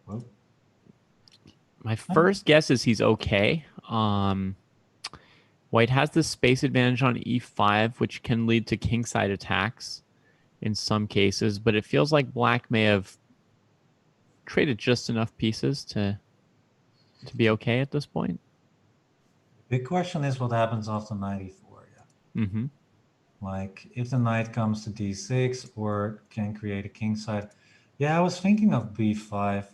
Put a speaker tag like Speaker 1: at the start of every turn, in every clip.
Speaker 1: Well,
Speaker 2: My first guess is he's okay. White has the space advantage on e5, which can lead to kingside attacks in some cases, but it feels like black may have traded just enough pieces to be okay at this point.
Speaker 1: big question is what happens after knight e4. Yeah.
Speaker 2: Mm-hmm.
Speaker 1: Like if the knight comes to d6 or can create a kingside. Yeah, I was thinking of b5.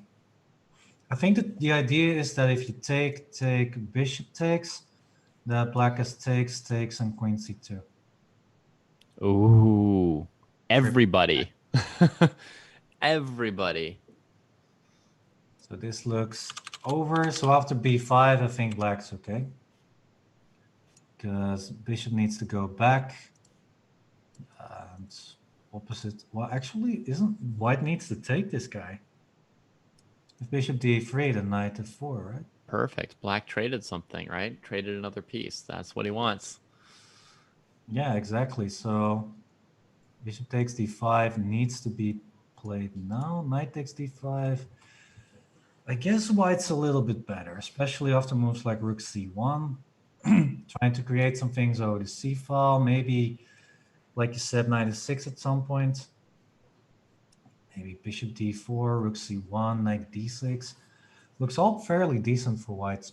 Speaker 1: I think that the idea is that if you take bishop takes, that black has takes, and queen c2.
Speaker 2: Ooh,
Speaker 1: Trip.
Speaker 2: everybody. Everybody.
Speaker 1: So this looks over. So after b5, I think black's okay. Because bishop needs to go back. And opposite. Well, actually, isn't white needs to take this guy? If bishop d3, then knight f4, right?
Speaker 2: Perfect. Black traded something, right? Traded another piece. That's what he wants.
Speaker 1: Yeah, exactly. So bishop takes d5 needs to be played now. Knight takes d5. I guess white's a little bit better, especially after moves like rook c1. Trying to create some things over the c file. Maybe, like you said, knight e6 at some point. Maybe bishop d4, rook c1, knight d6. Looks all fairly decent for white.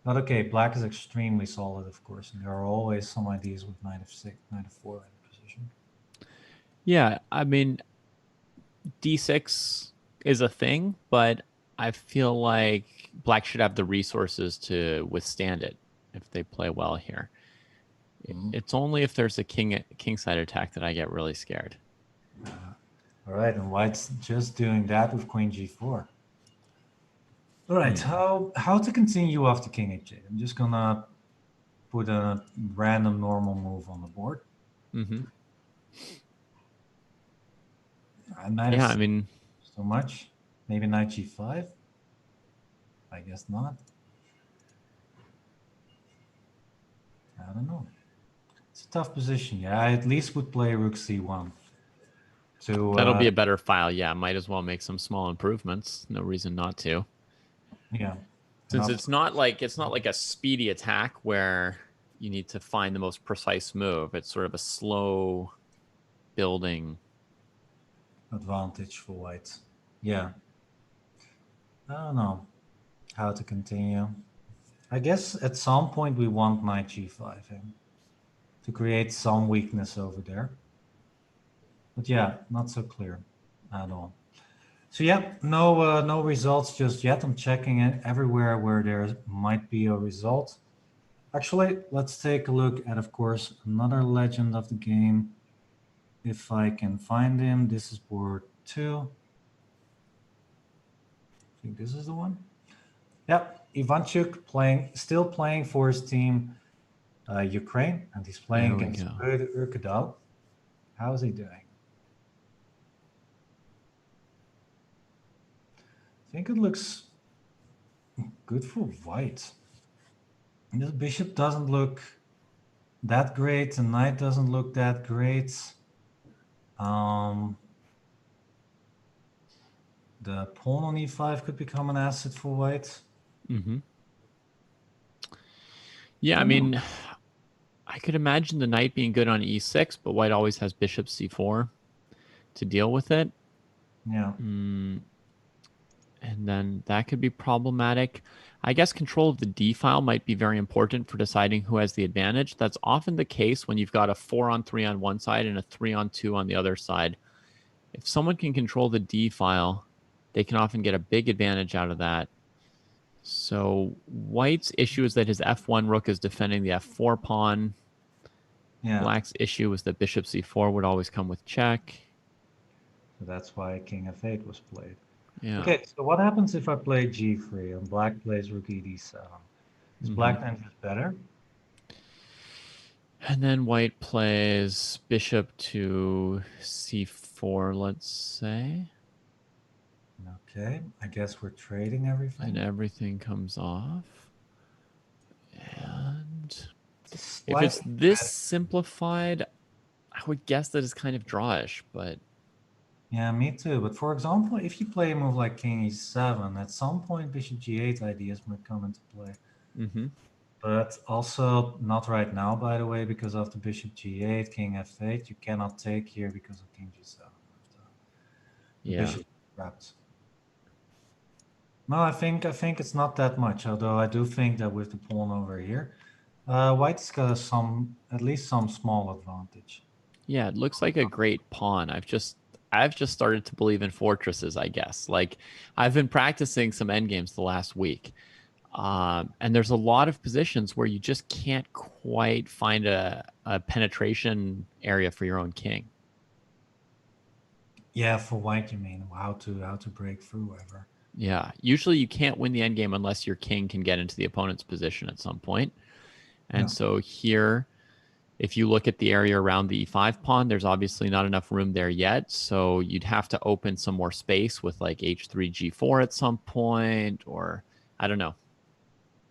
Speaker 1: But okay, black is extremely solid, of course, and there are always some ideas with knight f6, knight f4 in the position.
Speaker 2: Yeah, I mean, d6 is a thing, but I feel like black should have the resources to withstand it if they play well here. It's only if there's a kingside attack that I get really scared.
Speaker 1: All right, and white's just doing that with queen g4. All right, how to continue after king h8? I'm just gonna put a random normal move on the board.
Speaker 2: Mm-hmm.
Speaker 1: Knight
Speaker 2: Yeah, I
Speaker 1: f6,
Speaker 2: mean,
Speaker 1: so much. Maybe knight g5. I guess not. I don't know. It's a tough position. Yeah, I at least would play rook c1. To
Speaker 2: that'll be a better file. Yeah, might as well make some small improvements. No reason not to.
Speaker 1: yeah.
Speaker 2: Since it's not like a speedy attack where you need to find the most precise move. It's sort of a slow building
Speaker 1: Advantage for white. Yeah. I don't know how to continue. I guess at some point we want knight g5 to create some weakness over there. But yeah, not so clear at all. So yeah, no results just yet. I'm checking it everywhere where there might be a result. Actually, let's take a look at, of course, another legend of the game. If I can find him, this is board 2. I think this is the one. Yep, Ivanchuk still playing for his team Ukraine, and he's playing against Urkadal. How is he doing? I think it looks good for white. The bishop doesn't look that great, the knight doesn't look that great. The pawn on e5 could become an asset for white.
Speaker 2: Mm-hmm. Yeah, I mean, I could imagine the knight being good on e6, but white always has bishop c4 to deal with it.
Speaker 1: Yeah.
Speaker 2: And then that could be problematic. I guess control of the d file might be very important for deciding who has the advantage. That's often the case when you've got a 4-on-3 on one side and a 3-on-2 on the other side. If someone can control the d file, they can often get a big advantage out of that. So white's issue is that his f1 rook is defending the f4 pawn.
Speaker 1: Yeah.
Speaker 2: Black's issue is that bishop c4 would always come with check.
Speaker 1: So that's why king f8 was played.
Speaker 2: Yeah.
Speaker 1: Okay, so what happens if I play g3 and black plays rook e7? Is black then just better?
Speaker 2: And then white plays bishop to c4, let's say.
Speaker 1: Okay, I guess we're trading everything.
Speaker 2: And everything comes off. And if it's this simplified, I would guess that it's kind of drawish, but
Speaker 1: Yeah, me too. But for example, if you play a move like king e7, at some point bishop g8 ideas might come into play.
Speaker 2: Mm-hmm.
Speaker 1: But also not right now, by the way, because of the bishop g8, king f8. You cannot take here because of king g7. The
Speaker 2: Yeah.
Speaker 1: bishop trapped. No, I think it's not that much. Although I do think that with the pawn over here, white's got at least some small advantage.
Speaker 2: Yeah, it looks like a great pawn. I've just started to believe in fortresses, I guess. Like I've been practicing some endgames the last week. And there's a lot of positions where you just can't quite find a penetration area for your own king.
Speaker 1: Yeah, for white, you mean how to break through ever.
Speaker 2: Yeah, usually you can't win the endgame unless your king can get into the opponent's position at some point. And
Speaker 1: Yeah.
Speaker 2: so here, if you look at the area around the e5 pawn, there's obviously not enough room there yet. So you'd have to open some more space with like h3, g4 at some point, or I don't know.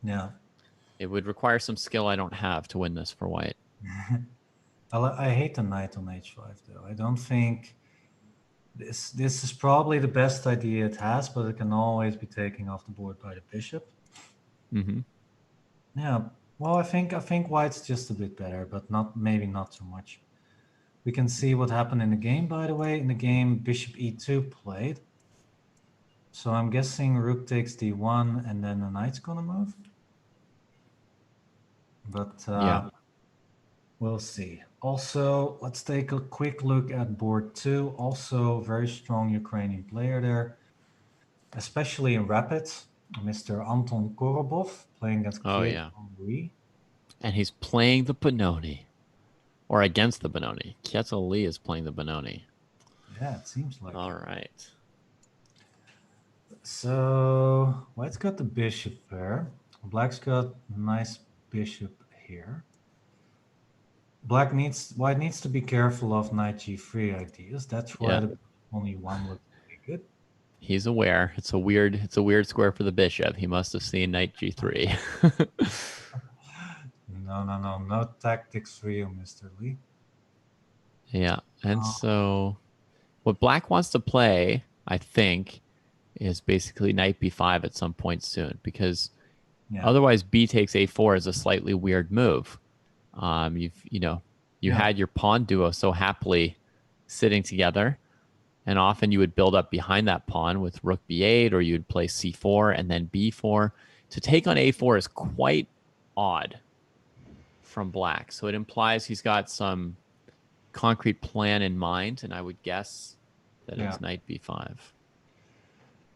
Speaker 1: Yeah.
Speaker 2: It would require some skill I don't have to win this for white.
Speaker 1: I hate the knight on h5 though. I don't think this is probably the best idea it has, but it can always be taken off the board by the bishop.
Speaker 2: Mm-hmm.
Speaker 1: Yeah. Well, I think white's just a bit better, but maybe not so much. We can see what happened in the game, by the way. In the game, bishop e2 played. So I'm guessing rook takes d1 and then the knight's gonna move. But
Speaker 2: Yeah.
Speaker 1: we'll see. Also, let's take a quick look at board 2. Also, very strong Ukrainian player there, especially in rapids. Mr. Anton Korobov playing against
Speaker 2: Oh,
Speaker 1: Kiev
Speaker 2: yeah.
Speaker 1: Louis.
Speaker 2: And he's playing the Benoni, or against the Benoni. Kietel Lee is playing the Benoni.
Speaker 1: Yeah, it seems like
Speaker 2: All
Speaker 1: it.
Speaker 2: right.
Speaker 1: So white's got the bishop there. Black's got a nice bishop here. White needs to be careful of knight g3 ideas. That's why
Speaker 2: Yeah,
Speaker 1: the only one looks pretty good.
Speaker 2: he's aware. It's a weird square for the bishop. He must have seen knight g3.
Speaker 1: No tactics for you, Mr. Lee.
Speaker 2: Yeah, and
Speaker 1: Uh,
Speaker 2: so what black wants to play, I think, is basically knight b5 at some point soon, because
Speaker 1: yeah,
Speaker 2: otherwise b takes a4 is a slightly weird move. You
Speaker 1: yeah,
Speaker 2: had your pawn duo so happily sitting together, and often you would build up behind that pawn with rook b8, or you'd play c4 and then b4. To take on a4 is quite odd from black, so it implies he's got some concrete plan in mind, and I would guess that
Speaker 1: yeah.
Speaker 2: it's knight b5.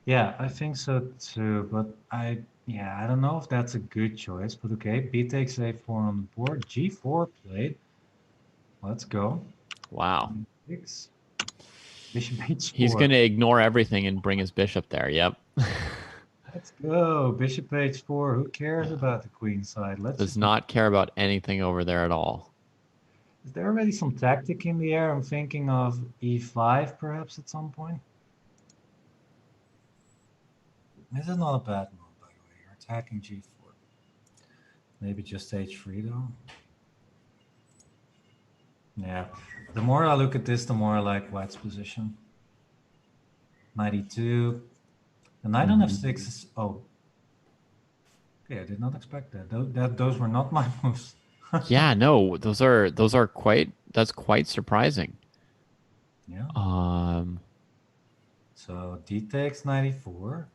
Speaker 1: Yeah, I think so too. But I don't know if that's a good choice. But okay, b takes a4 on the board. g4 played. Let's go.
Speaker 2: Wow.
Speaker 1: Six. Bishop
Speaker 2: He's going
Speaker 1: h4.
Speaker 2: to ignore everything and bring his bishop there. Yep.
Speaker 1: Let's go. Bishop h4. Who cares
Speaker 2: Yeah.
Speaker 1: about the queen side? Let's
Speaker 2: Does
Speaker 1: just.
Speaker 2: not care about anything over there at all.
Speaker 1: Is there already some tactic in the air? I'm thinking of e5 perhaps at some point. This is not a bad move, by the way. You're attacking g4. Maybe just h3 though. Yeah. The more I look at this, the more I like white's position. 92. The knight on f6 is. Oh. Okay, I did not expect that. Those were not my moves.
Speaker 2: Yeah, no, that's quite surprising.
Speaker 1: Yeah.
Speaker 2: Um,
Speaker 1: So d takes 94.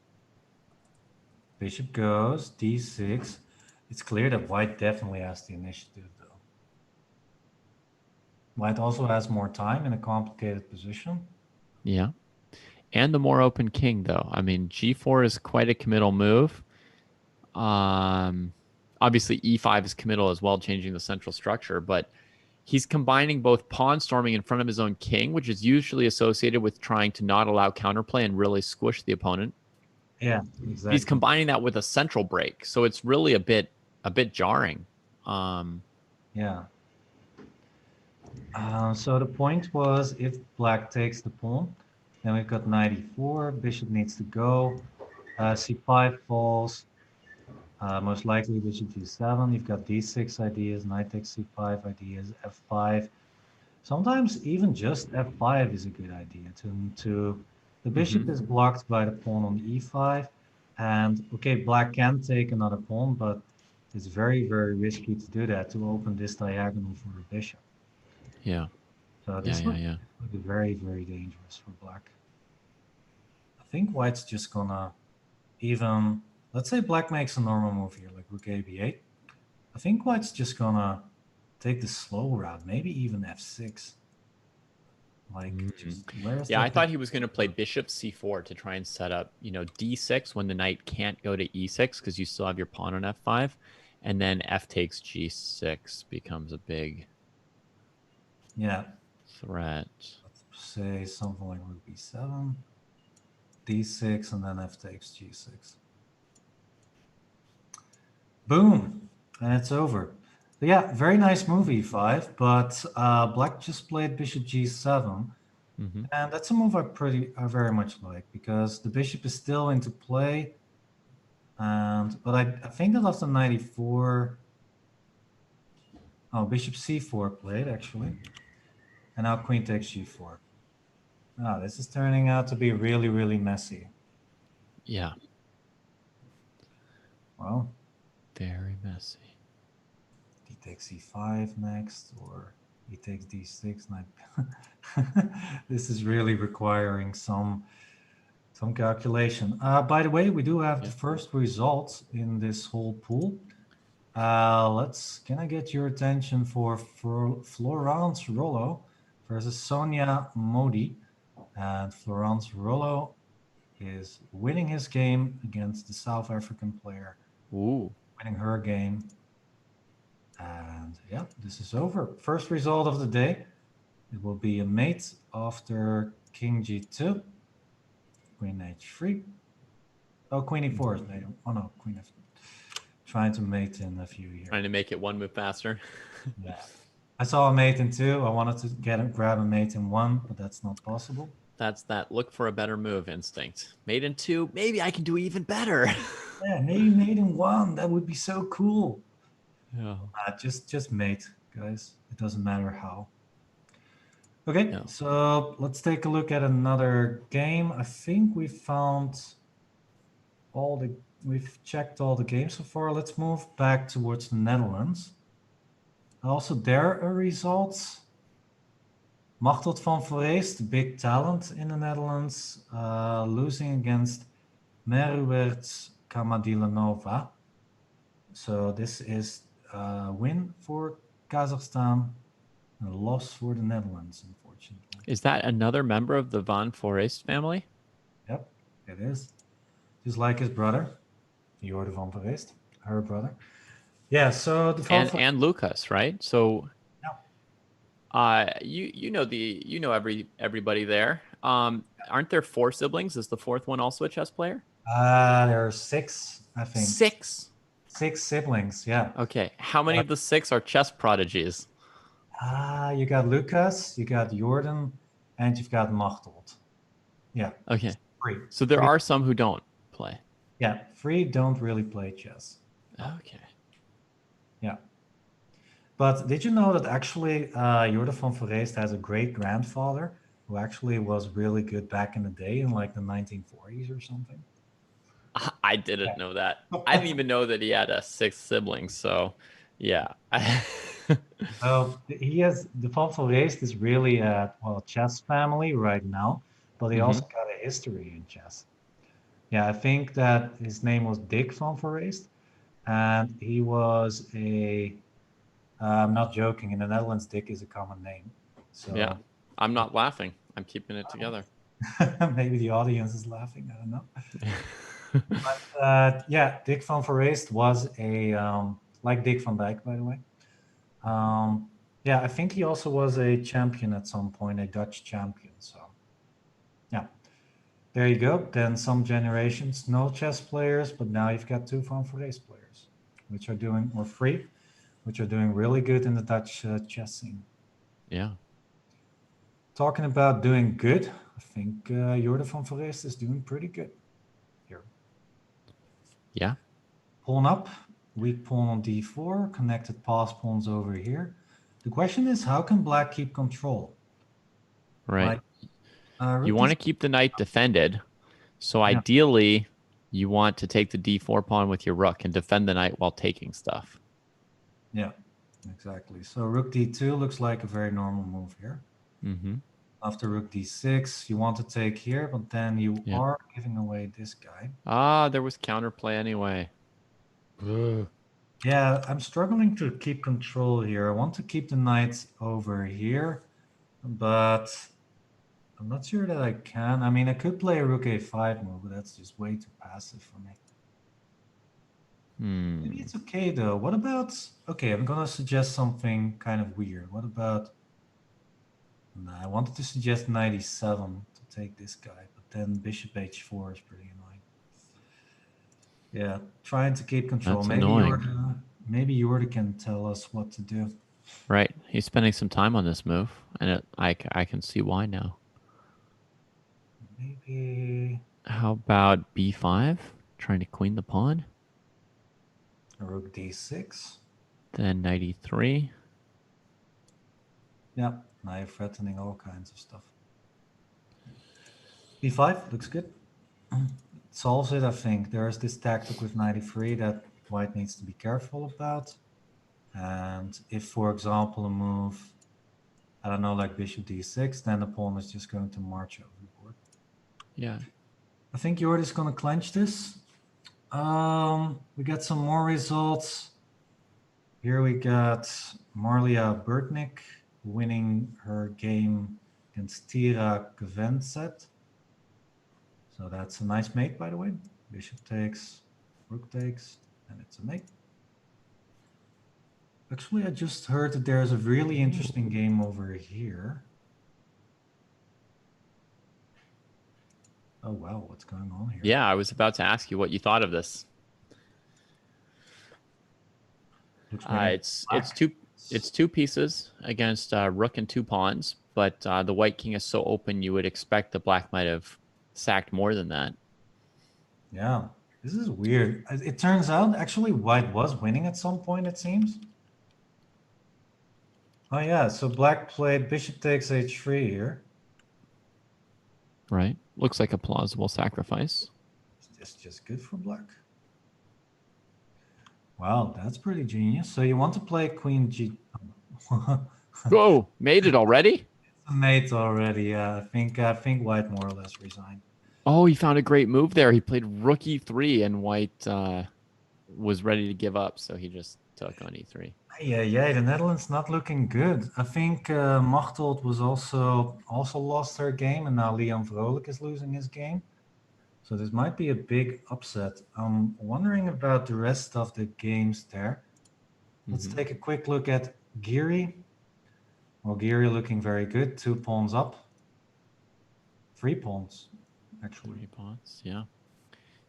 Speaker 1: Bishop goes, d6. It's clear that white definitely has the initiative, though. White also has more time in a complicated position.
Speaker 2: yeah. And the more open king, though. I mean, g4 is quite a committal move. Um, Obviously, e5 is committal as well, changing the central structure, but he's combining both pawn storming in front of his own king, which is usually associated with trying to not allow counterplay and really squish the opponent.
Speaker 1: Yeah,
Speaker 2: But he's
Speaker 1: exactly.
Speaker 2: combining that with a central break, so it's really a bit jarring.
Speaker 1: Yeah. So the point was, if black takes the pawn, then we've got 94. Bishop needs to go. c5 falls. Most likely bishop g7. You've got d6 ideas, knight takes c5 ideas, f5. Sometimes even just f5 is a good idea. The bishop is blocked by the pawn on e5, and okay, black can take another pawn, but it's very, very risky to do that, to open this diagonal for the bishop.
Speaker 2: Yeah.
Speaker 1: So
Speaker 2: Yeah.
Speaker 1: this
Speaker 2: Yeah. Yeah.
Speaker 1: would be very, very dangerous for black. I think white's just gonna even, let's say black makes a normal move here, like rook a b8. I think white's just gonna take the slow route, maybe even f6. Like, just where's
Speaker 2: Yeah, I
Speaker 1: that?
Speaker 2: thought he was going to play bishop c4 to try and set up, d6 when the knight can't go to e6 because you still have your pawn on f5, and then f takes g6 becomes a big
Speaker 1: Yeah,
Speaker 2: threat.
Speaker 1: let's say something like rook b7, d6, and then f takes g6. Boom, and it's over. But yeah, very nice move e5, but black just played bishop g7, and that's a move I very much like because the bishop is still into play. But I think that after 94, oh, bishop c4 played actually, and now queen takes g4. Ah, this is turning out to be really, really messy.
Speaker 2: Yeah,
Speaker 1: Well,
Speaker 2: very messy.
Speaker 1: he takes c5 next, or he takes d6. This is really requiring some calculation. By the way, we do have the first results in this whole pool. Can I get your attention for Florence Rollo versus Sonia Modi? And Florence Rollo is winning his game against the South African player,
Speaker 2: Ooh.
Speaker 1: winning her game. And yeah, this is over. First result of the day. It will be a mate after King G2, Queen H3. Oh, Queen E4 is mate. Oh no, Queen F. Trying to mate in a few years.
Speaker 2: Trying to make it one move faster.
Speaker 1: Yeah. I saw a mate in 2. I wanted to grab a mate in 1, but that's not possible.
Speaker 2: That's that look for a better move instinct. Mate in 2, maybe I can do even better.
Speaker 1: Yeah, maybe mate in 1. That would be so cool.
Speaker 2: Yeah.
Speaker 1: Just mate, guys. It doesn't matter how. Okay,
Speaker 2: Yeah.
Speaker 1: so let's take a look at another game. I think we've checked all the games so far. Let's move back towards the Netherlands. Also, there are results. Machteld van Foreest, big talent in the Netherlands, losing against Meruert Kamadilanova. So this is a win for Kazakhstan, and a loss for the Netherlands, unfortunately.
Speaker 2: Is that another member of the Van Foreest family?
Speaker 1: Yep, it is. Just like his brother, Jordi van Foreest, her brother. Yeah, so the
Speaker 2: and Lucas, right? So you know everybody there. Aren't there 4 siblings? Is the 4th one also a chess player?
Speaker 1: there are 6, I think.
Speaker 2: 6.
Speaker 1: 6 siblings, yeah.
Speaker 2: Okay. How many of the 6 are chess prodigies?
Speaker 1: You got Lucas, you got Jordan, and you've got Machteld. Yeah.
Speaker 2: Okay.
Speaker 1: 3.
Speaker 2: So there are some who don't play.
Speaker 1: Yeah, 3 don't really play chess.
Speaker 2: Okay.
Speaker 1: Yeah. But did you know that actually Jordan van Foreest has a great grandfather who actually was really good back in the day in like the 1940s or something?
Speaker 2: I didn't know that. I didn't even know that he had a 6 siblings. So, yeah.
Speaker 1: So the van Foreest is really a chess family right now, but he also got a history in chess. Yeah, I think that his name was Dick van Foreest, and he was I'm not joking. In the Netherlands, Dick is a common name. So
Speaker 2: Yeah. I'm not laughing. I'm keeping it together.
Speaker 1: maybe the audience is laughing. I don't know. But yeah, Dick van Foreest was like Dick van Dijk, by the way. Yeah, I think he also was a champion at some point, a Dutch champion. So yeah, there you go. Then some generations, no chess players, but now you've got 2 Van Foreest players, which are doing, or 3, which are doing really good in the Dutch chess scene.
Speaker 2: Yeah.
Speaker 1: Talking about doing good, I think Jordan van Foreest is doing pretty good here.
Speaker 2: Yeah.
Speaker 1: Pawn up, weak pawn on d4, connected pass pawns over here. The question is, how can black keep control?
Speaker 2: Right.
Speaker 1: Like,
Speaker 2: You
Speaker 1: rook
Speaker 2: want
Speaker 1: d,
Speaker 2: to keep the knight defended. So
Speaker 1: yeah,
Speaker 2: ideally, you want to take the d4 pawn with your rook and defend the knight while taking stuff.
Speaker 1: yeah, exactly. So rook d2 looks like a very normal move here.
Speaker 2: Mm-hmm.
Speaker 1: After rook d6, you want to take here, but then you
Speaker 2: Yeah.
Speaker 1: are giving away this guy.
Speaker 2: Ah, there was counterplay anyway. Ugh.
Speaker 1: Yeah, I'm struggling to keep control here. I want to keep the knight over here, but I'm not sure that I can. I mean, I could play a rook a5 move, but that's just way too passive for me. Maybe
Speaker 2: Hmm.
Speaker 1: it's okay though. What about, okay, I'm gonna suggest something kind of weird. What about, nah, I wanted to suggest knight e7 to take this guy, but then bishop h4 is pretty annoying. Yeah, trying to keep control.
Speaker 2: That's annoying.
Speaker 1: Maybe Yorda can tell us what to do.
Speaker 2: Right. He's spending some time on this move, and I can see why now.
Speaker 1: Maybe
Speaker 2: How about b5? Trying to queen the pawn.
Speaker 1: rook d6.
Speaker 2: Then knight e3.
Speaker 1: Yeah, now you're threatening all kinds of stuff. b5 looks good. Solves it, I think. There's this tactic with 93 that white needs to be careful about. And if, for example, a move, I don't know, like bishop d6, then the pawn is just going to march overboard.
Speaker 2: Yeah.
Speaker 1: I think Jord is going to clench this. We got some more results. Here we got Marlia Burtnik winning her game against Tira Kvenset. So that's a nice mate, by the way. Bishop takes, rook takes, and it's a mate. Actually, I just heard that there's a really interesting game over here. Oh, wow, what's going on here?
Speaker 2: Yeah, I was about to ask you what you thought of this.
Speaker 1: Looks very black.
Speaker 2: It's two pieces against rook and two pawns, but the white king is so open you would expect the black might have sacked more than that.
Speaker 1: Yeah, this is weird. It turns out actually white was winning at some point, it seems. Oh yeah, so black played bishop takes h3 here.
Speaker 2: Right. Looks like a plausible sacrifice.
Speaker 1: Is this just good for black? Wow, that's pretty genius. So you want to play queen g...
Speaker 2: Oh, made it already?
Speaker 1: It's a mate already, yeah. I think white more or less resigned.
Speaker 2: Oh, he found a great move there. He played rook e3 and white was ready to give up, so he just took on e3.
Speaker 1: Yeah, the Netherlands not looking good. I think Machtold was also lost her game, and now Leon Vrolijk is losing his game. So this might be a big upset. I'm wondering about the rest of the games there. Let's take a quick look at Geary. Well, Geary looking very good. 2 pawns up. 3 pawns, actually.
Speaker 2: 3 pawns, yeah.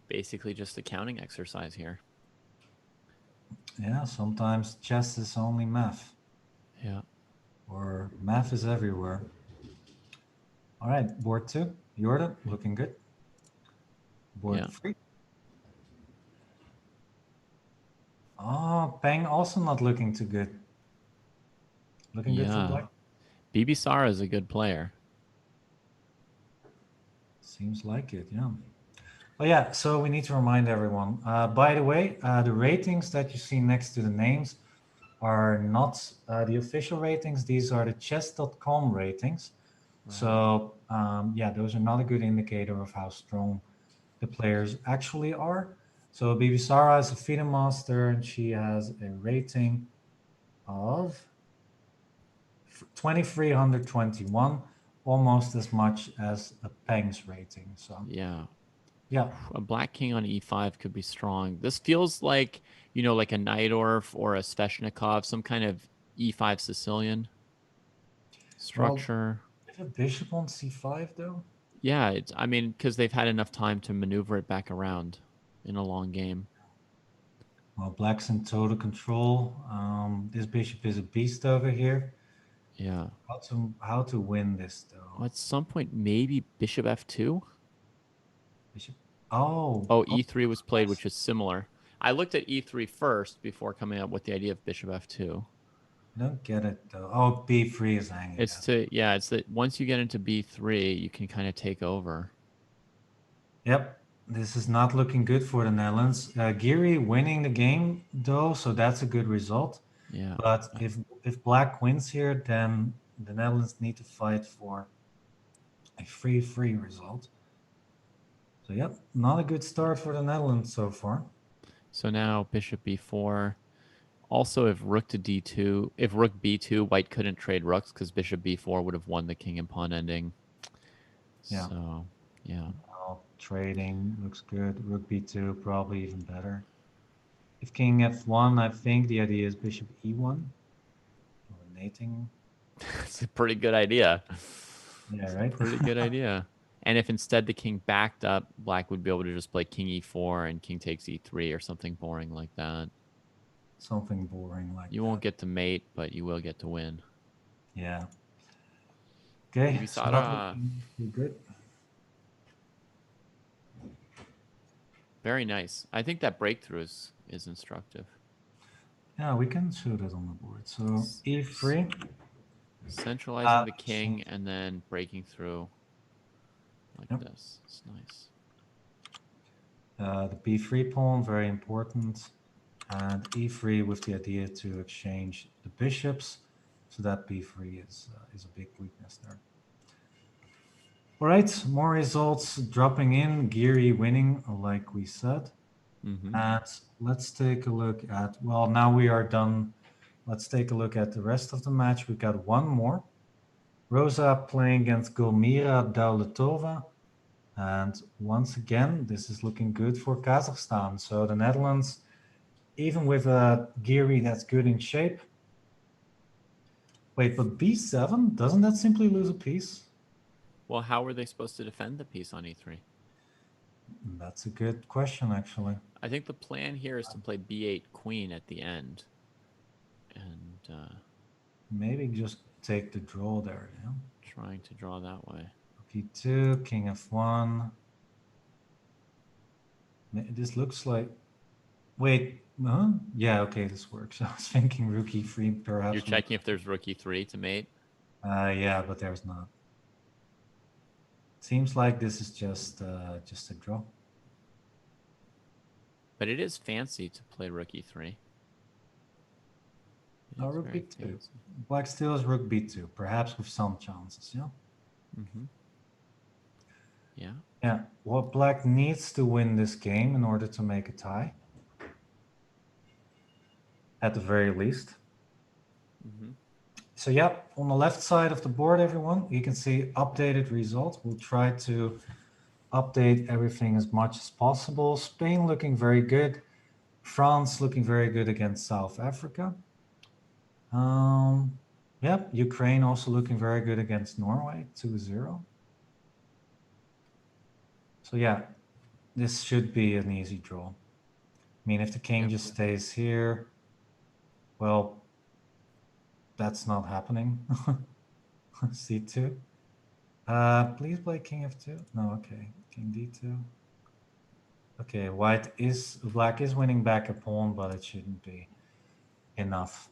Speaker 2: Basically just a counting exercise here.
Speaker 1: Yeah, sometimes chess is only math.
Speaker 2: Yeah.
Speaker 1: Or math is everywhere. All right, board 2. Jordan, looking good. Board 3. Oh, Peng also not looking too good. Looking good for black?
Speaker 2: Bibisara is a good player.
Speaker 1: Seems like it, yeah. Oh yeah, so we need to remind everyone. By the way, the ratings that you see next to the names are not the official ratings. These are the Chess.com ratings. Right. So yeah, those are not a good indicator of how strong the players actually are. So Bibisara is a FIDE master, and she has a rating of 2321, almost as much as a Peng's rating. So
Speaker 2: yeah,
Speaker 1: yeah,
Speaker 2: a black king on e5 could be strong. This feels like, you know, like a Najdorf or a Sveshnikov, some kind of e5 Sicilian structure.
Speaker 1: Well, if a bishop on c5 though.
Speaker 2: Yeah, it's, I mean, because they've had enough time to maneuver it back around in a long game.
Speaker 1: Well, black's in total control. This bishop is a beast over here.
Speaker 2: Yeah.
Speaker 1: How to win this though?
Speaker 2: Well, at some point, maybe bishop f2.
Speaker 1: Bishop. Oh,
Speaker 2: e3 was played, which is similar. I looked at e3 first before coming up with the idea of bishop f2.
Speaker 1: I don't get it though. Oh, b3 is hanging.
Speaker 2: It's that once you get into b3, you can kind of take over.
Speaker 1: Yep. This is not looking good for the Netherlands. Geary winning the game though, so that's a good result.
Speaker 2: Yeah.
Speaker 1: But if black wins here, then the Netherlands need to fight for a 3-3 result. So yep, not a good start for the Netherlands so far.
Speaker 2: So now bishop b4. Also, if rook to d2, if rook b2, white couldn't trade rooks because bishop b4 would have won the king and pawn ending.
Speaker 1: Yeah.
Speaker 2: So, yeah.
Speaker 1: Now trading looks good. Rook b2 probably even better. If king f1, I think the idea is bishop e1. Dominating.
Speaker 2: It's a pretty good idea.
Speaker 1: Yeah,
Speaker 2: It's a
Speaker 1: right?
Speaker 2: pretty good idea. And if instead the king backed up, black would be able to just play king e4 and king takes e3 or something boring like that.
Speaker 1: Something boring like
Speaker 2: You
Speaker 1: that.
Speaker 2: won't get to mate, but you will get to win.
Speaker 1: Yeah. Okay, it's not
Speaker 2: Ibisara,
Speaker 1: looking too good.
Speaker 2: very nice. I think that breakthrough is instructive.
Speaker 1: Yeah, we can shoot it on the board. So e3.
Speaker 2: Centralizing the king and then breaking through like
Speaker 1: Yep.
Speaker 2: this. It's nice.
Speaker 1: The b3 pawn, very important. And e3 with the idea to exchange the bishops. So that b3 is a big weakness there. All right, more results dropping in. Geary winning, like we said.
Speaker 2: Mm-hmm.
Speaker 1: And let's take a look at, well, now we are done. Let's take a look at the rest of the match. We got one more. Rosa playing against Gulmira Dauletova. And once again, this is looking good for Kazakhstan. So the Netherlands, even with a Geary that's good in shape. Wait, but b7, doesn't that simply lose a piece?
Speaker 2: Well, how were they supposed to defend the piece on e3?
Speaker 1: That's a good question, actually.
Speaker 2: I think the plan here is to play b8 queen at the end. And
Speaker 1: Maybe just take the draw there, yeah?
Speaker 2: trying to draw that way.
Speaker 1: e2, king f1. This looks like... Wait, huh? Yeah, okay, this works. I was thinking rook e3 perhaps.
Speaker 2: You're checking if there's rook e3 to mate?
Speaker 1: Yeah, but there's not. Seems like this is just a draw.
Speaker 2: But it is fancy to play rook e3.
Speaker 1: No, rook b2. Black still is rook b2, perhaps with some chances, yeah?
Speaker 2: Mm-hmm. Yeah.
Speaker 1: Yeah, what black needs to win this game in order to make a tie. At the very least.
Speaker 2: Mm-hmm.
Speaker 1: So yeah, on the left side of the board, everyone, you can see updated results. We'll try to update everything as much as possible. Spain looking very good. France looking very good against South Africa. Yep, Ukraine also looking very good against Norway, 2-0. So yeah, this should be an easy draw. I mean, if the king just stays here, well, that's not happening. c2. Please play king f2. No, okay. King d2. Okay, black is winning back a pawn, but it shouldn't be enough.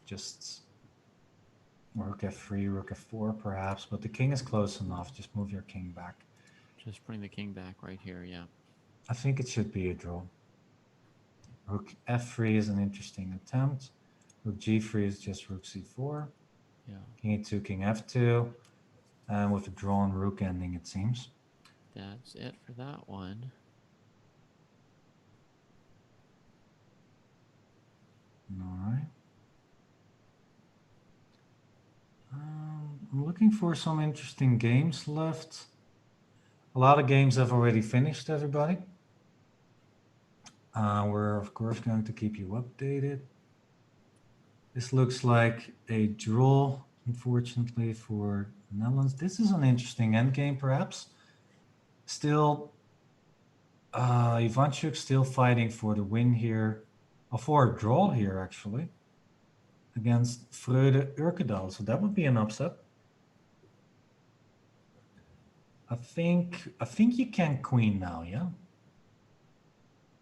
Speaker 1: Just rook f3, rook f4 perhaps, but the king is close enough. Just move your king back.
Speaker 2: Just bring the king back right here, yeah.
Speaker 1: I think it should be a draw. Rook f3 is an interesting attempt. Rook g3 is just rook c4.
Speaker 2: Yeah.
Speaker 1: King e2, king f2. And with a drawn rook ending, it seems.
Speaker 2: That's it for that one.
Speaker 1: All right. I'm looking for some interesting games left. A lot of games have already finished, everybody. We're, of course, going to keep you updated. This looks like a draw, unfortunately, for the Netherlands. This is an interesting endgame, perhaps. Still, Ivanchuk still fighting for the win here, or for a draw here, actually, against Freude Urkedal. So that would be an upset. I think you can queen now, yeah?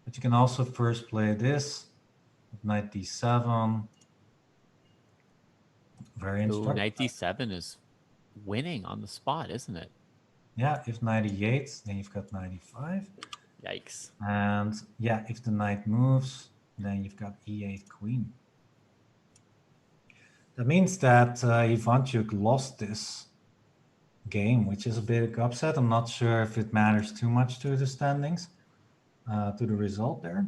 Speaker 1: But you can also first play this, knight d7. Very
Speaker 2: Ooh,
Speaker 1: instructive.
Speaker 2: knight d7 is winning on the spot, isn't it?
Speaker 1: Yeah, if knight e8, then you've got knight e5.
Speaker 2: Yikes.
Speaker 1: And yeah, if the knight moves, then you've got e8 queen. That means that Ivanchuk lost this game, which is a big upset. I'm not sure if it matters too much to the standings, to the result there.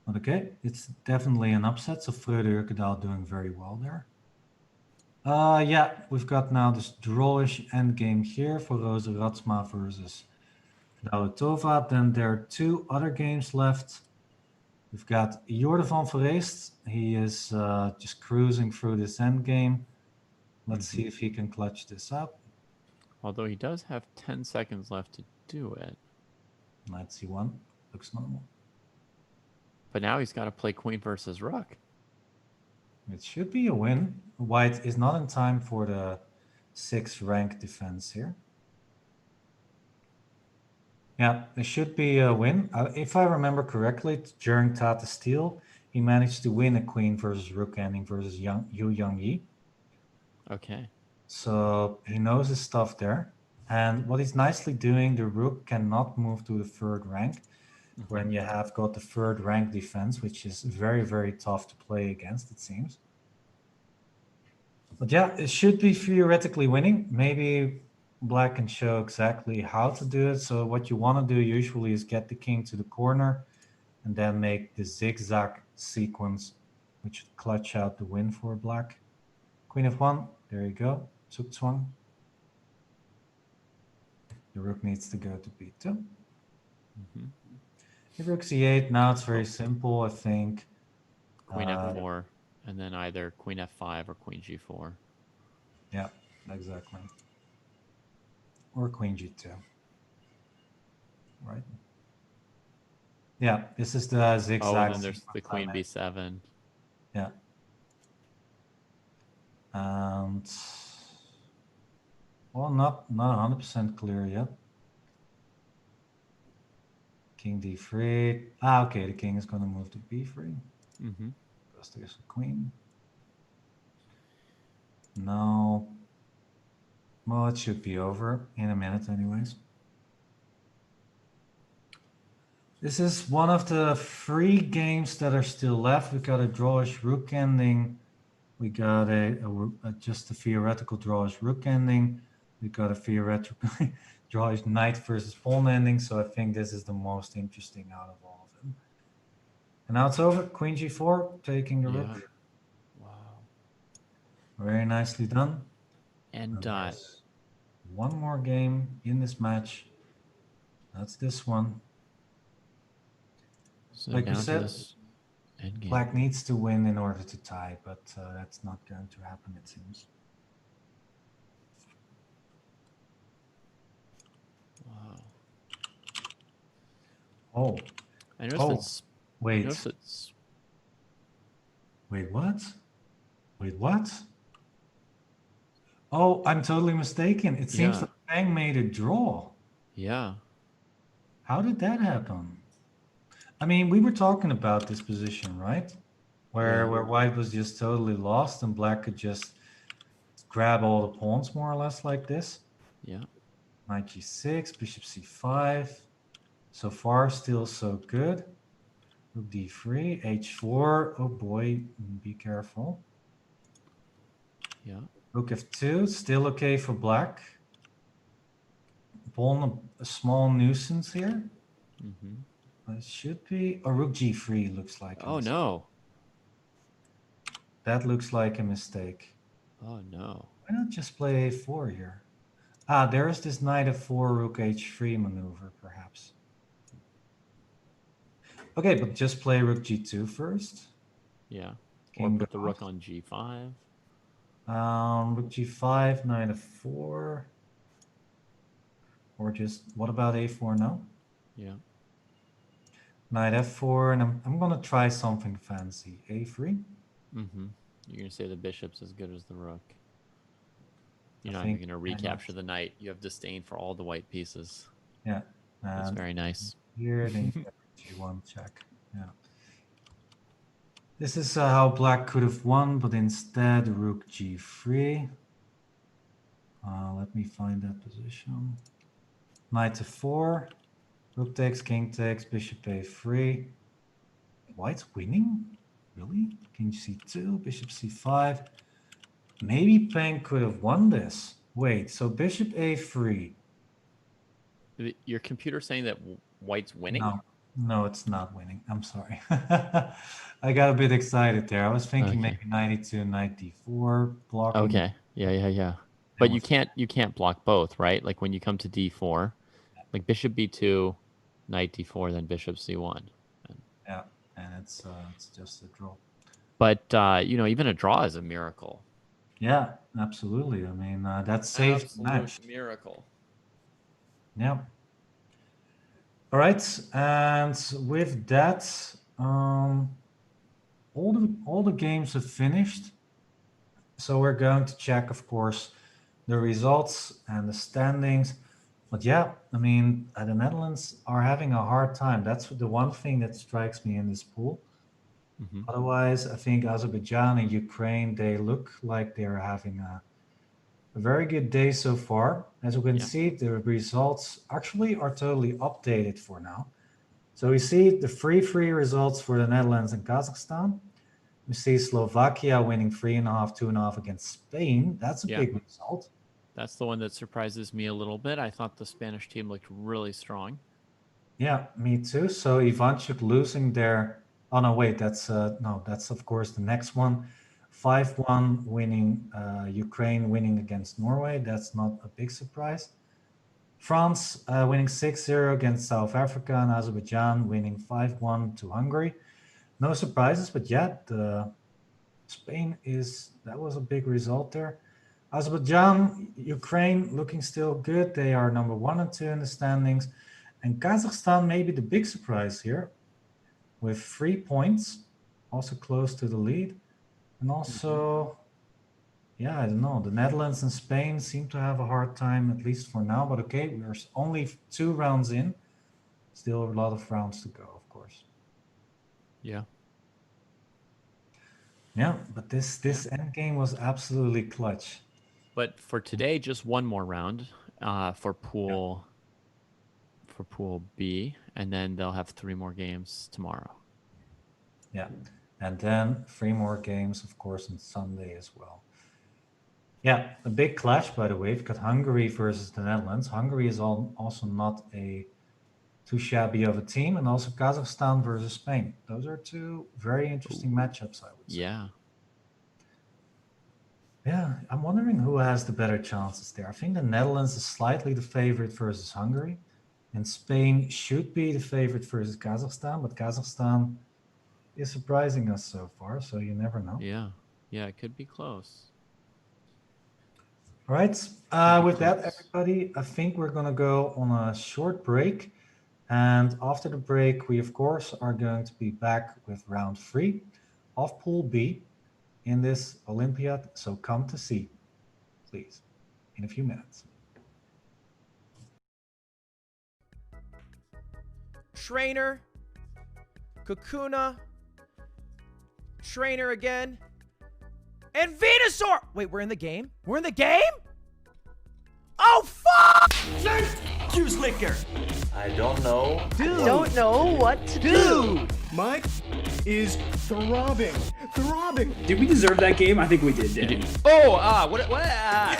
Speaker 1: But okay, it's definitely an upset. So Frode Jurkedal doing very well there. Yeah, we've got now this drawish endgame here for Rosa Ratsma versus Dautova. Then there are two other games left. We've got Jordan van Vereest. He is just cruising through this endgame. Let's see if he can clutch this up.
Speaker 2: Although he does have 10 seconds left to do it.
Speaker 1: Knight c1 looks normal.
Speaker 2: But now he's got to play queen versus rook.
Speaker 1: It should be a win. White is not in time for the 6th rank defense here. Yeah, it should be a win. If I remember correctly, during Tata Steel, he managed to win a queen versus rook ending versus Yu Young-yi.
Speaker 2: Okay.
Speaker 1: So he knows his stuff there. And what he's nicely doing, the rook cannot move to the 3rd rank when you have got the 3rd rank defense, which is very, very tough to play against, it seems. But yeah, it should be theoretically winning. Maybe black can show exactly how to do it. So what you want to do usually is get the king to the corner and then make the zigzag sequence, which would clutch out the win for black. Queen f1, there you go, Zugzwang. The rook needs to go to b2. If rook c8, now it's very simple, I think.
Speaker 2: Queen f4, and then either queen f5 or queen g4.
Speaker 1: Yeah, exactly. Or queen g2. Right? Yeah, this is the zigzag.
Speaker 2: Oh, and then there's the queen b7.
Speaker 1: Yeah. And well, not 100% clear yet. King d3. Ah, okay, the king is going to move to b3. Because there's a queen. No. Well, it should be over in a minute anyways. This is one of the 3 games that are still left. We got a drawish rook ending. We got just a theoretical drawish rook ending. We got a theoretical drawish knight versus pawn ending. So I think this is the most interesting out of all of them. And now it's over. Queen g4, taking the rook.
Speaker 2: Wow.
Speaker 1: Very nicely done.
Speaker 2: And
Speaker 1: there's one more game in this match. That's this one.
Speaker 2: so
Speaker 1: Like we
Speaker 2: down to
Speaker 1: said,
Speaker 2: this endgame.
Speaker 1: black needs to win in order to tie, but that's not going to happen, it seems.
Speaker 2: Wow.
Speaker 1: Oh.
Speaker 2: I noticed it's.
Speaker 1: Wait.
Speaker 2: I noticed it's.
Speaker 1: Wait, what? Wait, what? Oh, I'm totally mistaken. It seems that Fang made a draw.
Speaker 2: Yeah.
Speaker 1: How did that happen? I mean, we were talking about this position, right? Where white was just totally lost and black could just grab all the pawns more or less like this.
Speaker 2: Yeah.
Speaker 1: Knight g6, bishop c5. So far, still so good. Rook d3, h4. Oh boy, be careful.
Speaker 2: Yeah.
Speaker 1: Rook f2, still okay for black. Pawn a small nuisance here. It should be a rook g3 looks like.
Speaker 2: Oh no.
Speaker 1: That looks like a mistake.
Speaker 2: Oh no.
Speaker 1: Why not just play a4 here? Ah, there is this knight f4, rook h3 maneuver, perhaps. Okay, but just play rook g2 first.
Speaker 2: Yeah. Or put the rook on g5.
Speaker 1: Rook g5, knight f4. Or just, what about a4 now?
Speaker 2: Yeah.
Speaker 1: Knight f4, and I'm going to try something fancy. a3.
Speaker 2: You're going to say the bishop's as good as the rook. You're not even going to recapture the knight. You have disdain for all the white pieces.
Speaker 1: Yeah.
Speaker 2: That's very nice.
Speaker 1: Here, then you get g1 check. Yeah. This is how black could have won, but instead rook g3. Let me find that position. Knight to 4. Rook takes, king takes, bishop a3. White's winning? Really? King c2, bishop c5. Maybe Peng could have won this. Wait, so bishop a3.
Speaker 2: Your computer saying that white's winning?
Speaker 1: No, it's not winning. I'm sorry. I got a bit excited there. I was thinking maybe knight e2, knight d4, blocking.
Speaker 2: Okay. Yeah. But you can't block both, right? Like when you come to d4, like bishop b2, knight d4, then bishop c1.
Speaker 1: Yeah, and it's just a draw.
Speaker 2: But even a draw is a miracle.
Speaker 1: Yeah, absolutely. I mean, that saved the match.
Speaker 2: Miracle.
Speaker 1: Yeah. All right, and with that, all the games have finished. So we're going to check, of course, the results and the standings. But yeah, I mean, the Netherlands are having a hard time. That's the one thing that strikes me in this pool.
Speaker 2: Mm-hmm.
Speaker 1: Otherwise, I think Azerbaijan and Ukraine, they look like they're having a very good day so far. As you can see, the results actually are totally updated for now. So we see the 3-3 results for the Netherlands and Kazakhstan. We see Slovakia winning 3.5, 2.5 against Spain. That's a big result.
Speaker 2: That's the one that surprises me a little bit. I thought the Spanish team looked really strong.
Speaker 1: Yeah, me too. So Ivanchuk losing their... Oh, no, wait, that's of course the next one. 5-1 winning, Ukraine winning against Norway. That's not a big surprise. France winning 6-0 against South Africa, and Azerbaijan winning 5-1 to Hungary. No surprises, but yet Spain that was a big result there. Azerbaijan, Ukraine looking still good. They are number 1 and 2 in the standings. And Kazakhstan may be the big surprise here with 3 points, also close to the lead. And also, I don't know, the Netherlands and Spain seem to have a hard time, at least for now. But okay, we're only 2 rounds in. Still a lot of rounds to go, of course.
Speaker 2: Yeah.
Speaker 1: Yeah, but this endgame was absolutely clutch.
Speaker 2: But for today, just one more round for pool B, and then they'll have 3 more games tomorrow.
Speaker 1: Yeah, and then 3 more games, of course, on Sunday as well. Yeah, a big clash, by the way. We've got Hungary versus the Netherlands. Hungary is also not a too shabby of a team, and also Kazakhstan versus Spain. Those are 2 very interesting matchups, I would say. Yeah, I'm wondering who has the better chances there. I think the Netherlands is slightly the favorite versus Hungary, and Spain should be the favorite versus Kazakhstan, but Kazakhstan is surprising us so far, so you never know.
Speaker 2: Yeah, it could be close.
Speaker 1: All right, with that, everybody, I think we're going to go on a short break. And after the break, we, of course, are going to be back with round 3 of Pool B in this Olympiad. So come to see, please, in a few minutes.
Speaker 3: Trainer, Kakuna, Trainer again, and Venusaur! Wait, we're in the game? We're in the game? Oh, fuck! Juice liquor!
Speaker 4: I don't know.
Speaker 5: Dude. Don't know what to do.
Speaker 6: Mike is throbbing. Throbbing.
Speaker 7: Did we deserve that game? I think we did.
Speaker 3: Oh, what?
Speaker 5: I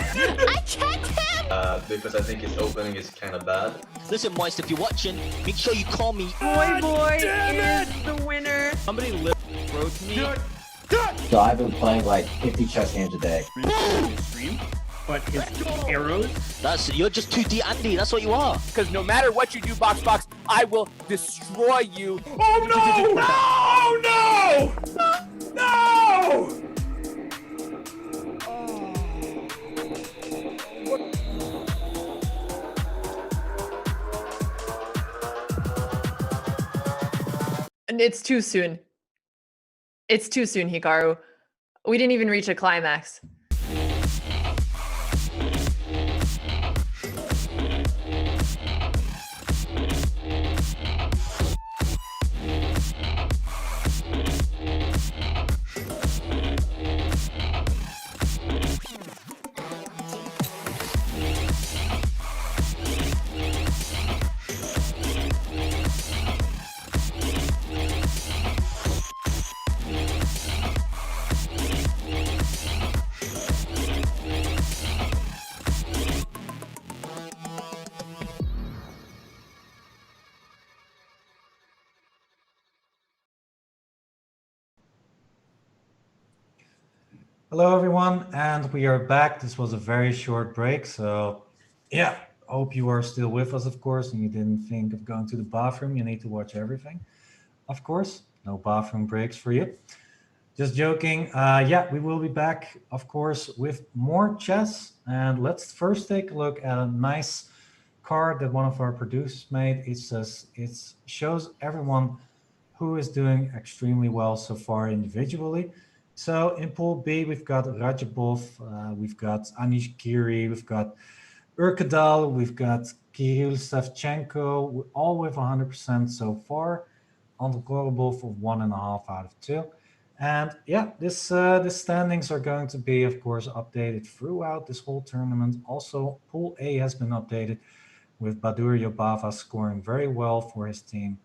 Speaker 5: checked him!
Speaker 4: Because I think his opening is kind of bad.
Speaker 8: Listen, Moist, if you're watching, make sure you call me.
Speaker 5: Boy is the winner.
Speaker 3: Somebody wrote to me.
Speaker 9: So I've been playing like 50 chess games a day.
Speaker 7: But his arrows...
Speaker 8: You're just 2D Andy, that's what you are.
Speaker 3: Because no matter what you do, Box, I will destroy you.
Speaker 7: Oh no! No! No!
Speaker 5: And it's too soon. It's too soon, Hikaru. We didn't even reach a climax.
Speaker 1: Hello, everyone, and we are back. This was a very short break, so yeah, hope you are still with us, of course, and you didn't think of going to the bathroom. You need to watch everything, of course. No bathroom breaks for you. Just joking. Yeah, we will be back, of course, with more chess. And let's first take a look at a nice card that one of our producers made. It says it shows everyone who is doing extremely well so far individually. So in Pool B, we've got Rajabov, we've got Anish Giri, we've got Urkadal, we've got Kirill Savchenko, all with 100% so far, on the Gorobov of 1.5 out of 2. And yeah, the standings are going to be, of course, updated throughout this whole tournament. Also, Pool A has been updated with Badur Yobava scoring very well for his team.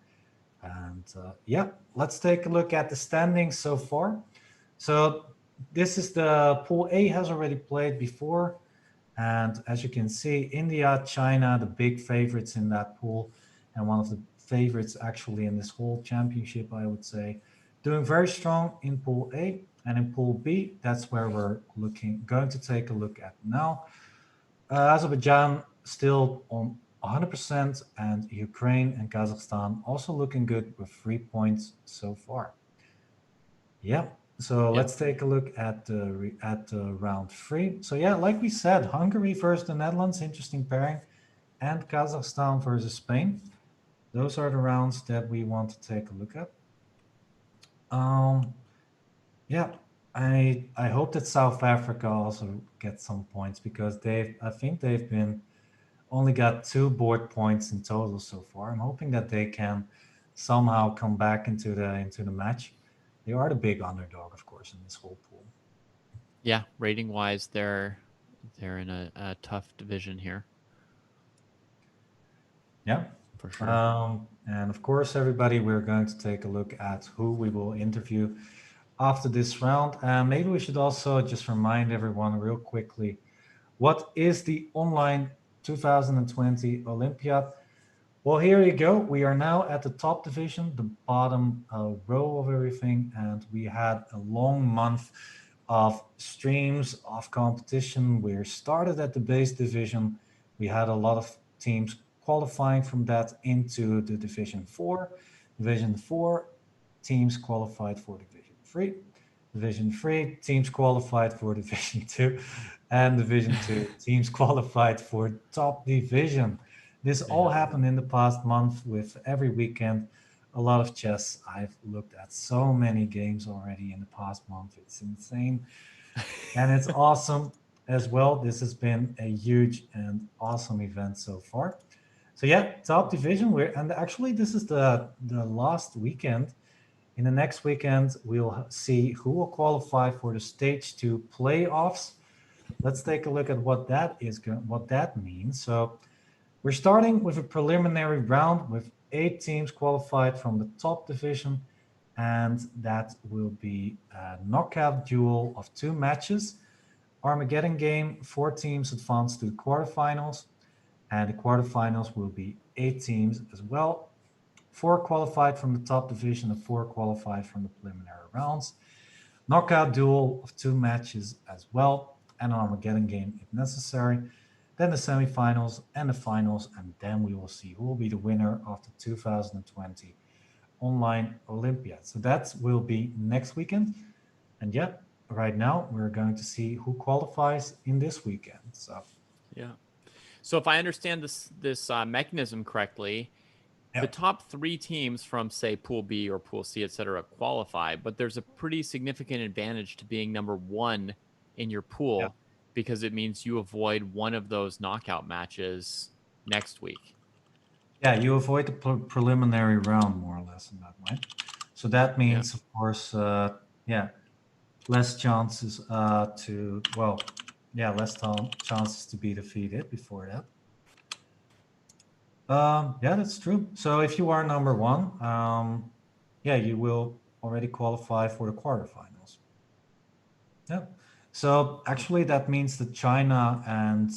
Speaker 1: And yeah, let's take a look at the standings so far. So this is the Pool A has already played before. And as you can see, India, China, the big favorites in that pool, and one of the favorites actually in this whole championship, I would say, doing very strong in Pool A. And in Pool B, that's where we're going to take a look at now. Azerbaijan still on 100%, and Ukraine and Kazakhstan also looking good with 3 points so far. Yeah. So let's take a look at round 3. So yeah, like we said, Hungary versus the Netherlands, interesting pairing, and Kazakhstan versus Spain. Those are the rounds that we want to take a look at. Yeah, I hope that South Africa also gets some points because I think they've been only got 2 board points in total so far. I'm hoping that they can somehow come back into the match. They are the big underdog, of course, in this whole pool.
Speaker 2: Yeah, rating wise, they're in a tough division here.
Speaker 1: Yeah,
Speaker 2: for sure.
Speaker 1: And of course, everybody, we're going to take a look at who we will interview after this round. And maybe we should also just remind everyone real quickly, what is the online 2020 Olympiad? Well, here you go. We are now at the top division, the bottom row of everything, and we had a long month of streams of competition. We started at the base division. We had a lot of teams qualifying from that into the Division 4. Division 4 teams qualified for Division 3. Division 3 teams qualified for Division 2, and Division 2 teams qualified for top division. This all happened in the past month with every weekend. A lot of chess. I've looked at so many games already in the past month. It's insane. And it's awesome as well. This has been a huge and awesome event so far. So yeah, top division. And actually this is the last weekend. In the next weekend, we'll see who will qualify for the stage 2 playoffs. Let's take a look at what that means. So we're starting with a preliminary round with 8 teams qualified from the top division, and that will be a knockout duel of 2 matches. Armageddon game, 4 teams advance to the quarterfinals, and the quarterfinals will be 8 teams as well. 4 qualified from the top division and 4 qualified from the preliminary rounds. Knockout duel of 2 matches as well, and an Armageddon game if necessary. Then the semifinals and the finals, and then we will see who will be the winner of the 2020 Online Olympiad. So that will be next weekend. And yeah, right now we're going to see who qualifies in this weekend. So
Speaker 2: yeah. So if I understand this mechanism correctly, the top 3 teams from, say, Pool B or Pool C, et cetera, qualify, but there's a pretty significant advantage to being number 1 in your pool because it means you avoid one of those knockout matches next week.
Speaker 1: Yeah, you avoid the preliminary round more or less in that way. So that means, of course, less chances less chances to be defeated before that. Yeah, that's true. So if you are number 1, you will already qualify for the quarterfinals. Yeah. So actually, that means that China and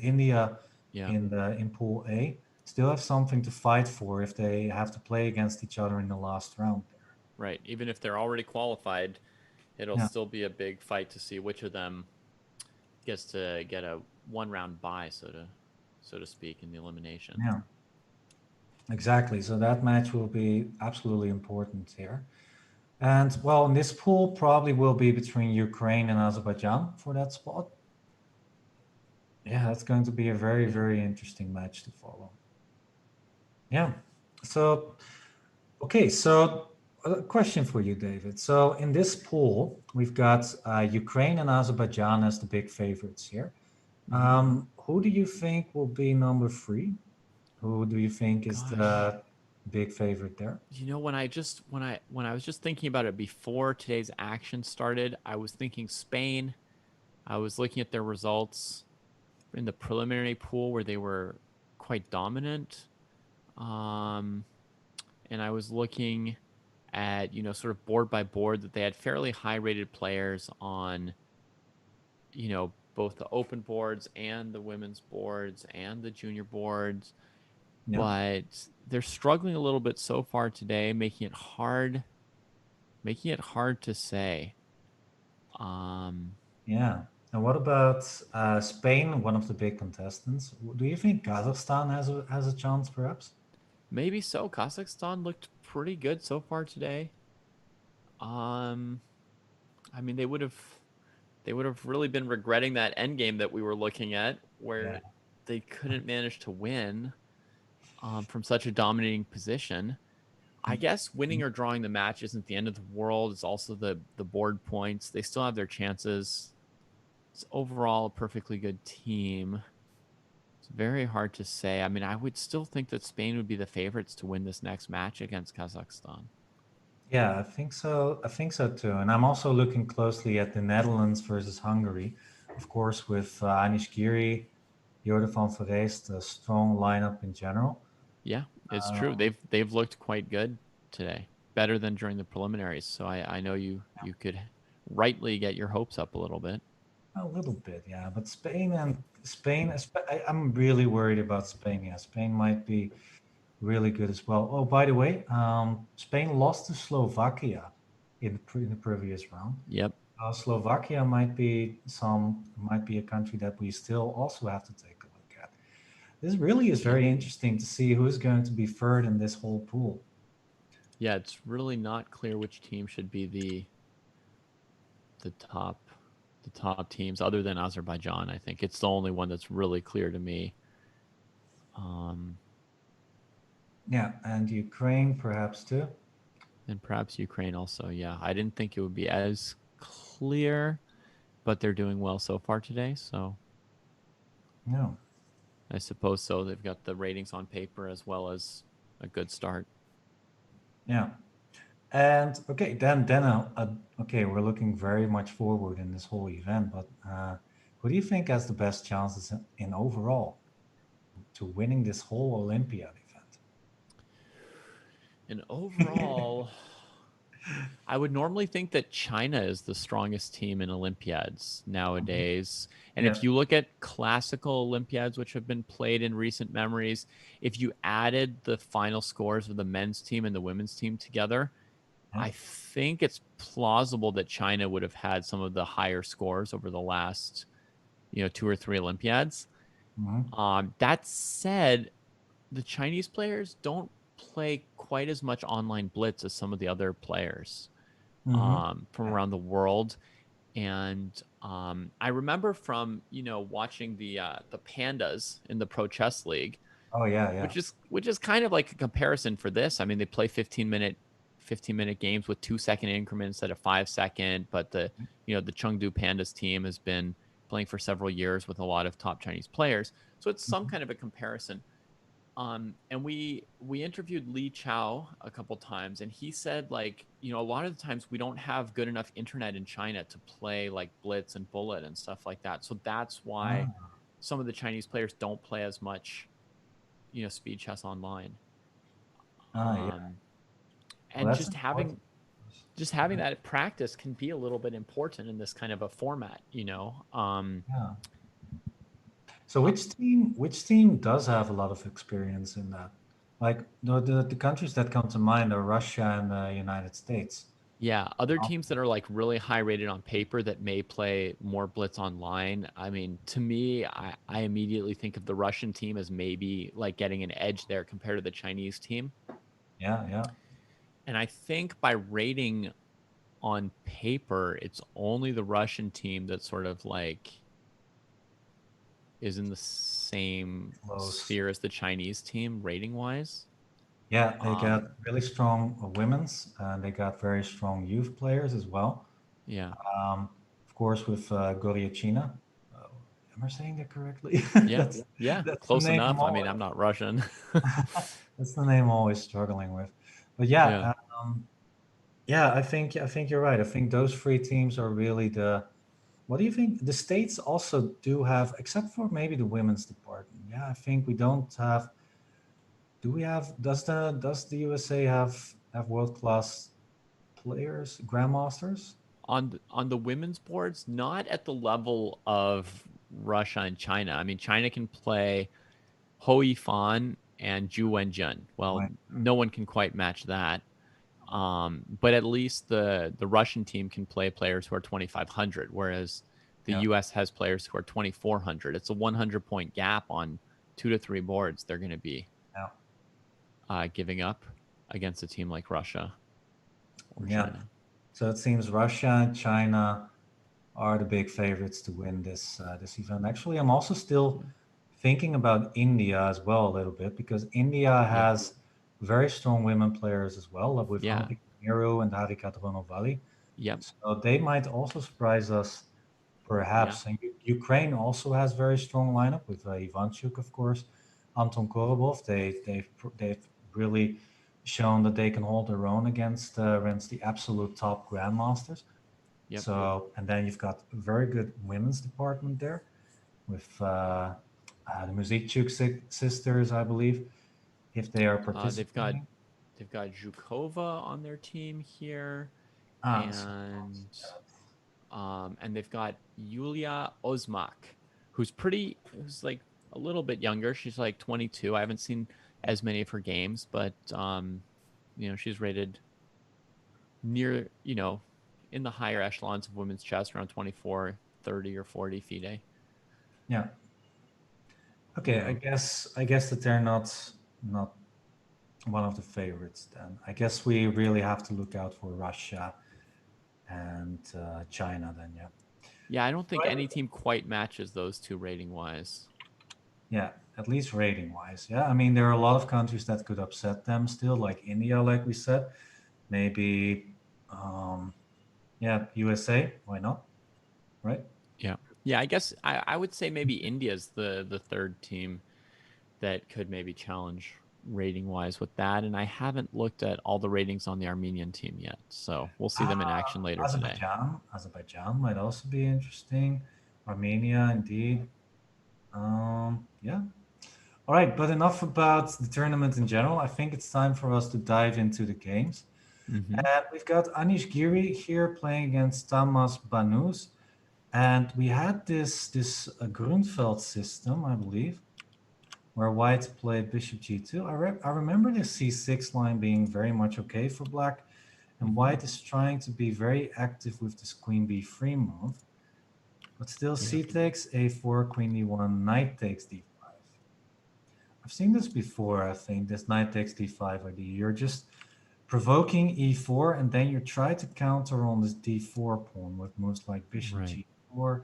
Speaker 1: India in Pool A still have something to fight for if they have to play against each other in the last round there.
Speaker 2: Right. Even if they're already qualified, It'll
Speaker 1: Yeah.
Speaker 2: still be a big fight to see which of them gets to get a 1-round bye, so to speak, in the elimination.
Speaker 1: Yeah. Exactly. So that match will be absolutely important here. And well, in this pool probably will be between Ukraine and Azerbaijan for that spot. Yeah, that's going to be a very, very interesting match to follow. Yeah. So, okay. So, a question for you, David. So, in this pool, we've got Ukraine and Azerbaijan as the big favorites here. Who do you think will be number 3? Who do you think is the big favorite there?
Speaker 2: You know, when I was just thinking about it before today's action started, I was thinking Spain. I was looking at their results in the preliminary pool where they were quite dominant. And I was looking at, sort of board by board that they had fairly high rated players on, both the open boards and the women's boards and the junior boards.
Speaker 1: Yeah.
Speaker 2: But they're struggling a little bit so far today, making it hard to say.
Speaker 1: Yeah. And what about Spain, one of the big contestants? Do you think Kazakhstan has a chance, perhaps?
Speaker 2: Maybe so. Kazakhstan looked pretty good so far today. I mean, they would have really been regretting that Endgame that we were looking at, where they couldn't manage to win from such a dominating position. I guess winning or drawing the match isn't the end of the world. It's also the board points. They still have their chances. It's overall a perfectly good team. It's very hard to say. I mean, I would still think that Spain would be the favorites to win this next match against Kazakhstan.
Speaker 1: Yeah, I think so. I think so too. And I'm also looking closely at the Netherlands versus Hungary, of course, with Anish Giri, Jordan van Vereest, a strong lineup in general.
Speaker 2: Yeah, it's true. They've looked quite good today, better than during the preliminaries. So I know you could rightly get your hopes up a little bit.
Speaker 1: A little bit, yeah. But Spain, I'm really worried about Spain. Yeah, Spain might be really good as well. Oh, by the way, Spain lost to Slovakia in the previous round.
Speaker 2: Yep.
Speaker 1: Slovakia might be a country that we still also have to take a look at. This really is very interesting to see who's going to be third in this whole pool.
Speaker 2: Yeah, it's really not clear which team should be the top teams, other than Azerbaijan. I think it's the only one that's really clear to me.
Speaker 1: Yeah, and Ukraine perhaps too.
Speaker 2: And perhaps Ukraine also. Yeah, I didn't think it would be as clear, but they're doing well so far today. So,
Speaker 1: No.
Speaker 2: I suppose so. They've got the ratings on paper as well as a good start.
Speaker 1: Yeah. And okay, then okay, we're looking very much forward in this whole event. But who do you think has the best chances in overall to winning this whole Olympiad event?
Speaker 2: And overall, I would normally think that China is the strongest team in Olympiads nowadays. And if you look at classical Olympiads, which have been played in recent memories, if you added the final scores of the men's team and the women's team together, I think it's plausible that China would have had some of the higher scores over the last, 2 or 3 Olympiads. That said, the Chinese players don't play quite as much online blitz as some of the other players from around the world. And I remember from watching the Pandas in the Pro Chess League.
Speaker 1: Oh yeah.
Speaker 2: Which is kind of like a comparison for this. I mean, they play 15-minute games with 2-second increments instead of 5-second. But the Chengdu Pandas team has been playing for several years with a lot of top Chinese players, so it's some kind of a comparison. And we interviewed Li Chao a couple times, and he said, like, a lot of the times we don't have good enough internet in China to play like blitz and bullet and stuff like that. So that's why some of the Chinese players don't play as much, speed chess online. And
Speaker 1: Well,
Speaker 2: just having that practice can be a little bit important in this kind of a format,
Speaker 1: So which team does have a lot of experience in that? Like the countries that come to mind are Russia and the United States.
Speaker 2: Yeah, other teams that are like really high rated on paper that may play more blitz online. I mean, to me, I immediately think of the Russian team as maybe like getting an edge there compared to the Chinese team.
Speaker 1: Yeah, yeah.
Speaker 2: And I think by rating on paper, it's only the Russian team that sort of like is in the same
Speaker 1: Close.
Speaker 2: sphere as the Chinese team rating wise.
Speaker 1: Yeah, they got
Speaker 2: Um,
Speaker 1: really strong women's, and they got very strong youth players as well.
Speaker 2: yeah.
Speaker 1: Of course, with Goryachina. Am I saying that correctly?
Speaker 2: Yeah. Yeah.
Speaker 1: That's the
Speaker 2: Close
Speaker 1: name
Speaker 2: enough. I mean, I'm not Russian.
Speaker 1: that's the name I'm always struggling with. But
Speaker 2: Yeah.
Speaker 1: yeah, I think you're right. I think those three teams are really the. What do you think? The states also do have, except for maybe the women's department. Yeah, I think we don't have. Do we have? Does the USA have world class players, grandmasters?
Speaker 2: On the women's boards, not at the level of Russia and China. I mean, China can play Ho Yifan and Zhu Wenjun. Well,
Speaker 1: Right.
Speaker 2: no one can quite match that. But at least the Russian team can play players who are 2,500, whereas the
Speaker 1: Yeah.
Speaker 2: US has players who are 2,400. It's a 100-point gap on 2 to 3 boards they're going to be giving up against a team like Russia or
Speaker 1: Yeah.
Speaker 2: China.
Speaker 1: So it seems Russia and China are the big favorites to win this event. Actually, I'm also still thinking about India as well a little bit, because India has very strong women players as well, with
Speaker 2: Yeah.
Speaker 1: Hampik Nehru and Harika Dronovali.
Speaker 2: Yep.
Speaker 1: So they might also surprise us, perhaps. And Ukraine also has very strong lineup with Ivanchuk, of course, Anton Korobov. They've really shown that they can hold their own against the absolute top grandmasters.
Speaker 2: Yep.
Speaker 1: So, and then you've got a very good women's department there with the Muzikchuk sisters, I believe, if they are participating.
Speaker 2: They've got Zhukova on their team here, and they've got Yulia Ozmak, who's like a little bit younger. She's like 22. I haven't seen as many of her games, but she's rated near, in the higher echelons of women's chess, around 24, 30, or 40 FIDE.
Speaker 1: Yeah. Okay, I guess that they're not one of the favorites then. I guess we really have to look out for Russia and China then, yeah.
Speaker 2: Yeah, I don't think any team quite matches those two rating wise.
Speaker 1: Yeah, at least rating wise. Yeah, I mean, there are a lot of countries that could upset them still, like India, like we said. Maybe, USA, why not? Right?
Speaker 2: Yeah. Yeah, I guess I would say maybe India's the third team that could maybe challenge rating wise with that. And I haven't looked at all the ratings on the Armenian team yet. So we'll see them in action later today.
Speaker 1: Azerbaijan might also be interesting. Armenia, indeed. Yeah. All right, but enough about the tournament in general. I think it's time for us to dive into the games.
Speaker 2: Mm-hmm.
Speaker 1: And we've got Anish Giri here playing against Tamas Banus. And we had this Grunfeld system, I believe, where white played bishop g2. I remember the c6 line being very much okay for black. And white is trying to be very active with this queen b3 move. But still, c takes a4, queen d1, knight takes d5. I've seen this before, I think, this knight takes d5 idea. You're just provoking e4, and then you try to counter on this d4 pawn with moves like bishop g4,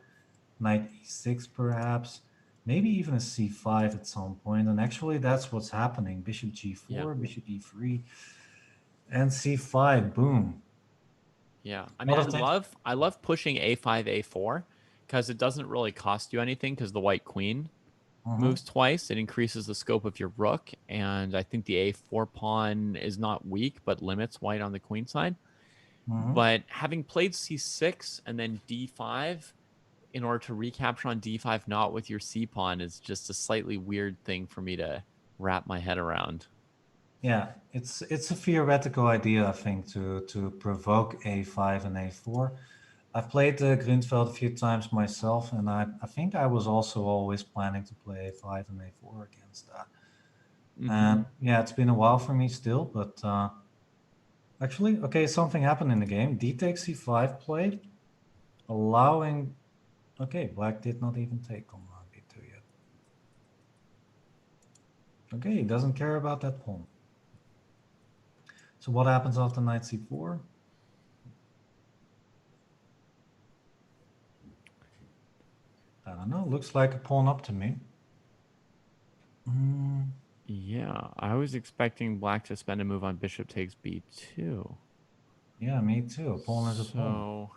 Speaker 1: knight e6 perhaps, maybe even a c5 at some point. And actually, that's what's happening. Bishop g4, bishop e3, and c5, boom.
Speaker 2: Yeah, I mean, I love pushing a5, a4, because it doesn't really cost you anything, because the white queen moves twice. It increases the scope of your rook, and I think the a4 pawn is not weak, but limits white on the queen side. But having played c6 and then d5 in order to recapture on d5 not with your c pawn is just a slightly weird thing for me to wrap my head around.
Speaker 1: Yeah, it's a theoretical idea, I think, to provoke a5 and a4. I've played Grunfeld a few times myself, and I think I was also always planning to play a5 and a4 against that. And yeah, it's been a while for me still, but Actually, okay, something happened in the game. D takes c5 played, allowing... Okay, black did not even take on b2 yet. Okay, he doesn't care about that pawn. So what happens after knight c4? I don't know, looks like a pawn up to me.
Speaker 2: Yeah, I was expecting black to spend a move on bishop takes b2.
Speaker 1: Yeah, me too. A pawn is a pawn.
Speaker 2: So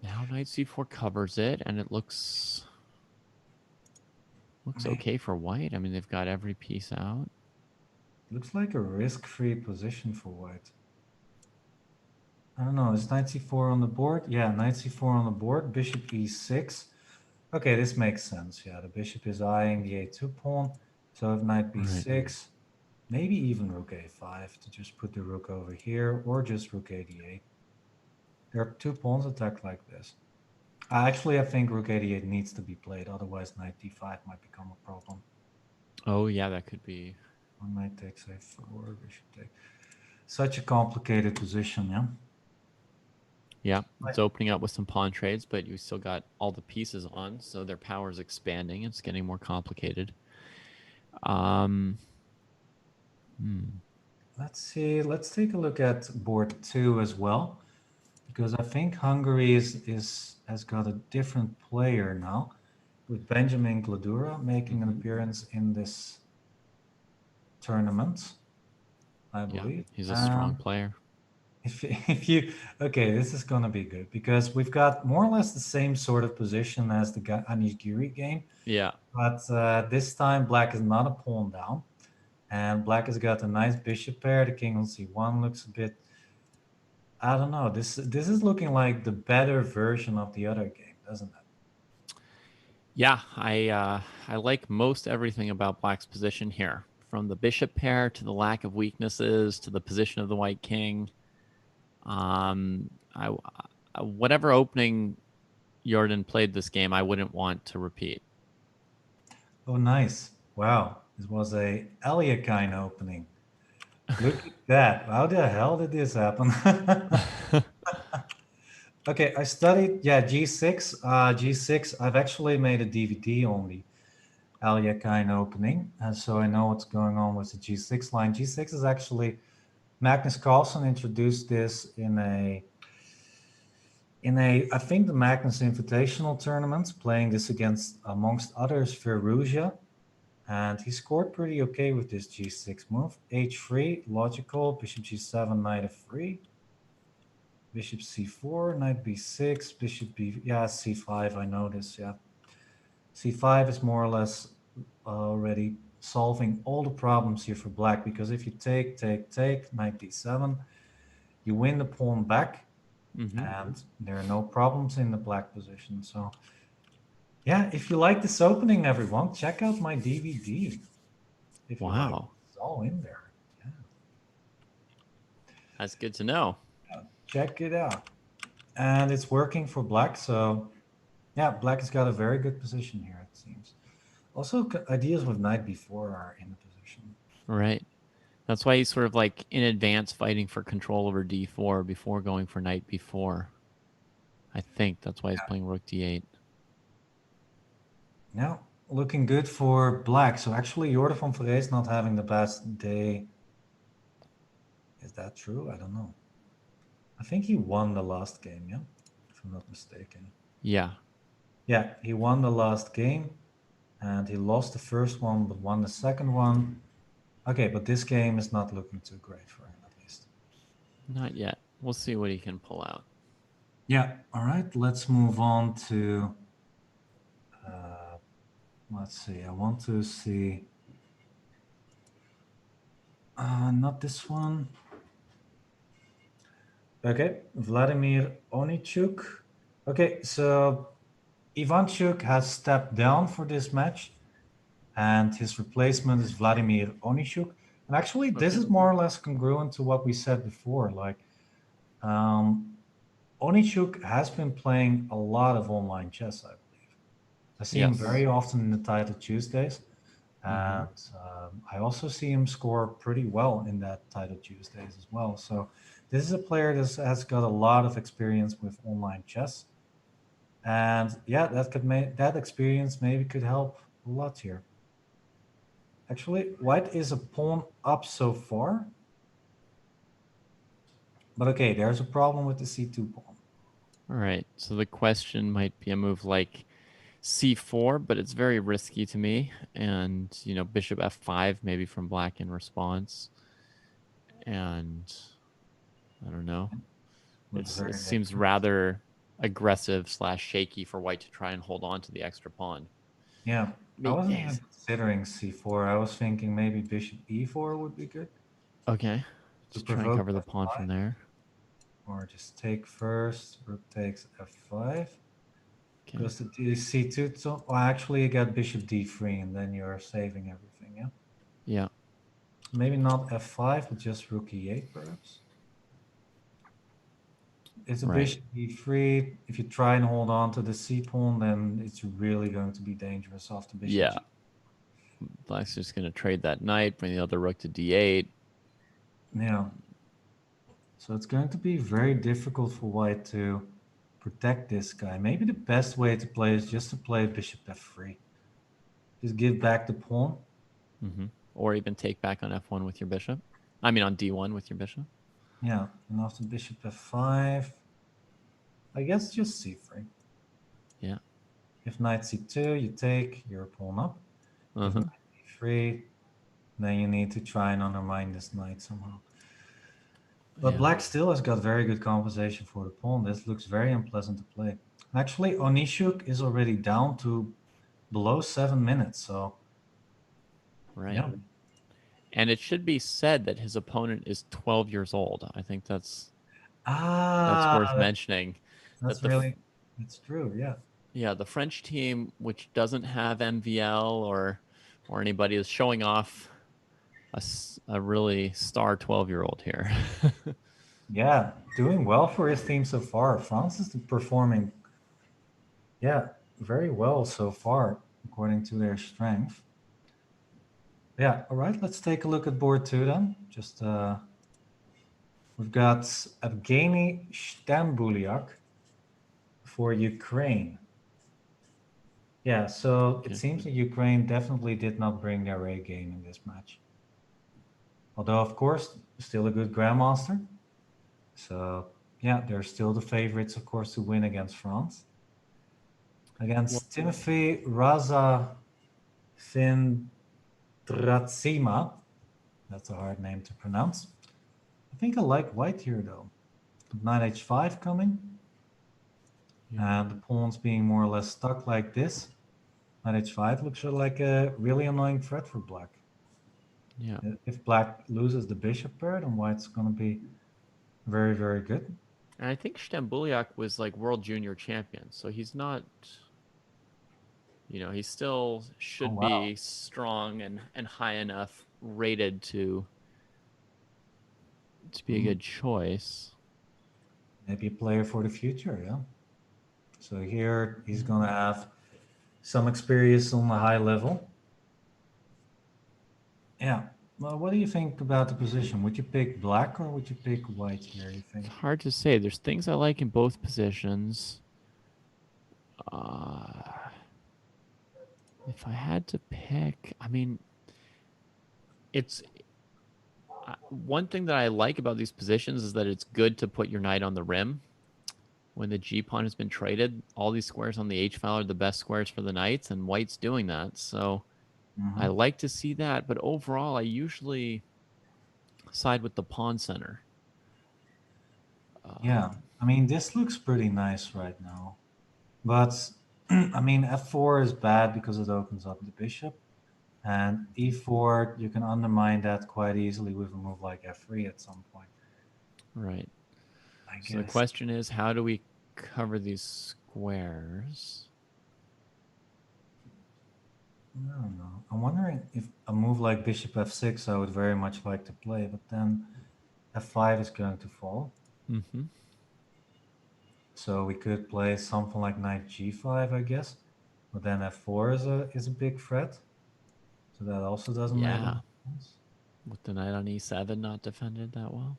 Speaker 2: now knight c4 covers it, and it looks okay for white. I mean, they've got every piece out.
Speaker 1: Looks like a risk-free position for white. I don't know, is knight c4 on the board? Yeah, knight c4 on the board, bishop e6. Okay, this makes sense. Yeah, the bishop is eyeing the a2 pawn. So if knight b6, maybe even rook a5 to just put the rook over here, or just rook a d8. There are two pawns attacked like this. Actually, I think rook a d8 needs to be played, otherwise knight d5 might become a problem.
Speaker 2: Oh yeah, that could be.
Speaker 1: Knight takes a4, bishop take. Such a complicated position, yeah?
Speaker 2: Yeah, it's opening up with some pawn trades, but you still got all the pieces on, so their power is expanding. It's getting more complicated.
Speaker 1: Let's see. Let's take a look at board 2 as well, because I think Hungary has got a different player now, with Benjamin Gladura making an appearance in this tournament, I believe.
Speaker 2: Yeah, he's a strong player.
Speaker 1: If you okay, this is gonna be good because we've got more or less the same sort of position as the Anishgiri game.
Speaker 2: Yeah.
Speaker 1: But this time black is not a pawn down, and black has got a nice bishop pair. The king on c1 looks a bit. I don't know. This is looking like the better version of the other game, doesn't it?
Speaker 2: Yeah, I like most everything about black's position here, from the bishop pair to the lack of weaknesses to the position of the white king. Whatever opening Jordan played this game, I wouldn't want to repeat.
Speaker 1: Oh, nice. Wow. This was a Eliakine opening. Look at that. How the hell did this happen? Okay, I studied, G6. G6, I've actually made a DVD on the Eliakine opening, and so I know what's going on with the G6 line. G6 is actually... Magnus Carlsen introduced this in a I think the Magnus Invitational tournament, playing this against, amongst others, Veruja, and he scored pretty okay with this G6 move. H3, logical, bishop G7, knight F3, bishop C4, knight B6, bishop B, yeah, C5, I know this, yeah. C5 is more or less already solving all the problems here for black, because if you take, knight d7, you win the pawn back, and there are no problems in the black position. So yeah, if you like this opening, everyone, check out my DVD. If you like, it's all in there. Yeah.
Speaker 2: That's good to know.
Speaker 1: Check it out. And it's working for black, so yeah, black has got a very good position here, it seems. Also, ideas with knight b4 are in the position.
Speaker 2: Right. That's why he's sort of like in advance fighting for control over d4 before going for knight b4. I think that's why he's playing rook d8.
Speaker 1: Yeah, looking good for black. So actually, Jordan van Vere is not having the best day. Is that true? I don't know. I think he won the last game, yeah? If I'm not mistaken.
Speaker 2: Yeah.
Speaker 1: Yeah, he won the last game. And he lost the first one, but won the second one. Okay, but this game is not looking too great for him, at least.
Speaker 2: Not yet. We'll see what he can pull out.
Speaker 1: Yeah, all right, let's move on to... let's see, I want to see... not this one. Okay, Vladimir Onichuk. Okay, so... Ivanchuk has stepped down for this match, and his replacement is Vladimir Onishuk. And actually, this is more or less congruent to what we said before. Like, Onishuk has been playing a lot of online chess, I believe. I see him very often in the Title Tuesdays. And I also see him score pretty well in that Title Tuesdays as well. So this is a player that has got a lot of experience with online chess. And yeah, that experience maybe could help a lot here. Actually, white is a pawn up so far. But okay, there's a problem with the c2 pawn.
Speaker 2: All right. So the question might be a move like c4, but it's very risky to me. And, you know, bishop f5, maybe from black in response. And I don't know. It seems rather aggressive / shaky for white to try and hold on to the extra pawn.
Speaker 1: Yeah, I wasn't even considering c4. I was thinking maybe bishop e4 would be good.
Speaker 2: Okay. Just try and cover the pawn from there.
Speaker 1: Or just take first, rook takes f5.
Speaker 2: Okay.
Speaker 1: Goes to c2. So, well, actually, you got bishop d3, and then you're saving everything, yeah?
Speaker 2: Yeah.
Speaker 1: Maybe not f5, but just rook e8, perhaps. It's a bishop e3. If you try and hold on to the c pawn, then it's really going to be dangerous after bishop
Speaker 2: Yeah. Black's just going to trade that knight, bring the other rook to d8.
Speaker 1: Yeah. So it's going to be very difficult for white to protect this guy. Maybe the best way to play is just to play bishop f3. Just give back the pawn.
Speaker 2: Or even take back on f1 with your bishop. I mean on d1 with your bishop.
Speaker 1: Yeah, and after bishop f5, I guess just c3.
Speaker 2: Yeah.
Speaker 1: If knight c2, you take your pawn up. If knight e3, then you need to try and undermine this knight somehow. But black still has got very good compensation for the pawn. This looks very unpleasant to play. Actually, Onishuk is already down to below 7 minutes, so...
Speaker 2: Right.
Speaker 1: Yeah.
Speaker 2: And it should be said that his opponent is 12 years old. I think that's worth mentioning.
Speaker 1: That's true, yeah.
Speaker 2: Yeah, the French team, which doesn't have MVL or anybody, is showing off a really star 12-year-old here.
Speaker 1: Yeah, doing well for his team so far. France is performing, very well so far, according to their strength. Yeah, all right, let's take a look at board 2 then. Just, we've got Evgeny Stambuliak for Ukraine. Yeah, so it seems that Ukraine definitely did not bring their A game in this match. Although, of course, still a good grandmaster. So, yeah, they're still the favorites, of course, to win against France. Against Timothy Razafindratsima. That's a hard name to pronounce. I think I like white here, though. Knight h5 coming. And the pawns being more or less stuck like this. Knight h5 looks like a really annoying threat for black.
Speaker 2: Yeah.
Speaker 1: If black loses the bishop pair, then white's going to be very, very good.
Speaker 2: And I think Stambuliak was like world junior champion, so he's not, he still should be strong and high enough rated to be a good choice.
Speaker 1: Maybe a player for the future, yeah. So here he's going to have some experience on a high level. Yeah. Well, what do you think about the position? Would you pick black or would you pick white here, you think?
Speaker 2: It's hard to say. There's things I like in both positions. If I had to pick, I mean, it's one thing that I like about these positions is that it's good to put your knight on the rim. When the G pawn has been traded, all these squares on the H file are the best squares for the knights, and white's doing that. So I like to see that, but overall, I usually side with the pawn center.
Speaker 1: Yeah, I mean, this looks pretty nice right now. But, I mean, f4 is bad because it opens up the bishop. And e4, you can undermine that quite easily with a move like f3 at some point.
Speaker 2: Right.
Speaker 1: I guess.
Speaker 2: So the question is, how do we cover these squares?
Speaker 1: I don't know. I'm wondering if a move like bishop f6 I would very much like to play, but then f5 is going to fall. So we could play something like knight g5, I guess. But then f4 is a big threat. So that also doesn't make
Speaker 2: Yeah.
Speaker 1: any sense.
Speaker 2: With the knight on e7 not defended that well.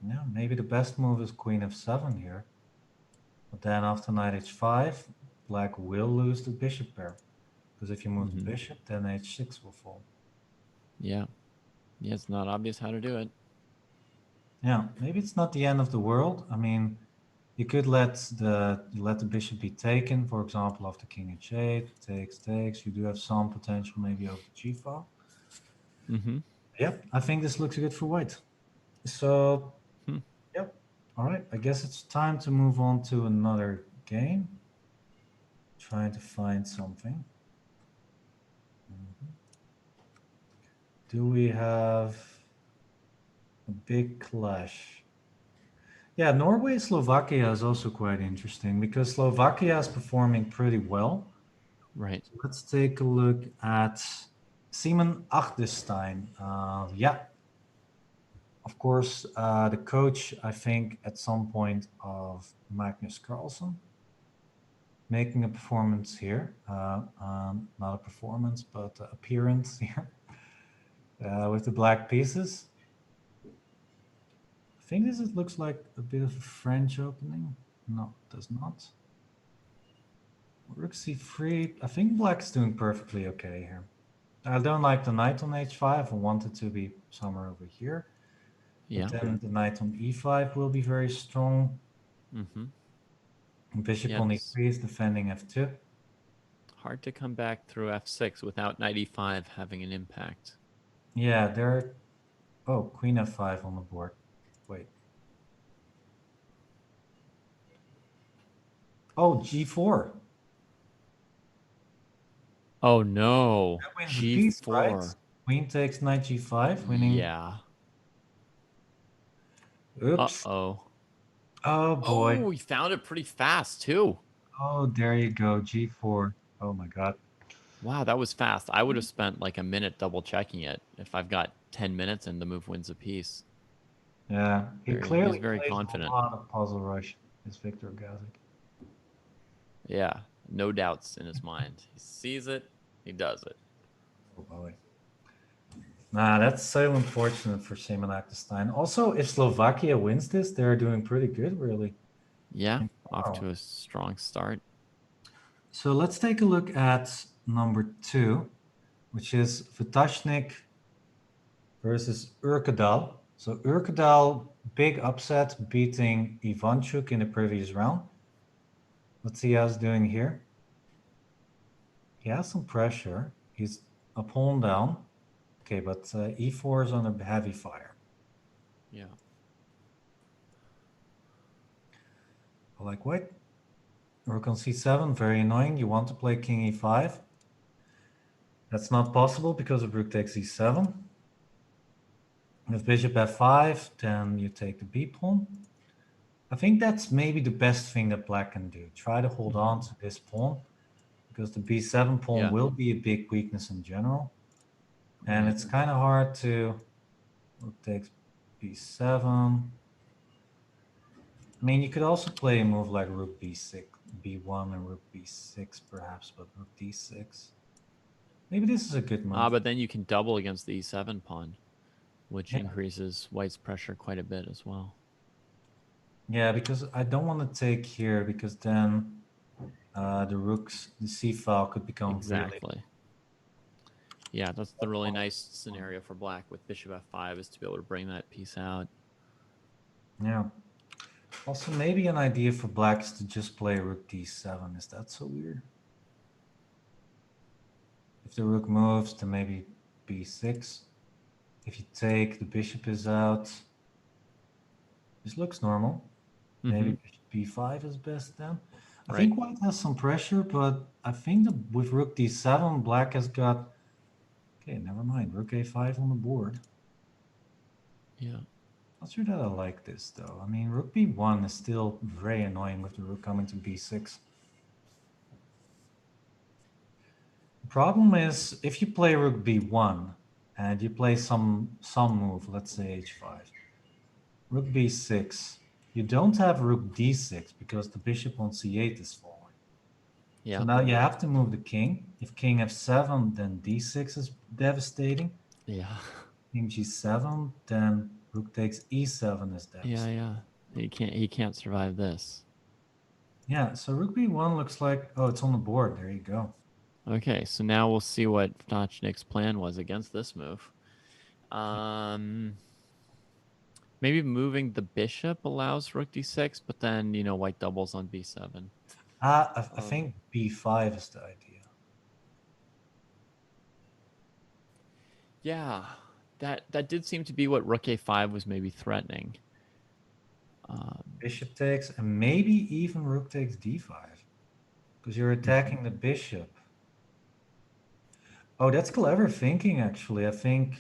Speaker 1: Yeah, maybe the best move is queen f7 here. But then after knight h5, black will lose the bishop pair. Because if you move the bishop, then h6 will fall.
Speaker 2: Yeah. Yeah, it's not obvious how to do it.
Speaker 1: Yeah, maybe it's not the end of the world. I mean, you could let the bishop be taken, for example, after king h8, takes. You do have some potential maybe over the g file.
Speaker 2: Mm-hmm.
Speaker 1: Yep, I think this looks good for white. So, yep. All right, I guess it's time to move on to another game. Trying to find something. Do we have a big clash? Yeah, Norway, Slovakia is also quite interesting because Slovakia is performing pretty well.
Speaker 2: Right.
Speaker 1: So let's take a look at Simon Achterstein. Yeah, of course, the coach, I think, at some point of Magnus Carlsen, making a performance here. Not a performance, but appearance here with the black pieces. I think this looks like a bit of a French opening. No, it does not. Rook c3. I think black's doing perfectly okay here. I don't like the knight on h5. I want it to be somewhere over here.
Speaker 2: Yeah.
Speaker 1: But then the knight on e5 will be very strong.
Speaker 2: Mm-hmm.
Speaker 1: Bishop
Speaker 2: Yeah,
Speaker 1: on
Speaker 2: it's
Speaker 1: e3 is defending f2.
Speaker 2: hard to come back through f6 without knight e5 having an impact.
Speaker 1: Yeah, there. Oh, queen f5 on the board. Wait. Oh, g4.
Speaker 2: Oh no.
Speaker 1: That wins the piece, right?
Speaker 2: G4.
Speaker 1: Queen takes knight g5, winning.
Speaker 2: Yeah.
Speaker 1: Oops.
Speaker 2: Uh-oh.
Speaker 1: Oh boy.
Speaker 2: Oh, we found it pretty fast too.
Speaker 1: Oh, there you go. G4. Oh my god.
Speaker 2: Wow, that was fast. I would have spent like a minute double checking it if I've got 10 minutes and the move wins a piece.
Speaker 1: Yeah, he
Speaker 2: He's
Speaker 1: clearly
Speaker 2: very
Speaker 1: plays
Speaker 2: confident.
Speaker 1: a lot of puzzle rush, is Victor Gazik.
Speaker 2: Yeah, no doubts in his mind. He sees it, he does it.
Speaker 1: Oh boy. Nah, that's so unfortunate for Simon Achterstein. Also, if Slovakia wins this, they're doing pretty good, really.
Speaker 2: Yeah, off to a strong start.
Speaker 1: So let's take a look at number 2, which is Vitashnik versus Urkedal. So Urkedal, big upset, beating Ivanchuk in the previous round. Let's see how he's doing here. He has some pressure. He's a pawn down. Okay, but e4 is under heavy fire.
Speaker 2: Yeah.
Speaker 1: I like white. Rook on c7, very annoying. You want to play king e5. That's not possible because of rook takes e7. With bishop f5, then you take the b pawn. I think that's maybe the best thing that black can do. Try to hold on to this pawn, because the b7 pawn will be a big weakness in general. And it's kind of hard to... Rook takes b7. I mean, you could also play a move like rook b6, b1 and rook b6 perhaps, but rook d6. Maybe this is a good move.
Speaker 2: But then you can double against the e7 pawn, which increases white's pressure quite a bit as well.
Speaker 1: Yeah, because I don't want to take here, because then the rooks, the c file could become really...
Speaker 2: Yeah, that's the really nice scenario for black with bishop f5, is to be able to bring that piece out.
Speaker 1: Yeah. Also, maybe an idea for black is to just play rook d7. Is that so weird? If the rook moves, then maybe b6. If you take, the bishop is out. This looks normal. Maybe b5 is best then. I think white has some pressure, but I think that with rook d7, black has got... Okay, never mind. Rook a5 on the board.
Speaker 2: Yeah.
Speaker 1: Not sure that I like this, though. I mean, rook b1 is still very annoying with the rook coming to b6. The problem is, if you play rook b1, and you play some move, let's say h5, rook b6, you don't have rook d6, because the bishop on c8 is falling.
Speaker 2: Yeah.
Speaker 1: So now you have to move the king. If king f7, then d6 is devastating.
Speaker 2: Yeah.
Speaker 1: King g7, then rook takes e7 is devastating.
Speaker 2: Yeah. He can't survive this.
Speaker 1: Yeah, so rook b1 looks like, oh, it's on the board. There you go.
Speaker 2: Okay, so now we'll see what Vnachnik's plan was against this move. Maybe moving the bishop allows rook d6, but then, white doubles on b7.
Speaker 1: I think b5 is the idea.
Speaker 2: Yeah, that did seem to be what rook a5 was maybe threatening.
Speaker 1: Bishop takes, and maybe even rook takes d5, because you're attacking the bishop. Oh, that's clever thinking, actually. I think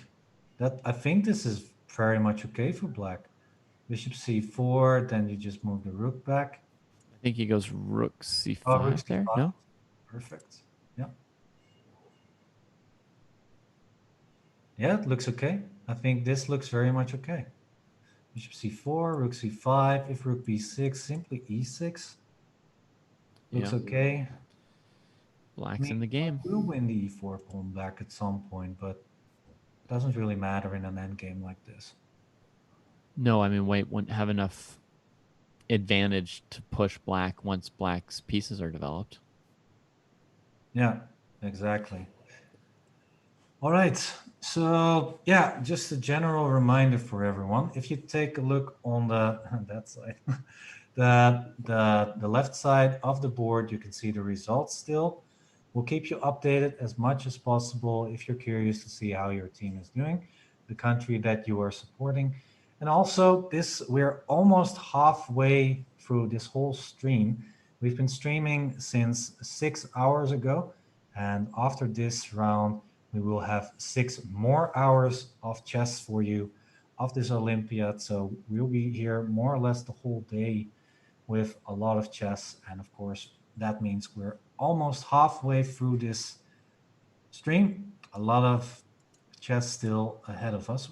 Speaker 1: this is very much okay for black. Bishop c4, then you just move the rook back.
Speaker 2: I think he goes rook c5
Speaker 1: Oh, rook
Speaker 2: there.
Speaker 1: c5.
Speaker 2: No?
Speaker 1: Perfect. Yeah. Yeah, it looks okay. I think this looks very much okay. Bishop c4, rook c5. If rook b6, simply e6. Looks
Speaker 2: Yeah.
Speaker 1: okay.
Speaker 2: Black's in the game.
Speaker 1: We'll win the e4 pawn back at some point, but it doesn't really matter in an endgame like this.
Speaker 2: No, I mean, white wouldn't have enough advantage to push black once black's pieces are developed.
Speaker 1: Yeah, exactly. All right, so yeah, just a general reminder for everyone. If you take a look on the that side, the left side of the board, you can see the results still. We'll keep you updated as much as possible if you're curious to see how your team is doing, the country that you are supporting. And also we're almost halfway through this whole stream. We've been streaming since 6 hours ago. And after this round, we will have 6 more hours of chess for you of this Olympiad. So we'll be here more or less the whole day with a lot of chess. And of course, that means we're almost halfway through this stream. A lot of chess still ahead of us.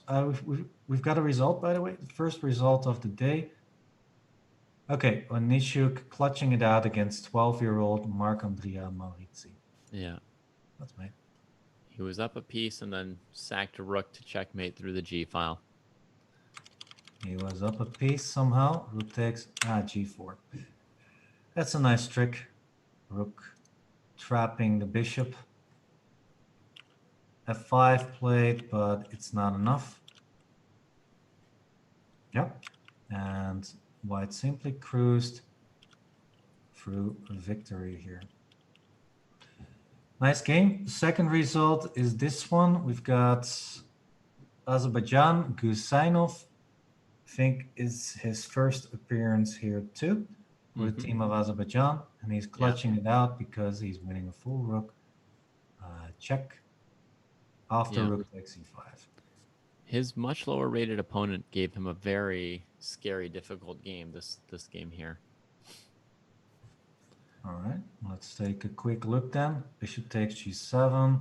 Speaker 1: We've got a result, by the way, the first result of the day. Okay, Onishuk clutching it out against 12-year-old Marc-Andrea Maurizi.
Speaker 2: Yeah.
Speaker 1: That's me.
Speaker 2: He was up a piece and then sacked a rook to checkmate through the g file.
Speaker 1: He was up a piece somehow. Rook takes g4. That's a nice trick. Rook trapping the bishop. f5 played, but it's not enough. Yep. And white simply cruised through a victory here. Nice game. Second result is this one. We've got Azerbaijan, Gusainov. I think is his first appearance here too, with the team of Azerbaijan. And he's clutching it out because he's winning a full rook. Check. After rook takes e5.
Speaker 2: His much lower rated opponent gave him a very scary, difficult game, this game here.
Speaker 1: All right, let's take a quick look then. Bishop takes g7,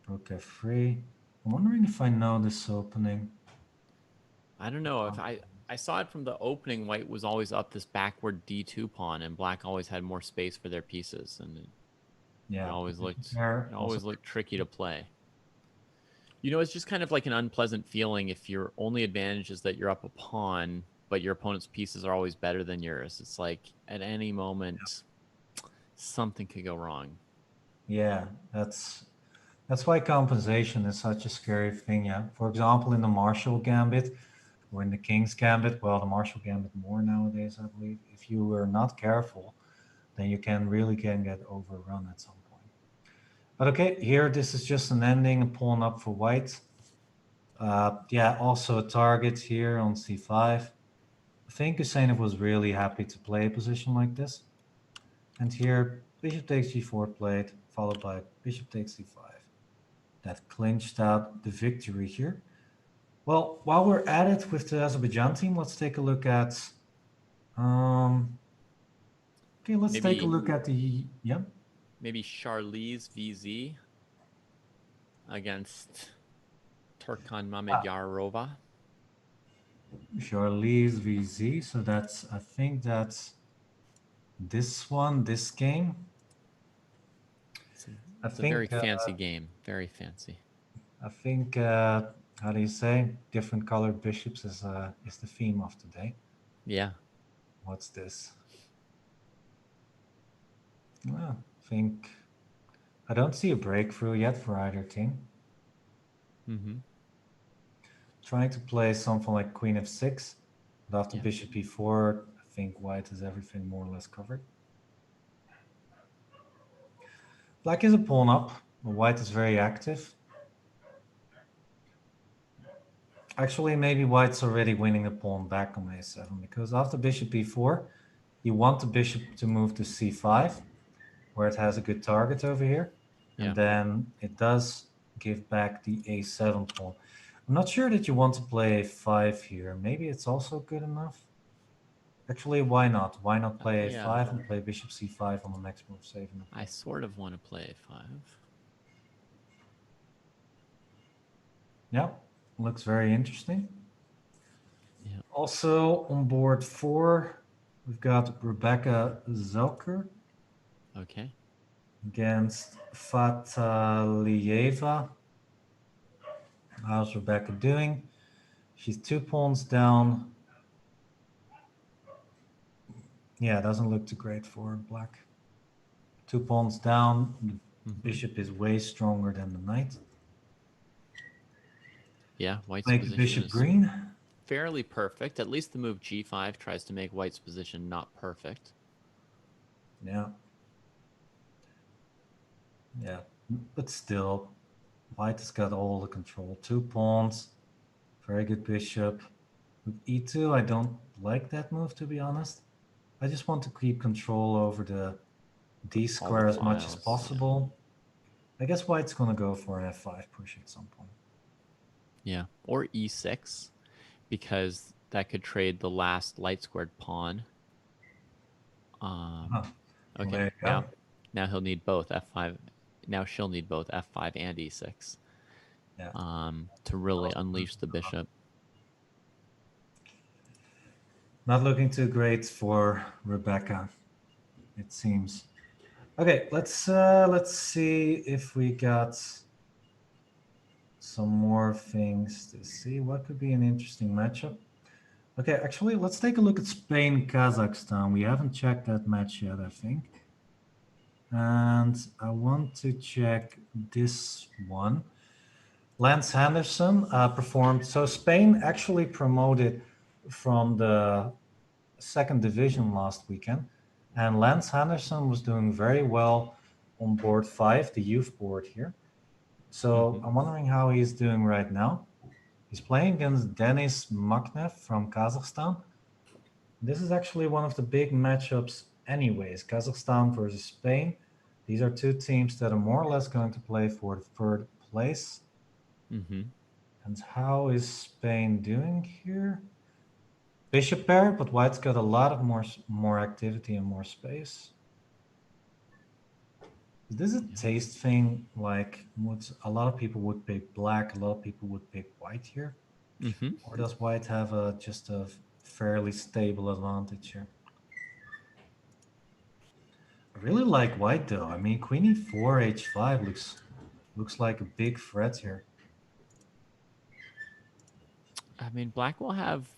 Speaker 1: rook f3. I'm wondering if I know this opening.
Speaker 2: I don't know. If I saw it from the opening, white was always up this backward d2 pawn, and black always had more space for their pieces, and it always looked tricky to play. It's just kind of like an unpleasant feeling if your only advantage is that you're up a pawn, but your opponent's pieces are always better than yours. It's like at any moment, something could go wrong.
Speaker 1: Yeah, that's why compensation is such a scary thing. Yeah, for example, in the Marshall Gambit or in the King's Gambit, well, the Marshall Gambit more nowadays, I believe. If you are not careful, then you can get overrun at some point. But okay, here this is just an ending, a pawn up for white. Yeah, also a target here on c5. I think Gusainov was really happy to play a position like this. And here, bishop takes g4 played, followed by bishop takes c5. That clinched out the victory here. Well, while we're at it with the Azerbaijan team, let's take a look at... take a look at the... Yeah.
Speaker 2: Maybe Charlize VZ against Turkhan Mamedyarova.
Speaker 1: Charlize VZ. So I think that's this one, this game. I
Speaker 2: It's a very
Speaker 1: think
Speaker 2: fancy game. Very fancy.
Speaker 1: I think how do you say, different colored bishops is the theme of today.
Speaker 2: Yeah.
Speaker 1: What's this? Well, I don't see a breakthrough yet for either team.
Speaker 2: Mm-hmm.
Speaker 1: Trying to play something like Queen f6, but after
Speaker 2: Yeah.
Speaker 1: Bishop e4, I think White has everything more or less covered. Black is a pawn up, but White is very active. Actually, maybe White's already winning the pawn back on a7, because after Bishop e4, you want the bishop to move to c5, where it has a good target over here. And
Speaker 2: Yeah.
Speaker 1: then it does give back the a7 pawn. I'm not sure that you want to play a5 here. Maybe it's also good enough. Actually, why not? Why not play
Speaker 2: Yeah.
Speaker 1: a5 and play bishop c5 on the next move, saving the
Speaker 2: I
Speaker 1: pawn?
Speaker 2: sort of want to play a5.
Speaker 1: Yeah, looks very interesting.
Speaker 2: Yeah.
Speaker 1: Also on board 4, we've got Rebecca Zelker
Speaker 2: Okay.
Speaker 1: against Fatalieva. How's Rebecca doing? She's 2 pawns down. Yeah, doesn't look too great for Black. 2 pawns down. The bishop is way stronger than the knight.
Speaker 2: Yeah, White's
Speaker 1: Make the
Speaker 2: position
Speaker 1: bishop
Speaker 2: is
Speaker 1: green.
Speaker 2: fairly perfect. At least the move g5 tries to make White's position not perfect.
Speaker 1: Yeah. Yeah, but still, White has got all the control. 2 pawns, very good bishop. With e2, I don't like that move, to be honest. I just want to keep control over the d square as much as
Speaker 2: files,
Speaker 1: possible. I guess White's going to go for an f5 push at some point.
Speaker 2: Yeah, or e6, because that could trade the last light squared pawn. Okay,
Speaker 1: there you go.
Speaker 2: now he'll need both f5. Now she'll need both f5 and e6
Speaker 1: Yeah.
Speaker 2: to really unleash the bishop.
Speaker 1: Not looking too great for Rebecca, it seems. Okay, let's see if we got some more things to see. What could be an interesting matchup? Okay, actually, let's take a look at Spain, Kazakhstan. We haven't checked that match yet, I think. And I want to check this one. Lance Henderson performed. So Spain actually promoted from the second division last weekend. And Lance Henderson was doing very well on board 5, the youth board here. So I'm wondering how he's doing right now. He's playing against Denis Maknev from Kazakhstan. This is actually one of the big matchups anyways. Kazakhstan versus Spain. These are 2 teams that are more or less going to play for the 3rd place. And how is Spain doing here? Bishop pair, but White's got a lot of more activity and more space. Is this a taste thing? Like, a lot of people would pick Black, a lot of people would pick White here. Or does White have just a fairly stable advantage here? I really like White though. I mean, Queen e4, h5 looks like a big threat here.
Speaker 2: I mean, Black will have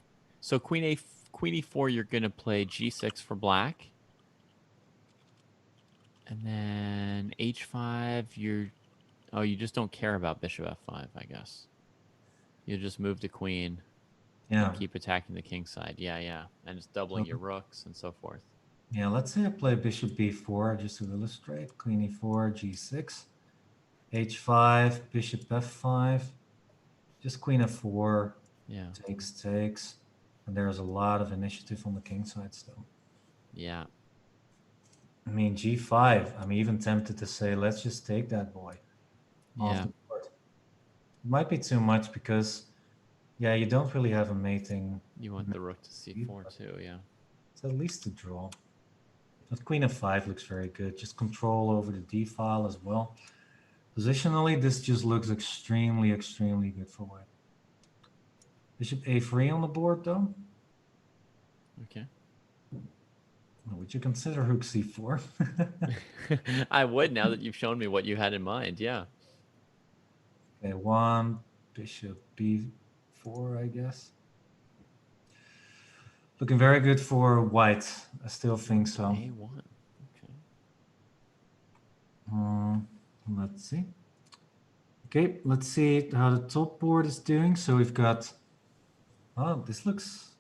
Speaker 2: Queen e4. You're gonna play g6 for Black, and then h5. You just don't care about bishop f5. I guess you just move the queen.
Speaker 1: Yeah.
Speaker 2: And keep attacking the king side. Yeah, and it's doubling your rooks and so forth.
Speaker 1: Yeah, let's say I play bishop b4 just to illustrate. Queen e4, g6, h5, bishop f5, just queen f4.
Speaker 2: Yeah.
Speaker 1: Takes. And there's a lot of initiative on the king side still.
Speaker 2: Yeah.
Speaker 1: I mean, g5. I'm even tempted to say, let's just take that boy off the board. It might be too much because, yeah, you don't really have a mating.
Speaker 2: You want the rook to c4 too, yeah.
Speaker 1: It's at least a draw. But queen f5 looks very good. Just control over the d file as well. Positionally, this just looks extremely, extremely good for White. Bishop a3 on the board, though.
Speaker 2: Okay.
Speaker 1: Would you consider rook c4?
Speaker 2: I would now that you've shown me what you had in mind. Yeah.
Speaker 1: Okay, 1, bishop b4, I guess. Looking very good for white. I still think so.
Speaker 2: A1. Okay.
Speaker 1: Let's see. Okay, let's see how the top board is doing. So we've got, oh, this looks,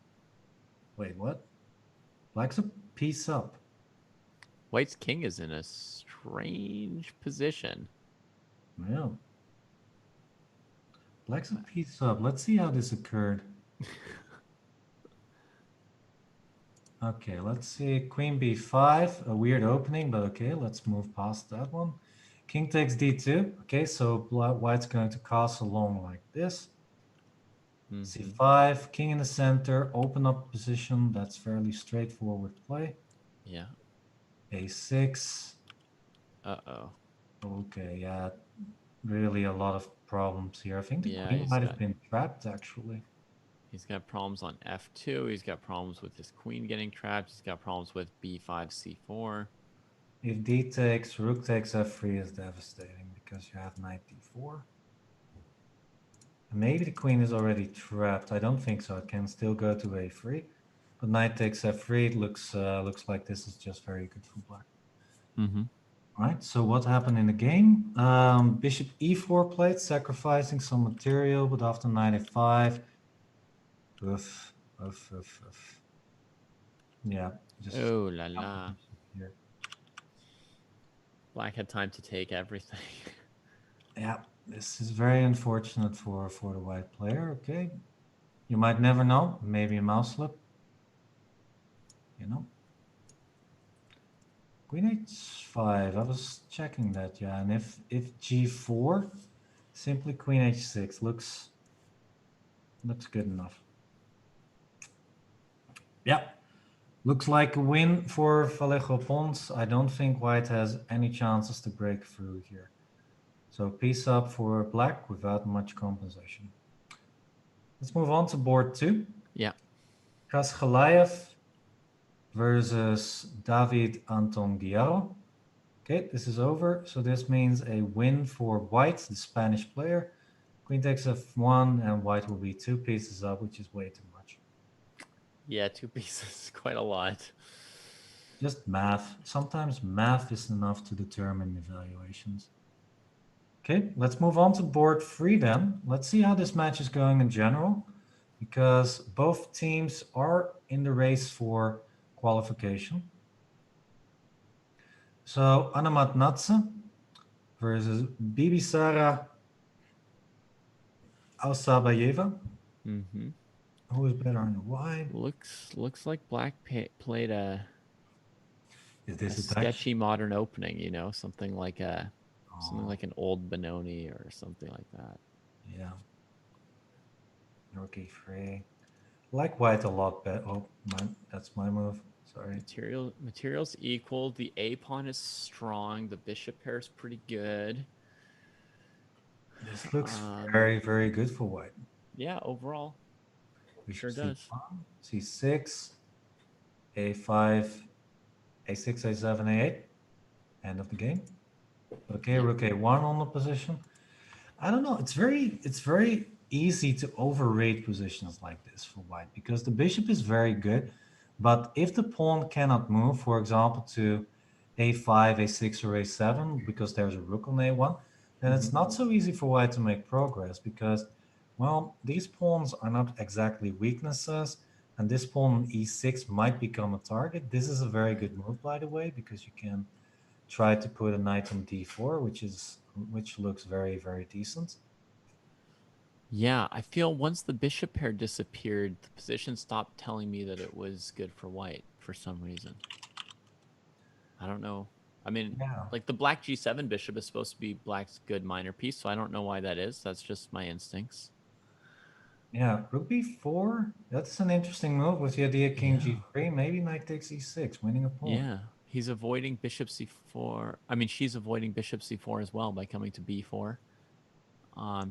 Speaker 1: wait, what? Black's a piece up.
Speaker 2: White's king is in a strange position.
Speaker 1: Yeah. Black's a piece up. Let's see how this occurred. Okay, let's see. Queen b5, a weird opening, but okay, let's move past that one. King takes d2. Okay, so white's going to castle along like this. c5, king in the center, open up position. That's fairly straightforward play.
Speaker 2: Yeah.
Speaker 1: a6.
Speaker 2: Uh-oh.
Speaker 1: Okay, yeah, really a lot of problems here. I think the
Speaker 2: Yeah,
Speaker 1: queen
Speaker 2: he's
Speaker 1: might have
Speaker 2: got-
Speaker 1: been trapped, actually.
Speaker 2: He's got problems on f2. He's got problems with his queen getting trapped. He's got problems with b5, c4.
Speaker 1: If d takes, rook takes f3 is devastating because you have knight d4. Maybe the queen is already trapped. I don't think so. It can still go to a3. But knight takes f3. It looks like this is just very good for black. Right, so what happened in the game? Bishop e4 played, sacrificing some material, but after knight f5. Yeah. Just
Speaker 2: Oh la la.
Speaker 1: here.
Speaker 2: Black had time to take everything.
Speaker 1: Yeah, this is very unfortunate for the white player. Okay, you might never know. Maybe a mouse slip. You know. Queen h5. I was checking that. Yeah, and if g4, simply queen h6 looks good enough. Yeah. Looks like a win for Vallejo Pons. I don't think white has any chances to break through here. So piece up for black without much compensation. Let's move on to board 2.
Speaker 2: Yeah.
Speaker 1: Kaskalaev versus David Anton Guiaro. Okay, this is over. So this means a win for white, the Spanish player. Queen takes f1 and white will be 2 pieces up, which is way too much.
Speaker 2: Yeah, 2 pieces, quite a lot.
Speaker 1: Just math. Sometimes math is enough to determine evaluations. Okay, let's move on to board 3 then. Let's see how this match is going in general, because both teams are in the race for qualification. So Anamat Natse versus Bibisara Alsabayeva. Who is better on the white?
Speaker 2: Looks like black played a
Speaker 1: Is
Speaker 2: sketchy modern opening, you know, something like an old Benoni or something like that.
Speaker 1: Yeah. Rookie free. Like white a lot better. Oh, that's my move. Sorry.
Speaker 2: Materials equal. The A pawn is strong. The bishop pair is pretty good.
Speaker 1: This looks very, very good for white.
Speaker 2: Yeah, overall. Sure does.
Speaker 1: C6, A5, A6, A7, A8. End of the game. Okay, rook A1 on the position. I don't know. It's very easy to overrate positions like this for white because the bishop is very good. But if the pawn cannot move, for example, to A5, A6, or A7, because there's a rook on A1, then it's not so easy for white to make progress because, well, these pawns are not exactly weaknesses, and this pawn on E6 might become a target. This is a very good move, by the way, because you can try to put a knight on D4, which looks very, very decent.
Speaker 2: Yeah, I feel once the bishop pair disappeared, the position stopped telling me that it was good for white for some reason. I don't know. I mean, like the black G7 bishop is supposed to be black's good minor piece, so I don't know why that is. That's just my instincts.
Speaker 1: Yeah, rook b4. That's an interesting move with the idea king g3. Maybe knight takes e6, winning a pawn.
Speaker 2: Yeah, he's avoiding bishop c4. I mean, she's avoiding bishop c4 as well by coming to b4.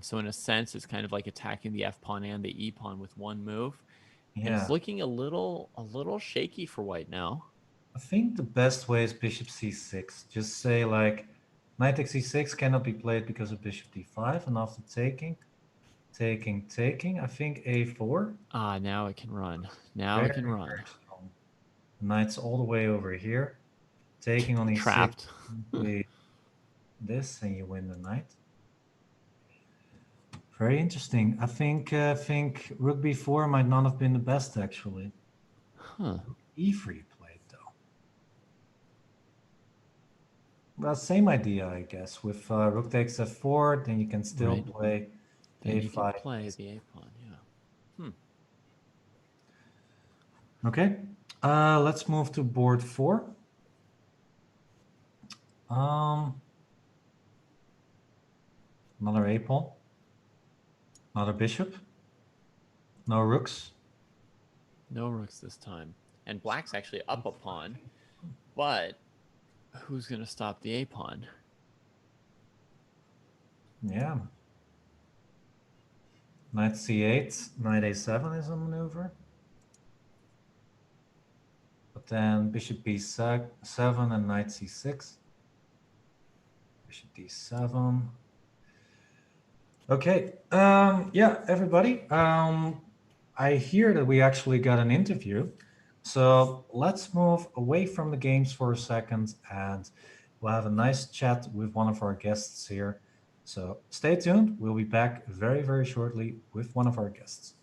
Speaker 2: So in a sense, it's kind of like attacking the f pawn and the e pawn with one move. And it's looking a little shaky for white now.
Speaker 1: I think the best way is bishop c6. Just say like knight takes c6 cannot be played because of bishop d5, and after taking, I think a4.
Speaker 2: Ah, now it can run. Now
Speaker 1: Very,
Speaker 2: it can run.
Speaker 1: very strong. The knight's all the way over here. Taking on e6.
Speaker 2: Trapped.
Speaker 1: This, and you win the knight. Very interesting. I think rook b4 might not have been the best actually.
Speaker 2: Huh.
Speaker 1: E3 played though. Well, same idea, I guess. With rook takes f4, then you can still
Speaker 2: Right.
Speaker 1: play
Speaker 2: Then you can
Speaker 1: a5.
Speaker 2: play the a pawn. Yeah.
Speaker 1: Okay. Let's move to board 4. Another a pawn. Another bishop. No rooks.
Speaker 2: No rooks this time. And black's actually up a pawn, but who's going to stop the a pawn?
Speaker 1: Yeah. Knight c8, knight a7 is a maneuver. But then bishop b7 and knight c6. Bishop d7. Okay. Yeah, everybody. I hear that we actually got an interview. So let's move away from the games for a second and we'll have a nice chat with one of our guests here. So stay tuned. We'll be back very, very shortly with one of our guests.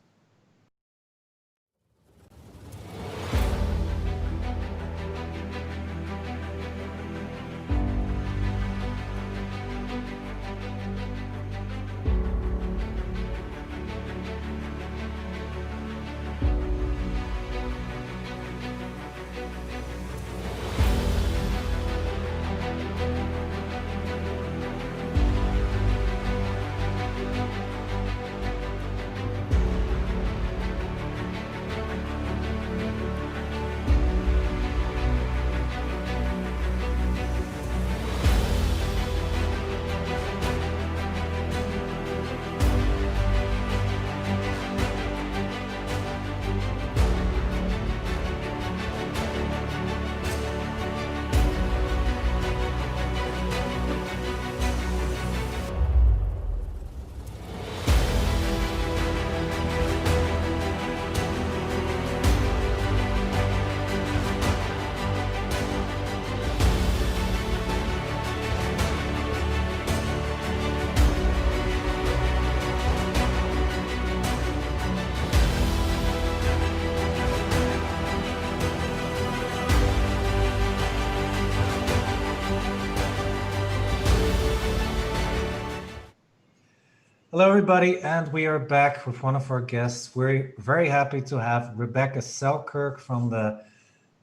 Speaker 1: Hello, everybody, and we are back with one of our guests. We're very happy to have Rebecca Selkirk from the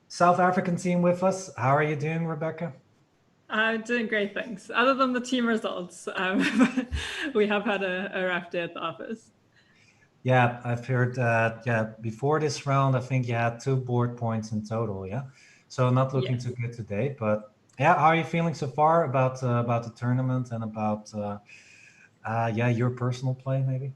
Speaker 1: South African team with us. How are you doing, Rebecca?
Speaker 10: I'm doing great, thanks. Other than the team results, we have had a rough day at the office.
Speaker 1: Yeah, I've heard that. Yeah, before this round, I think you had 2 board points in total. Yeah, so not looking too good today. But yeah, how are you feeling so far about the tournament and about yeah, your personal play maybe?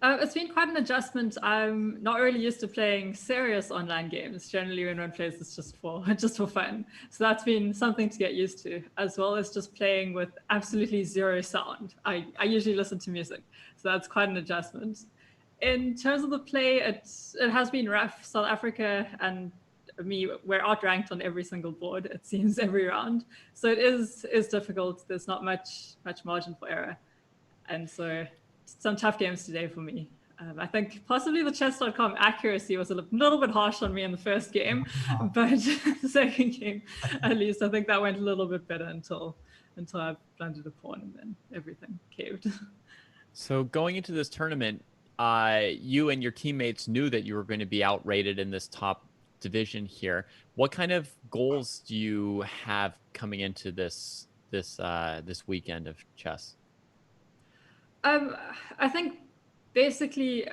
Speaker 10: It's been quite an adjustment. I'm not really used to playing serious online games. Generally, when one plays, it's just for fun. So that's been something to get used to, as well as just playing with absolutely zero sound. I usually listen to music, so that's quite an adjustment. In terms of the play, it has been rough. South Africa and me, we're outranked on every single board, it seems, every round. So it is difficult. There's not much margin for error, and so some tough games today for me. I think possibly the Chess.com accuracy was a little bit harsh on me in the first game, but the second game, at least, I think that went a little bit better until I blundered a pawn and then everything caved.
Speaker 2: So going into this tournament, you and your teammates knew that you were going to be outrated in this top division here. What kind of goals do you have coming into this weekend of chess?
Speaker 10: I think basically,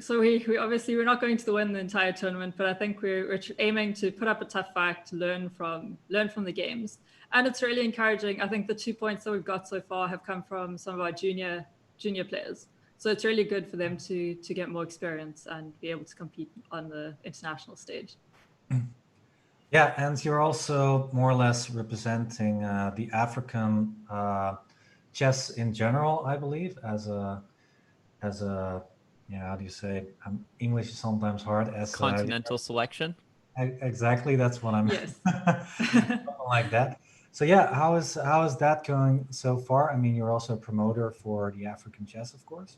Speaker 10: so we obviously we're not going to win the entire tournament, but I think we're aiming to put up a tough fight to learn from the games, and it's really encouraging. I think the 2 points that we've got so far have come from some of our junior players, so it's really good for them to get more experience and be able to compete on the international stage.
Speaker 1: Yeah, and you're also more or less representing the African chess in general, I believe, as a yeah, how do you say? English is sometimes hard. As
Speaker 2: Continental selection.
Speaker 1: exactly, that's what I'm.
Speaker 10: Yes.
Speaker 1: Something like that. So yeah, how is that going so far? I mean, you're also a promoter for the African chess, of course.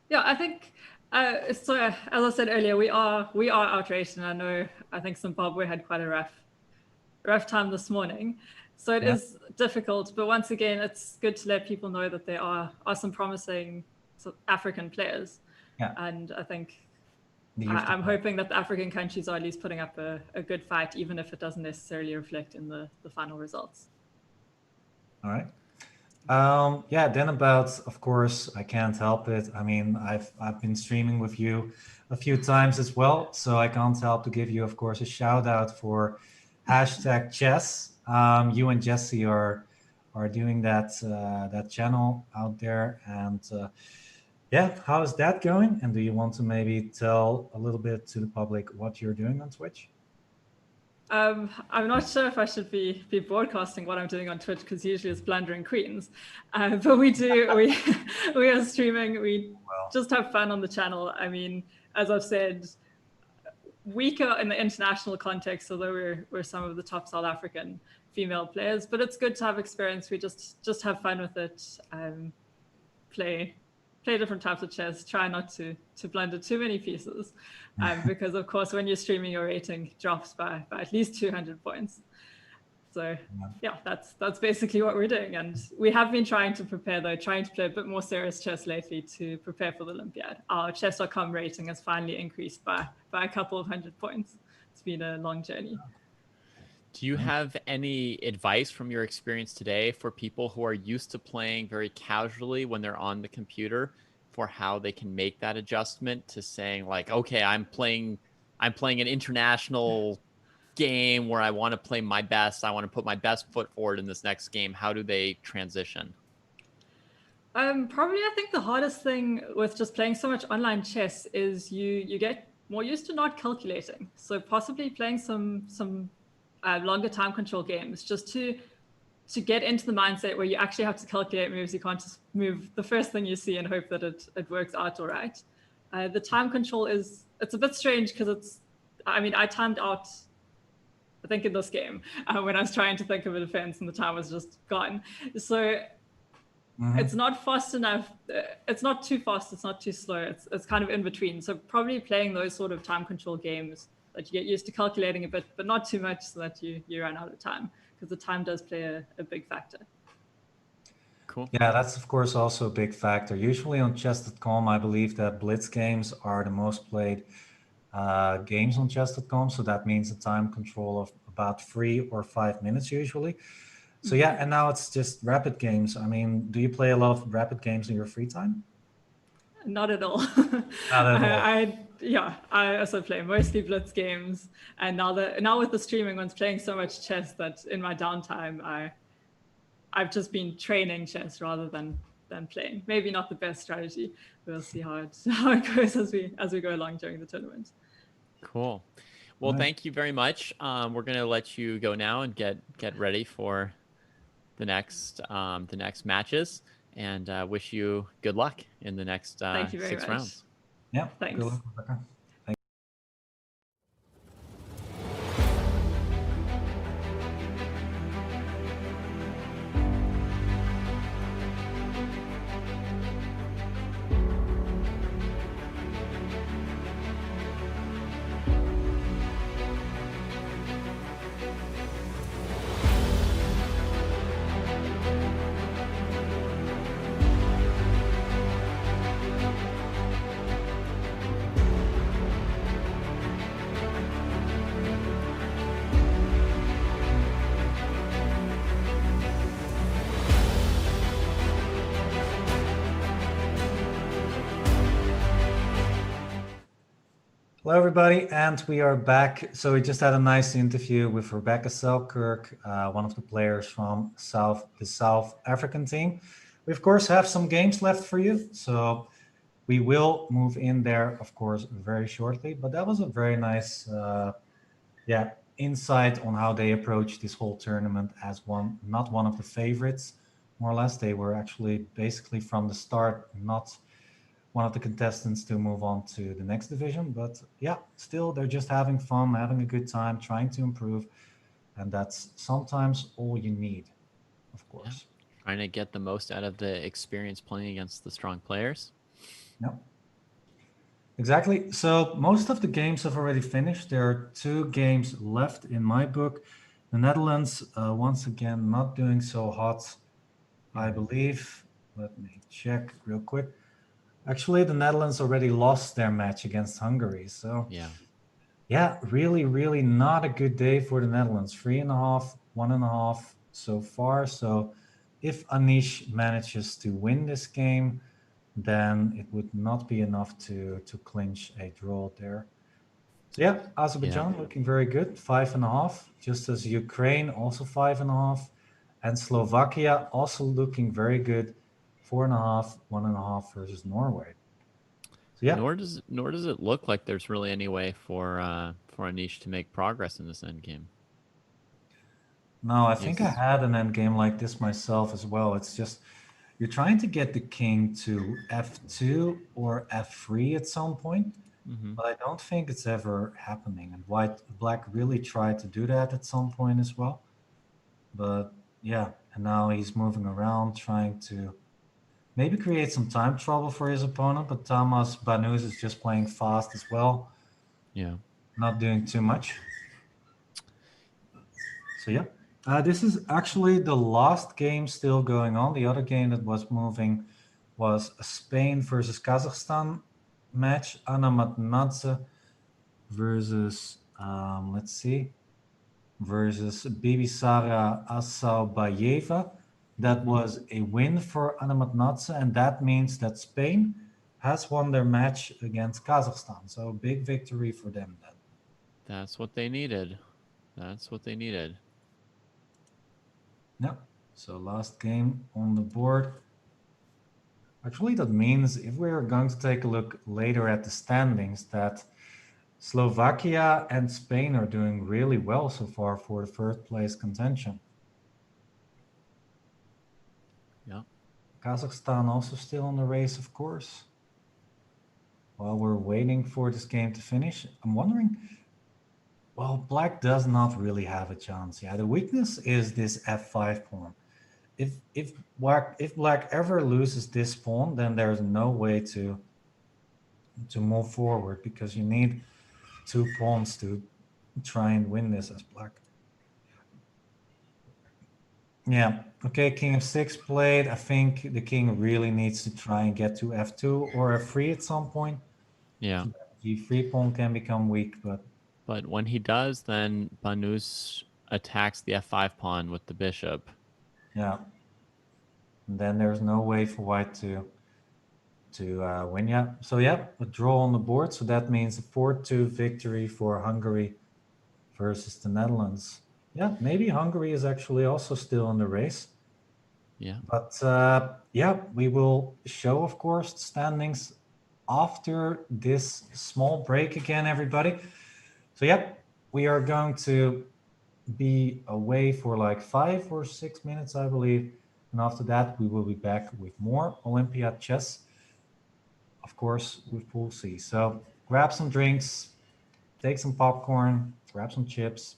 Speaker 10: Yeah, I think so. As I said earlier, we are outraged, and I think Zimbabwe had quite a rough time this morning. So it is difficult, but once again, it's good to let people know that there are some promising African players.
Speaker 1: Yeah.
Speaker 10: And I think
Speaker 1: The youth
Speaker 10: I'm hoping that the African countries are at least putting up a good fight, even if it doesn't necessarily reflect in the final results.
Speaker 1: All right. Yeah, then about, of course, I can't help it. I mean, I've been streaming with you a few times as well, so I can't help to give you, of course, a shout out for #chess. You and Jesse are doing that that channel out there, and yeah, how is that going? And do you want to maybe tell a little bit to the public what you're doing on Twitch?
Speaker 10: I'm not sure if I should be broadcasting what I'm doing on Twitch, because usually it's Blundering Queens, but we are streaming. We just have fun on the channel. I mean, as I've said, weaker in the international context, although we're some of the top South African female players, but it's good to have experience. We just have fun with it. Play different types of chess, try not to blunder too many pieces, because of course when you're streaming, your rating drops by at least 200 points. So yeah, that's basically what we're doing. And we have been trying to prepare, though, trying to play a bit more serious chess lately to prepare for the Olympiad. Our Chess.com rating has finally increased by a couple of 100 points. It's been a long journey.
Speaker 2: Do you have any advice from your experience today for people who are used to playing very casually when they're on the computer, for how they can make that adjustment to saying like, okay, I'm playing an international game where I want to play my best. I want to put my best foot forward in this next game. How do they transition?
Speaker 10: Probably, I think the hardest thing with just playing so much online chess is you get more used to not calculating. So possibly playing some longer time control games, just to get into the mindset where you actually have to calculate moves. You can't just move the first thing you see and hope that it works out all right. The time control it's a bit strange, because I timed out, I think, in this game when I was trying to think of a defense and the time was just gone. So it's not fast enough. It's not too fast. It's not too slow. It's kind of in between. So probably playing those sort of time control games that you get used to calculating a bit, but not too much so that you run out of time, because the time does play a big factor.
Speaker 2: Cool.
Speaker 1: Yeah, that's of course also a big factor. Usually on Chess.com, I believe that blitz games are the most played games on Chess.com. So that means a time control of about 3 or 5 minutes usually. So yeah, and now it's just rapid games. I mean, do you play a lot of rapid games in your free time?
Speaker 10: Not at all.
Speaker 1: Not at all.
Speaker 10: I also play mostly blitz games, and now with the streaming, one's playing so much chess that in my downtime I've just been training chess rather than playing. Maybe not the best strategy. We'll see how it goes as we go along during the tournament.
Speaker 2: Cool. Well, thank you very much. We're gonna let you go now and get ready for the next matches, and wish you good luck in the next
Speaker 10: Thank you very
Speaker 2: 6
Speaker 10: much.
Speaker 2: rounds.
Speaker 1: Yeah.
Speaker 10: Thanks.
Speaker 1: Good luck, Rebecca. Hello, everybody, and we are back. So we just had a nice interview with Rebecca Selkirk, one of the players from the South African team. We, of course, have some games left for you, so we will move in there, of course, very shortly. But that was a very nice, insight on how they approached this whole tournament as not one of the favorites, more or less. They were actually basically from the start not one of the contestants to move on to the next division. But yeah, still, they're just having fun, having a good time, trying to improve. And that's sometimes all you need, of course.
Speaker 2: Trying to get the most out of the experience playing against the strong players.
Speaker 1: Yep. Exactly. So most of the games have already finished. There are 2 games left in my book. The Netherlands, once again, not doing so hot, I believe. Let me check real quick. Actually, the Netherlands already lost their match against Hungary. So yeah, really, really not a good day for the Netherlands. 3.5, 1.5 so far. So if Anish manages to win this game, then it would not be enough to clinch a draw there. So yeah, Azerbaijan looking very good, 5.5, just as Ukraine also 5.5, and Slovakia also looking very good, 4.5, 1.5 versus Norway. So yeah,
Speaker 2: Nor does it look like there's really any way for Anish to make progress in this end game.
Speaker 1: no, I think I had an end game like this myself as well. It's just you're trying to get the king to f2 or f3 at some point, but I don't think it's ever happening. And black really tried to do that at some point as well. But yeah, and now he's moving around trying to maybe create some time trouble for his opponent, but Thomas Banus is just playing fast as well.
Speaker 2: Yeah.
Speaker 1: Not doing too much. So yeah. This is actually the last game still going on. The other game that was moving was a Spain versus Kazakhstan match. Anna Matnadze versus, let's see, versus Bibisara Asaubayeva. That was a win for Anna Matnadze, and that means that Spain has won their match against Kazakhstan. So big victory for them then.
Speaker 2: That's what they needed. That's what they needed.
Speaker 1: Yeah, so last game on the board. Actually, that means if we're going to take a look later at the standings, that Slovakia and Spain are doing really well so far for the first place contention.
Speaker 2: Yeah.
Speaker 1: Kazakhstan also still in the race, of course. While we're waiting for this game to finish, I'm wondering, well, black does not really have a chance. Yeah, the weakness is this f5 pawn. If black ever loses this pawn, then there's no way to move forward, because you need 2 pawns to try and win this as black. Yeah, okay, king f6 played. I think the king really needs to try and get to f2 or f3 at some point.
Speaker 2: Yeah.
Speaker 1: So g3 pawn can become weak, but
Speaker 2: when he does, then Banus attacks the f5 pawn with the bishop.
Speaker 1: yeah. And then there's no way for white to win. Yeah. So yeah, a draw on the board. So that means a 4-2 victory for Hungary versus the Netherlands. Yeah, maybe Hungary is actually also still in the race.
Speaker 2: Yeah.
Speaker 1: But yeah, we will show, of course, the standings after this small break again, everybody. So yeah, we are going to be away for like 5 or 6 minutes, I believe. And after that, we will be back with more Olympiad chess, of course, with Pool C. So grab some drinks, take some popcorn, grab some chips,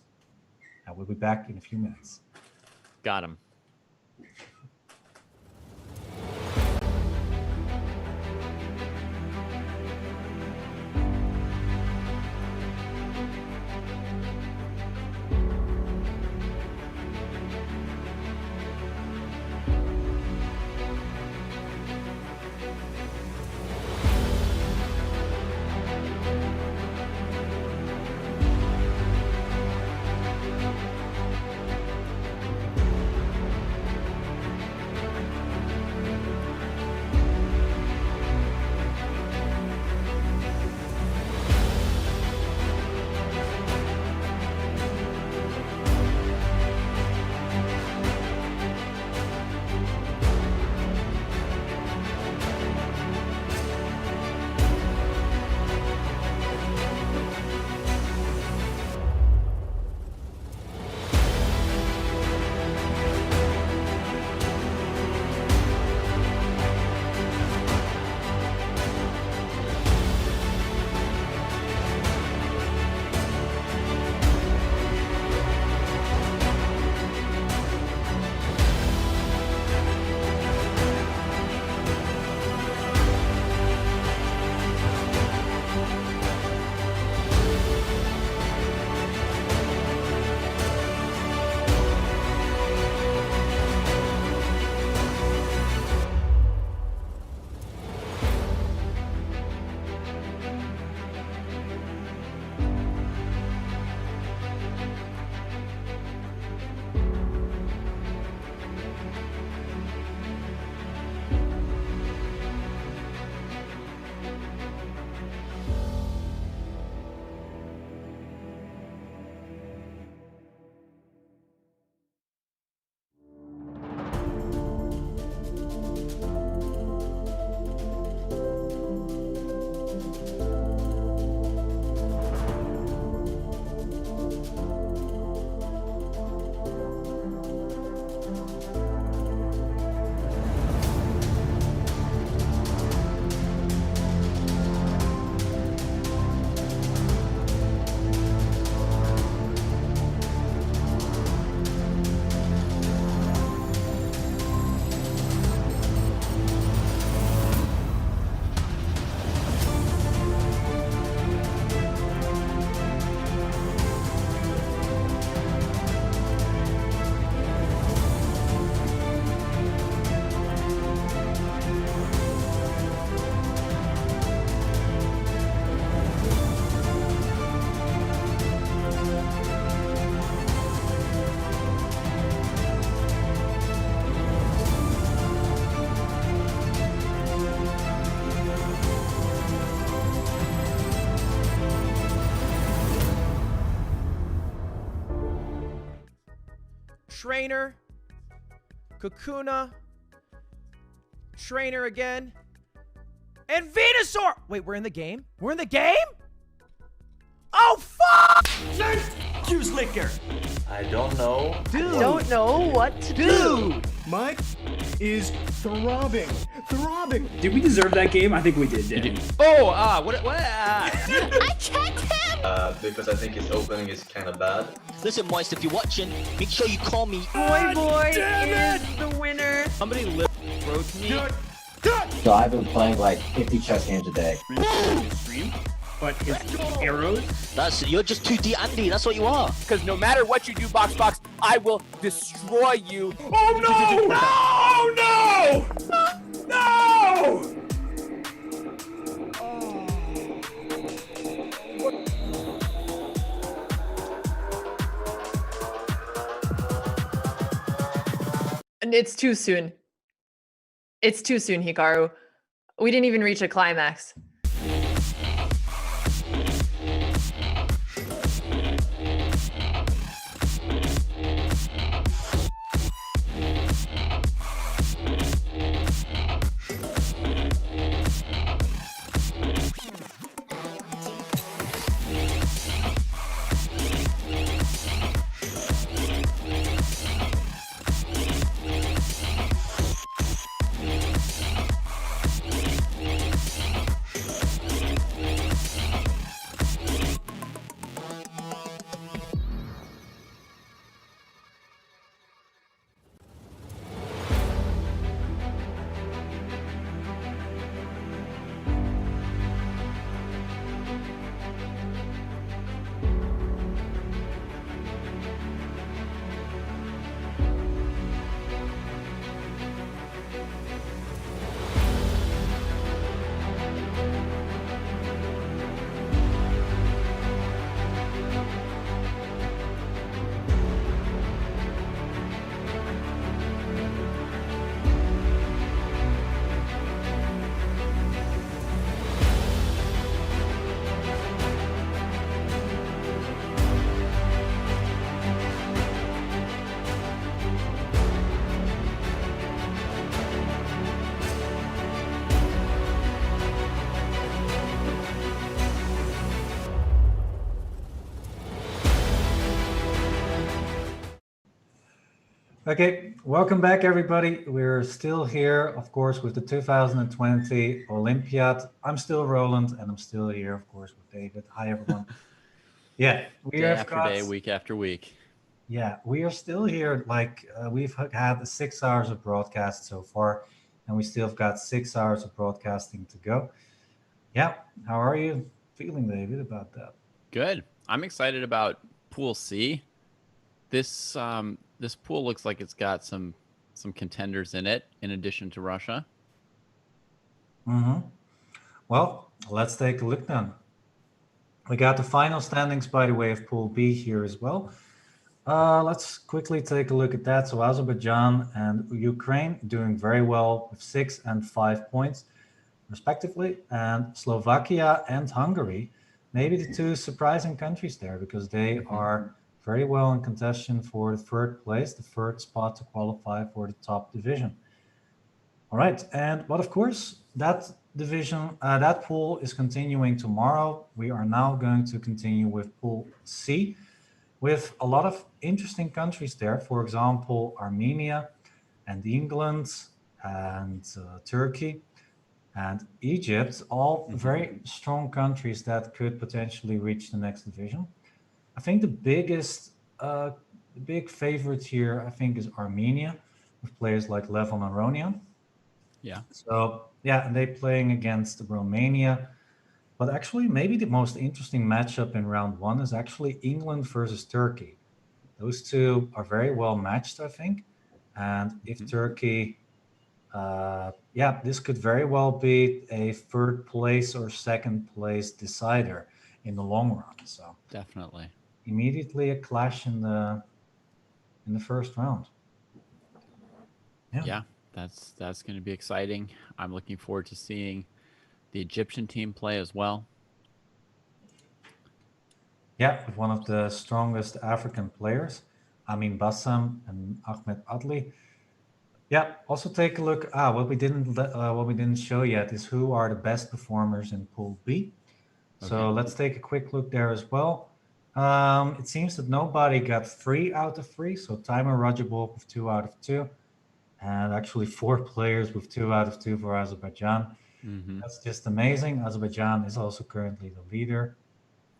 Speaker 1: and we'll be back in a few minutes.
Speaker 2: Got him.
Speaker 3: Trainer. Kakuna. Trainer again. And Venusaur! Wait, we're in the game? We're in the game? Oh, fuck!
Speaker 6: Juice liquor.
Speaker 4: I don't know.
Speaker 5: Don't know what to do.
Speaker 6: Mike is throbbing. Throbbing.
Speaker 7: Did we deserve that game? I think we did, didn't we?
Speaker 8: Oh, what?
Speaker 5: I checked him.
Speaker 4: Because I think his opening is kind of bad.
Speaker 8: Listen, Moist, if you're watching, make sure you call me.
Speaker 5: Boy is the winner.
Speaker 2: Somebody broke me.
Speaker 9: So I've been playing like 50 chess games a day.
Speaker 7: Stream, but his arrows.
Speaker 8: You're just too Andy. That's what you are.
Speaker 3: Because no matter what you do, Box, I will destroy you.
Speaker 7: Oh no! Oh no! No!
Speaker 5: And it's too soon. It's too soon, Hikaru. We didn't even reach a climax.
Speaker 1: Okay, welcome back, everybody. We're still here, of course, with the 2020 Olympiad. I'm still Roland, and I'm still here, of course, with David. Hi, everyone. Yeah,
Speaker 2: Day after day, week after week.
Speaker 1: Yeah, we are still here. Like we've had 6 hours of broadcast so far, and we still have got 6 hours of broadcasting to go. Yeah, how are you feeling, David, about that?
Speaker 2: Good. I'm excited about Pool C. This this pool looks like it's got some contenders in it, in addition to Russia.
Speaker 1: Mm-hmm. Well, let's take a look then. We got the final standings, by the way, of Pool B here as well. Let's quickly take a look at that. So Azerbaijan and Ukraine doing very well with 6 and 5 points, respectively. And Slovakia and Hungary, maybe the two surprising countries there, because they are very well in contention for the third place, the third spot to qualify for the top division. All right, but of course, that division, that pool is continuing tomorrow. We are now going to continue with Pool C, with a lot of interesting countries there. For example, Armenia and England and Turkey and Egypt, all very strong countries that could potentially reach the next division. I think the big favorite here, I think, is Armenia, with players like Levon and Ronian.
Speaker 2: Yeah.
Speaker 1: So, yeah, and they're playing against Romania. But actually, maybe the most interesting matchup in round one is actually England versus Turkey. Those two are very well matched, I think. And if Turkey, this could very well be a third place or second place decider in the long run. So
Speaker 2: definitely.
Speaker 1: Immediately a clash in the first round.
Speaker 2: Yeah, that's going to be exciting. I'm looking forward to seeing the Egyptian team play as well.
Speaker 1: Yeah, with one of the strongest African players. Amin Bassam and Ahmed Adli. Yeah, also take a look. What we didn't show yet is who are the best performers in Pool B. So
Speaker 2: Okay.
Speaker 1: let's take a quick look there as well. It seems that nobody got 3 out of 3. So Timer Rajabov with 2 out of 2, and actually 4 players with 2 out of 2 for Azerbaijan.
Speaker 2: Mm-hmm.
Speaker 1: That's just amazing. Azerbaijan is also currently the leader,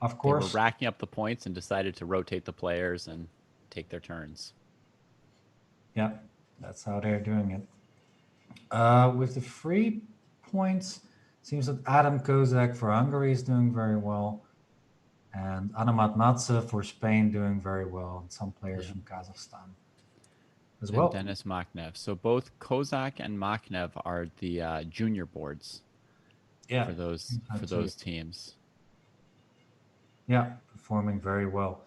Speaker 1: of
Speaker 2: They were
Speaker 1: course.
Speaker 2: racking up the points and decided to rotate the players and take their turns.
Speaker 1: Yeah, that's how they're doing it. With the 3 points, seems that Adam Kozak for Hungary is doing very well, and Anamat Natse for Spain doing very well, and some players from Kazakhstan as well.
Speaker 2: And Dennis Makhnev. So both Kozak and Makhnev are the junior boards for those teams.
Speaker 1: Yeah, performing very well.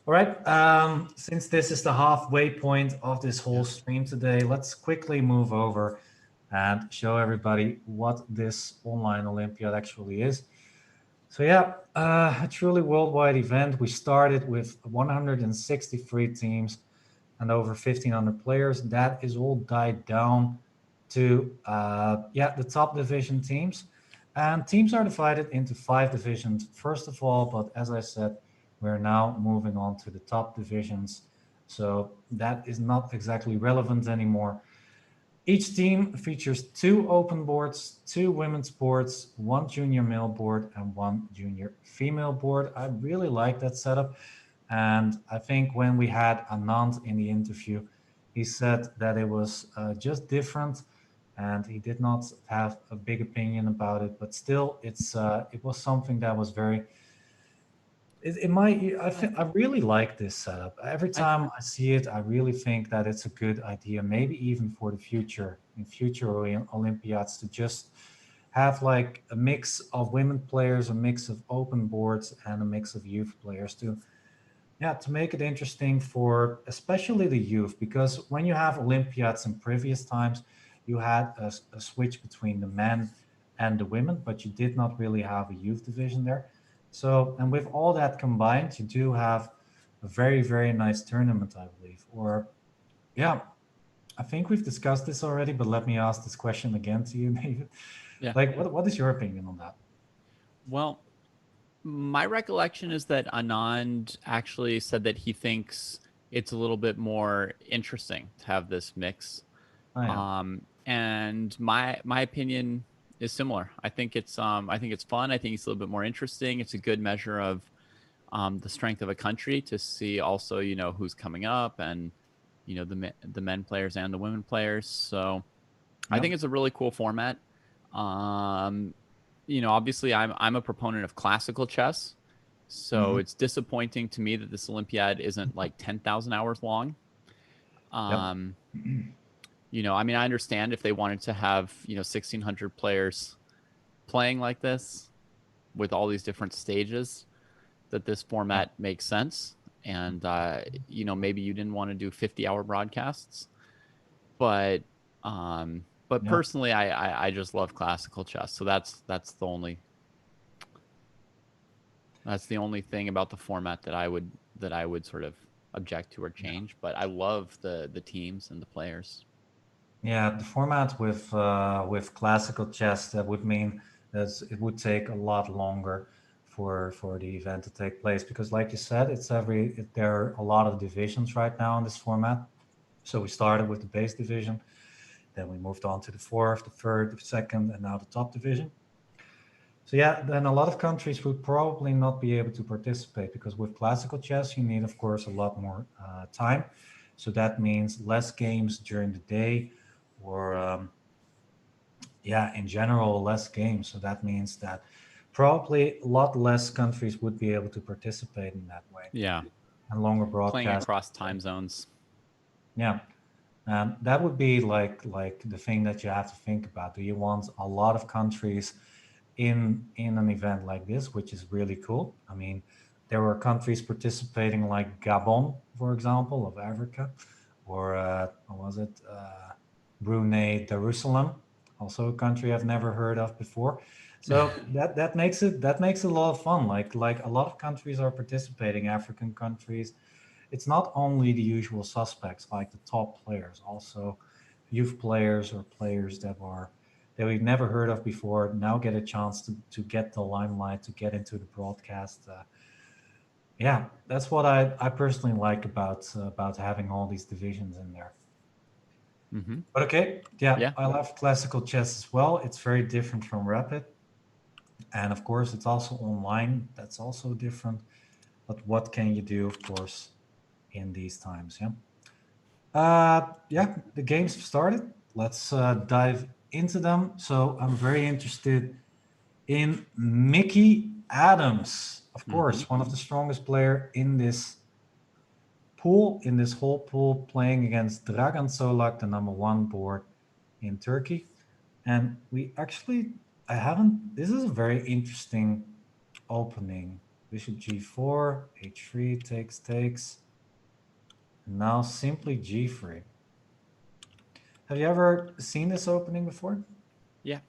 Speaker 1: All right. Since this is the halfway point of this whole stream today, let's quickly move over and show everybody what this online Olympiad actually is. So yeah, a truly worldwide event. We started with 163 teams and over 1,500 players. That is all died down to the top division teams. And teams are divided into 5 divisions, first of all. But as I said, we're now moving on to the top divisions. So that is not exactly relevant anymore. Each team features 2 open boards, 2 women's boards, 1 junior male board, and 1 junior female board. I really like that setup. And I think when we had Anand in the interview, he said that it was just different, and he did not have a big opinion about it. But still, it was something that was very. I really like this setup. Every time I see it, I really think that it's a good idea. Maybe even for the future, in future Olympiads, to just have like a mix of women players, a mix of open boards, and a mix of youth players to make it interesting for especially the youth. Because when you have Olympiads in previous times, you had a switch between the men and the women, but you did not really have a youth division there. So, and with all that combined, you do have a very, very nice tournament, I believe. Or, yeah, I think we've discussed this already, but let me ask this question again to you, David.
Speaker 2: Yeah.
Speaker 1: Like, what is your opinion on that?
Speaker 2: Well, my recollection is that Anand actually said that he thinks it's a little bit more interesting to have this mix.
Speaker 1: Oh, yeah.
Speaker 2: And my opinion is similar. I think it's fun. I think it's a little bit more interesting. It's a good measure of the strength of a country to see also, who's coming up, and the men players and the women players. So I think it's a really cool format. Obviously I'm a proponent of classical chess. So it's disappointing to me that this Olympiad isn't like 10,000 hours long. I understand if they wanted to have, 1,600 players playing like this with all these different stages, that this format makes sense. And, maybe you didn't want to do 50-hour broadcasts, but personally, I just love classical chess. So that's the only thing about the format that I would sort of object to or change. But I love the teams and the players.
Speaker 1: Yeah, the format with classical chess, that would mean that it would take a lot longer for the event to take place, because like you said, there are a lot of divisions right now in this format. So we started with the base division, then we moved on to the 4th, the 3rd, the 2nd, and now the top division. So yeah, then a lot of countries would probably not be able to participate, because with classical chess, you need, of course, a lot more time. So that means less games during the day, or in general, less games. So that means that probably a lot less countries would be able to participate in that way.
Speaker 2: Yeah.
Speaker 1: And longer broadcasts.
Speaker 2: Playing across time zones.
Speaker 1: Yeah. That would be like the thing that you have to think about. Do you want a lot of countries in an event like this, which is really cool? I mean, there were countries participating like Gabon, for example, of Africa, or what was it? Brunei Darussalam, also a country I've never heard of before. So that makes it a lot of fun. Like a lot of countries are participating, African countries, it's not only the usual suspects like the top players, also youth players or players that we've never heard of before now get a chance to get the limelight, to get into the broadcast. Yeah, that's what I personally like about having all these divisions in there.
Speaker 2: Mm-hmm.
Speaker 1: But okay, yeah,
Speaker 2: Yeah.
Speaker 1: I love classical chess as well. It's very different from rapid, and of course, it's also online. That's also different. But what can you do, of course, in these times? Yeah. Yeah, the games have started. Let's dive into them. So I'm very interested in Mickey Adams, of course, one of the strongest player in this pool, in this whole pool, playing against Dragan Solak, the #1 board in Turkey. And we actually, this is a very interesting opening. Bishop G4, H3, takes. And now simply G3. Have you ever seen this opening before?
Speaker 2: Yeah.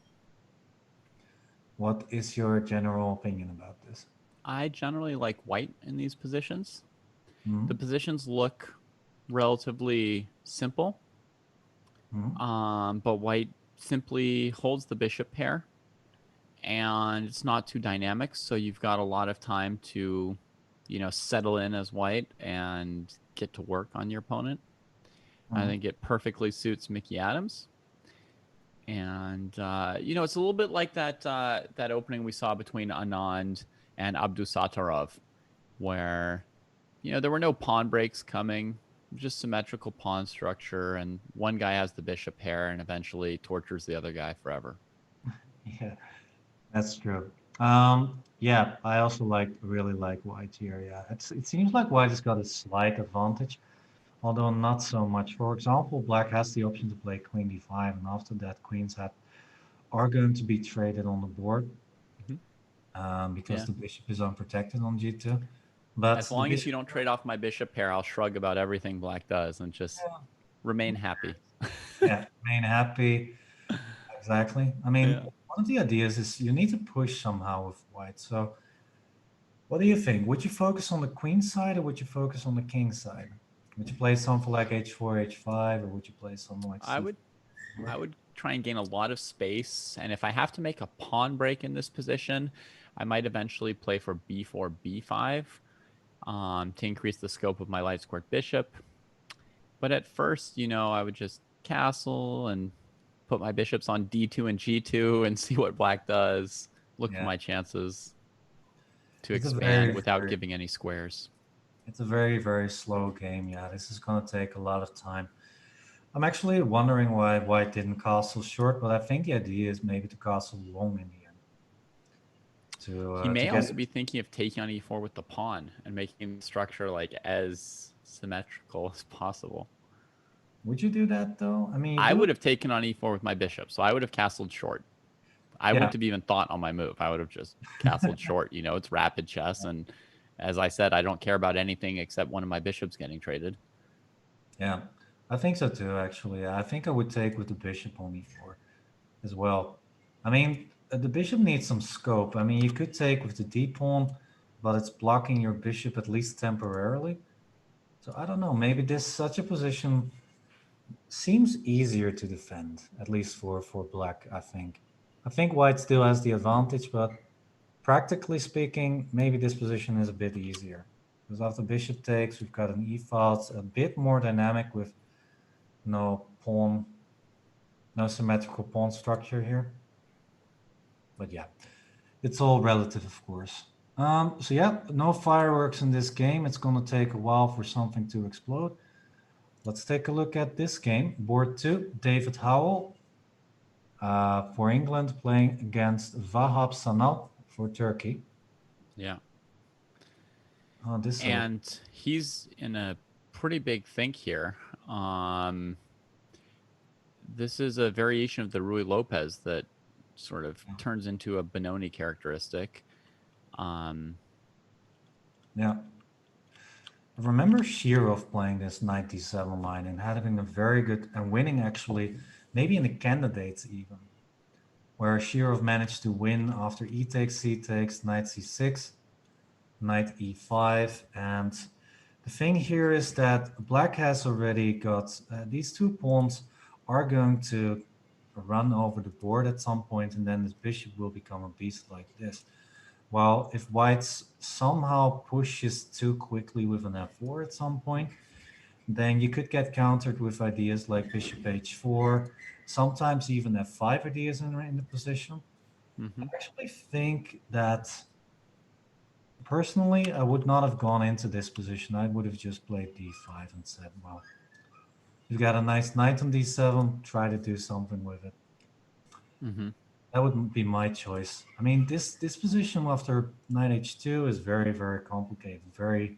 Speaker 1: What is your general opinion about this?
Speaker 2: I generally like white in these positions.
Speaker 1: Mhm.
Speaker 2: The positions look relatively simple, but white simply holds the bishop pair, and it's not too dynamic, so you've got a lot of time to, settle in as white and get to work on your opponent. I think it perfectly suits Mickey Adams. And it's a little bit like that opening we saw between Anand and Abdusattorov, where there were no pawn breaks coming, just symmetrical pawn structure, and one guy has the bishop pair and eventually tortures the other guy forever.
Speaker 1: Yeah, that's true. Yeah, I also really like white here. Yeah, it seems like white has got a slight advantage, although not so much. For example, black has the option to play queen d5, and after that, queens are going to be traded on the board because the bishop is unprotected on g2. But
Speaker 2: as long as you don't trade off my bishop pair, I'll shrug about everything black does and just remain happy.
Speaker 1: Yeah, remain happy. Exactly. I mean, one of the ideas is you need to push somehow with white. So what do you think? Would you focus on the queen side or would you focus on the king side? Would you play something like h4, h5, or would you play something like
Speaker 2: I would try and gain a lot of space, and if I have to make a pawn break in this position, I might eventually play for b4, b5 to increase the scope of my light squared bishop. But at first, I would just castle and put my bishops on d2 and g2 and see what black does. Look for my chances to expand without giving any squares.
Speaker 1: It's a very, very slow game. Yeah, this is going to take a lot of time. I'm actually wondering why white didn't castle short, but I think the idea is maybe to castle long in the end.
Speaker 2: He may also be thinking of taking on e4 with the pawn and making the structure like as symmetrical as possible.
Speaker 1: Would you do that though? I mean,
Speaker 2: I would have taken on e4 with my bishop, so I would have castled short. I wouldn't have even thought on my move. I would have just castled short. It's rapid chess, and as I said, I don't care about anything except one of my bishops getting traded.
Speaker 1: Yeah, I think so too, actually. I think I would take with the bishop on e4 as well. I mean, the bishop needs some scope. I mean, you could take with the d-pawn, but it's blocking your bishop at least temporarily. So I don't know, maybe such a position seems easier to defend, at least for black, I think. I think white still has the advantage, but practically speaking, maybe this position is a bit easier. Because after bishop takes, we've got an e-file. It's a bit more dynamic with no symmetrical pawn structure here. But yeah, it's all relative, of course. So yeah, no fireworks in this game. It's going to take a while for something to explode. Let's take a look at this game. Board 2, David Howell for England playing against Vahab Sanal for Turkey.
Speaker 2: Yeah.
Speaker 1: And
Speaker 2: he's in a pretty big think here. This is a variation of the Rui Lopez that sort of turns into a Benoni characteristic.
Speaker 1: Yeah. I remember Shirov playing this 97 line and having a very good and winning actually, maybe in the candidates even, where Shirov managed to win after e takes, c takes, knight c6, knight e5, and the The thing here is that black has already got these 2 pawns are going to run over the board at some point, and then this bishop will become a beast like this. While if white somehow pushes too quickly with an f4 at some point, then you could get countered with ideas like bishop h4, sometimes even f5 ideas in the position. I actually think that personally, I would not have gone into this position. I would have just played d5 and said, well, you've got a nice knight on d7, try to do something with it. That would be my choice. I mean, this position after knight h2 is very, very complicated, very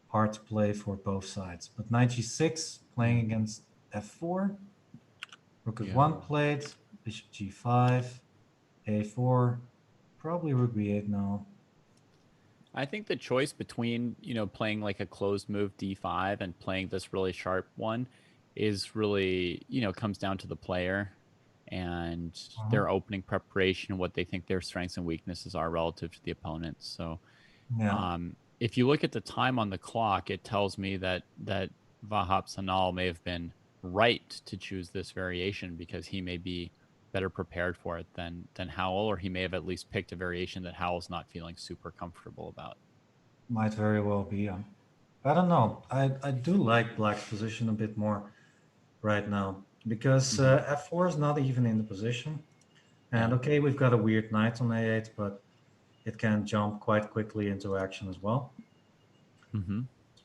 Speaker 1: hard to play for both sides. But knight g6, playing against f4, rook f1 played, bishop g5, a4, probably rook b8 now.
Speaker 2: I think the choice between, playing like a closed move d5 and playing this really sharp one is really, comes down to the player and their opening preparation and what they think their strengths and weaknesses are relative to the opponent. So if you look at the time on the clock, it tells me that Vahap Sanal may have been right to choose this variation because he may be better prepared for it than Howell, or he may have at least picked a variation that Howell's not feeling super comfortable about.
Speaker 1: Might very well be. I don't know. I do like black's position a bit more right now because f4 is not even in the position. And okay, we've got a weird knight on a8, but it can jump quite quickly into action as well.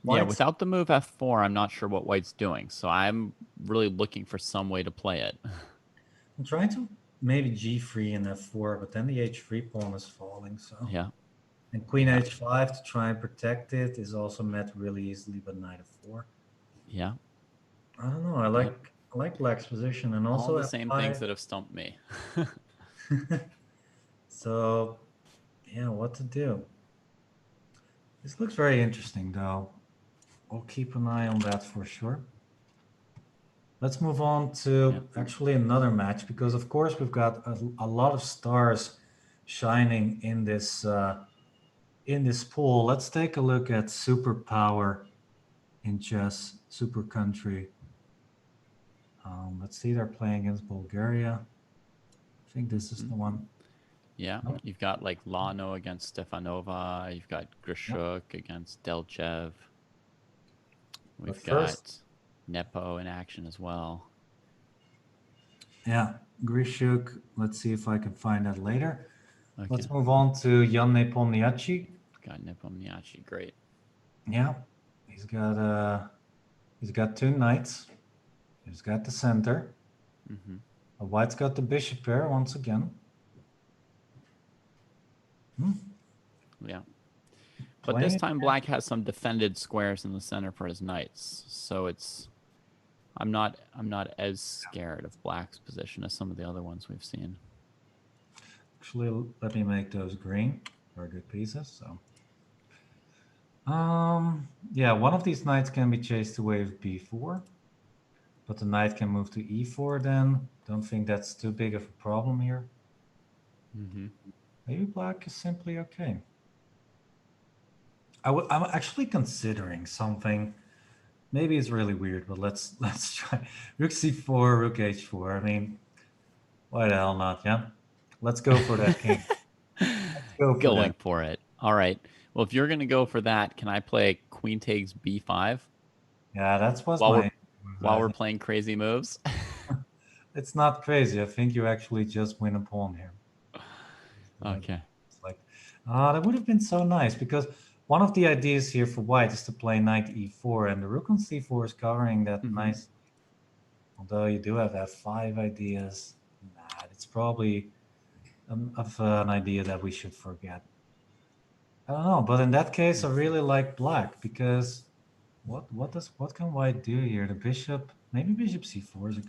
Speaker 2: Yeah, without the move f4, I'm not sure what white's doing. So I'm really looking for some way to play it.
Speaker 1: I'm trying to maybe g3 and f4, but then the h3 pawn is falling. So and queen h5 to try and protect it is also met really easily by knight f4.
Speaker 2: Yeah.
Speaker 1: I don't know. I like black's position, and also
Speaker 2: all the same things that have stumped me.
Speaker 1: So, yeah, what to do? This looks very interesting, though. We'll keep an eye on that for sure. Let's move on to actually another match, because of course we've got a lot of stars shining in this pool. Let's take a look at superpower in chess, super country. Let's see, they're playing against Bulgaria. I think this is the one.
Speaker 2: Yeah, you've got like Lano against Stefanova. You've got Grishuk against Delchev. We've got Nepo in action as well.
Speaker 1: Yeah, Grishuk. Let's see if I can find that later.
Speaker 2: Okay.
Speaker 1: Let's move on to Jan Nepomniachtchi.
Speaker 2: Got Nepomniachtchi, great.
Speaker 1: Yeah, he's got 2 knights. He's got the center. White's got the bishop pair once again.
Speaker 2: Yeah. But this time black has some defended squares in the center for his knights. So I'm not as scared of black's position as some of the other ones we've seen.
Speaker 1: Actually, let me make those green. Very good pieces. So yeah, one of these knights can be chased away with b4, but the knight can move to e4 then. Don't think that's too big of a problem here. Maybe black is simply okay. I'm actually considering something. Maybe it's really weird, but let's try. Rook c4, rook h4. I mean, why the hell not? Yeah, let's go for that king.
Speaker 2: Going for it. All right. Well, if you're going to go for that, can I play queen takes b5?
Speaker 1: Yeah, that's what's
Speaker 2: while we're playing crazy moves.
Speaker 1: It's not crazy. I think you actually just win a pawn here.
Speaker 2: Okay.
Speaker 1: It's like, that would have been so nice, because one of the ideas here for white is to play knight e4, and the rook on c4 is covering that nicely. Although you do have f5 ideas, it's probably an idea that we should forget. I don't know, but in that case, I really like black, because what can white do here? The bishop, maybe bishop c4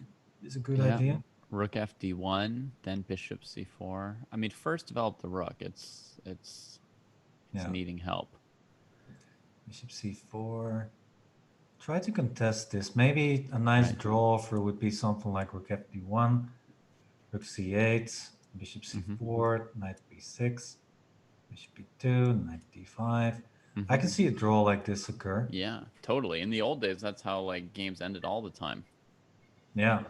Speaker 1: is a good idea.
Speaker 2: Rook fd1, then bishop c4. I mean, first develop the rook. It's needing help.
Speaker 1: Bishop c4. Try to contest this. Maybe a nice draw for would be something like rook fd1, rook c8, bishop c4, knight b6, bishop b2, knight d5. I can see a draw like this occur.
Speaker 2: Yeah, totally. In the old days, that's how like games ended all the time.
Speaker 1: Yeah.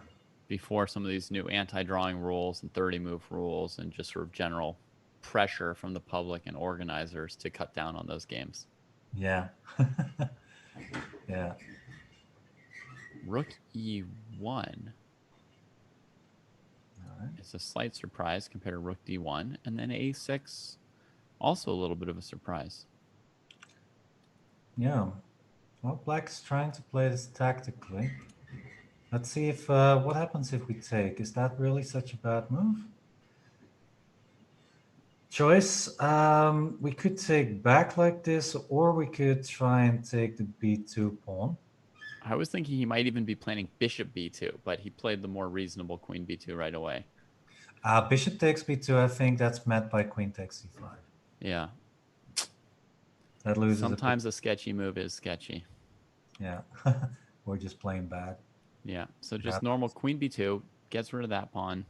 Speaker 2: Before some of these new anti-drawing rules and 30-move rules and just sort of general pressure from the public and organizers to cut down on those games.
Speaker 1: Yeah. Yeah.
Speaker 2: Rook E1. It's a slight surprise compared to Rook D1. And then A6, also a little bit of a surprise.
Speaker 1: Yeah. Well, Black's trying to play this tactically. Let's see if what happens if we take. Is that really such a bad move? Choice. We could take back like this, or we could try and take the B2 pawn.
Speaker 2: I was thinking he might even be planning bishop b2, but he played the more reasonable queen b2 right away.
Speaker 1: Bishop takes b2, I think that's met by queen takes c5.
Speaker 2: Yeah.
Speaker 1: That loses.
Speaker 2: Sometimes a sketchy move is sketchy.
Speaker 1: Yeah. Or just plain bad.
Speaker 2: Yeah. So just normal queen b2 gets rid of that pawn.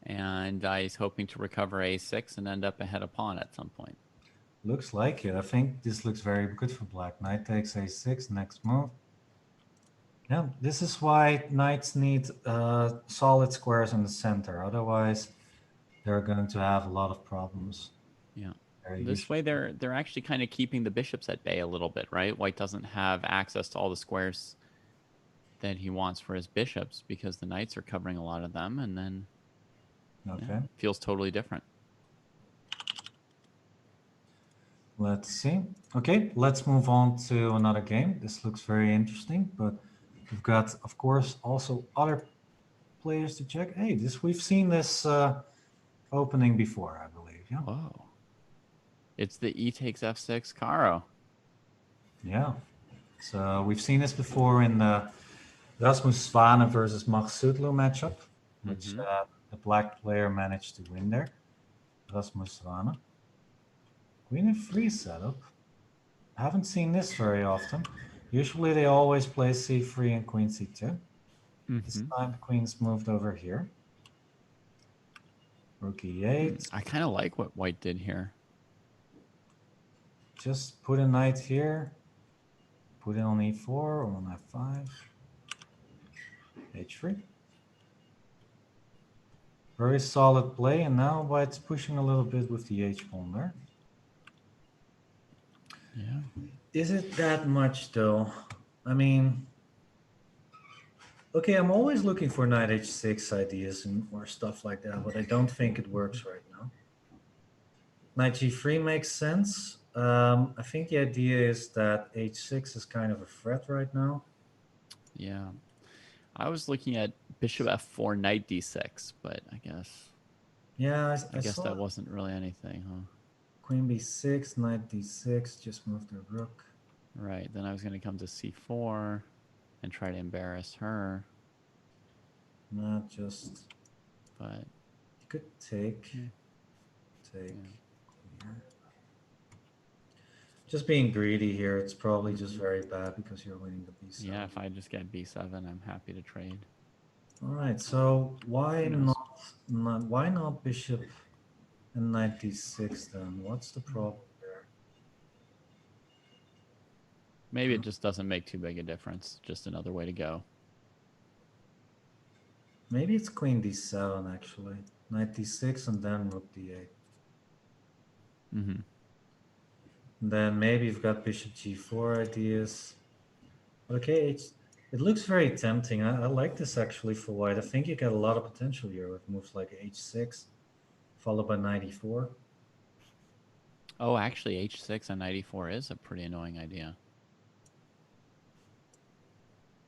Speaker 2: And he's hoping to recover a6 and end up ahead of pawn at some point.
Speaker 1: Looks like it. I think this looks very good for black. Knight takes a6, next move. Yeah, this is why knights need solid squares in the center. Otherwise, they're going to have a lot of problems.
Speaker 2: Yeah. This way, they're actually kind of keeping the bishops at bay a little bit, right? White doesn't have access to all the squares that he wants for his bishops because the knights are covering a lot of them, and then feels totally different.
Speaker 1: Let's see. Okay, let's move on to another game. This looks very interesting, but we've got, of course, also other players to check. Hey, we've seen this opening before, I believe. Yeah.
Speaker 2: Whoa. It's the E takes F6 Caro.
Speaker 1: Yeah. So we've seen this before in the Rasmus Svane versus Magsutlu matchup, which the black player managed to win there. Rasmus Svane. Queen f3 setup. I haven't seen this very often. Usually they always play c3 and queen c2. This time the queen's moved over here. Rook e8.
Speaker 2: I kind of like what white did here.
Speaker 1: Just put a knight here. Put it on e4 or on f5. h3. Very solid play, and now white's pushing a little bit with the h-pawn there.
Speaker 2: Yeah.
Speaker 1: Is it that much though? I mean, okay, I'm always looking for knight h6 ideas or stuff like that, but I don't think it works right now. Knight g3 makes sense. I think the idea is that h6 is kind of a threat right now.
Speaker 2: Yeah. I was looking at bishop f4, knight d6, but I guess...
Speaker 1: Yeah,
Speaker 2: I guess that wasn't really anything, huh?
Speaker 1: Queen b6, knight d6, just move the rook.
Speaker 2: Right, then I was going to come to c4 and try to embarrass her.
Speaker 1: Not just...
Speaker 2: But...
Speaker 1: You could take... Take... Yeah. Just being greedy here, it's probably just very bad because you're winning the b7.
Speaker 2: Yeah, if I just get b7, I'm happy to trade.
Speaker 1: All right, so why not bishop and knight d6 then? What's the problem there?
Speaker 2: Maybe it just doesn't make too big a difference. Just another way to go.
Speaker 1: Maybe it's queen d7 actually. Knight d6 and then rook d8. Then maybe you've got bishop g4 ideas. Okay, it looks very tempting. I like this actually for white. I think you get a lot of potential here with moves like h6, followed by knight e4.
Speaker 2: Oh, actually, h6 and knight e4 is a pretty annoying idea.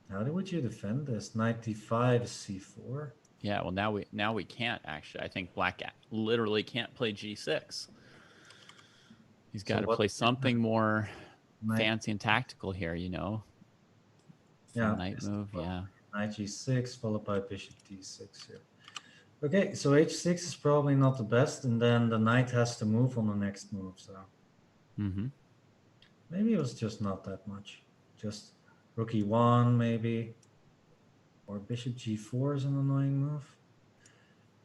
Speaker 1: How would you defend this? Knight d5 is c4.
Speaker 2: Yeah, well, now we can't actually. I think black literally can't play g6. He's got to play something more fancy and tactical here, you know.
Speaker 1: Yeah,
Speaker 2: knight move, yeah.
Speaker 1: Knight g6 followed by bishop d6 here. Okay, so h6 is probably not the best, and then the knight has to move on the next move. So maybe it was just not that much. Just rook e1 maybe, or bishop g4 is an annoying move.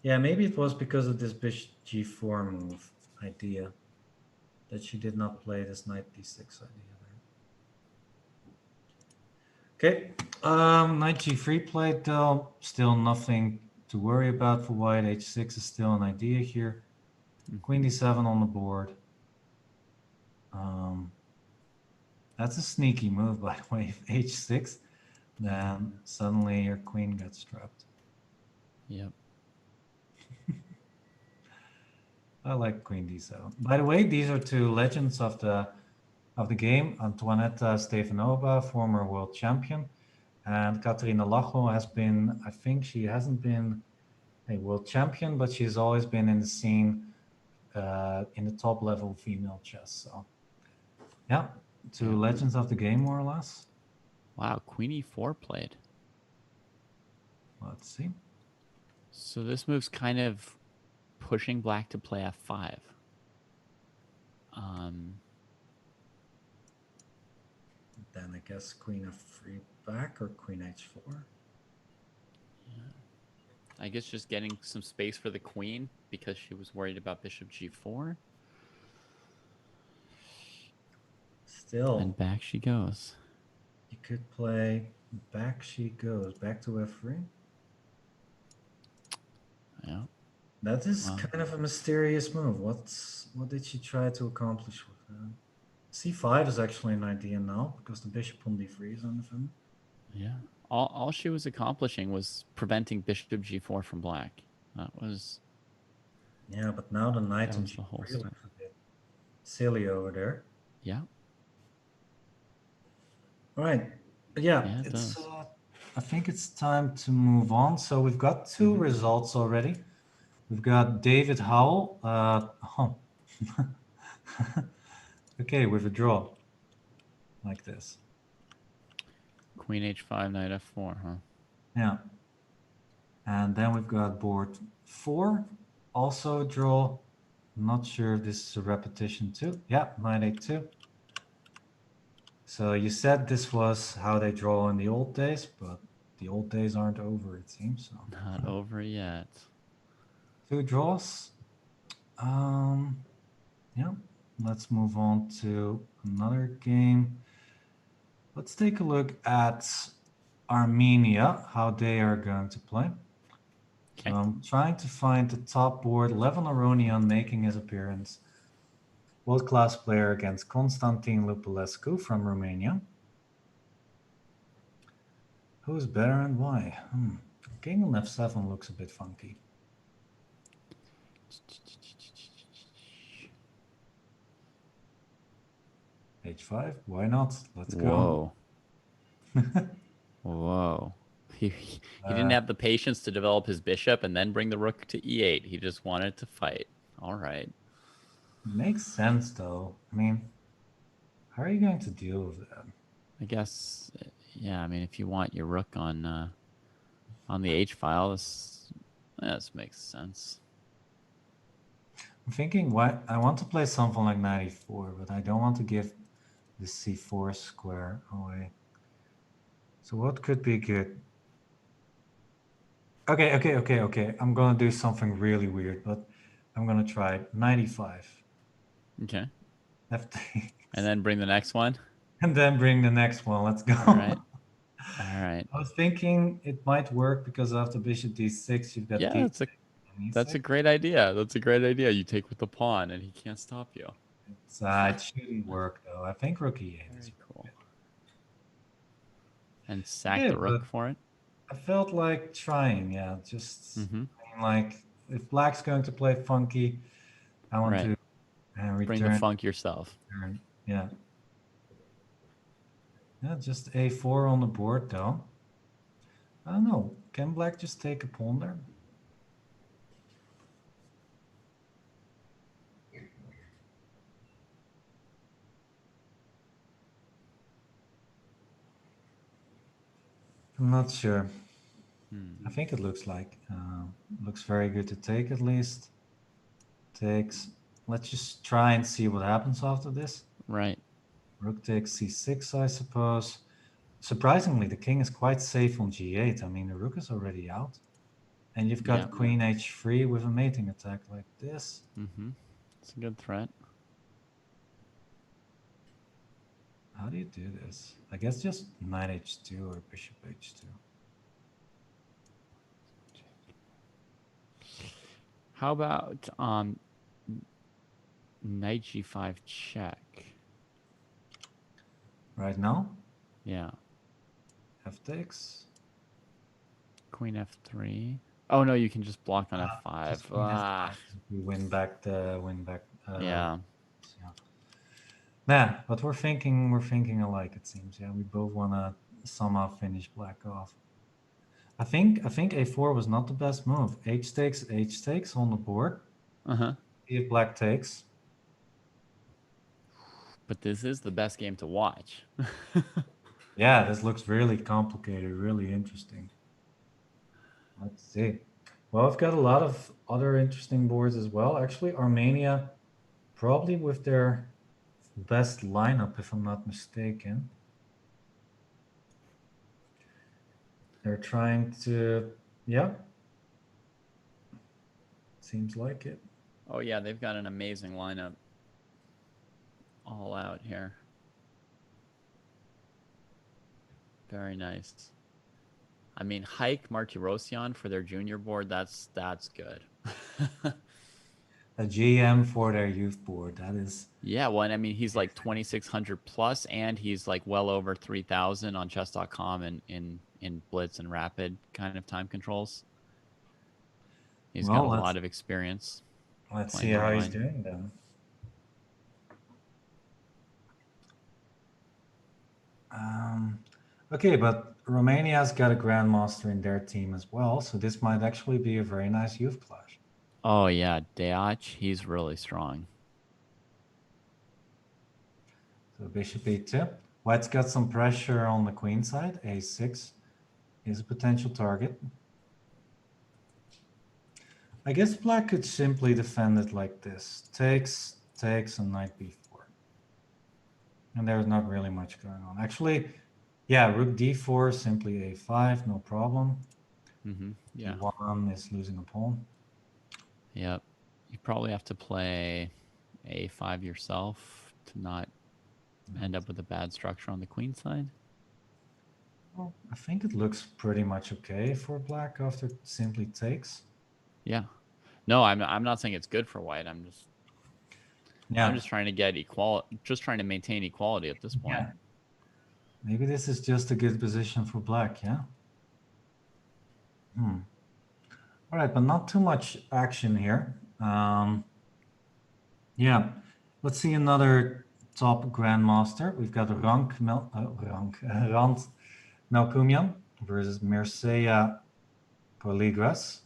Speaker 1: Yeah, maybe it was because of this bishop g4 move idea. that she did not play this knight d6 idea there. Okay, knight g3 played though. Still nothing to worry about for white. h6 is still an idea here. Queen d7 on the board. That's a sneaky move, by the way. If h6, then suddenly your queen gets trapped.
Speaker 2: Yep.
Speaker 1: I like queen d7. By the way, these are two legends of the game. Antoaneta Stefanova, former world champion, and Katerina Lacho has been, I think she hasn't been a world champion, but she's always been in the scene in the top level female chess. So yeah, two legends of the game, more or less.
Speaker 2: Wow, queen e4 played.
Speaker 1: Let's see.
Speaker 2: So this move's kind of pushing black to play f5.
Speaker 1: Then I guess queen f3 back or queen h4.
Speaker 2: I guess just getting some space for the queen because she was worried about bishop g4.
Speaker 1: Still.
Speaker 2: And back she goes.
Speaker 1: You could play back she goes, back to f3.
Speaker 2: Yeah.
Speaker 1: That is kind of a mysterious move. What did she try to accomplish with that? c5 is actually an idea now because the bishop on d3 is undefended.
Speaker 2: Yeah. All she was accomplishing was preventing bishop g4 from black. That was...
Speaker 1: Yeah, but now the knight on
Speaker 2: the whole
Speaker 1: g3
Speaker 2: story.
Speaker 1: looks a bit silly over there.
Speaker 2: Yeah.
Speaker 1: All right. Yeah,
Speaker 2: it
Speaker 1: it's.
Speaker 2: does.
Speaker 1: I think it's time to move on. So we've got two results already. We've got David Howell. Okay, with a draw like this.
Speaker 2: Queen h5, knight f4, huh?
Speaker 1: Yeah. And then we've got board 4, also a draw. Not sure if this is a repetition too. Yeah, knight a2. So you said this was how they draw in the old days, but the old days aren't over, it seems. So.
Speaker 2: Not over yet.
Speaker 1: 2 draws. Yeah, let's move on to another game. Let's take a look at Armenia, how they are going to play.
Speaker 2: Okay.
Speaker 1: So I'm trying to find the top board. Levon Aronian making his appearance. World-class player against Constantin Lupulescu from Romania. Who's better and why? King on f7 looks a bit funky. h5, why not? Let's go.
Speaker 2: Whoa. He didn't have the patience to develop his bishop and then bring the rook to e8. He just wanted to fight. All right.
Speaker 1: Makes sense, though. I mean, how are you going to deal with that?
Speaker 2: I guess, yeah. I mean, if you want your rook on the h file, this makes sense.
Speaker 1: I'm thinking, what I want to play something like knight e4, but I don't want to give the c4 square away. So what could be good? Okay. I'm gonna do something really weird, but I'm gonna try knight e5.
Speaker 2: Okay.
Speaker 1: F3.
Speaker 2: And then bring the next one.
Speaker 1: And then bring the next one. Let's go.
Speaker 2: All right. All right.
Speaker 1: I was thinking it might work because after bishop d6, you've got
Speaker 2: d6. That's a great idea. That's a great idea. You take with the pawn, and he can't stop you.
Speaker 1: It shouldn't work though. I think rook e8 is
Speaker 2: cool. And sack the rook for it.
Speaker 1: I felt like trying. Yeah, just I mean, like if black's going to play funky, I want to return.
Speaker 2: Bring the funk yourself.
Speaker 1: Yeah. Yeah, just a4 on the board though. I don't know. Can black just take a pawn there? I'm not sure. I think it looks like looks very good to take at least. Takes. Let's just try and see what happens after this.
Speaker 2: Right.
Speaker 1: Rook takes c6, I suppose. Surprisingly, the king is quite safe on g8. I mean, the rook is already out. And you've got queen h3 with a mating attack like this.
Speaker 2: It's a good threat.
Speaker 1: do this? I guess just knight h2 or bishop h2.
Speaker 2: How about knight g5 check?
Speaker 1: Right now,
Speaker 2: Yeah.
Speaker 1: f takes.
Speaker 2: Queen f3. Oh no, you can just block on f5.
Speaker 1: Just queen f5. We win back the
Speaker 2: Yeah.
Speaker 1: Yeah, but we're thinking alike, it seems. Yeah, we both want to somehow finish black off. I think a4 was not the best move. H takes on the board.
Speaker 2: Uh-huh.
Speaker 1: See if black takes.
Speaker 2: But this is the best game to watch.
Speaker 1: Yeah, this looks really complicated, really interesting. Let's see. Well, I've got a lot of other interesting boards as well. Actually, Armenia, probably with their best lineup, if I'm not mistaken. They're trying to, yeah. Seems like it.
Speaker 2: Oh yeah, they've got an amazing lineup. All out here. Very nice. I mean, Hike Martirosyan for their junior board, that's good.
Speaker 1: A GM for their youth board, that is.
Speaker 2: Yeah, well, and I mean, he's like 2,600 plus, and he's like well over 3,000 on Chess.com and in Blitz and Rapid kind of time controls. He's got a lot of experience.
Speaker 1: Let's see how he's doing then. Okay, but Romania's got a grandmaster in their team as well, so this might actually be a very nice youth clash.
Speaker 2: Oh yeah, Deac, he's really strong.
Speaker 1: So bishop e2. White's got some pressure on the queen side. a6 is a potential target. I guess black could simply defend it like this. Takes, and knight b4. And there's not really much going on. Actually, yeah, rook d4, simply a5, no problem.
Speaker 2: Yeah.
Speaker 1: One is losing a pawn.
Speaker 2: Yep. You probably have to play a5 yourself to not end up with a bad structure on the queen side.
Speaker 1: Well, I think it looks pretty much okay for black after it simply takes.
Speaker 2: Yeah. No, I'm not saying it's good for white. I'm just trying to get just trying to maintain equality at this point.
Speaker 1: Yeah. Maybe this is just a good position for black, yeah? All right, but not too much action here. Yeah, let's see another top grandmaster. We've got Rand Melkumian versus Mircea Porligras.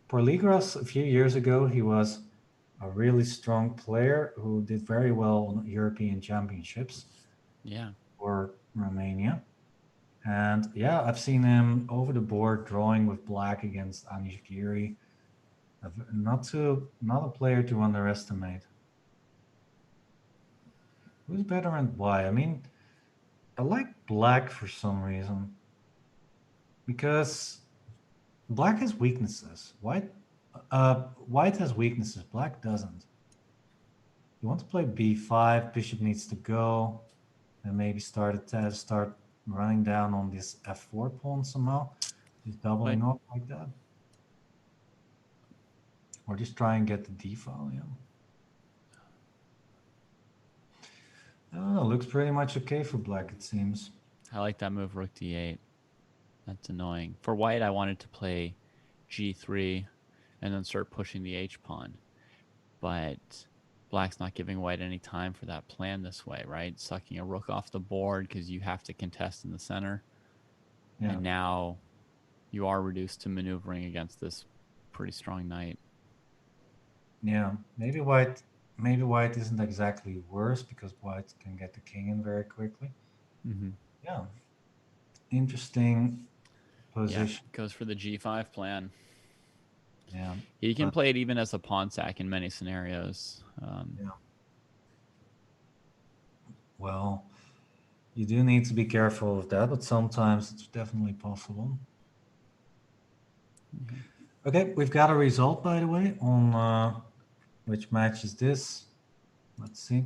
Speaker 1: Porligras, a few years ago, he was a really strong player who did very well on European Championships.
Speaker 2: Yeah.
Speaker 1: For Romania. And yeah, I've seen him over the board drawing with black against Anish Giri. Not a player to underestimate. Who's better and why? I mean, I like black for some reason. Because black has weaknesses. White has weaknesses. Black doesn't. You want to play b5, bishop needs to go, and maybe start running down on this f4 pawn somehow. Just doubling up like that. Or just try and get the d file, yeah. I don't know, looks pretty much okay for black, it seems.
Speaker 2: I like that move, rook d8. That's annoying. For white, I wanted to play g3 and then start pushing the h-pawn. But black's not giving white any time for that plan this way, right? Sucking a rook off the board because you have to contest in the center. Yeah. And now you are reduced to maneuvering against this pretty strong knight.
Speaker 1: Yeah, maybe white isn't exactly worse because white can get the king in very quickly. Yeah, interesting position.
Speaker 2: Yeah, goes for the g5 plan.
Speaker 1: Yeah,
Speaker 2: he can play it even as a pawn sack in many scenarios.
Speaker 1: Yeah. Well, you do need to be careful of that, but sometimes it's definitely possible. Okay, we've got a result, by the way, on which match is this. Let's see.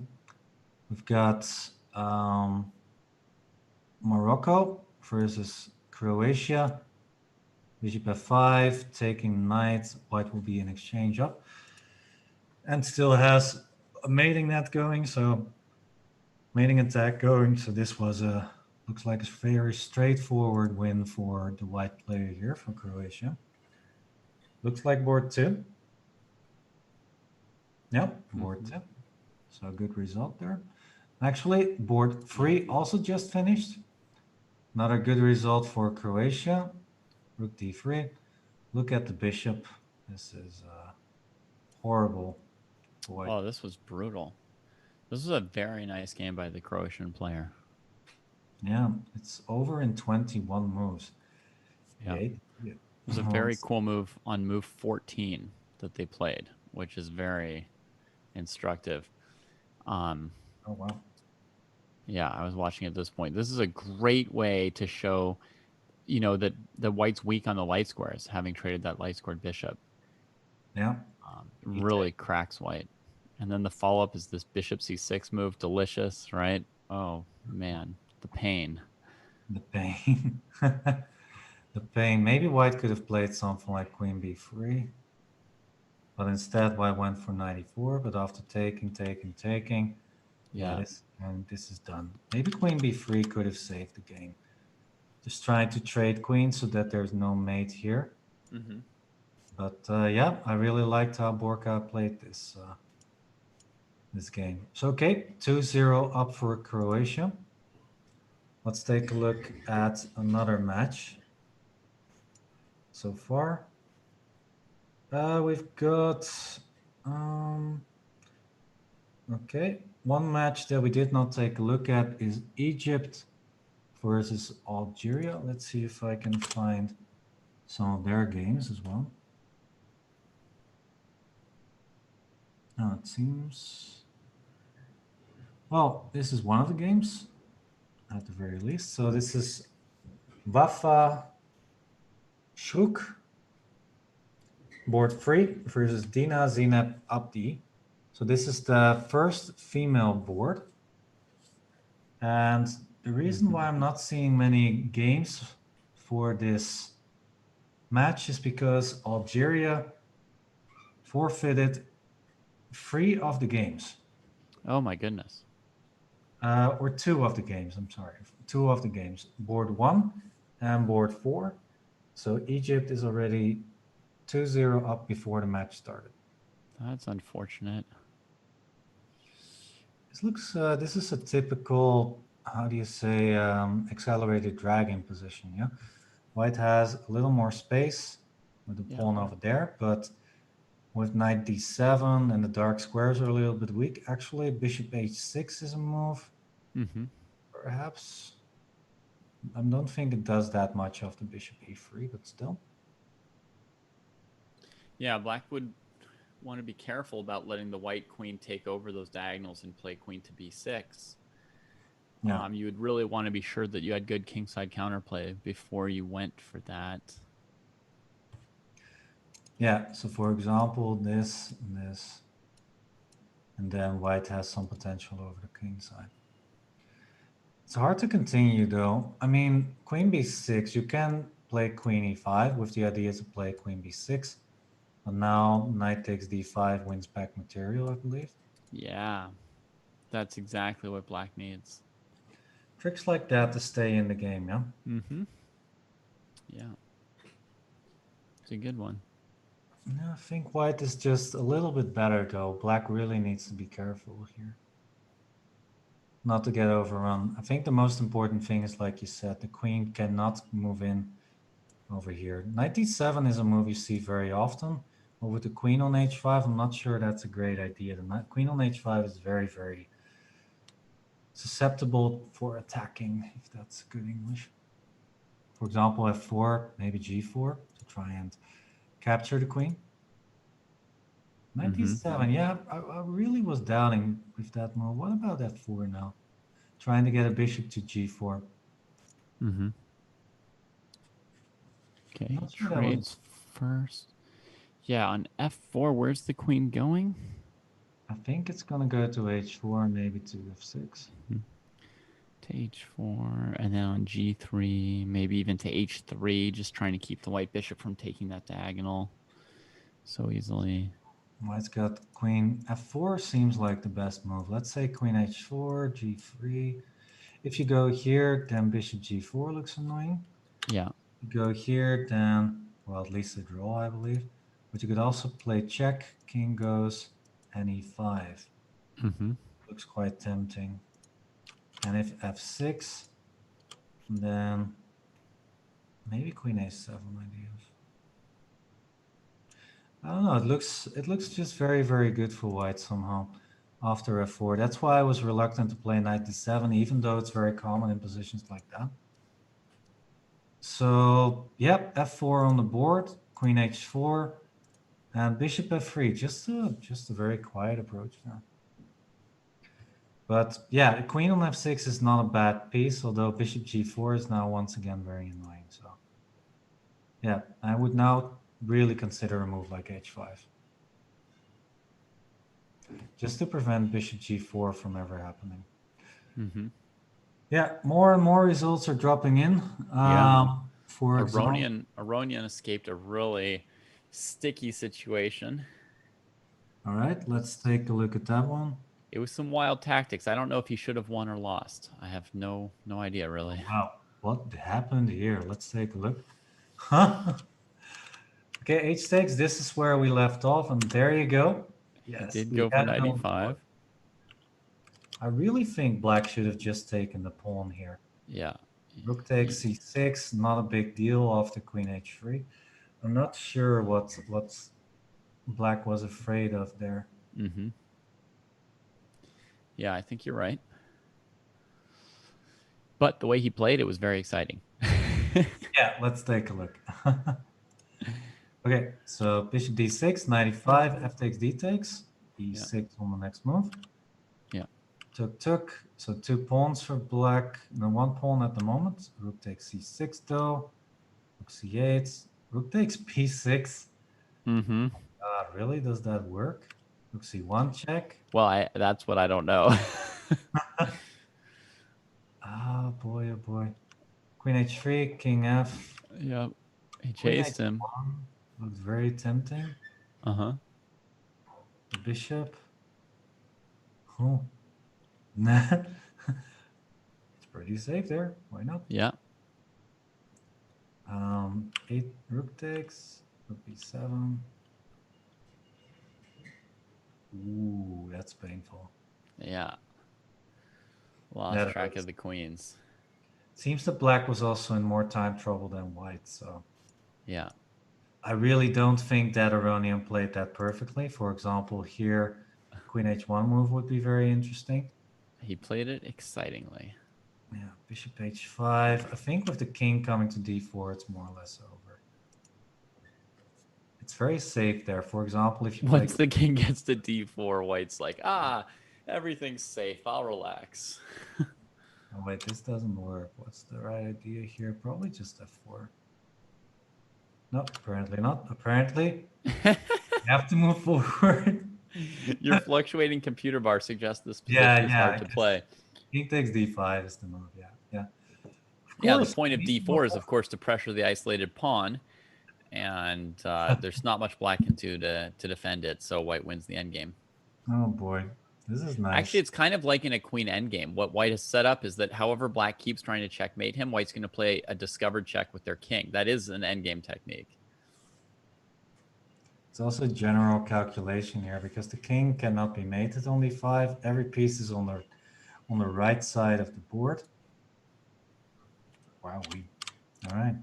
Speaker 1: We've got Morocco versus Croatia. Bishop f5, taking knight. White will be in exchange up. And still has a mating net going, so mating attack going. So this was a, looks like a very straightforward win for the white player here from Croatia. Looks like board 2. Yep, board 2. So a good result there. Actually, board 3 also just finished. Another good result for Croatia. Rook d3. Look at the bishop. This is horrible. Boy.
Speaker 2: Oh, this was brutal. This was a very nice game by the Croatian player.
Speaker 1: Yeah, it's over in 21 moves.
Speaker 2: Yeah.
Speaker 1: It
Speaker 2: was a very cool move on move 14 that they played, which is very instructive.
Speaker 1: Oh, wow.
Speaker 2: Yeah, I was watching at this point. This is a great way to show, you know, that the white's weak on the light squares, having traded that light squared bishop.
Speaker 1: Yeah.
Speaker 2: Really cracks white. And then the follow-up is this bishop c6 move. Delicious, right? Oh, man. The pain.
Speaker 1: The pain. The pain. Maybe white could have played something like queen b3. But instead, white went for 94. But after taking,
Speaker 2: yeah,
Speaker 1: this is done. Maybe queen b3 could have saved the game. Just trying to trade queens so that there's no mate here.
Speaker 2: Mm-hmm.
Speaker 1: But yeah, I really liked how Borka played this this game. So okay, 2-0 up for Croatia. Let's take a look at another match. So far, we've got okay, one match that we did not take a look at is Egypt versus Algeria. Let's see if I can find some of their games as well. Oh, it seems... Well, this is one of the games, at the very least. So this is Wafa Shuk, board 3 versus Dina Zineb Abdi. So this is the first female board. And the reason why I'm not seeing many games for this match is because Algeria forfeited 3 of the games.
Speaker 2: Oh my goodness.
Speaker 1: Or 2 of the games, I'm sorry. 2 of the games. Board 1 and board 4. So Egypt is already 2-0 up before the match started.
Speaker 2: That's unfortunate.
Speaker 1: This is a typical, how do you say, accelerated dragging position, yeah? White has a little more space with the pawn over there, but with knight d7 and the dark squares are a little bit weak. Actually, bishop h6 is a move.
Speaker 2: Mm-hmm.
Speaker 1: Perhaps. I don't think it does that much of the bishop e3, but still.
Speaker 2: Yeah, black would want to be careful about letting the white queen take over those diagonals and play queen to b6.
Speaker 1: Yeah.
Speaker 2: You would really want to be sure that you had good kingside counterplay before you went for that.
Speaker 1: Yeah, so for example, this and this, and then white has some potential over the king side. It's hard to continue though. I mean, queen b6, you can play queen e5 with the idea to play queen b6. But now knight takes d5 wins back material, I believe.
Speaker 2: Yeah, that's exactly what black needs.
Speaker 1: Tricks like that to stay in the game, yeah?
Speaker 2: Mm-hmm. Yeah. It's a good one.
Speaker 1: Yeah, I think white is just a little bit better though. Black really needs to be careful here. Not to get overrun. I think the most important thing is, like you said, the queen cannot move in over here. Knight d7 is a move you see very often. But with the queen on h5, I'm not sure that's a great idea. The queen on h5 is very, very susceptible for attacking, if that's good English. For example, f4, maybe g4 to try and capture the queen. Knight d7, yeah, I really was doubting with that move. What about f4 now? Trying to get a bishop to g4.
Speaker 2: Mm-hmm. Okay,
Speaker 1: Sure
Speaker 2: trades first. Yeah, on f4, where's the queen going?
Speaker 1: I think it's going to go to h4, maybe to f6.
Speaker 2: To h4, and then on g3, maybe even to h3, just trying to keep the white bishop from taking that diagonal so easily.
Speaker 1: White's got queen f4, seems like the best move. Let's say queen h4, g3. If you go here, then bishop g4 looks annoying.
Speaker 2: Yeah.
Speaker 1: You go here, then, well, at least a draw, I believe. But you could also play check, king goes, and e5. Looks quite tempting. And if f6, then maybe queen a7 ideas. I don't know. It looks just very, very good for white somehow after f4. That's why I was reluctant to play knight d7, even though it's very common in positions like that. So, yep, f4 on the board, queen h4, and bishop f3. Just a very quiet approach there. But yeah, queen on f6 is not a bad piece, although bishop g4 is now once again very annoying. So, yeah, I would now really consider a move like h5. Just to prevent bishop g4 from ever happening. Yeah, more and more results are dropping in. For example,
Speaker 2: Aronian escaped a really sticky situation.
Speaker 1: All right, let's take a look at that one.
Speaker 2: It was some wild tactics. I don't know if he should have won or lost. I have no idea, really.
Speaker 1: Wow, what happened here? Let's take a look. Huh? Okay, h takes. This is where we left off, and there you go. Yes,
Speaker 2: He did go for knight e5.
Speaker 1: I really think black should have just taken the pawn here.
Speaker 2: Yeah.
Speaker 1: Rook takes c6, not a big deal after queen h3. I'm not sure what black was afraid of there.
Speaker 2: Yeah, I think you're right. But the way he played, it was very exciting.
Speaker 1: Yeah, let's take a look. Okay, so bishop d6, knight e5, f takes, d takes, e6 on the next move.
Speaker 2: Yeah.
Speaker 1: Took. So 2 pawns for black, no 1 pawn at the moment. Rook takes c6 though. Rook c8. Rook takes p6. Really? Does that work? Rook c1 check.
Speaker 2: Well, that's what I don't know.
Speaker 1: Oh boy, oh boy. Queen h3, king f.
Speaker 2: Yep. He chased him.
Speaker 1: Looks very tempting.
Speaker 2: The
Speaker 1: bishop. Oh. It's pretty safe there. Why not?
Speaker 2: Yeah.
Speaker 1: 8 rook takes. Rook b7. Ooh, that's painful.
Speaker 2: Yeah. Lost track of the queens.
Speaker 1: Seems that black was also in more time trouble than white, so.
Speaker 2: Yeah.
Speaker 1: I really don't think that Aronian played that perfectly. For example, here, queen h1 move would be very interesting.
Speaker 2: He played it excitingly.
Speaker 1: Yeah, bishop h5. I think with the king coming to d4, it's more or less over. It's very safe there. For example, if you
Speaker 2: once the king gets to d4, white's like, everything's safe. I'll relax.
Speaker 1: Oh, wait, this doesn't work. What's the right idea here? Probably just f4. No, apparently not. Apparently, you have to move forward.
Speaker 2: Your fluctuating computer bar suggests this position is hard to play.
Speaker 1: King takes d5 is the move. Yeah.
Speaker 2: Yeah, the point of d4 is, of course, to pressure the isolated pawn, and there's not much black can do to defend it, so white wins the endgame.
Speaker 1: Oh boy, this is nice.
Speaker 2: Actually, it's kind of like in a queen endgame. What white has set up is that however black keeps trying to checkmate him, white's going to play a discovered check with their king. That is an endgame technique.
Speaker 1: It's also general calculation here, because the king cannot be mated on d5. Every piece is on the right side of the board. Wow, all right.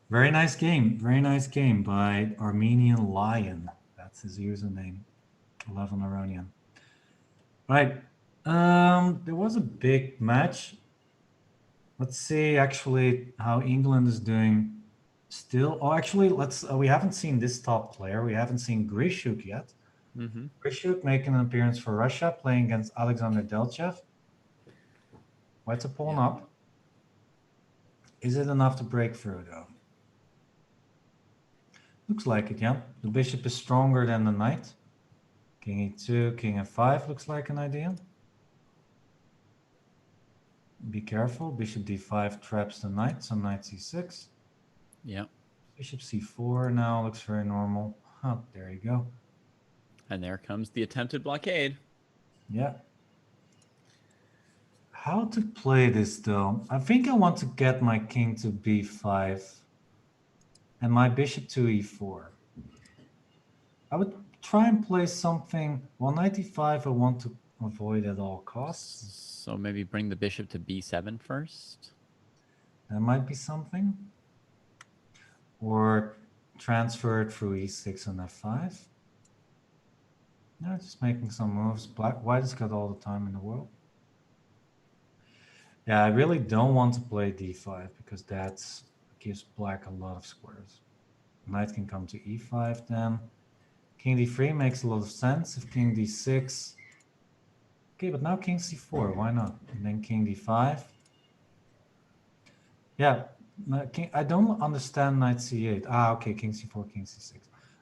Speaker 1: Very nice game. Very nice game by Armenian Lion. That's his username. 11 Aronian. Right. There was a big match. Let's see actually how England is doing still. Oh, actually, we haven't seen this top player. We haven't seen Grishuk yet. Grishuk making an appearance for Russia, playing against Alexander Delchev. White's a pawn up. Is it enough to break through, though? Looks like it, yeah. The bishop is stronger than the knight. King e2, king f5 looks like an idea. be careful. Bishop d5 traps the knight, so knight c6.
Speaker 2: Yeah.
Speaker 1: Bishop c4 now looks very normal. Huh, there you go.
Speaker 2: And there comes the attempted blockade.
Speaker 1: Yeah. How to play this though? I think I want to get my king to b5 and my bishop to e4. I would try and play something. Well, knight e5 I want to avoid at all costs.
Speaker 2: So maybe bring the bishop to b7 first.
Speaker 1: That might be something. Or transfer it through e6 and f5. No, just making some moves. White has got all the time in the world. Yeah, I really don't want to play d5 because that gives black a lot of squares. Knight can come to e5 then. King d3 makes a lot of sense. If king d6... Okay, but now king c4, why not? And then king d5. Yeah, I don't understand knight c8. Ah, okay, king c4, king c6.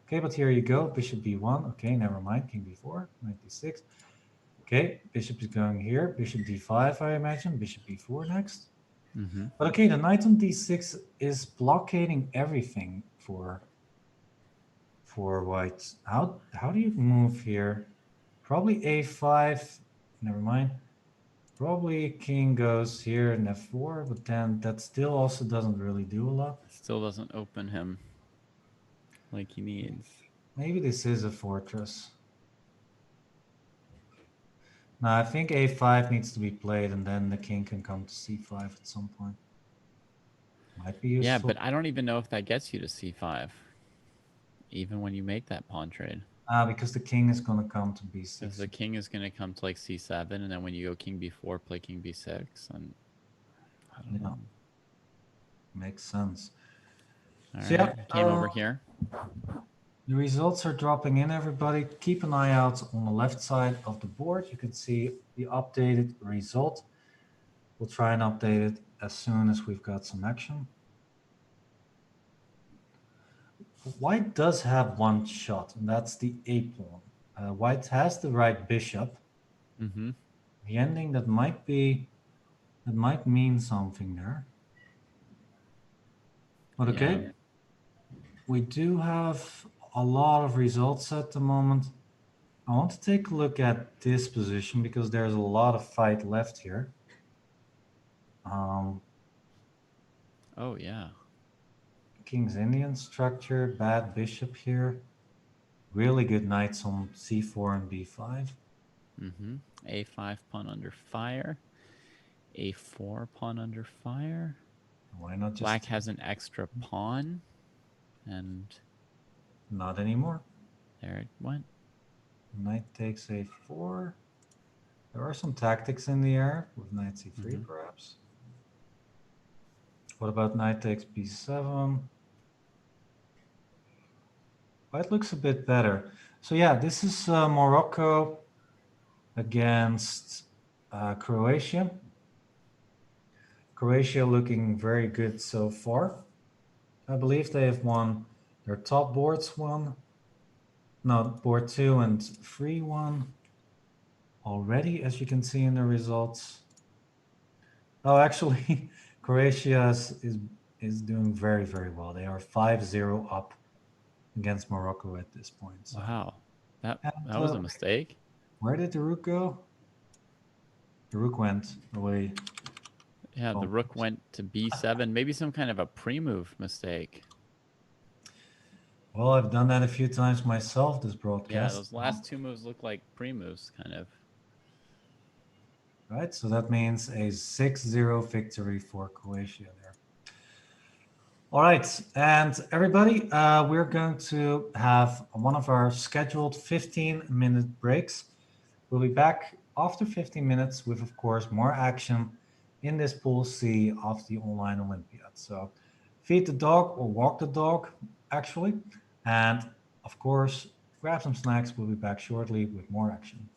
Speaker 1: Okay, but here you go, bishop b1. Okay, never mind, king b4, knight d6. Okay, bishop is going here, bishop d5, I imagine, bishop b4 next.
Speaker 2: Mm-hmm.
Speaker 1: But okay, the knight on d6 is blockading everything for white. How do you move here? Probably a5, never mind. Probably king goes here and f4, but then that still also doesn't really do a lot.
Speaker 2: Still doesn't open him like he needs.
Speaker 1: Maybe this is a fortress. No, I think a5 needs to be played and then the king can come to c5 at some point. Might be useful.
Speaker 2: Yeah, but I don't even know if that gets you to c5. Even when you make that pawn trade.
Speaker 1: Because the king is going to come to b6.
Speaker 2: Because the king is going to come to like c7, and then when you go king b4, play king b6, and I don't know.
Speaker 1: Makes sense.
Speaker 2: All
Speaker 1: So
Speaker 2: right,
Speaker 1: yeah,
Speaker 2: came over here.
Speaker 1: The results are dropping in, everybody. Keep an eye out on the left side of the board. You can see the updated result. We'll try and update it as soon as we've got some action. White does have one shot, and that's the a-pawn. White has the right bishop.
Speaker 2: Mm-hmm.
Speaker 1: The ending that might mean something there. But okay, we do have a lot of results at the moment. I want to take a look at this position because there's a lot of fight left here.
Speaker 2: Oh yeah.
Speaker 1: King's Indian structure, bad bishop here. Really good knights on c4 and b5.
Speaker 2: Mm-hmm. a5 pawn under fire. a4 pawn under fire.
Speaker 1: Why not just...
Speaker 2: Black has an extra pawn. And...
Speaker 1: Not anymore.
Speaker 2: There it went.
Speaker 1: Knight takes a4. There are some tactics in the air with knight c3 perhaps. What about knight takes b7? White looks a bit better. So yeah, this is Morocco against Croatia. Croatia looking very good so far. I believe they have won their top boards board 2 and 3 won already, as you can see in the results. Oh, actually, Croatia is doing very, very well. They are 5-0 up against Morocco at this point. So.
Speaker 2: Wow, that was a mistake.
Speaker 1: Where did the rook go? The rook went away.
Speaker 2: Yeah, the rook went to b7. Maybe some kind of a pre-move mistake.
Speaker 1: Well, I've done that a few times myself this broadcast.
Speaker 2: Yeah, those last two moves look like pre-moves, kind of.
Speaker 1: Right, so that means a 6-0 victory for Croatia there. All right, and everybody, we're going to have one of our scheduled 15-minute breaks. We'll be back after 15 minutes with, of course, more action in this Pool C of the Online Olympiad. So feed the dog or walk the dog, actually. And, of course, grab some snacks. We'll be back shortly with more action.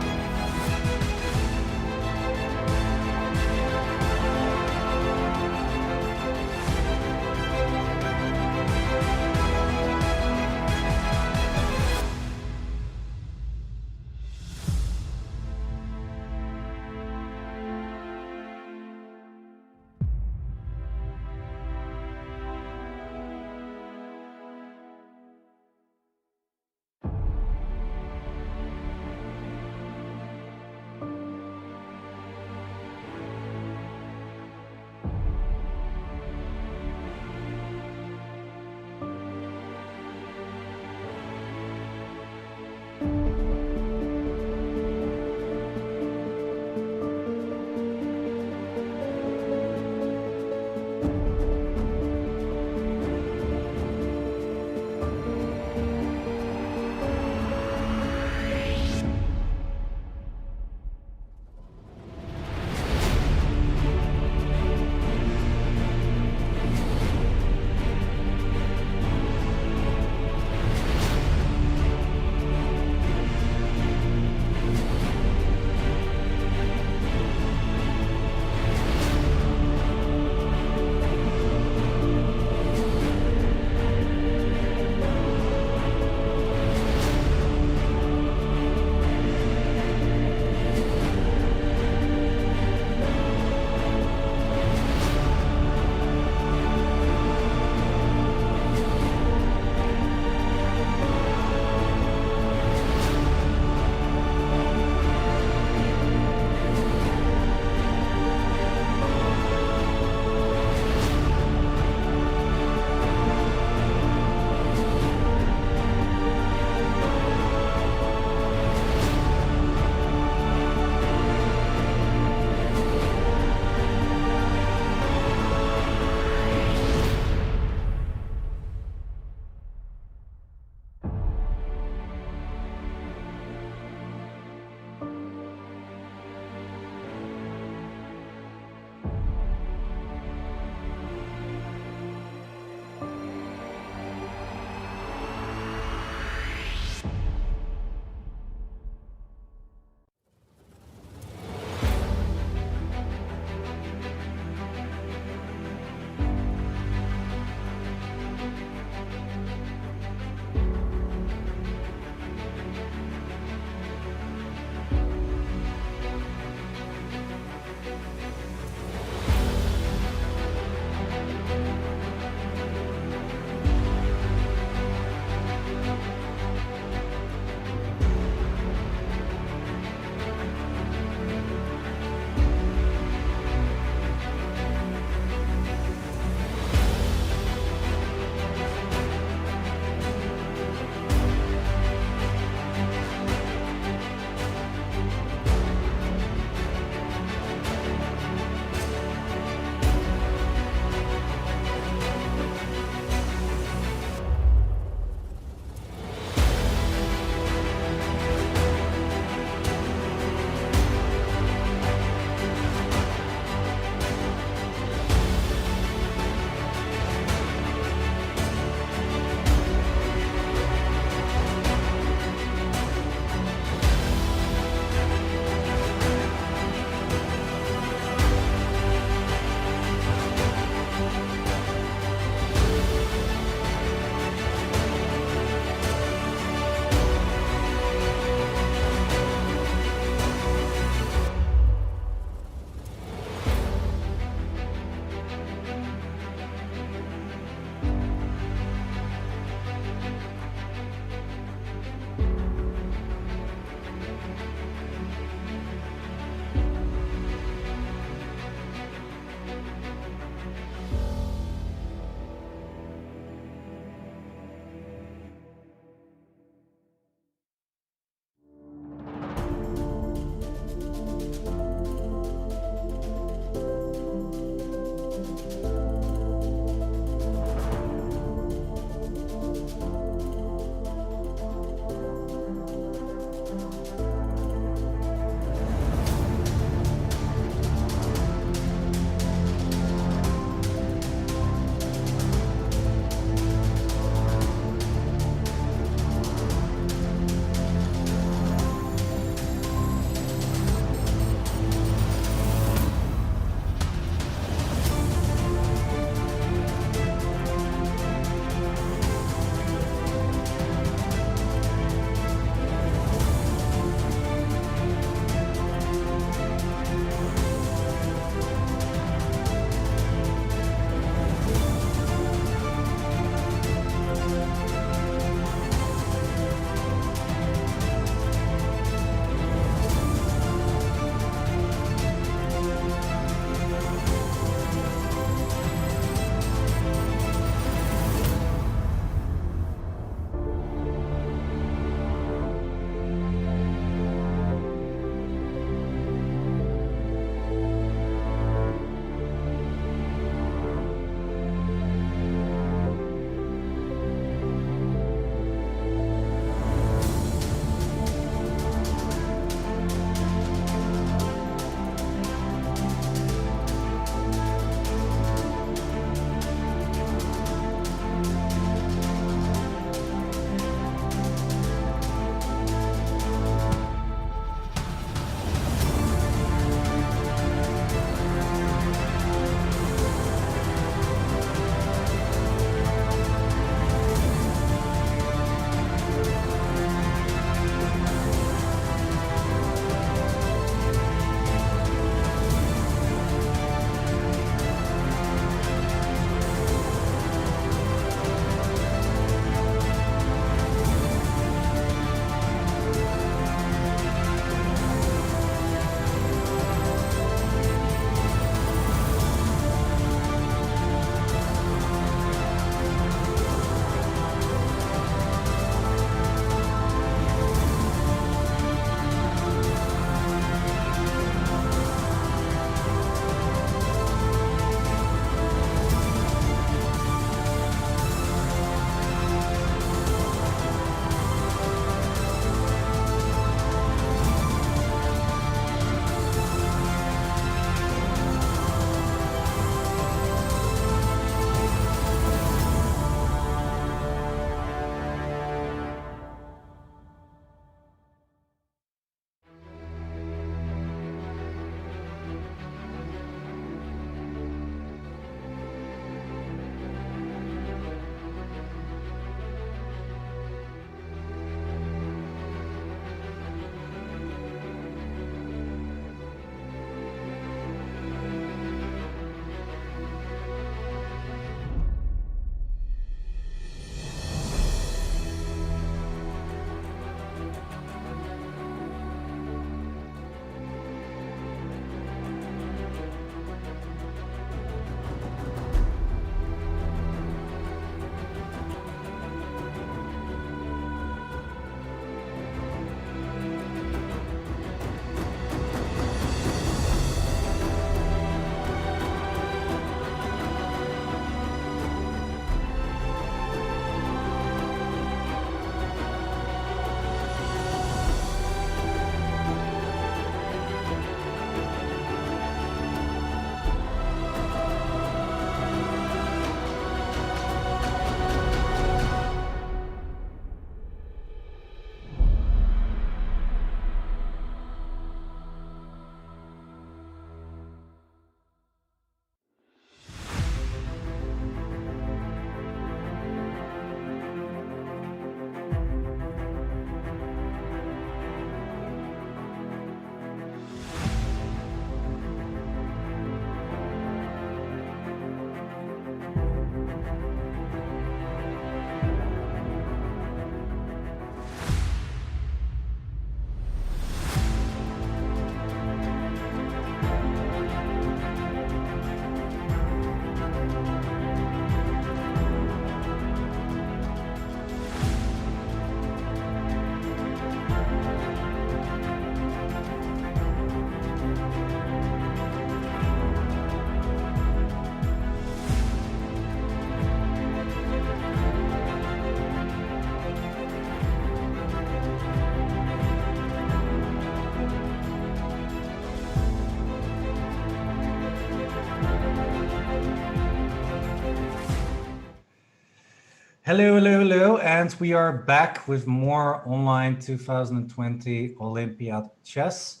Speaker 1: Hello, hello, hello, and we are back with more online 2020 Olympiad chess.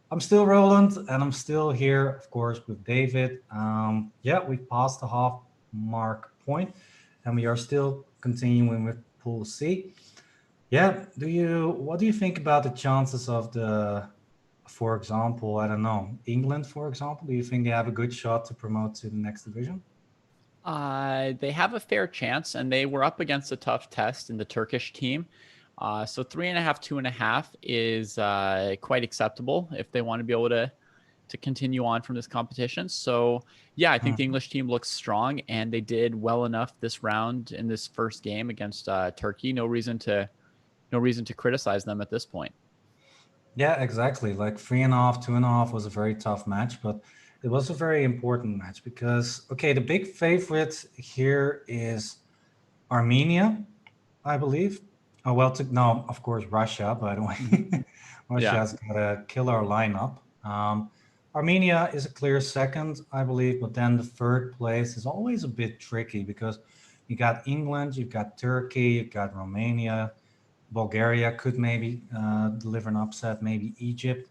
Speaker 1: I'm still Roland, and I'm still here, of course, with David. Yeah, we've passed the half mark point, and we are still continuing with Pool C. Yeah, what do you think about the chances of for example, I don't know, England, for example? Do you think they have a good shot to promote to the next division?
Speaker 2: They have a fair chance, and they were up against a tough test in the Turkish team. So 3.5, 2.5 is quite acceptable if they want to be able to continue on from this competition. So yeah, I think the English team looks strong, and they did well enough this round in this first game against Turkey. No reason to criticize them at this point.
Speaker 1: Yeah, exactly. Like 3.5, 2.5 was a very tough match, but it was a very important match because, okay, the big favorite here is Armenia, I believe. Oh, well, no, of course, Russia, by the way. Russia's got a killer lineup. Armenia is a clear second, I believe, but then the third place is always a bit tricky because you got England, you've got Turkey, you've got Romania, Bulgaria could maybe deliver an upset, maybe Egypt.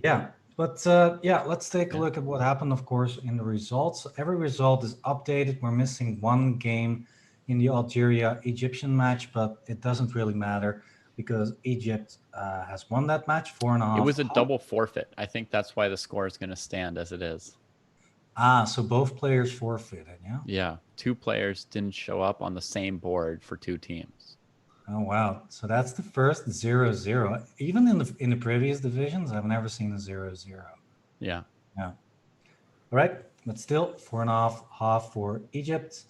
Speaker 1: Yeah, but yeah, let's take a look at what happened, of course, in the results. Every result is updated. We're missing one game in the Algeria-Egyptian match, but it doesn't really matter because Egypt has won that match 4.5.
Speaker 2: It was a double forfeit. I think that's why the score is going to stand as it is.
Speaker 1: Ah, so both players forfeited, yeah?
Speaker 2: Yeah, two players didn't show up on the same board for two teams.
Speaker 1: Oh wow! So that's the first 0-0. Even in the previous divisions, I've never seen a 0-0.
Speaker 2: Yeah.
Speaker 1: Yeah. All right, but still 4.5 half for Egypt,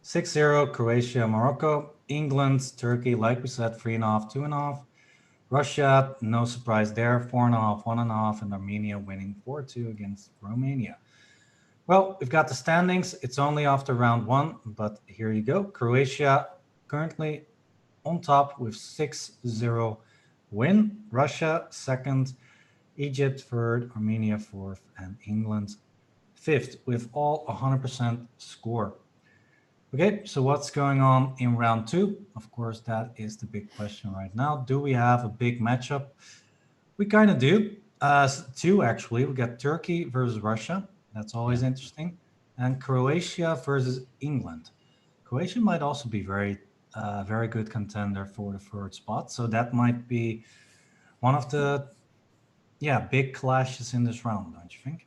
Speaker 1: 6-0 Croatia, Morocco, England, Turkey. Like we said, 3.5, 2.5. Russia, no surprise there, 4.5, 1.5, and Armenia winning 4-2 against Romania. Well, we've got the standings. It's only after round one, but here you go. Croatia currently on top with 6-0 win. Russia second, Egypt third, Armenia fourth, and England fifth with all 100% score. Okay, so what's going on in round two? Of course, that is the big question right now. Do we have a big matchup? We kind of do. Two, actually. We got Turkey versus Russia. That's always interesting. And Croatia versus England. Croatia might also be very good contender for the third spot. So that might be one of the big clashes in this round, don't you think?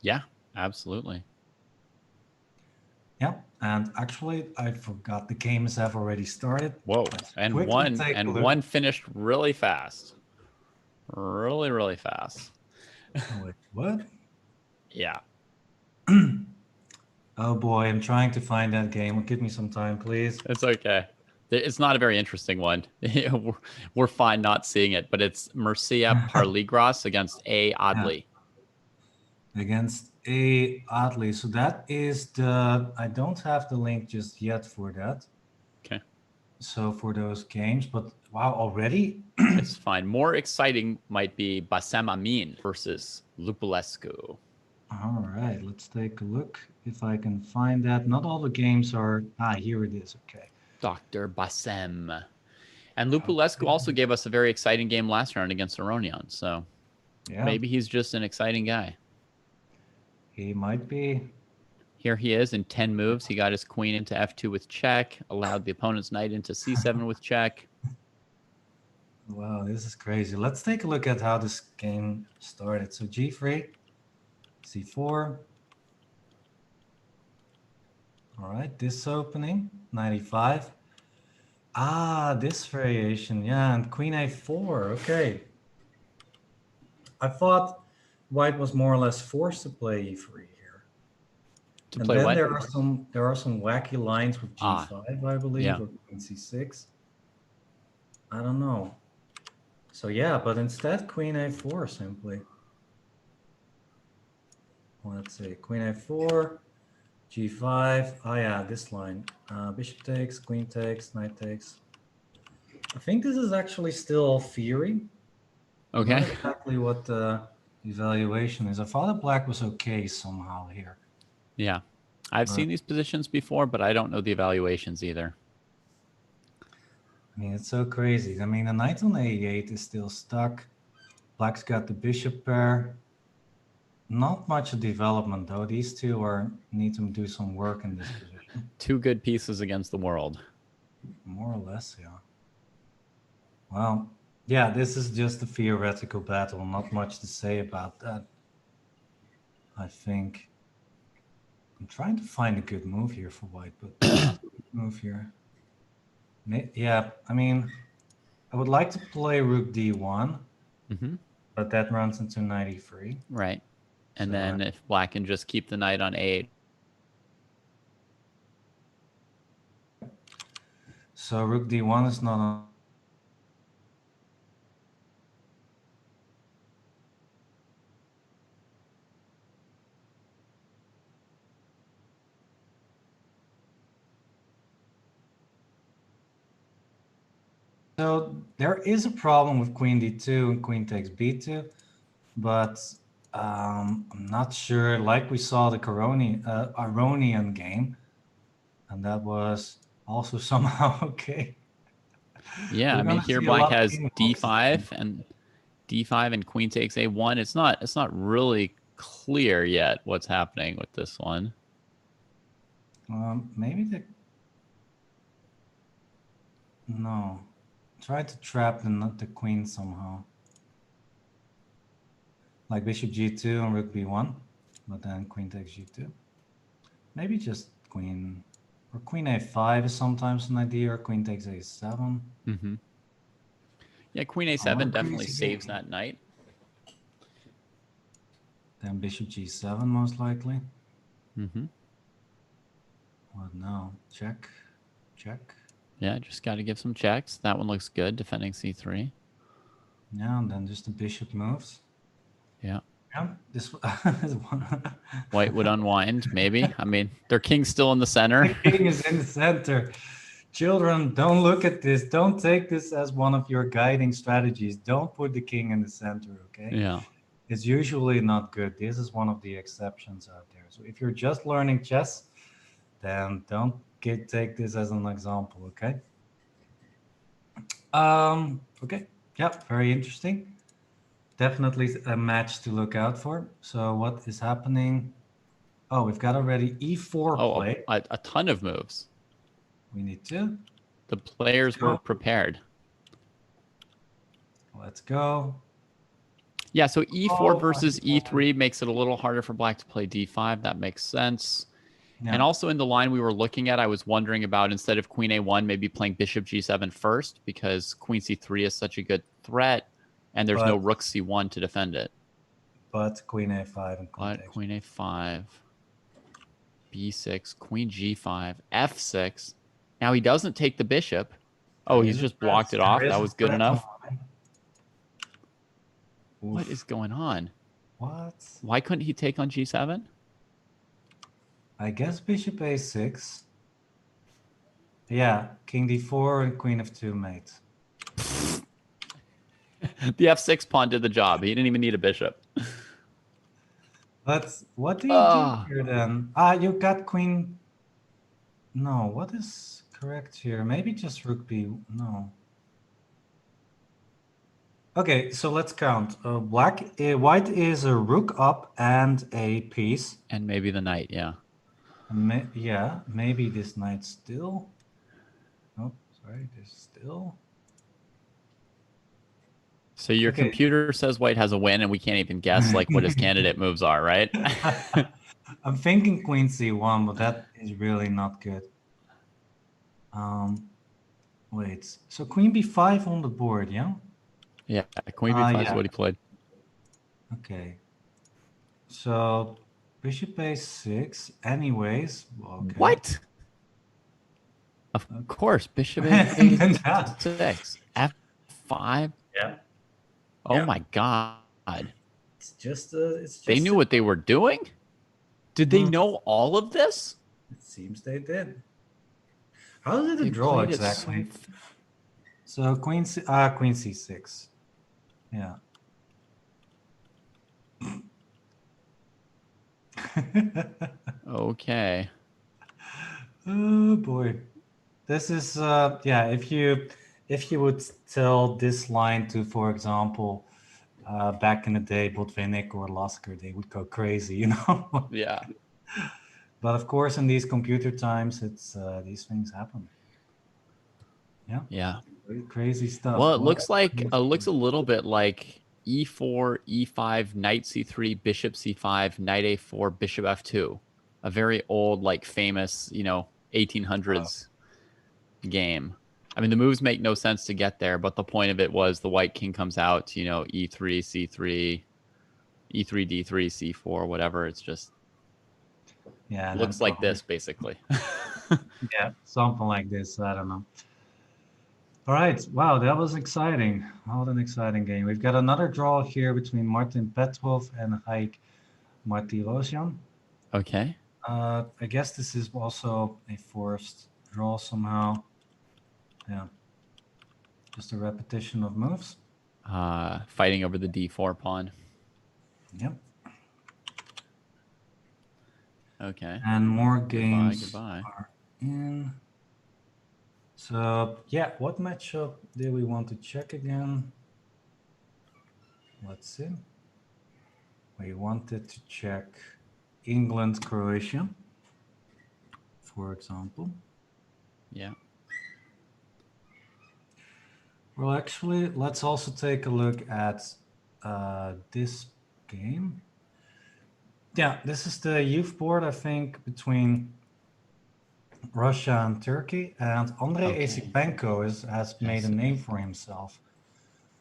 Speaker 2: Yeah, absolutely.
Speaker 1: Yeah, and actually I forgot the games have already started.
Speaker 2: Whoa, and one finished really fast. Really, really fast.
Speaker 1: Wait, what?
Speaker 2: Yeah.
Speaker 1: Oh boy, I'm trying to find that game. Give me some time, please.
Speaker 2: It's okay. It's not a very interesting one. We're fine not seeing it, but it's Murcia Parligras against A. Adli.
Speaker 1: Yeah. Against A. Adli. So that is I don't have the link just yet for that.
Speaker 2: Okay.
Speaker 1: So for those games, but wow, already?
Speaker 2: It's fine. More exciting might be Bassem Amin versus Lupulescu.
Speaker 1: All right, let's take a look if I can find that. Not all the games are... here it is. Okay.
Speaker 2: Dr. Bassem. And Lupulescu also gave us a very exciting game last round against Aronian. So maybe he's just an exciting guy.
Speaker 1: He might be.
Speaker 2: Here he is in 10 moves. He got his queen into f2 with check, allowed the opponent's knight into c7 with check.
Speaker 1: Wow, this is crazy. Let's take a look at how this game started. So g3, c4. All right, this opening, 95. This variation, yeah, and queen a4, okay. I thought white was more or less forced to play e3 here. And
Speaker 2: play
Speaker 1: then
Speaker 2: what?
Speaker 1: there are some wacky lines with g5, I believe, or queen c6. I don't know. So yeah, but instead queen a4 simply. Let's see, queen a4, g5. Oh yeah, this line. Bishop takes, queen takes, knight takes. I think this is actually still theory.
Speaker 2: Okay.
Speaker 1: Not exactly what the evaluation is. I thought that black was okay somehow here.
Speaker 2: Yeah. I've seen these positions before, but I don't know the evaluations either.
Speaker 1: I mean, it's so crazy. I mean, the knight on a8 is still stuck. Black's got the bishop pair. Not much development though. These two need to do some work in this position.
Speaker 2: Two good pieces against the world.
Speaker 1: More or less, yeah. Well, yeah, this is just a theoretical battle. Not much to say about that. I think I'm trying to find a good move here for white, but not a good move here. Yeah, I mean, I would like to play rook d1, but that runs into knight e3.
Speaker 2: Right. And
Speaker 1: So,
Speaker 2: then if black can just keep the knight on a8.
Speaker 1: So rook d1 is not on. So there is a problem with queen d2 and queen takes b2, but I'm not sure. Like we saw the Aronian game, and that was also somehow okay.
Speaker 2: Yeah, I mean here black has d5 and d5 and queen takes a1. It's not really clear yet what's happening with this one.
Speaker 1: Maybe no. Try to trap the queen somehow. Like bishop g2 and rook b1, but then queen takes g2. Maybe just queen, or queen a5 is sometimes an idea, or queen takes a7.
Speaker 2: Yeah, queen a7 definitely saves that knight.
Speaker 1: Then bishop g7 most likely. What now? Check, check.
Speaker 2: Yeah, just got to give some checks. That one looks good, defending c3.
Speaker 1: Yeah, and then just the bishop moves.
Speaker 2: Yeah.
Speaker 1: Yeah, this one.
Speaker 2: White would unwind, maybe. I mean, their king's still in the center.
Speaker 1: The king is in the center. Children, don't look at this. Don't take this as one of your guiding strategies. Don't put the king in the center, okay?
Speaker 2: Yeah.
Speaker 1: It's usually not good. This is one of the exceptions out there. So if you're just learning chess, then don't take this as an example, okay? Okay, yeah, very interesting. Definitely a match to look out for. So what is happening? Oh, we've got already e4 play.
Speaker 2: A ton of moves.
Speaker 1: We need to.
Speaker 2: The players were prepared.
Speaker 1: Let's go.
Speaker 2: Yeah, so e4 versus e3 makes it a little harder for black to play d5. That makes sense. Yeah. And also in the line we were looking at, I was wondering about, instead of queen a1, maybe playing bishop g7 first, because queen c3 is such a good threat, and there's no rook c1 to defend it.
Speaker 1: But queen a5 and
Speaker 2: queen a5, b6, queen g5, f6. Now he doesn't take the bishop. Oh, he's just blocked it off. That was good enough. What is going on?
Speaker 1: What?
Speaker 2: Why couldn't he take on g7?
Speaker 1: I guess bishop a6. Yeah, king d4 and queen f2 mate.
Speaker 2: The f6 pawn did the job. He didn't even need a bishop.
Speaker 1: But what do you do here then? You got queen. No, what is correct here? Maybe just rook b. No. Okay, so let's count. White is a rook up and a piece.
Speaker 2: And maybe the knight, yeah.
Speaker 1: Yeah, maybe this knight still. Oh, sorry, this still.
Speaker 2: So your computer says white has a win, and we can't even guess like what his candidate moves are, right?
Speaker 1: I'm thinking queen c1, but that is really not good. Wait, so queen b5 on the board, yeah?
Speaker 2: Yeah, queen b5 is what he played.
Speaker 1: Okay. So bishop a6, anyways. Okay.
Speaker 2: What? Of course, bishop a6, f5.
Speaker 1: Yeah.
Speaker 2: Oh my God.
Speaker 1: It's just
Speaker 2: they knew what they were doing? Did they know all of this?
Speaker 1: It seems they did. How did it draw exactly? So queen c6. Yeah.
Speaker 2: Okay.
Speaker 1: Oh boy. This is yeah, if you would tell this line to, for example, back in the day, Botvinnik or Lasker, they would go crazy, you know?
Speaker 2: Yeah.
Speaker 1: But of course, in these computer times, it's these things happen. Yeah.
Speaker 2: Yeah.
Speaker 1: Crazy stuff.
Speaker 2: Well, it
Speaker 1: What
Speaker 2: looks like looks a little bit like e4, e5, knight c3, bishop c5, knight a4, bishop f2. A very old, like famous, 1800s game. I mean, the moves make no sense to get there, but the point of it was the white king comes out, e3, c3, e3, d3, c4, whatever. It's just looks like this, basically.
Speaker 1: Yeah, something like this. I don't know. All right. Wow, that was exciting. What an exciting game. We've got another draw here between Martin Petrov and Haik Martirosyan.
Speaker 2: Okay.
Speaker 1: I guess this is also a forced draw somehow. Yeah. Just a repetition of moves.
Speaker 2: Fighting over the d4 pawn.
Speaker 1: Yep.
Speaker 2: Okay.
Speaker 1: And more games
Speaker 2: Goodbye.
Speaker 1: are in. So, yeah, what matchup do we want to check again? Let's see. We wanted to check England, Croatia, for example.
Speaker 2: Yeah.
Speaker 1: Well, actually, let's also take a look at this game. Yeah, this is the youth board, I think, between Russia and Turkey. And Andrei Esipenko has made a name for himself,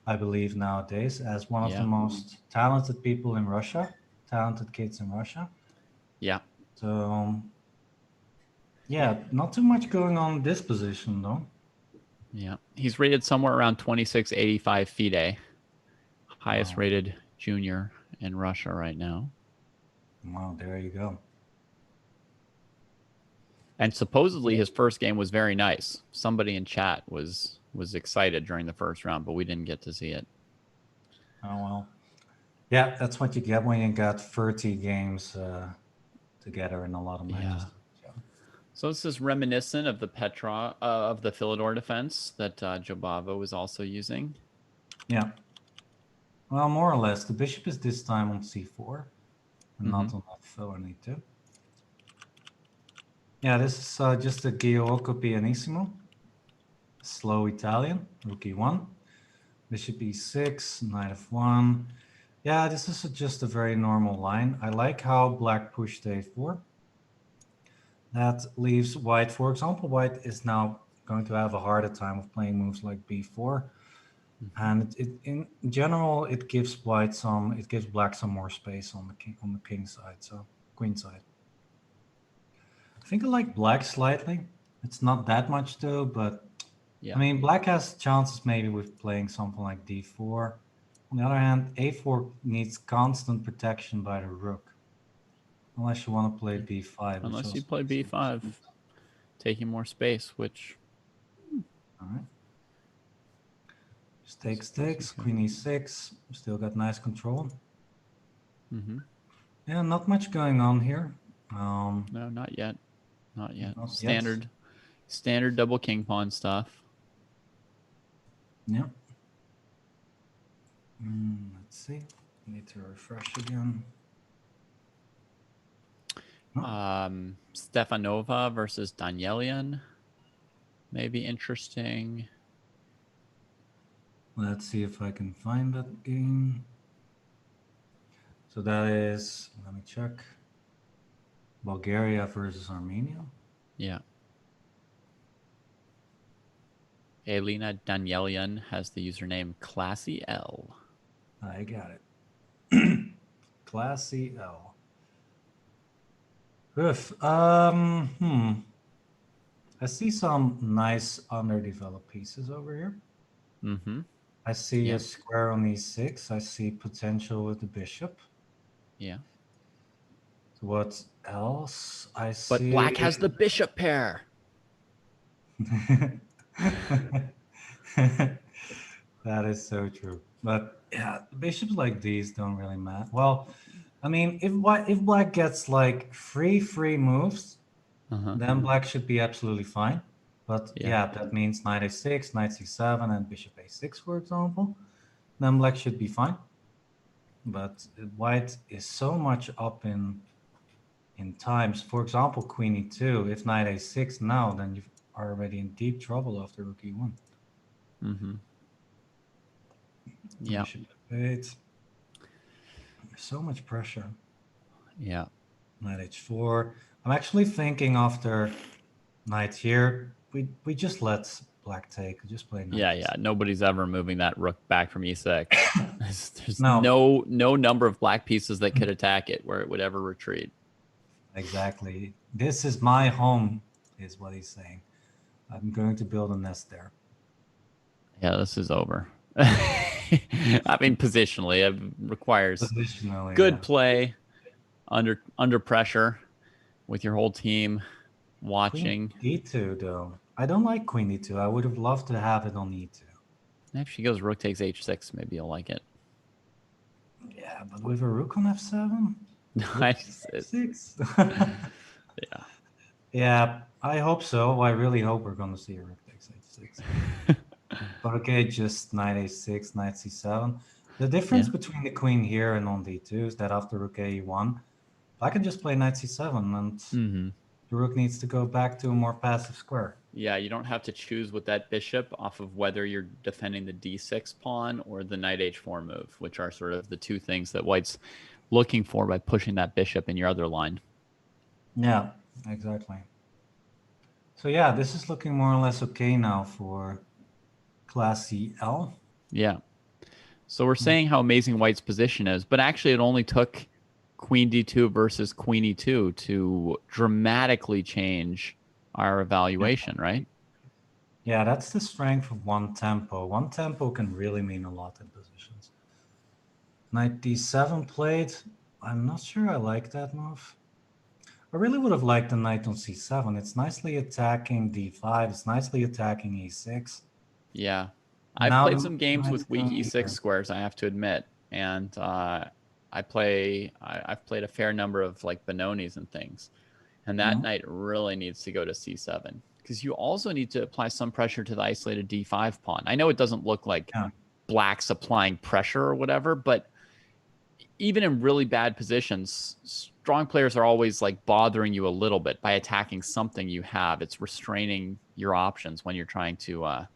Speaker 1: I believe, nowadays, as one of the most talented people in Russia, talented kids in Russia.
Speaker 2: Yeah.
Speaker 1: So, yeah, not too much going on in this position, though.
Speaker 2: Yeah. He's rated somewhere around 2685 FIDE. Highest rated junior in Russia right now.
Speaker 1: Wow, there you go.
Speaker 2: And supposedly his first game was very nice. Somebody in chat was excited during the first round, but we didn't get to see it.
Speaker 1: Oh, well. Yeah, that's what you get when you got 30 games together in a lot of matches.
Speaker 2: Yeah. So this is reminiscent of the of the Philidor defense that Jobava was also using.
Speaker 1: Yeah. Well, more or less. The bishop is this time on c4 and not on f4 and e2. Yeah, this is just a Gioacco pianissimo. Slow Italian, rook e1. Bishop e6, knight f1. Yeah, this is just a very normal line. I like how black pushed a4. That leaves white, for example, white is now going to have a harder time of playing moves like b4. And in general, it gives black some more space on the king side, so queen side. I think I like black slightly. It's not that much though, but I mean, black has chances maybe with playing something like d4. On the other hand, a4 needs constant protection by the rook. Unless you want to play b5.
Speaker 2: Unless you play b5, taking more space, which...
Speaker 1: All right. Just takes, queen e6. Still got nice control. Yeah, not much going on here.
Speaker 2: No, not yet. Not yet.
Speaker 1: Not
Speaker 2: Standard double king pawn stuff.
Speaker 1: Yeah. Let's see. Need to refresh again.
Speaker 2: Stefanova versus Danielian. Maybe interesting.
Speaker 1: Let's see if I can find that game. So that is, let me check. Bulgaria versus Armenia.
Speaker 2: Yeah. Elena Danielian has the username Classy L.
Speaker 1: I got it. Classy L. Oof. I see some nice underdeveloped pieces over here. I see a square on e6. I see potential with the bishop.
Speaker 2: Yeah.
Speaker 1: What else? I see.
Speaker 2: But black has the bishop pair.
Speaker 1: That is so true. But yeah, bishops like these don't really matter. Well, I mean, if black gets like free moves, then black should be absolutely fine. But
Speaker 2: Yeah.
Speaker 1: yeah, that means knight a6, knight c7, and bishop a6, for example. Then black should be fine. But white is so much up in times. For example, queen e2. If knight a6 now, then you are already in deep trouble after rook e1.
Speaker 2: Mm-hmm. Yeah.
Speaker 1: Bishop f8. So much pressure.
Speaker 2: Yeah.
Speaker 1: Knight h4. I'm actually thinking after knight here, we just let black take. Just play knight.
Speaker 2: Yeah. Nobody's ever moving that rook back from e6. There's
Speaker 1: No.
Speaker 2: no number of black pieces that could attack it where it would ever retreat.
Speaker 1: Exactly. This is my home, is what he's saying. I'm going to build a nest there.
Speaker 2: Yeah, this is over. I mean, positionally, it requires good play under pressure with your whole team watching.
Speaker 1: Queen e2, though. I don't like queen e2. I would have loved to have it on e2.
Speaker 2: If she goes rook takes h6, maybe you'll like it.
Speaker 1: Yeah, but with a rook on f7?
Speaker 2: H6. Yeah.
Speaker 1: Yeah, I hope so. I really hope we're going to see a rook takes h6. But okay, just knight a6, knight c7. The difference between the queen here and on d2 is that after rook a1, I can just play knight c7 and the rook needs to go back to a more passive square.
Speaker 2: Yeah, you don't have to choose with that bishop off of whether you're defending the d6 pawn or the knight h4 move, which are sort of the two things that white's looking for by pushing that bishop in your other line.
Speaker 1: Yeah, exactly. So yeah, this is looking more or less okay now for class CL.
Speaker 2: Yeah. So we're saying how amazing white's position is, but actually it only took queen d2 versus queen e2 to dramatically change our evaluation, right?
Speaker 1: Yeah, that's the strength of one tempo. One tempo can really mean a lot in positions. Knight d7 played. I'm not sure I like that move. I really would have liked the knight on c7. It's nicely attacking d5. It's nicely attacking e6.
Speaker 2: Yeah. I've played some games with weak e6 squares, I have to admit. And I've played a fair number of like Benoni's and things. And that knight really needs to go to c7. Because you also need to apply some pressure to the isolated d5 pawn. I know it doesn't look like black's applying pressure or whatever, but even in really bad positions, strong players are always like bothering you a little bit by attacking something you have. It's restraining your options when you're trying to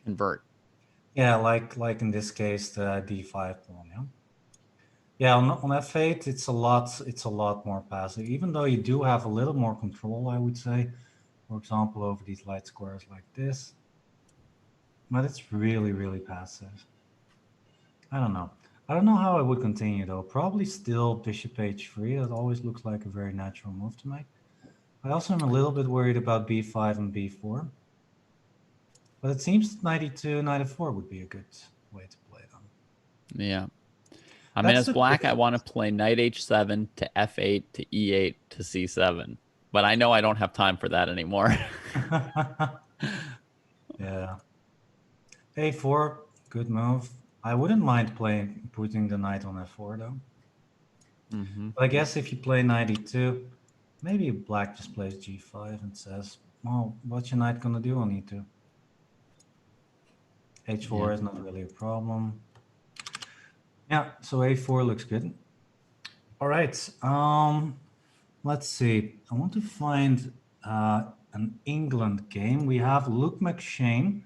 Speaker 2: convert.
Speaker 1: Yeah, like in this case, the d5 pawn. Yeah, on f8, it's a lot more passive. Even though you do have a little more control, I would say, for example, over these light squares like this. But it's really, really passive. I don't know. I don't know how I would continue though. Probably still bishop h3. That always looks like a very natural move to make. I also am a little bit worried about b5 and b4. But it seems knight e2, knight f4 would be a good way to play them.
Speaker 2: Yeah. I mean, as black, I want to play knight h7 to f8 to e8 to c7. But I know I don't have time for that anymore.
Speaker 1: Yeah. a4, good move. I wouldn't mind putting the knight on f4 though. But I guess if you play knight e2, maybe black just plays g5 and says, well, what's your knight gonna do on e2? h4 is not really a problem. Yeah, so a4 looks good. All right, let's see. I want to find an England game. We have Luke McShane,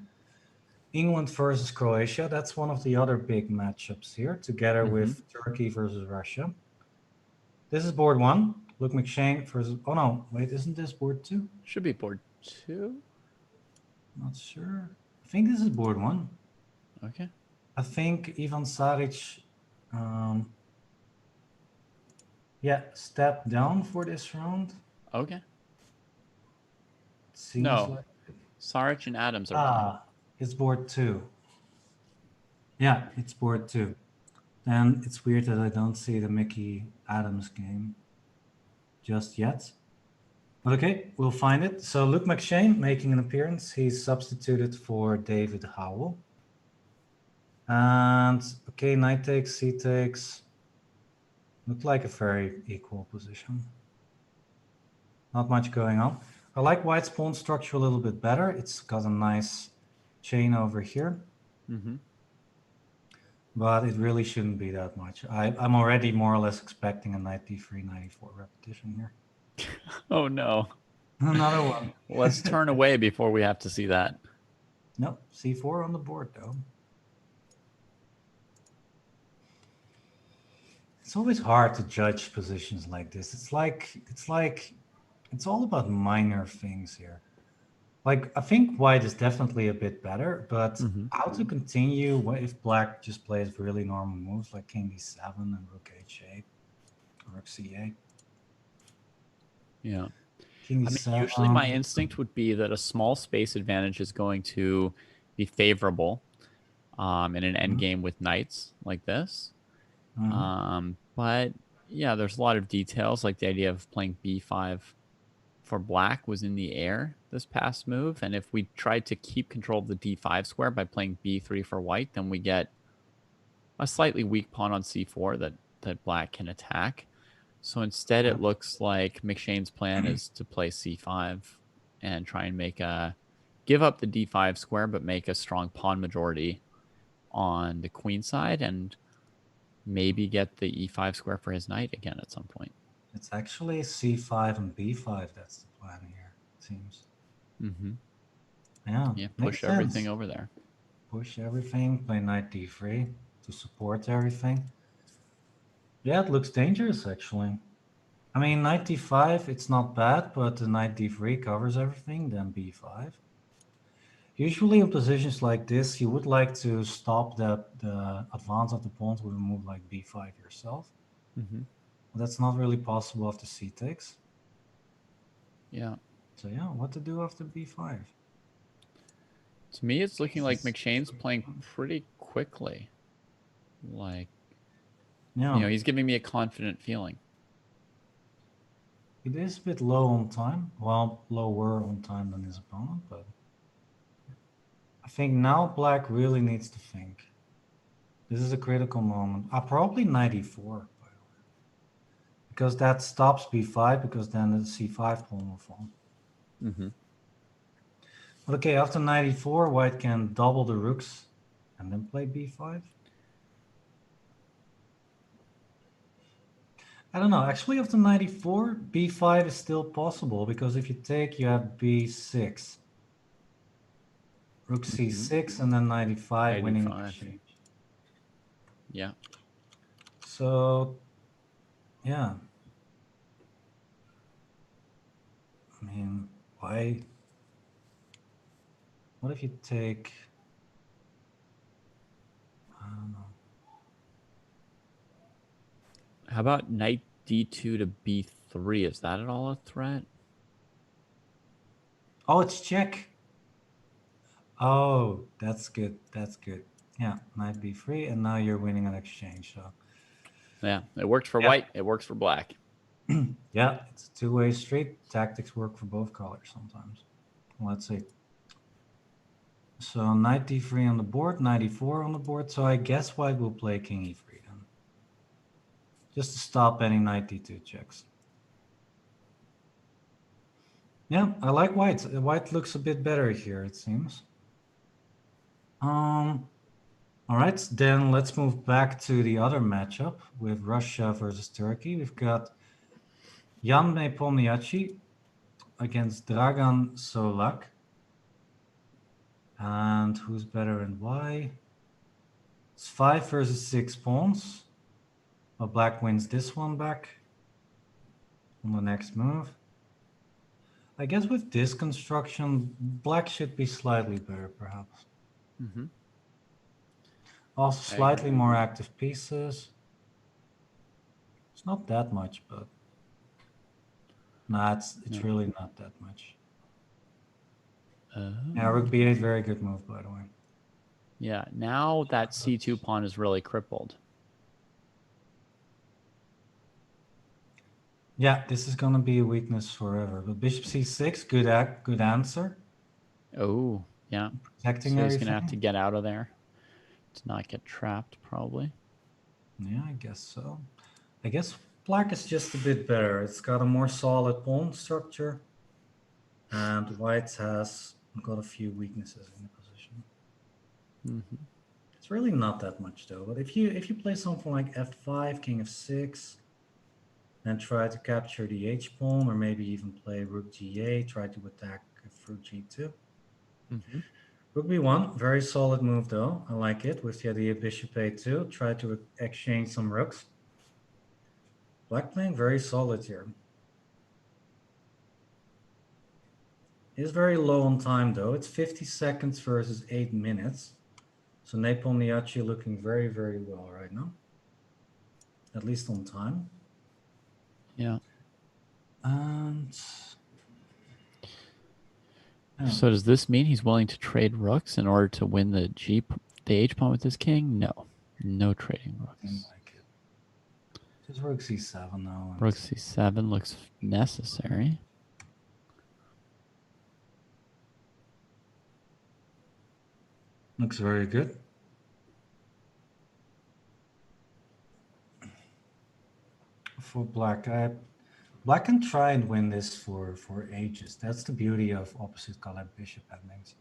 Speaker 1: England versus Croatia. That's one of the other big matchups here, together with Turkey versus Russia. This is board 1. Luke McShane versus... Oh no, wait, isn't this board 2?
Speaker 2: Should be board 2.
Speaker 1: Not sure. I think this is board 1.
Speaker 2: Okay.
Speaker 1: I think Ivan Saric, stepped down for this round.
Speaker 2: Okay.
Speaker 1: Seems
Speaker 2: no,
Speaker 1: like
Speaker 2: Saric and Adams are
Speaker 1: it's board 2. Yeah, it's board 2. And it's weird that I don't see the Mickey Adams game just yet. But okay, we'll find it. So Luke McShane making an appearance. He's substituted for David Howell. And okay, knight takes, c takes. Looked like a very equal position. Not much going on. I like white's pawn structure a little bit better. It's got a nice chain over here.
Speaker 2: Mm-hmm.
Speaker 1: But it really shouldn't be that much. I'm already more or less expecting a knight d3, knight e4 repetition here.
Speaker 2: Oh no.
Speaker 1: Another one.
Speaker 2: Let's turn away before we have to see that.
Speaker 1: Nope, c4 on the board though. It's always hard to judge positions like this. It's all about minor things here. Like, I think white is definitely a bit better, but how to continue if black just plays really normal moves like king d7 and rook h8, rook c8.
Speaker 2: Yeah.
Speaker 1: King
Speaker 2: I mean,
Speaker 1: d7.
Speaker 2: usually my instinct would be that a small space advantage is going to be favorable in an endgame with knights like this. But yeah, there's a lot of details, like the idea of playing b5 for black was in the air this past move. And if we tried to keep control of the d5 square by playing b3 for white, then we get a slightly weak pawn on c4 that black can attack. So instead, it looks like McShane's plan is to play c5 and try and give up the d5 square, but make a strong pawn majority on the queen side and maybe get the e5 square for his knight again at some point.
Speaker 1: It's actually c5 and b5 that's the plan here, it seems. Yeah,
Speaker 2: push everything over there.
Speaker 1: Push everything, play knight d3 to support everything. Yeah, it looks dangerous actually. I mean, knight d5, it's not bad, but the knight d3 covers everything, then b5. Usually in positions like this, you would like to stop the advance of the pawns with a move like b5 yourself. But that's not really possible after c takes.
Speaker 2: Yeah.
Speaker 1: So yeah, what to do after b5?
Speaker 2: To me, it's looking like McShane's playing pretty quickly. Like, he's giving me a confident feeling.
Speaker 1: It is a bit low on time. Well, lower on time than his opponent, but I think now black really needs to think. This is a critical moment. Probably knight e4, by the way. Because that stops b5, because then the c5 pawn will fall. But okay, after knight e4, white can double the rooks and then play b5. I don't know. Actually, after knight e4, b5 is still possible, because if you take, you have b6. Rook c6 and then knight e5 winning the exchange.
Speaker 2: Yeah.
Speaker 1: So, yeah. I mean, why? What if you take? I don't know.
Speaker 2: How about knight d2 to b3? Is that at all a threat?
Speaker 1: Oh, it's check. Oh, that's good. That's good. Yeah, knight b3, and now you're winning an exchange. So.
Speaker 2: Yeah, it worked for white. It works for black.
Speaker 1: Yeah, it's a two-way street. Tactics work for both colors sometimes. Let's see. So knight d3 on the board, knight e4 on the board. So I guess white will play king e3 then. Just to stop any knight d2 checks. Yeah, I like white. White looks a bit better here, it seems. All right, then let's move back to the other matchup with Russia versus Turkey. We've got Jan Nepomniachtchi against Dragan Solak. And who's better and why? It's 5 versus 6 pawns. Well, black wins this one back on the next move. I guess with this construction, black should be slightly better, perhaps. Also, slightly more active pieces. It's not that much, but nah, it's really not that much. Yeah, rook b8, very good move, by the way.
Speaker 2: Yeah, now that c2 pawn is really crippled.
Speaker 1: Yeah, this is gonna be a weakness forever. But bishop c6, good answer.
Speaker 2: Oh, yeah.
Speaker 1: Protecting
Speaker 2: so he's
Speaker 1: everything.
Speaker 2: gonna have to get out of there to not get trapped, probably.
Speaker 1: Yeah, I guess so. I guess black is just a bit better. It's got a more solid pawn structure. And white has got a few weaknesses in the position.
Speaker 2: Mm-hmm.
Speaker 1: It's really not that much though. But if you play something like f5, king f6, then try to capture the h pawn, or maybe even play rook g8, try to attack through g2.
Speaker 2: Mm-hmm.
Speaker 1: Rook b1, very solid move though. I like it with the idea bishop a2. Try to exchange some rooks. Black playing very solid here. It's very low on time though. It's 50 seconds versus 8 minutes. So Nepomniachtchi looking very, very well right now. At least on time.
Speaker 2: Yeah.
Speaker 1: And
Speaker 2: So does this mean he's willing to trade rooks in order to win the h pawn with his king? No. No trading rooks.
Speaker 1: like it. Just rook c7 now.
Speaker 2: Rook c7 looks necessary.
Speaker 1: Looks very good. For black, black can try and win this for ages. That's the beauty of opposite colored bishop endings.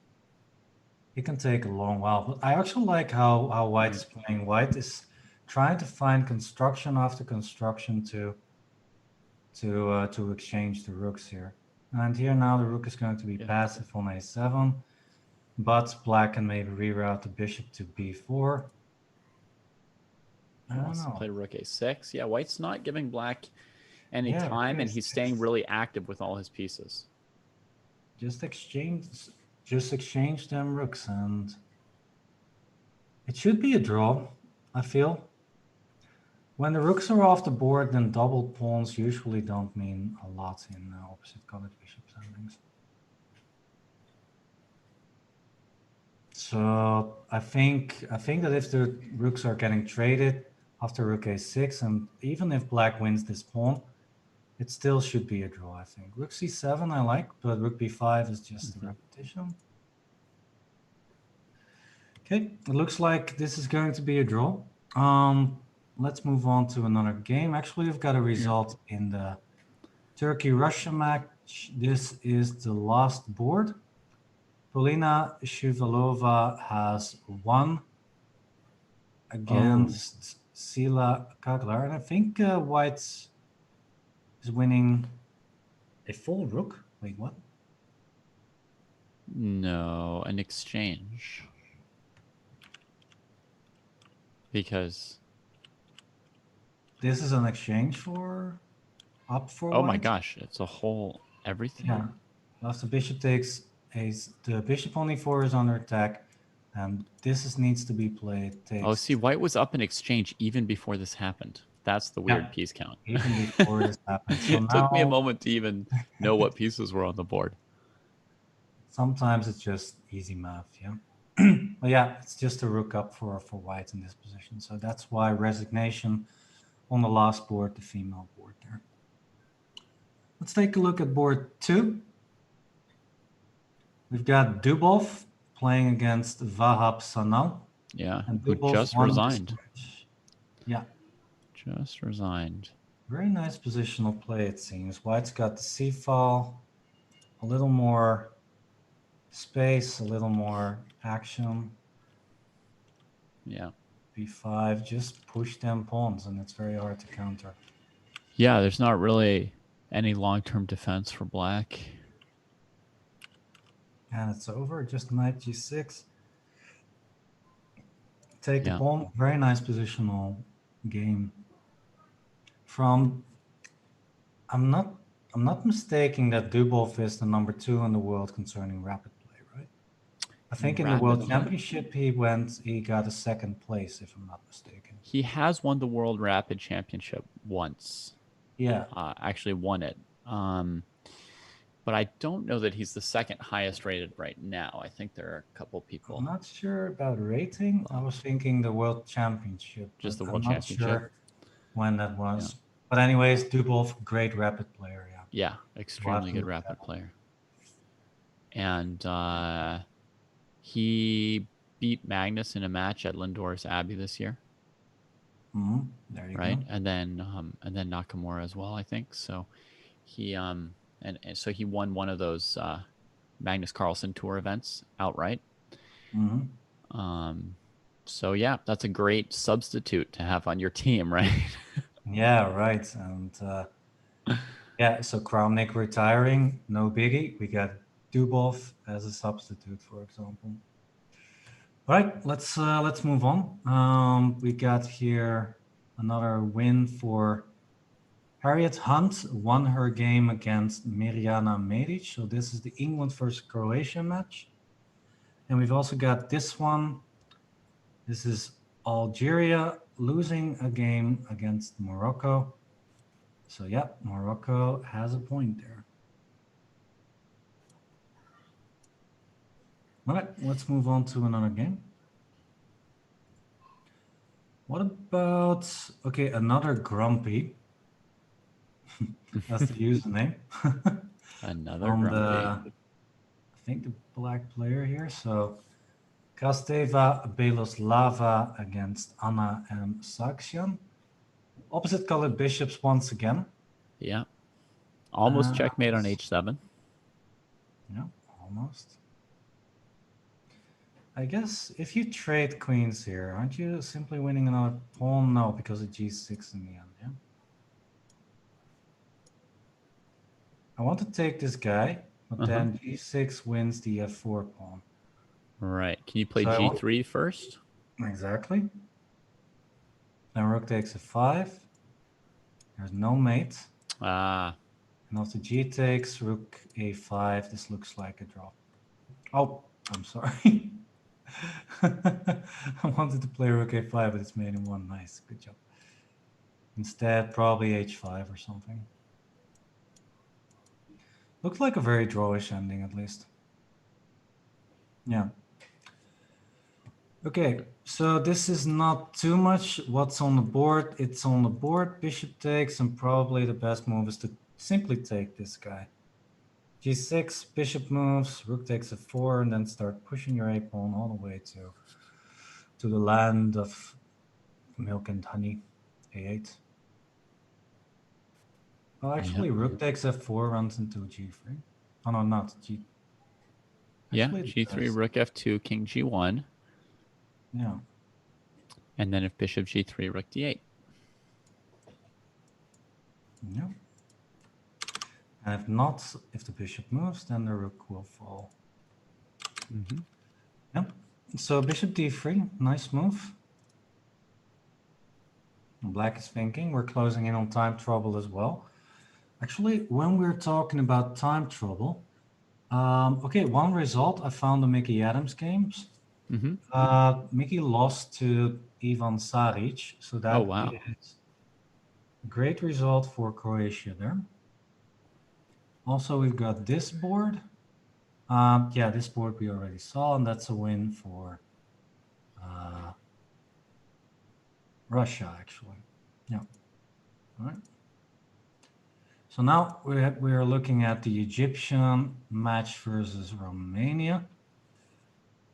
Speaker 1: It can take a long while, but I actually like how white is playing. White is trying to find construction after construction to exchange the rooks here. And here now the rook is going to be passive on a7, but black can maybe reroute the bishop to b4. I don't
Speaker 2: wants
Speaker 1: know.
Speaker 2: to play rook a6. Yeah, white's not giving black any
Speaker 1: Yeah,
Speaker 2: time,
Speaker 1: rook
Speaker 2: and he's
Speaker 1: a6.
Speaker 2: staying really active with all his pieces.
Speaker 1: Just exchange them rooks, and it should be a draw, I feel. When the rooks are off the board, then double pawns usually don't mean a lot in opposite colored bishop endings. So I think that if the rooks are getting traded after rook a6, and even if black wins this pawn, it still should be a draw, I think. Rook c7 I like, but rook b5 is just a repetition. Okay, it looks like this is going to be a draw. Let's move on to another game. Actually, we've got a result in the Turkey-Russia match. This is the last board. Polina Shuvalova has won against Sila Kaglar, and I think white is winning a full rook. Wait, what?
Speaker 2: No, an exchange. Because
Speaker 1: this is an exchange for up for
Speaker 2: oh my
Speaker 1: white?
Speaker 2: gosh, it's a whole everything.
Speaker 1: Yeah. Plus the bishop takes the bishop on e4 is under attack, and this needs to be played.
Speaker 2: Oh, see, white was up in exchange even before this happened. That's the weird piece count.
Speaker 1: Even before this happened. So
Speaker 2: It took me a
Speaker 1: now-
Speaker 2: moment to even know what pieces were on the board.
Speaker 1: Sometimes it's just easy math, yeah. But yeah, it's just a rook up for white in this position. So that's why resignation on the last board, the female board there. Let's take a look at board 2. We've got Dubov playing against Vahab Sanal.
Speaker 2: Yeah,
Speaker 1: and
Speaker 2: who
Speaker 1: Dubov
Speaker 2: just
Speaker 1: won this
Speaker 2: resigned.
Speaker 1: match. Yeah.
Speaker 2: Just resigned.
Speaker 1: Very nice positional play, it seems. White's got the c file, a little more space, a little more action.
Speaker 2: Yeah.
Speaker 1: b5, just push them pawns, and it's very hard to counter.
Speaker 2: Yeah, there's not really any long-term defense for black.
Speaker 1: And it's over, just knight g6. Take
Speaker 2: Yeah.
Speaker 1: a pawn, very nice positional game. From, I'm not mistaken that Dubov is the number 2 in the world concerning rapid play, right? I think in the World
Speaker 2: Rapid.
Speaker 1: Championship he got a 2nd place, if I'm not mistaken.
Speaker 2: He has won the World Rapid Championship once.
Speaker 1: Yeah.
Speaker 2: Actually won it. But I don't know that he's the 2nd highest rated right now. I think there are a couple people.
Speaker 1: I'm not sure about rating. I was thinking the World Championship.
Speaker 2: Just the
Speaker 1: but
Speaker 2: World
Speaker 1: I'm not
Speaker 2: Championship?
Speaker 1: sure when that was. But anyways, Dubov, great rapid player, yeah.
Speaker 2: Yeah, extremely good rapid player. And he beat Magnus in a match at Lindor's Abbey this year.
Speaker 1: There you
Speaker 2: right?
Speaker 1: go.
Speaker 2: And then Nakamura as well, I think. So he and so he won one of those Magnus Carlsen Tour events outright. So yeah, that's a great substitute to have on your team, right?
Speaker 1: Yeah, right. And yeah, so Kramnik retiring, no biggie. We got Dubov as a substitute, for example. All right, let's move on. We got here another win for Harriet Hunt, won her game against Mirjana Medic. So this is the England versus Croatia match. And we've also got this one. This is Algeria losing a game against Morocco. So yeah, Morocco has a point there. All right, let's move on to another game. What about, okay, another Grumpy. That's the username.
Speaker 2: Another
Speaker 1: On
Speaker 2: Grumpy.
Speaker 1: I think the black player here. So Krasteva Beloslava against Anna M. Saksyan. Opposite colored bishops once again.
Speaker 2: Yeah. Almost checkmate on h7.
Speaker 1: Yeah, almost. I guess if you trade queens here, aren't you simply winning another pawn? No, because of g6 in the end, yeah? I want to take this guy, but then g6 wins the f4 pawn.
Speaker 2: Right. Can you play
Speaker 1: So
Speaker 2: g3 first?
Speaker 1: Exactly. Then rook takes f5. There's no mate.
Speaker 2: Ah.
Speaker 1: And after g takes, rook a5. This looks like a draw. Oh, I'm sorry. I wanted to play rook a5, but it's made in one. Nice, good job. Instead, probably h5 or something. Looks like a very drawish ending, at least. Yeah. Okay, so this is not too much what's on the board. It's on the board. Bishop takes, and probably the best move is to simply take this guy. g6, bishop moves, rook takes f4, and then start pushing your a-pawn all the way to the land of milk and honey, a8. Oh, actually, rook takes f4 runs into g3. Oh, no, not g. Actually,
Speaker 2: Yeah, g3, rook f2, king g1.
Speaker 1: Yeah.
Speaker 2: And then if bishop g3, rook d8.
Speaker 1: Yeah. And if not, if the bishop moves, then the rook will fall. Yep. So bishop d3, nice move. Black is thinking we're closing in on time trouble as well. Actually, when we're talking about time trouble, okay, one result I found the Mickey Adams games. Mickey lost to Ivan Saric, so that is a great result for Croatia there. Also, we've got this board. Yeah, this board we already saw, and that's a win for Russia, actually. Yeah. All right. So now we are looking at the Egyptian match versus Romania.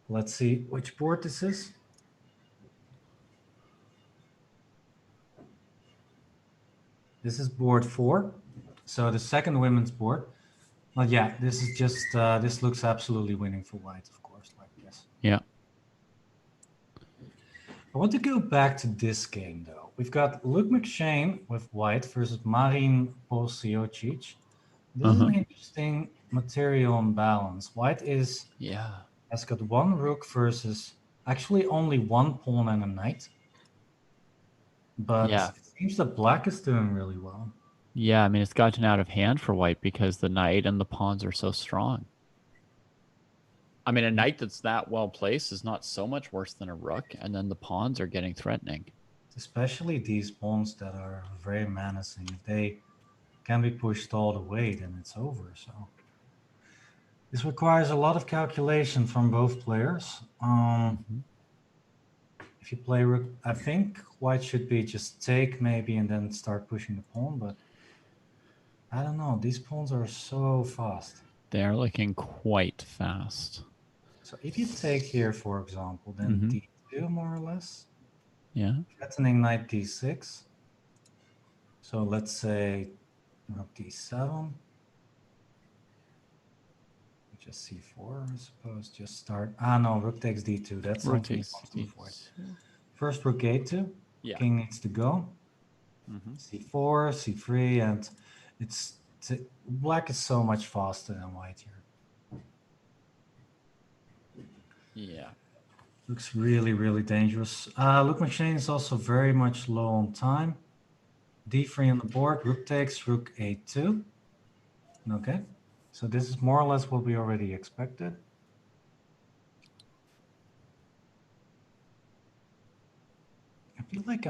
Speaker 1: Let's see which board this is. This is board 4. So the second women's board. Well, yeah, this is just, this looks absolutely winning for white, of course, like this.
Speaker 2: Yeah.
Speaker 1: I want to go back to this game, though. We've got Luke McShane with white versus Marin Posiocic. This is an interesting material imbalance. White has got one rook versus actually only one pawn and a knight. But it seems that black is doing really well.
Speaker 2: Yeah, I mean, it's gotten out of hand for white because the knight and the pawns are so strong. I mean, a knight that's that well placed is not so much worse than a rook, and then the pawns are getting threatening.
Speaker 1: Especially these pawns that are very menacing. If they can be pushed all the way, then it's over. So this requires a lot of calculation from both players. If you play rook, I think white should be just take maybe and then start pushing the pawn, but I don't know. These pawns are so fast.
Speaker 2: They are looking quite fast.
Speaker 1: So if you take here, for example, then d2 more or less.
Speaker 2: Yeah.
Speaker 1: Threatening knight d6. So let's say rook d7. Just c4, I suppose. Just start. Ah, no, rook takes d2. That's
Speaker 2: Rook
Speaker 1: something you
Speaker 2: takes
Speaker 1: want to avoid.
Speaker 2: d2.
Speaker 1: First, rook a2.
Speaker 2: Yeah.
Speaker 1: King needs to go.
Speaker 2: Mm-hmm.
Speaker 1: c4, c3, and black is so much faster than white here.
Speaker 2: Yeah.
Speaker 1: Looks really, really dangerous. Look machine is also very much low on time. d3 on the board, rook takes, rook a2. Okay, so this is more or less what we already expected. I feel like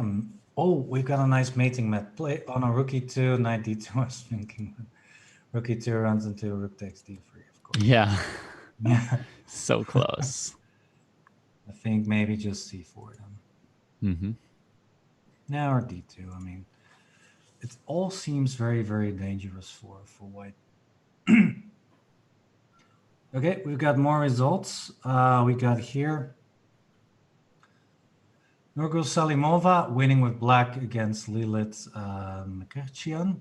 Speaker 1: oh, we've got a nice mating mat play on a rook e2, knight d2. I was thinking rook e2 runs into rook takes d3, of course.
Speaker 2: Yeah.
Speaker 1: Yeah.
Speaker 2: So close.
Speaker 1: I think maybe just c4 then.
Speaker 2: Mm-hmm.
Speaker 1: Now or d2. I mean, it all seems very, very dangerous for white. Okay, we've got more results. We got here Nurgul Salimova winning with black against Lilith Mkirchian.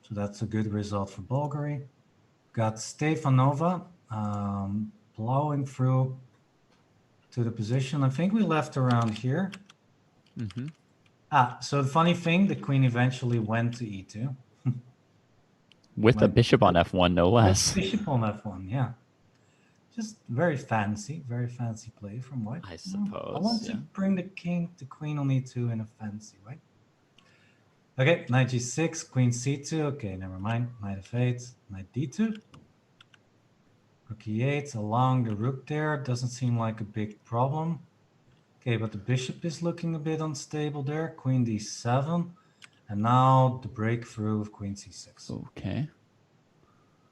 Speaker 1: So that's a good result for Bulgari. Got Stefanova blowing through to the position. I think we left around here.
Speaker 2: Mm-hmm.
Speaker 1: So the funny thing, the queen eventually went to e2.
Speaker 2: With a bishop on f1, no less.
Speaker 1: Bishop on f1, yeah. Just very fancy play from white.
Speaker 2: I suppose.
Speaker 1: I want to bring the queen on e2 in a fancy way. Okay, knight g6, queen c2. Okay, never mind. Knight f8, knight d2. Rook e8 along the rook there. Doesn't seem like a big problem. Okay, but the bishop is looking a bit unstable there. Queen d7. And now the breakthrough of queen c6.
Speaker 2: Okay.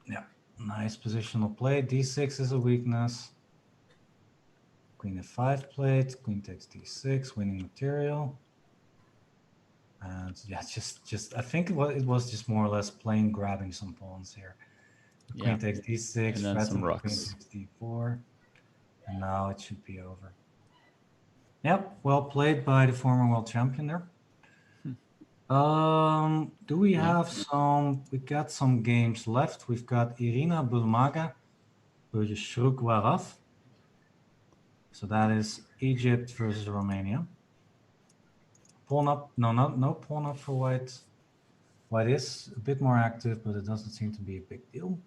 Speaker 1: Yeah, nice positional play. d6 is a weakness. Queen f5 played. Queen takes d6, winning material. And yeah, just I think it was just more or less plain grabbing some pawns here. The queen takes d6,
Speaker 2: and then some rooks.
Speaker 1: Queen takes d4, and now it should be over. Yep, well played by the former world champion there. Do we have some? We got some games left. We've got Irina Bulmaga versus Shruk Waraf. So that is Egypt versus Romania. Pawn up? No pawn up for white. White is a bit more active, but it doesn't seem to be a big deal.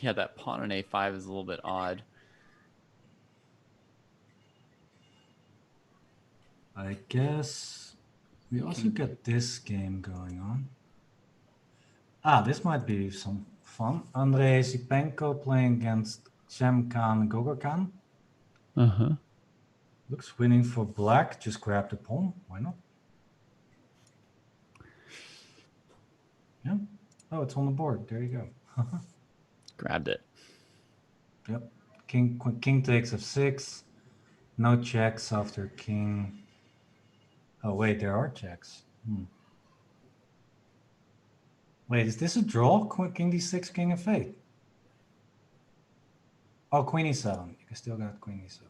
Speaker 2: Yeah, that pawn on a5 is a little bit odd.
Speaker 1: I guess we also got this game going on. This might be some fun. Andrei Sipenko playing against Cemkan Gogorkan.
Speaker 2: Uh-huh.
Speaker 1: Looks winning for black. Just grab the pawn. Why not? Yeah. Oh, it's on the board. There you go.
Speaker 2: Grabbed it.
Speaker 1: Yep. King takes f6. No checks after king. Oh, wait, there are checks. Wait, is this a draw? King d6, king f8. Oh, queen e7. You still got queen e7.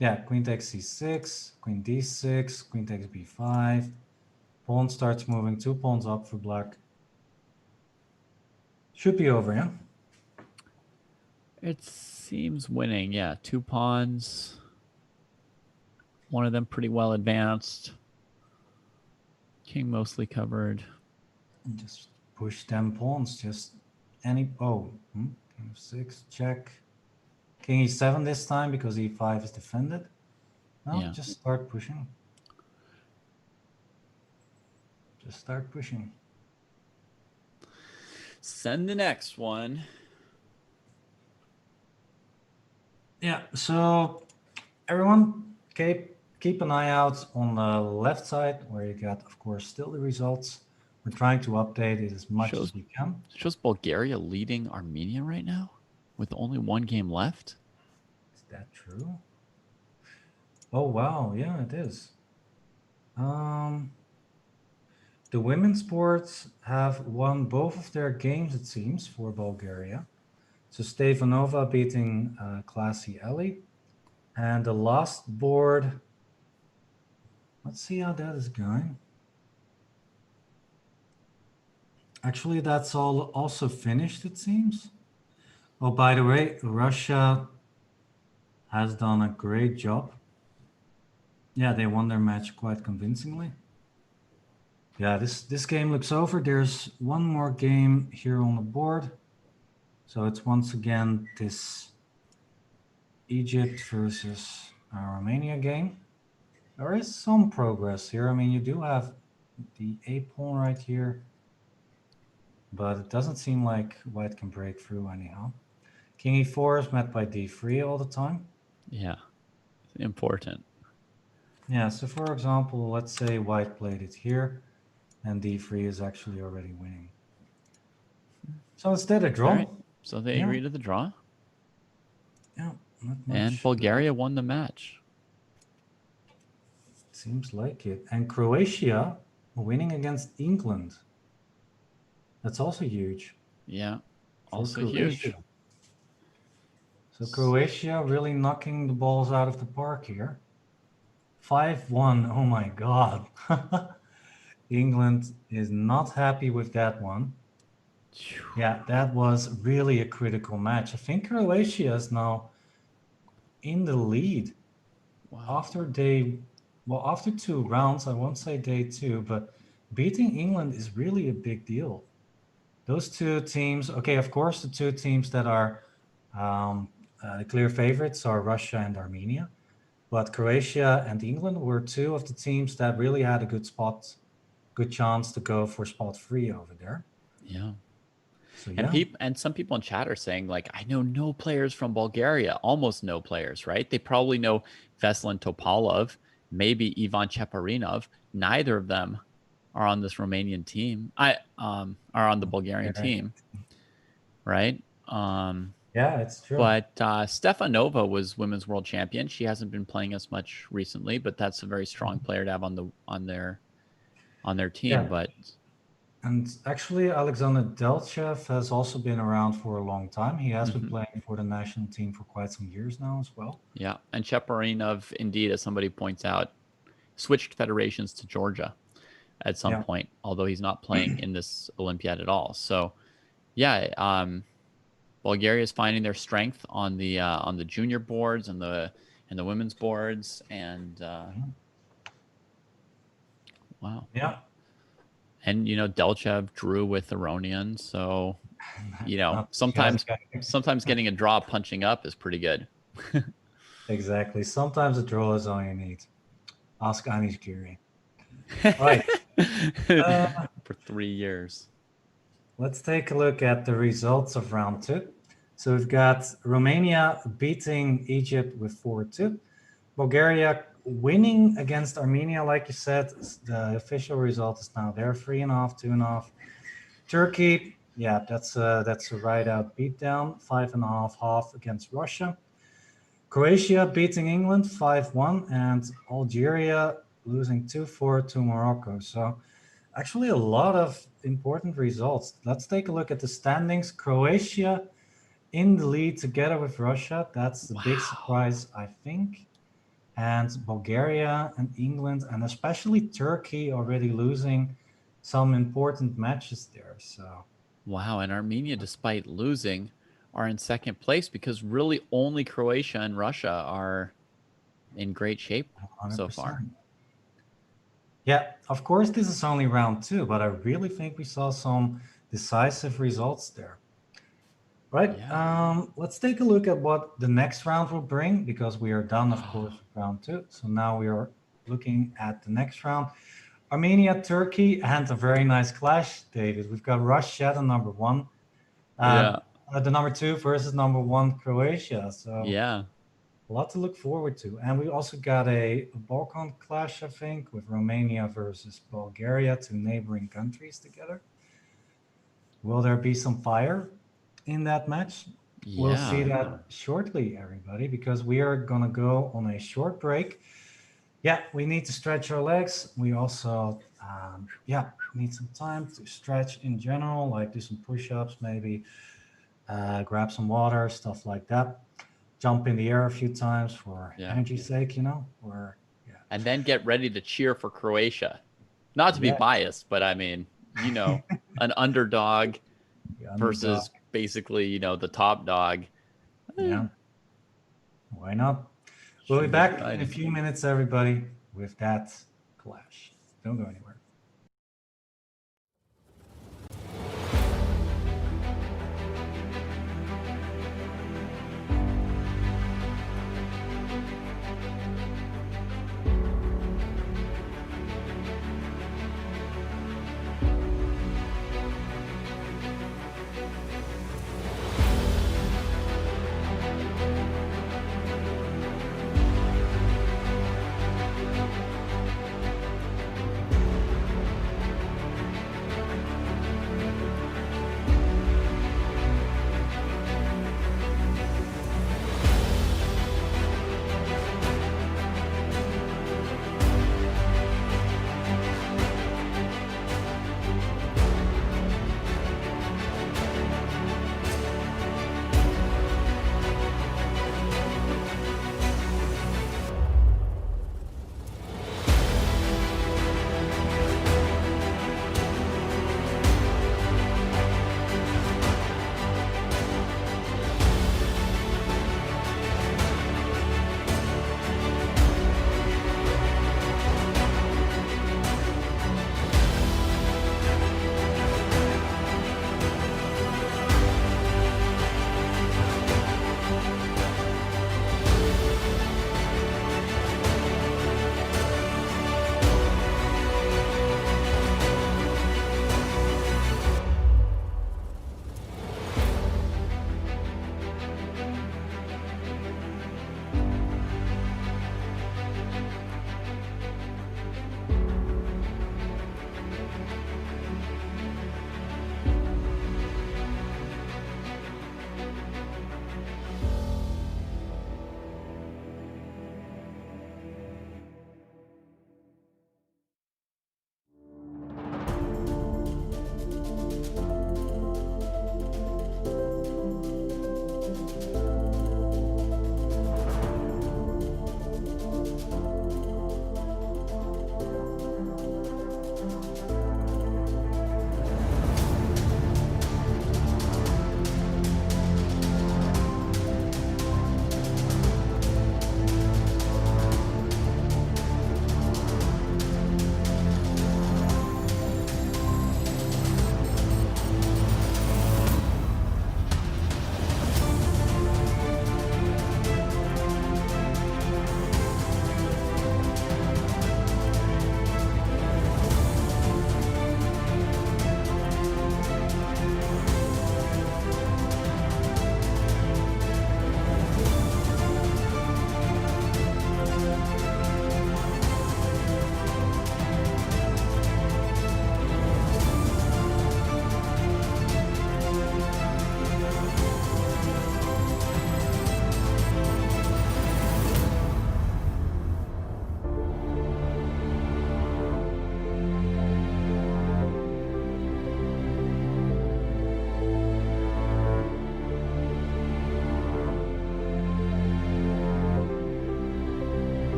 Speaker 1: Yeah, queen takes c6, queen d6, queen takes b5. Pawn starts moving 2 pawns up for black. Should be over, yeah?
Speaker 2: It seems winning, yeah. 2 pawns. One of them pretty well advanced. King mostly covered.
Speaker 1: Just push them pawns. Just any. Oh, king f6, check. King e7 this time because e5 is defended. No,
Speaker 2: Yeah.
Speaker 1: just start pushing. Just start pushing.
Speaker 2: Send the next one.
Speaker 1: Yeah, so everyone keep an eye out on the left side where you got, of course, still the results. We're trying to update it as much as we can.
Speaker 2: Shows Bulgaria leading Armenia right now with only 1 game left.
Speaker 1: Is that true? Oh, wow. Yeah, it is. The women's sports have won both of their games, it seems, for Bulgaria. So Stefanova beating Classy Ellie. And the last board, let's see how that is going. Actually, that's all also finished, it seems. Oh, by the way, Russia has done a great job. Yeah, they won their match quite convincingly. Yeah, this game looks over. There's one more game here on the board. So it's once again this Egypt versus Romania game. There is some progress here. I mean, you do have the A pawn right here, but it doesn't seem like white can break through anyhow. King e4 is met by d3 all the time.
Speaker 2: Yeah, important.
Speaker 1: Yeah, so for example, let's say white played it here, and d3 is actually already winning. So instead a draw.
Speaker 2: All right. So they agree to the draw.
Speaker 1: Yeah, not much.
Speaker 2: And Bulgaria won the match.
Speaker 1: Seems like it. And Croatia winning against England. That's also huge.
Speaker 2: Yeah, also
Speaker 1: Croatia.
Speaker 2: huge.
Speaker 1: So Croatia really knocking the balls out of the park here. 5-1. Oh my God. England is not happy with that one. Yeah, that was really a critical match. I think Croatia is now in the lead.
Speaker 2: Wow.
Speaker 1: After 2 rounds, I won't say day 2, but beating England is really a big deal. Those two teams, okay, of course, the two teams that are the clear favorites are Russia and Armenia, but Croatia and England were two of the teams that really had a good chance to go for spot 3 over there.
Speaker 2: Yeah.
Speaker 1: So, yeah.
Speaker 2: And some people in chat are saying, like, I know no players from Bulgaria, almost no players, right? They probably know Veselin Topalov, maybe Ivan Cheparinov. Neither of them are on this Romanian team. Are on the Bulgarian team, right?
Speaker 1: Yeah, it's true.
Speaker 2: But Stefanova was women's world champion. She hasn't been playing as much recently, but that's a very strong player to have on their team.
Speaker 1: Yeah.
Speaker 2: But
Speaker 1: and actually, Alexander Delchev has also been around for a long time. He has been playing for the national team for quite some years now as well.
Speaker 2: Yeah, and Cheparinov, indeed, as somebody points out, switched federations to Georgia at some point, although he's not playing in this Olympiad at all. So, yeah, Bulgaria is finding their strength on the junior boards and the women's boards, and wow,
Speaker 1: yeah.
Speaker 2: And Delchev drew with Aronian, so sometimes getting a draw punching up is pretty good.
Speaker 1: Exactly. Sometimes a draw is all you need. Ask Anish Giri. Right.
Speaker 2: For 3 years.
Speaker 1: Let's take a look at the results of round 2. So we've got Romania beating Egypt with 4-2. Bulgaria winning against Armenia, like you said. The official result is now there, 3.5, 2.5. Turkey, yeah, that's a right-out beatdown, 5.5, half against Russia. Croatia beating England 5-1, and Algeria losing 2-4 to Morocco. So actually a lot of important results. Let's take a look at the standings. Croatia in the lead together with Russia. That's the big surprise, I think. And Bulgaria and England, and especially Turkey, already losing some important matches there. So
Speaker 2: wow, and Armenia, despite losing, are in second place because really only Croatia and Russia are in great shape
Speaker 1: 100%.
Speaker 2: So far.
Speaker 1: Yeah, of course, this is only round 2, but I really think we saw some decisive results there. Right, let's take a look at what the next round will bring, because we are done, of course, with round 2. So now we are looking at the next round. Armenia, Turkey, and a very nice clash, David. We've got Russia, the number 1. The number 2 versus number 1, Croatia. So
Speaker 2: yeah,
Speaker 1: a lot to look forward to. And we also got a Balkan clash, I think, with Romania versus Bulgaria, 2 neighboring countries together. Will there be some fire in that match? We'll see that shortly, everybody, because we are going to go on a short break. Yeah, we need to stretch our legs. We also, need some time to stretch in general, like do some push-ups, maybe grab some water, stuff like that. Jump in the air a few times for energy's sake,
Speaker 2: and then get ready to cheer for Croatia. Not to be biased, but I mean, you know, an underdog
Speaker 1: The
Speaker 2: versus
Speaker 1: underdog.
Speaker 2: basically, you know, the top dog.
Speaker 1: Yeah. Why not? We'll be
Speaker 2: Should be
Speaker 1: back in a
Speaker 2: exciting.
Speaker 1: few minutes, everybody, with that clash. Don't go anywhere.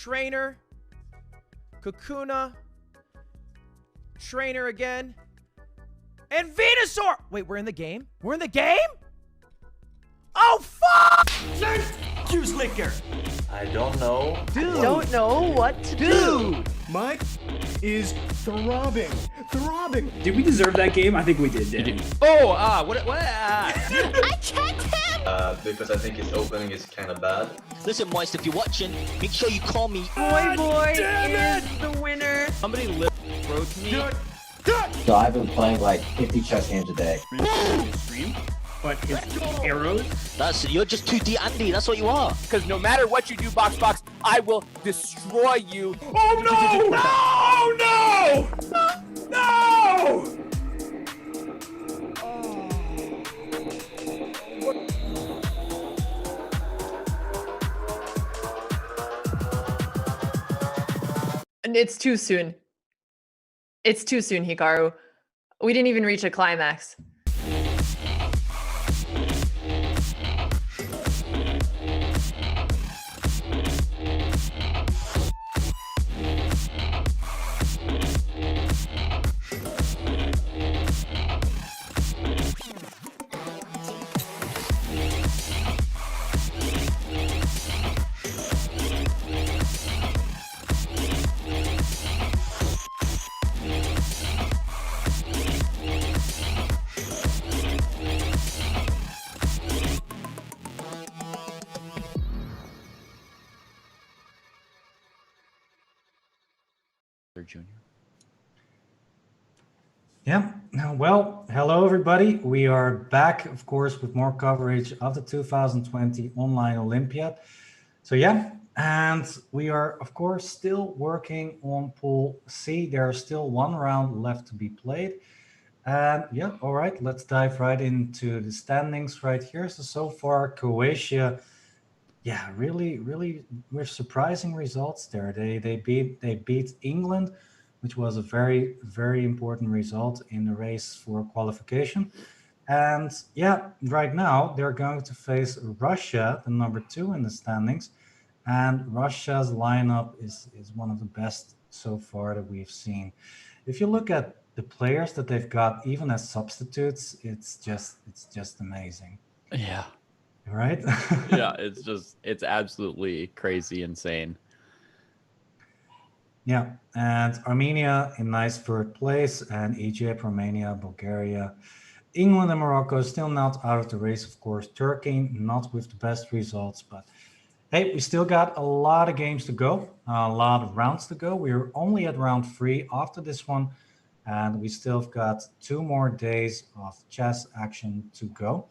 Speaker 3: trainer, Kakuna, trainer again, and Venusaur! Wait, we're in the game? We're in the game? Oh, fuck!
Speaker 6: Juice liquor.
Speaker 4: I don't know.
Speaker 5: Don't know what to do.
Speaker 6: Mike is throbbing. Throbbing.
Speaker 7: Did we deserve that game? I think we did, didn't we?
Speaker 8: Oh, what?
Speaker 5: I checked him.
Speaker 4: Because I think his opening is kind of bad.
Speaker 8: Listen, Moist, if you're watching, make sure you call me.
Speaker 5: Boy is the winner.
Speaker 2: Somebody lip broke me.
Speaker 9: So I've been playing like 50 chess games a day.
Speaker 7: Stream, but his arrows.
Speaker 8: You're just too Andy. That's what you are.
Speaker 3: Because no matter what you do, Box, I will destroy you.
Speaker 7: Oh no! No! No!
Speaker 5: And it's too soon. It's too soon, Hikaru. We didn't even reach a climax.
Speaker 2: Junior.
Speaker 1: Yeah, well, hello everybody. We are back, of course, with more coverage of the 2020 Online Olympiad. So yeah, and we are, of course, still working on Pool C. There is still one round left to be played. And yeah, all right, let's dive right into the standings right here. So far, Croatia, yeah, really with surprising results there. They beat England, which was a very, very important result in the race for qualification. And yeah, right now they're going to face Russia, the number 2 in the standings. And Russia's lineup is one of the best so far that we've seen. If you look at the players that they've got, even as substitutes, it's just amazing.
Speaker 2: Yeah.
Speaker 1: Right?
Speaker 2: Yeah, it's absolutely crazy, insane.
Speaker 1: Yeah, and Armenia in nice third place, and Egypt, Romania, Bulgaria, England and Morocco still not out of the race, of course. Turkey not with the best results, but hey, we still got a lot of games to go, a lot of rounds to go. We're only at round 3 after this one, and we still have got 2 more days of chess action to go.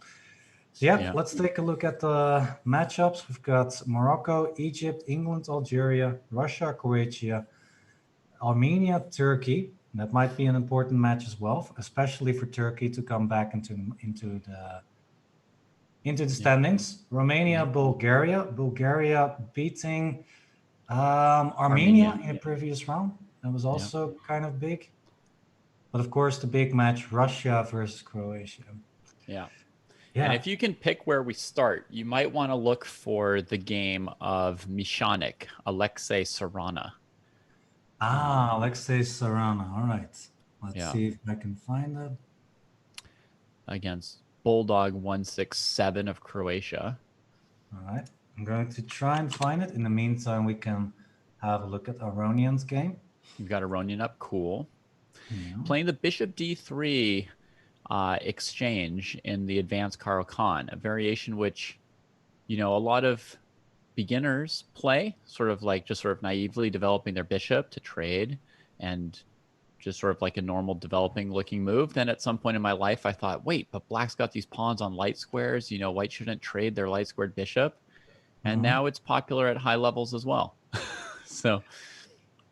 Speaker 1: So yeah, let's take a look at the matchups. We've got Morocco, Egypt, England, Algeria, Russia, Croatia, Armenia, Turkey. That might be an important match as well, especially for Turkey to come back into the standings. Romania, Bulgaria beating Armenia in the previous round. That was also kind of big. But of course, the big match, Russia versus Croatia.
Speaker 2: Yeah.
Speaker 1: Yeah.
Speaker 2: And if you can pick where we start, you might want to look for the game of Mishanik, Alexei Sarana.
Speaker 1: Alexei Sarana. All right. Let's see if I can find that.
Speaker 2: Against Bulldog 167 of Croatia.
Speaker 1: All right. I'm going to try and find it. In the meantime, we can have a look at Aronian's game.
Speaker 2: You've got Aronian up. Cool.
Speaker 1: Yeah.
Speaker 2: Playing the Bishop D3 exchange in the advanced Karo Khan, a variation which, a lot of beginners play, sort of naively developing their bishop to trade and just sort of like a normal developing looking move. Then at some point in my life, I thought, wait, but black's got these pawns on light squares. White shouldn't trade their light squared bishop. And now it's popular at high levels as well. So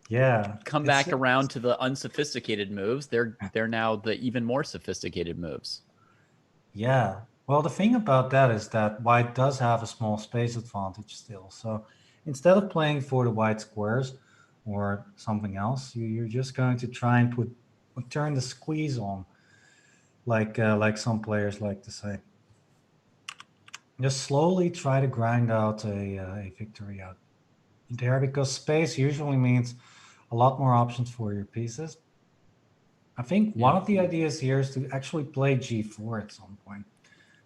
Speaker 1: yeah,
Speaker 2: come back around to the unsophisticated moves. They're now the even more sophisticated moves.
Speaker 1: Yeah. Well, the thing about that is that white does have a small space advantage still. So instead of playing for the white squares or something else, you're just going to try and turn the squeeze on, like some players like to say. Just slowly try to grind out a victory out. there because space usually means a lot more options for your pieces. I think one of the ideas here is to actually play g4 at some point.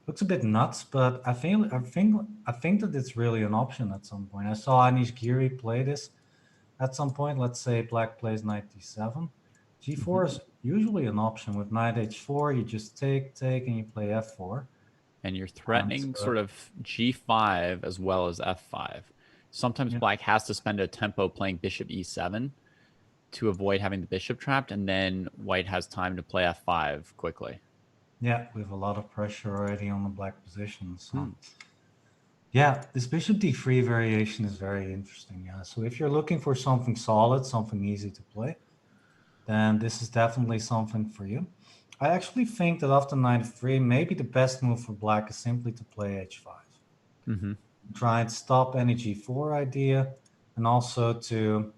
Speaker 1: Looks a bit nuts, but I think that it's really an option at some point. I saw Anish Giri play this at some point. Let's say black plays knight d7. g4 is usually an option. With knight h4, you just take, and you play f4.
Speaker 2: And you're threatening sort of g5 as well as f5. Sometimes black has to spend a tempo playing bishop e7 to avoid having the bishop trapped, and then white has time to play f5 quickly.
Speaker 1: Yeah, we have a lot of pressure already on the black position. So yeah, this bishop d3 variation is very interesting. Yeah, so if you're looking for something solid, something easy to play, then this is definitely something for you. I actually think that after knight f3, maybe the best move for black is simply to play h5. Try and stop any g4 idea, and also to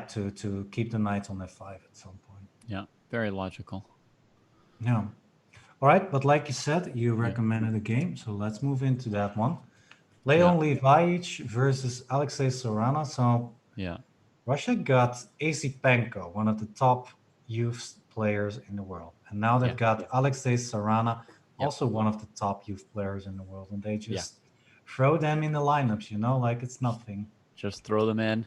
Speaker 1: to keep the knight on f5 at some point.
Speaker 2: Yeah, very logical.
Speaker 1: Yeah. All right, but like you said, you recommended a game, so let's move into that one. Leon Levaich versus Alexei Sorana. So Russia got Asipenko, one of the top youth players in the world. And now they've got Alexei Sorana, also one of the top youth players in the world. And they just throw them in the lineups, you know, like it's nothing.
Speaker 2: Just throw them in.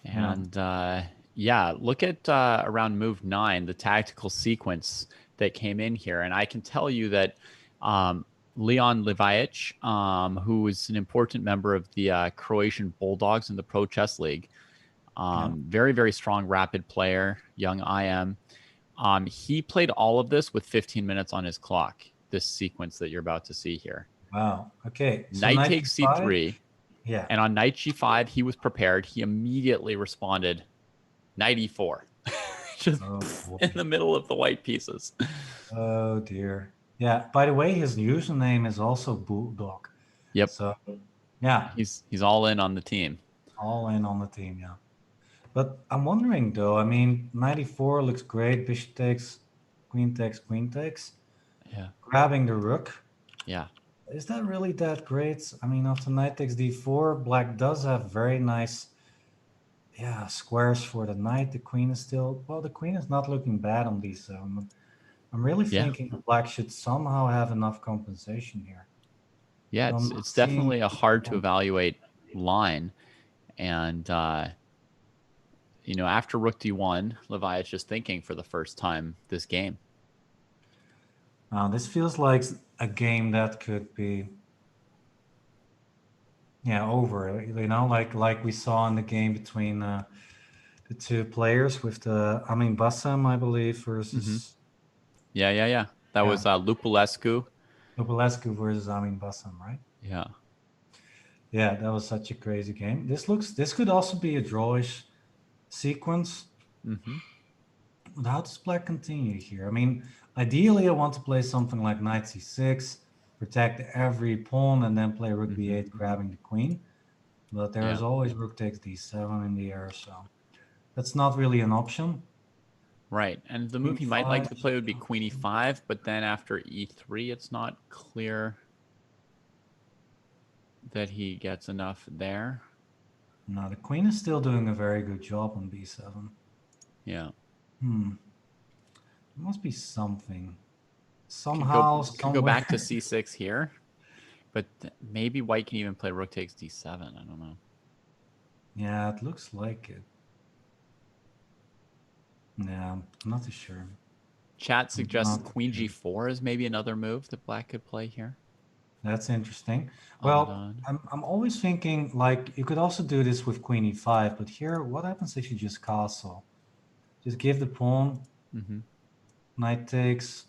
Speaker 2: And look at around move 9, the tactical sequence that came in here. And I can tell you that Leon Levaich, who is an important member of the Croatian Bulldogs in the Pro Chess League, very, very strong rapid player, young IM. He played all of this with 15 minutes on his clock, this sequence that you're about to see here.
Speaker 1: Wow. Okay. So
Speaker 2: knight takes c3.
Speaker 1: Yeah.
Speaker 2: And on knight g5, he was prepared. He immediately responded, knight e4. Just in the middle of the white pieces.
Speaker 1: Oh, dear. Yeah. By the way, his username is also Bulldog.
Speaker 2: Yep.
Speaker 1: So, yeah.
Speaker 2: He's all in on the team.
Speaker 1: All in on the team, yeah. But I'm wondering, though, I mean, knight e4 looks great. Bishop takes, queen takes, queen takes.
Speaker 2: Yeah.
Speaker 1: Grabbing the rook.
Speaker 2: Yeah.
Speaker 1: Is that really that great? I mean, after knight takes d4, black does have very nice squares for the knight. The queen is still, well, the queen is not looking bad on d7. I'm really thinking that black should somehow have enough compensation here.
Speaker 2: Yeah, it's definitely a hard to evaluate line. And, you know, after rook d1, Levaich is thinking for the first time this game.
Speaker 1: This feels like a game that could be, over. You know, like we saw in the game between the two players with the Bassam, I believe, versus.
Speaker 2: That was Lupulescu.
Speaker 1: Lupulescu versus Bassam, right?
Speaker 2: Yeah.
Speaker 1: Yeah, that was such a crazy game. This could also be a drawish sequence. But how does black continue here? I mean, ideally, I want to play something like knight c6, protect every pawn, and then play rook b8, grabbing the queen. But there is always rook takes d7 in the air, so that's not really an option.
Speaker 2: Right, and the move he might like to play would be queen e5, but then after e3, it's not clear that he gets enough there.
Speaker 1: No, the queen is still doing a very good job on b7.
Speaker 2: Yeah.
Speaker 1: There must be something. Somehow,
Speaker 2: could go back to c6 here, but maybe white can even play rook takes d7. I don't know.
Speaker 1: Yeah, it looks like it. Yeah, I'm not too sure.
Speaker 2: Chat suggests queen g4 is maybe another move that black could play here.
Speaker 1: That's interesting. Well, I'm always thinking, like, you could also do this with queen e5, but here, what happens if you just castle? Just give the pawn, knight takes,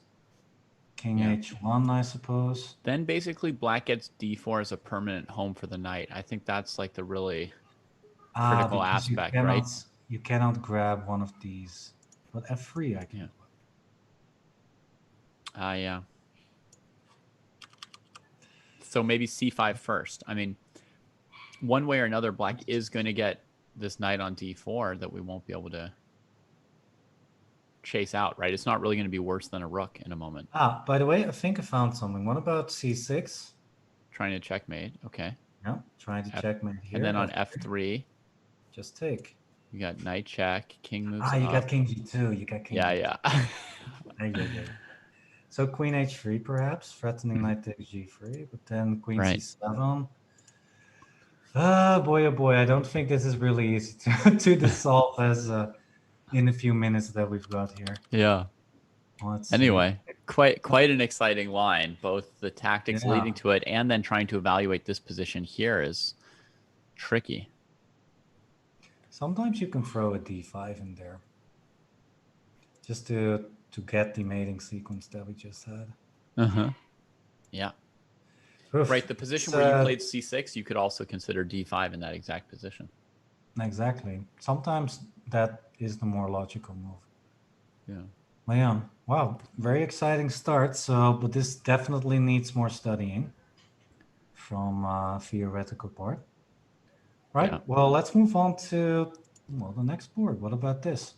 Speaker 1: king h1, I suppose.
Speaker 2: Then basically black gets d4 as a permanent home for the knight. I think that's like the really critical aspect, right?
Speaker 1: You cannot grab one of these, but f3 I can.
Speaker 2: Yeah. So maybe c5 first. I mean, one way or another, black is going to get this knight on d4 that we won't be able to chase out, right? It's not really going to be worse than a rook in a moment.
Speaker 1: By the way, I think I found something. What about c6?
Speaker 2: Trying to checkmate. Okay.
Speaker 1: Yeah, trying to checkmate here.
Speaker 2: And then on F3,
Speaker 1: just take.
Speaker 2: you got knight check, king moves
Speaker 1: You
Speaker 2: up.
Speaker 1: got king G2. You got king
Speaker 2: Yeah,
Speaker 1: G2. Yeah. So queen H3 perhaps, threatening knight takes G3, but then queen C7. Oh boy, I don't think this is really easy to dissolve as in a few minutes that we've got here.
Speaker 2: Yeah.
Speaker 1: Let's
Speaker 2: anyway, quite an exciting line. Both the tactics leading to it and then trying to evaluate this position here is tricky.
Speaker 1: Sometimes you can throw a D5 in there just to get the mating sequence that we just had.
Speaker 2: Yeah.
Speaker 1: Oof.
Speaker 2: Right. The position where you played C6, you could also consider D5 in that exact position.
Speaker 1: Exactly. Sometimes that is the more logical move.
Speaker 2: Yeah.
Speaker 1: Yeah. Wow. Very exciting start. So, but this definitely needs more studying from theoretical part. Right.
Speaker 2: Yeah.
Speaker 1: Well, let's move on to the next board. What about this?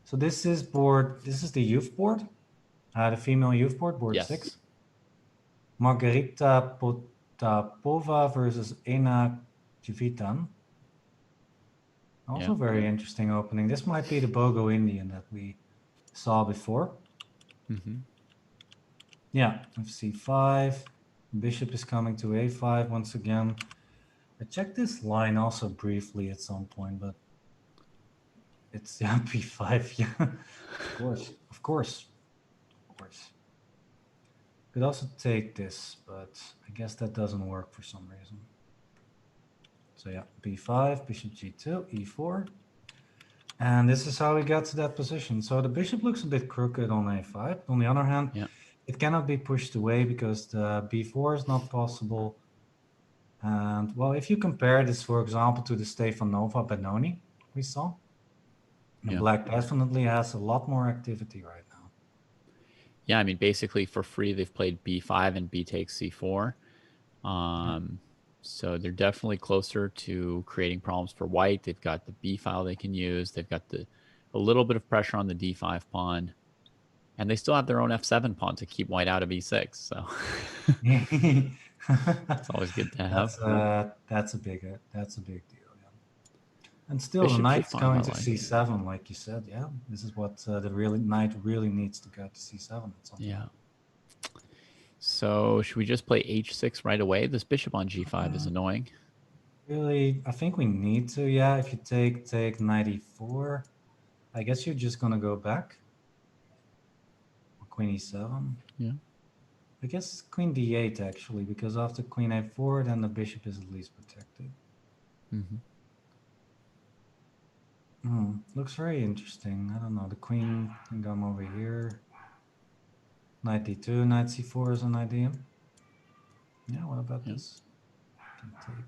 Speaker 1: So this is the youth board, the female youth board, board 6. Margarita Potapova versus Ena Jivitan. Also very interesting opening. This might be the Bogo Indian that we saw before. Yeah, with C5. Bishop is coming to A5 once again. I checked this line also briefly at some point, but it's B5. Yeah, of course. Could also take this, but I guess that doesn't work for some reason. So yeah, B5, bishop G2, E4. And this is how we got to that position. So the bishop looks a bit crooked on A5. On the other hand, it cannot be pushed away because the B4 is not possible. And well, if you compare this, for example, to the Stefanova Benoni we saw, Black definitely has a lot more activity right now.
Speaker 2: Yeah, I mean, basically for free, they've played B5 and B takes C4. So they're definitely closer to creating problems for white. They've got the B file they can use. They've got a little bit of pressure on the D5 pawn. And they still have their own F7 pawn to keep white out of E6. So it's always good to have.
Speaker 1: That's a big deal. Yeah. And still,
Speaker 2: Bishop
Speaker 1: the knight's
Speaker 2: C5,
Speaker 1: going
Speaker 2: I
Speaker 1: to
Speaker 2: like.
Speaker 1: C7, like you said. Yeah, this is what the knight really needs to go to C7 at some point.
Speaker 2: Yeah. So should we just play H6 right away? This bishop on G5 is annoying.
Speaker 1: Really, I think we need to. Yeah, if you take knight E4, I guess you're just gonna go back. Or queen E7.
Speaker 2: Yeah.
Speaker 1: I guess queen D8 actually, because after queen A4, then the bishop is at least protected. Looks very interesting. I don't know. The queen can come over here. Knight D2, knight C4 is an idea. Yeah, what about this? Can take.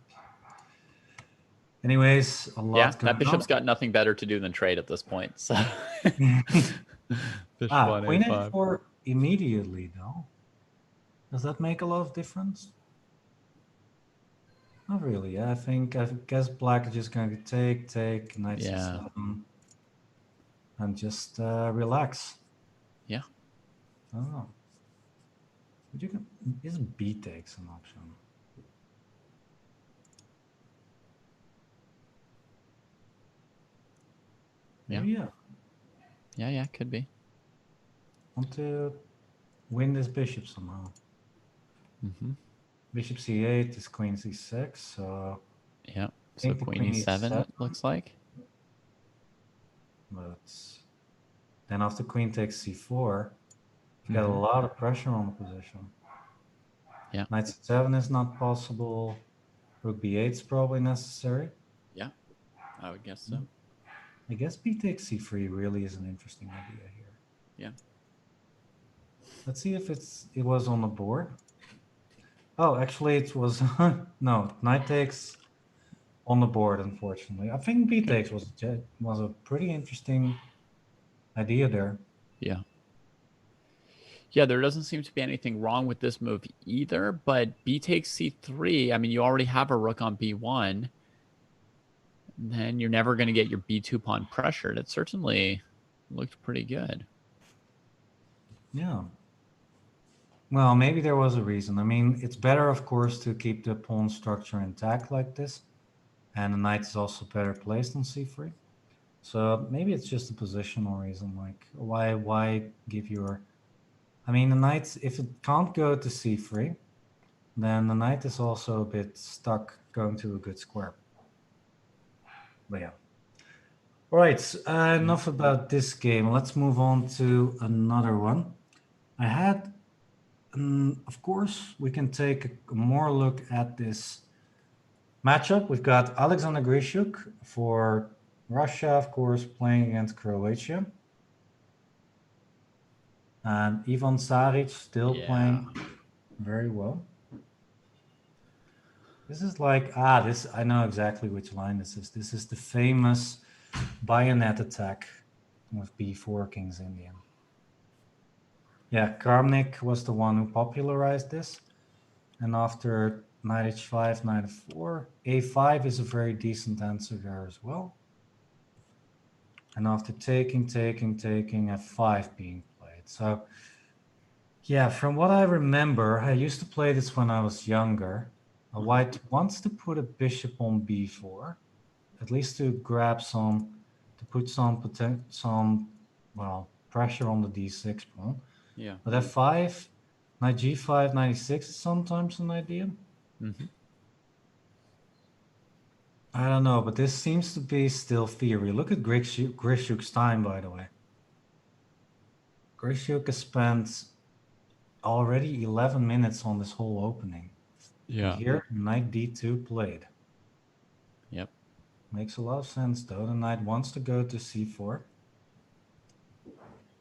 Speaker 1: Anyways, a lot going
Speaker 2: that bishop's got nothing better to do than trade at this point. So
Speaker 1: Bishop on queen A4 immediately though. Does that make a lot of difference? Not really. I guess black is just going to take knight C7 and just relax.
Speaker 2: Yeah.
Speaker 1: I don't know. But you can. Isn't B takes an option?
Speaker 2: Yeah. Yeah, could be.
Speaker 1: Want to win this bishop somehow. Bishop C8 is queen C6, so
Speaker 2: so queen E7 it looks like.
Speaker 1: But then after queen takes C4, you got a lot of pressure on the position.
Speaker 2: Yeah.
Speaker 1: Knight C7 is not possible. Rook B8 is probably necessary.
Speaker 2: Yeah, I would guess so.
Speaker 1: I guess B takes C3 really is an interesting idea here.
Speaker 2: Yeah.
Speaker 1: Let's see if it was on the board. Oh, actually it was no, knight takes on the board, unfortunately. I think B takes was a pretty interesting idea there.
Speaker 2: Yeah. Yeah, there doesn't seem to be anything wrong with this move either, but B takes C3, I mean, you already have a rook on B1. Then you're never going to get your B2 pawn pressured. It certainly looked pretty good.
Speaker 1: Yeah. Well, maybe there was a reason. I mean, it's better, of course, to keep the pawn structure intact like this. And the knight is also better placed on c3. So maybe it's just a positional reason. Like, why give your... I mean, the knight, if it can't go to c3, then the knight is also a bit stuck going to a good square. But yeah. All right, enough about this game. Let's move on to another one. I had, of course, we can take a more look at this matchup. We've got Alexander Grishuk for Russia, of course, playing against Croatia. And Ivan Saric still playing very well. This is like, this, I know exactly which line this is. This is the famous bayonet attack with b4 King's Indian. Yeah, Kramnik was the one who popularized this. And after knight h5, knight f4, a5 is a very decent answer there as well. And after taking, f5 being played. So yeah, from what I remember, I used to play this when I was younger. A white wants to put a bishop on b4, at least to grab some, to put some well, pressure on the d6 pawn.
Speaker 2: Yeah.
Speaker 1: But f5, knight g5, knight e6 is sometimes an idea. I don't know, but this seems to be still theory. Look at Grishuk's time, by the way. Grishuk has spent already 11 minutes on this whole opening.
Speaker 2: Yeah.
Speaker 1: And here, knight d2 played.
Speaker 2: Yep.
Speaker 1: Makes a lot of sense, though. The knight wants to go to c4.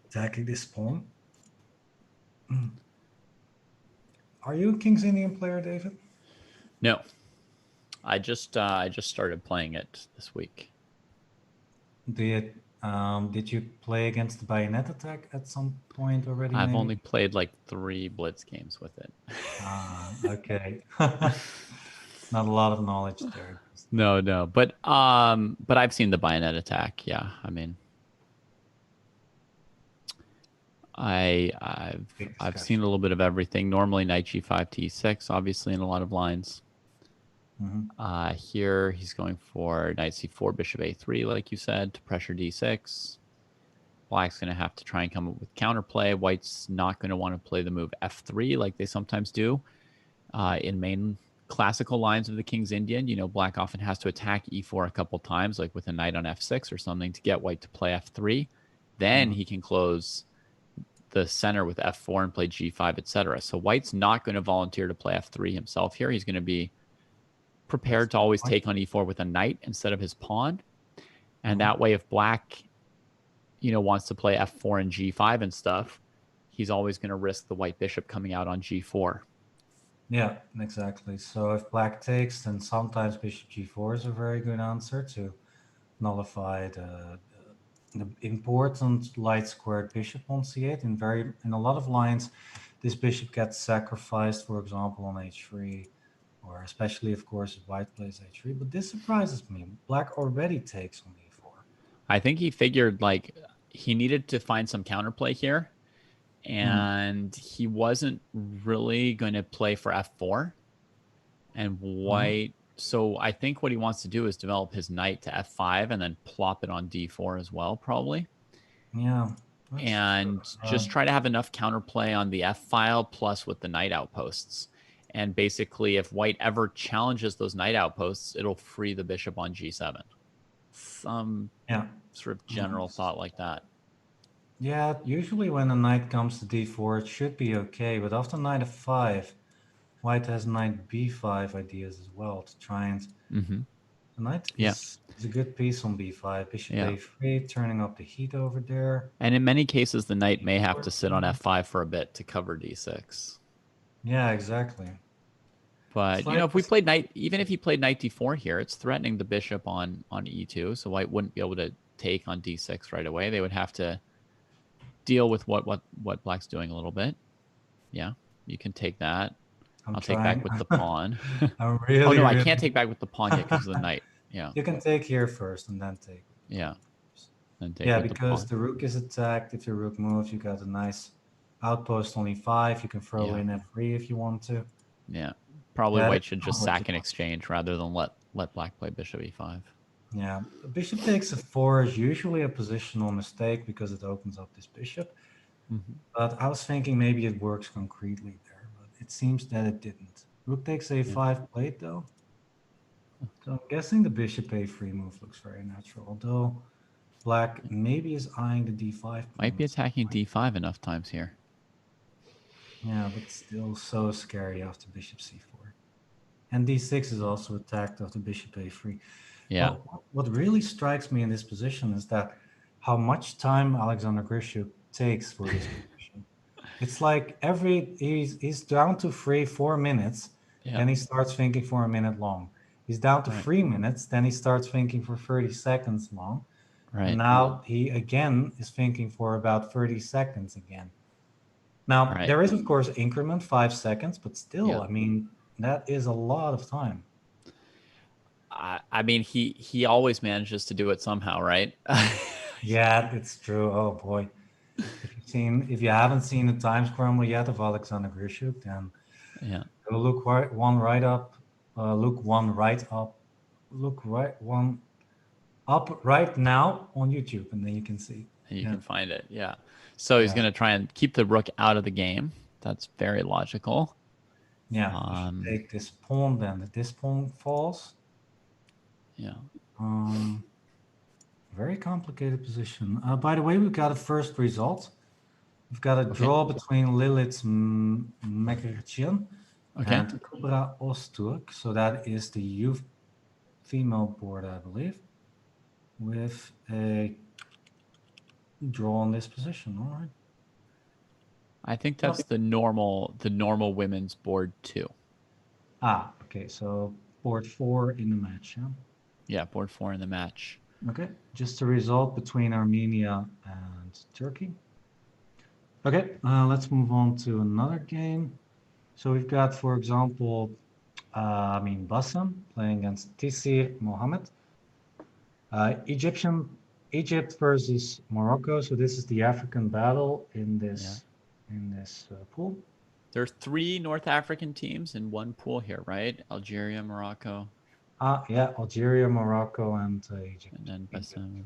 Speaker 1: Attacking this pawn. Are you a King's Indian player, David?
Speaker 2: No. I just started playing it this week.
Speaker 1: Did you play against the bayonet attack at some point already?
Speaker 2: I've
Speaker 1: maybe?
Speaker 2: only played like 3 blitz games with it.
Speaker 1: Okay. Not a lot of knowledge there.
Speaker 2: No, but I've seen the bayonet attack. Yeah, I mean, I've seen a little bit of everything. Normally knight g5 to e6, obviously in a lot of lines. Here he's going for knight c4, bishop a3, like you said, to pressure d6. Black's going to have to try and come up with counterplay. White's not going to want to play the move f3 like they sometimes do. In main classical lines of the King's Indian, you know, Black often has to attack e4 a couple times, like with a knight on f6 or something, to get White to play f3. Then he can close the center with f4 and play g5, etc. So White's not going to volunteer to play f3 himself here. He's going to be prepared to always take on e4 with a knight instead of his pawn. And that way, if Black, you know, wants to play f4 and g5 and stuff, he's always going to risk the white bishop coming out on g4.
Speaker 1: Yeah, exactly. So if Black takes, then sometimes bishop g4 is a very good answer to nullify the important light squared bishop on c8. In a lot of lines, this bishop gets sacrificed, for example, on h3, or especially, of course, if White plays h3. But this surprises me. Black already takes on e4.
Speaker 2: I think he figured like he needed to find some counterplay here, and he wasn't really going to play for f4 and White. So I think what he wants to do is develop his knight to f5 and then plop it on d4 as well, probably.
Speaker 1: Yeah.
Speaker 2: And just try to have enough counterplay on the f file plus with the knight outposts. And basically, if White ever challenges those knight outposts, it'll free the bishop on g7. Some sort of general thought like that.
Speaker 1: Yeah, usually when a knight comes to d4, it should be okay. But after knight f5, White has knight b5 ideas as well to try and... The knight is a good piece on b5. Bishop a3, turning up the heat over there.
Speaker 2: And in many cases, the knight may have to sit on f5 for a bit to cover d6.
Speaker 1: Yeah, exactly.
Speaker 2: But, you know, if we played knight, even if he played knight d4 here, it's threatening the bishop on e2. So White wouldn't be able to take on d6 right away. They would have to deal with what Black's doing a little bit. Yeah, you can take that. I'll take back with the pawn.
Speaker 1: I'm really,
Speaker 2: oh, no, I can't take back with the pawn yet because of the knight. Yeah.
Speaker 1: You can take here first and then take.
Speaker 2: Yeah.
Speaker 1: And take because the rook is attacked. If the rook moves, you got a nice outpost only 5. You can throw
Speaker 2: Yeah.
Speaker 1: in F3 if you want to.
Speaker 2: Yeah. Probably
Speaker 1: Yeah,
Speaker 2: white
Speaker 1: that's
Speaker 2: should
Speaker 1: not
Speaker 2: just
Speaker 1: what
Speaker 2: sack
Speaker 1: you
Speaker 2: an
Speaker 1: want.
Speaker 2: exchange rather than let black play bishop e5.
Speaker 1: Yeah, bishop takes f4 is usually a positional mistake because it opens up this bishop. But I was thinking maybe it works concretely there, but it seems that it didn't. Rook takes a5 played though. So I'm guessing the bishop a3 move looks very natural, although black maybe is eyeing the d5 pawn.
Speaker 2: Might be attacking d5 enough times here.
Speaker 1: Yeah, but still so scary after bishop c4. And d6 is also attacked after bishop a3.
Speaker 2: Yeah.
Speaker 1: Well, what really strikes me in this position is that how much time Alexander Grishuk takes for this position. It's like he's down to 3-4 minutes,
Speaker 2: Yeah.
Speaker 1: then he starts thinking for a minute long. He's down to 3 minutes, then he starts thinking for 30 seconds long.
Speaker 2: Right.
Speaker 1: And now he again is thinking for about 30 seconds again. Now, there is, of course, increment 5 seconds, but still, I mean, that is a lot of time.
Speaker 2: I mean, he always manages to do it somehow, right?
Speaker 1: Yeah, it's true. Oh boy, if you haven't seen the time scramble yet of Alexander Grishuk, then go look one right up, look one up right now on YouTube, and then you can see.
Speaker 2: And you can find it. Yeah. So he's going to try and keep the rook out of the game. That's very logical.
Speaker 1: Yeah. You should take this pawn, then this pawn falls.
Speaker 2: Yeah.
Speaker 1: Very complicated position. By the way, we've got a first result. We've got a draw between Lilith Mekerchian and Kubra Osturk. So that is the youth female board, I believe, with a draw on this position. All right.
Speaker 2: I think that's the normal women's board too.
Speaker 1: Ah, okay. So board 4 in the match. Yeah.
Speaker 2: Yeah, board 4 in the match.
Speaker 1: Okay, just a result between Armenia and Turkey. Okay, let's move on to another game. So we've got, for example, Amin Bassam playing against Tissi Mohammed. Egypt versus Morocco. So this is the African battle in this pool.
Speaker 2: There are 3 North African teams in one pool here, right? Algeria, Morocco.
Speaker 1: Yeah, Algeria, Morocco, and Egypt.
Speaker 2: And then Bassam.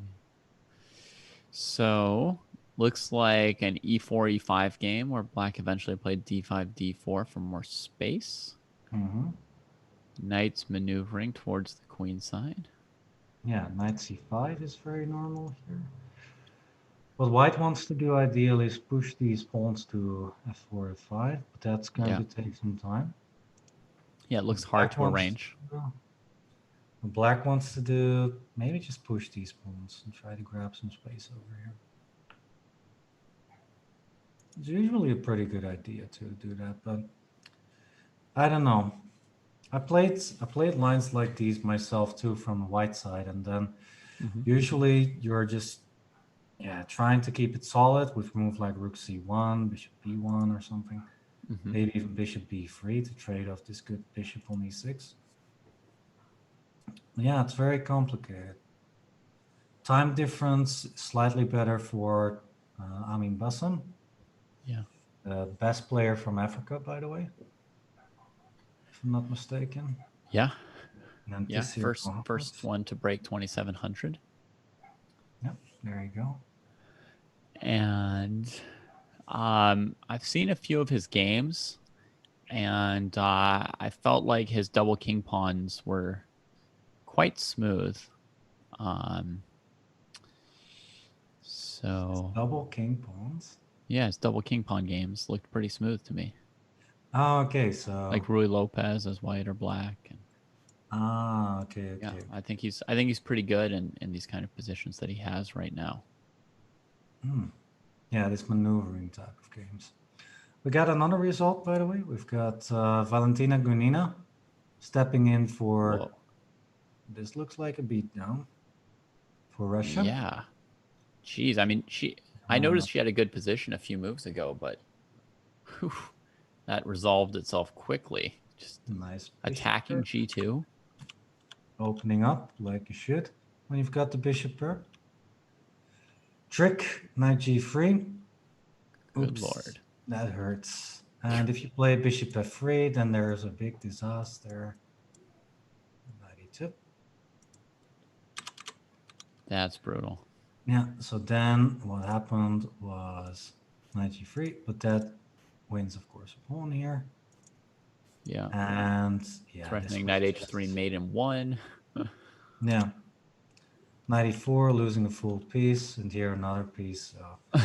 Speaker 2: So looks like an e4, e5 game where black eventually played d5, d4 for more space. Knight's maneuvering towards the queen side.
Speaker 1: Yeah, knight c5 is very normal here. What white wants to do ideally is push these pawns to f4, f5, but that's going to take some time.
Speaker 2: Yeah, it looks hard to arrange.
Speaker 1: What black wants to do, maybe just push these pawns and try to grab some space over here. It's usually a pretty good idea to do that, but I don't know. I played lines like these myself too from the white side, and then usually you're just trying to keep it solid with move like rook c1, bishop b1 or something. Maybe even bishop b3 to trade off this good bishop on e6. Yeah, it's very complicated. Time difference slightly better for Amin Bassam.
Speaker 2: Yeah.
Speaker 1: The best player from Africa, by the way, if I'm not mistaken.
Speaker 2: Yeah.
Speaker 1: And
Speaker 2: yeah. First one to break 2,700.
Speaker 1: Yep. There you go.
Speaker 2: And I've seen a few of his games, and I felt like his double king pawns were quite smooth. So
Speaker 1: double king pawns?
Speaker 2: Yeah, his double king pawn games looked pretty smooth to me.
Speaker 1: Oh, okay, so
Speaker 2: like Rui Lopez as white or black. And,
Speaker 1: okay.
Speaker 2: Yeah, I think he's pretty good in these kind of positions that he has right now.
Speaker 1: Yeah, this maneuvering type of games. We got another result, by the way. We've got Valentina Gunina stepping in for. Whoa. This looks like a beatdown for Russia.
Speaker 2: Yeah. Jeez, I mean, I noticed she had a good position a few moves ago, but whew, that resolved itself quickly. Just
Speaker 1: nice
Speaker 2: attacking g2.
Speaker 1: Opening up like you should when you've got the bishop pair. Trick, knight g3.
Speaker 2: Good lord.
Speaker 1: That hurts. And if you play bishop f3, then there's a big disaster. 92.
Speaker 2: That's brutal.
Speaker 1: Yeah, so then what happened was knight g3, but that wins, of course, a pawn here.
Speaker 2: Yeah.
Speaker 1: And yeah,
Speaker 2: Threatening knight h3, mate in 1.
Speaker 1: Yeah. 94, losing a full piece, and here another piece. So.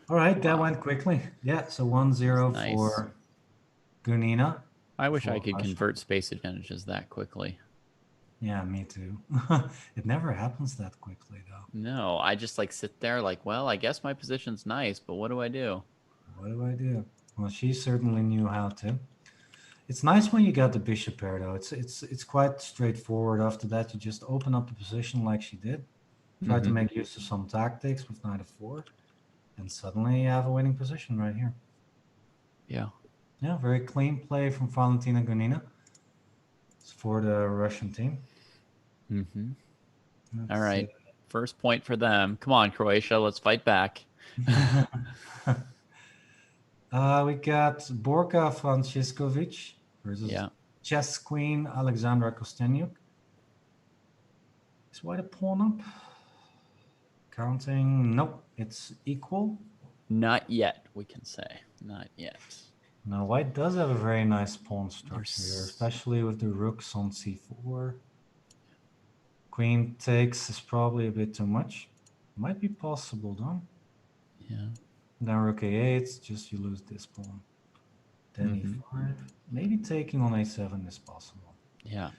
Speaker 1: All right, that went quickly. Yeah, so 1-0
Speaker 2: Nice.
Speaker 1: for Gunina.
Speaker 2: I wish I
Speaker 1: for
Speaker 2: could
Speaker 1: Russia.
Speaker 2: convert space advantages that quickly.
Speaker 1: Yeah, me too. It never happens that quickly, though.
Speaker 2: No, I just like sit there like, well, I guess my position's nice, but what do I do?
Speaker 1: What do I do? Well, she certainly knew how to. It's nice when you got the bishop pair, though. It's quite straightforward. After that, you just open up the position like she did. Try to make use of some tactics with knight f4, and suddenly you have a winning position right here.
Speaker 2: Yeah.
Speaker 1: Yeah, very clean play from Valentina Gunina. It's for the Russian team.
Speaker 2: All right. First point for them. Come on, Croatia. Let's fight back.
Speaker 1: We got Borka Franciskovic versus chess queen Alexandra Kostenyuk. Is white a pawn up? Counting. Nope, it's equal.
Speaker 2: Not yet, we can say. Not yet.
Speaker 1: Now, white does have a very nice pawn structure here, especially with the rooks on c4. Queen takes is probably a bit too much. Might be possible, though.
Speaker 2: Yeah.
Speaker 1: Then rook a8, just you lose this pawn. Then e5. Maybe taking on a7 is possible.
Speaker 2: Yeah,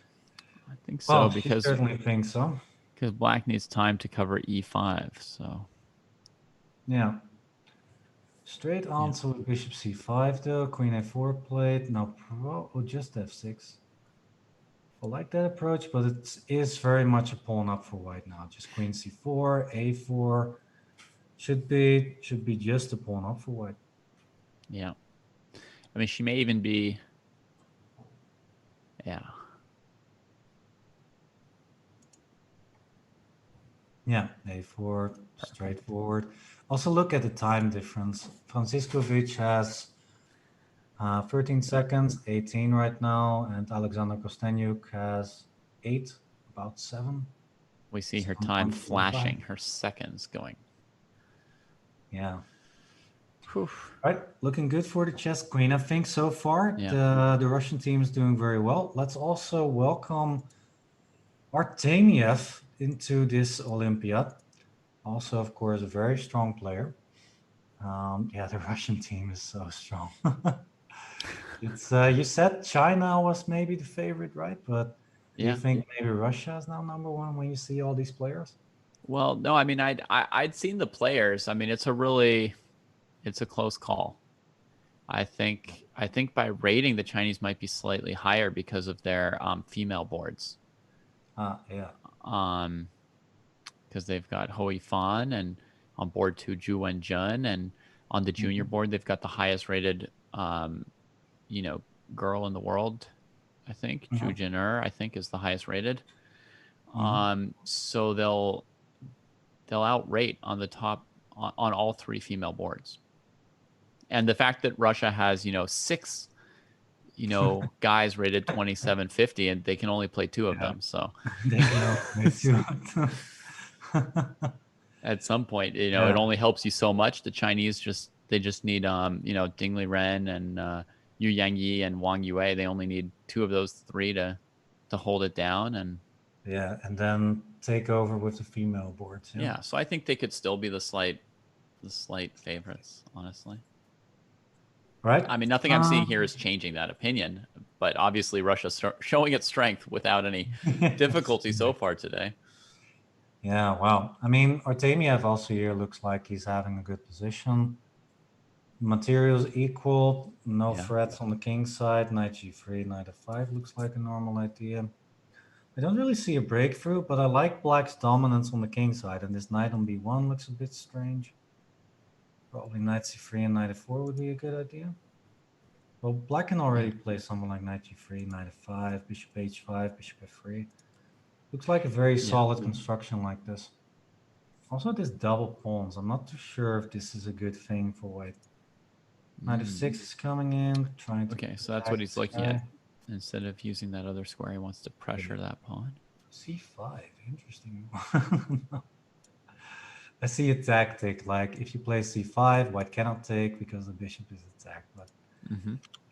Speaker 2: I think so.
Speaker 1: Well,
Speaker 2: because
Speaker 1: I certainly think so.
Speaker 2: Because black needs time to cover e5, so.
Speaker 1: Yeah. Straight answer with bishop c5, though. Queen a4 played. No, just f6. I like that approach, but it is very much a pawn up for white now. Just queen c4, a4. Should be just a pawn up for white.
Speaker 2: Yeah. I mean, she may even be... Yeah.
Speaker 1: Yeah, a4, straightforward. Also look at the time difference. Franciskovic has 13 seconds, 18 right now, and Alexander Kostenyuk has 8, about 7.
Speaker 2: We see her time flashing, her seconds going.
Speaker 1: Yeah.
Speaker 2: Whew.
Speaker 1: Right, looking good for the chess queen. I think so far the Russian team is doing very well. Let's also welcome Artemiev into this Olympiad. Also, of course, a very strong player. Yeah, the Russian team is so strong. It's you said China was maybe the favorite, right? But do you think maybe Russia is now number one when you see all these players?
Speaker 2: Well, no, I mean, I'd seen the players. I mean, it's a close call. I think by rating, the Chinese might be slightly higher because of their female boards.
Speaker 1: Yeah.
Speaker 2: Because they've got Ho Yifan and on board 2 Zhu Wenjun, and on the junior board they've got the highest rated girl in the world. I think Zhu Jin'er, I think, is the highest rated. So they'll outrate on the top on all 3 female boards. And the fact that Russia has 6 guys rated 2750 and they can only play 2 of them, so
Speaker 1: they can only play 2.
Speaker 2: At some point, it only helps you so much. The Chinese just need Ding Liren and Yu Yangyi and Wang Yue. They only need 2 of those 3 to hold it down, and
Speaker 1: then take over with the female boards.
Speaker 2: Yeah, so I think they could still be the slight favorites, honestly.
Speaker 1: Right.
Speaker 2: I mean, nothing I'm seeing here is changing that opinion, but obviously Russia's showing its strength without any difficulty so far today.
Speaker 1: Yeah, wow. I mean, Artemiev also here looks like he's having a good position. Materials equal, no threats on the king side. Knight g3, knight f5 looks like a normal idea. I don't really see a breakthrough, but I like black's dominance on the king side, and this knight on b1 looks a bit strange. Probably knight c3 and knight f4 would be a good idea. Well, black can already play something like knight g3, knight f5, bishop h5, bishop f3. Looks like a very solid construction like this. Also, this double pawns. I'm not too sure if this is a good thing for white. Knight f6 is coming in, trying to.
Speaker 2: Okay, so that's what he's looking at. Instead of using that other square, he wants to pressure that pawn.
Speaker 1: c5, interesting. I see a tactic like if you play c5, white cannot take because the bishop is attacked. But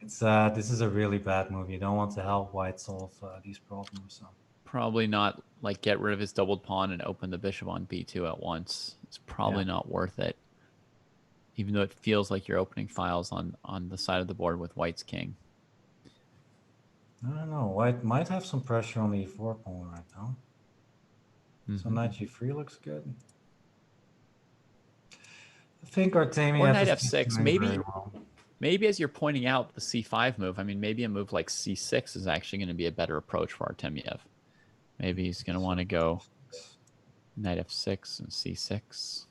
Speaker 1: it's this is a really bad move. You don't want to help white solve these problems. So.
Speaker 2: Probably not like get rid of his doubled pawn and open the bishop on b2 at once. It's probably not worth it. Even though it feels like you're opening files on the side of the board with white's king.
Speaker 1: I don't know. White might have some pressure on the e4 pawn right now. So knight g3 looks good. I think Artemiev
Speaker 2: or knight
Speaker 1: is
Speaker 2: f6.
Speaker 1: doing
Speaker 2: Maybe,
Speaker 1: very well.
Speaker 2: maybe as you're pointing out the c5 move, I mean, maybe a move like c6 is actually going to be a better approach for Artemiev. Maybe he's going to want to go knight f6 and c6.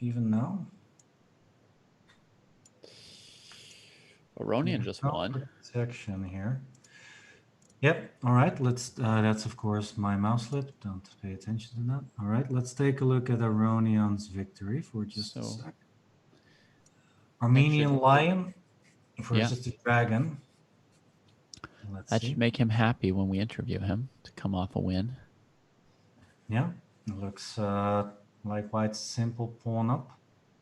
Speaker 1: Even now?
Speaker 2: Aronian just won.
Speaker 1: Section here. Yep. All right. Let's. That's of course my mouse slip. Don't pay attention to that. All right. Let's take a look at Aronian's victory for just a sec. Armenian Lion versus the Dragon.
Speaker 2: That should make him happy when we interview him to come off a win.
Speaker 1: Yeah. It looks like white's simple pawn up.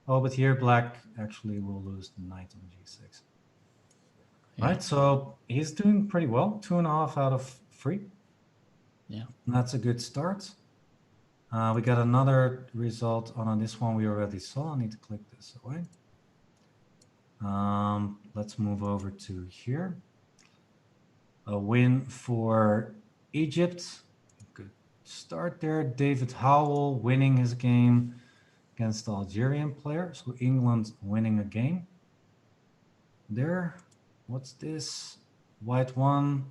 Speaker 1: Oh, but here black actually will lose the knight on g6. Right, so he's doing pretty well. 2.5 out of 3.
Speaker 2: Yeah.
Speaker 1: That's a good start. We got another result on this one we already saw. I need to click this away. Let's move over to here. A win for Egypt. Good start there. David Howell winning his game against the Algerian player. So England winning a game. There. What's this? White won.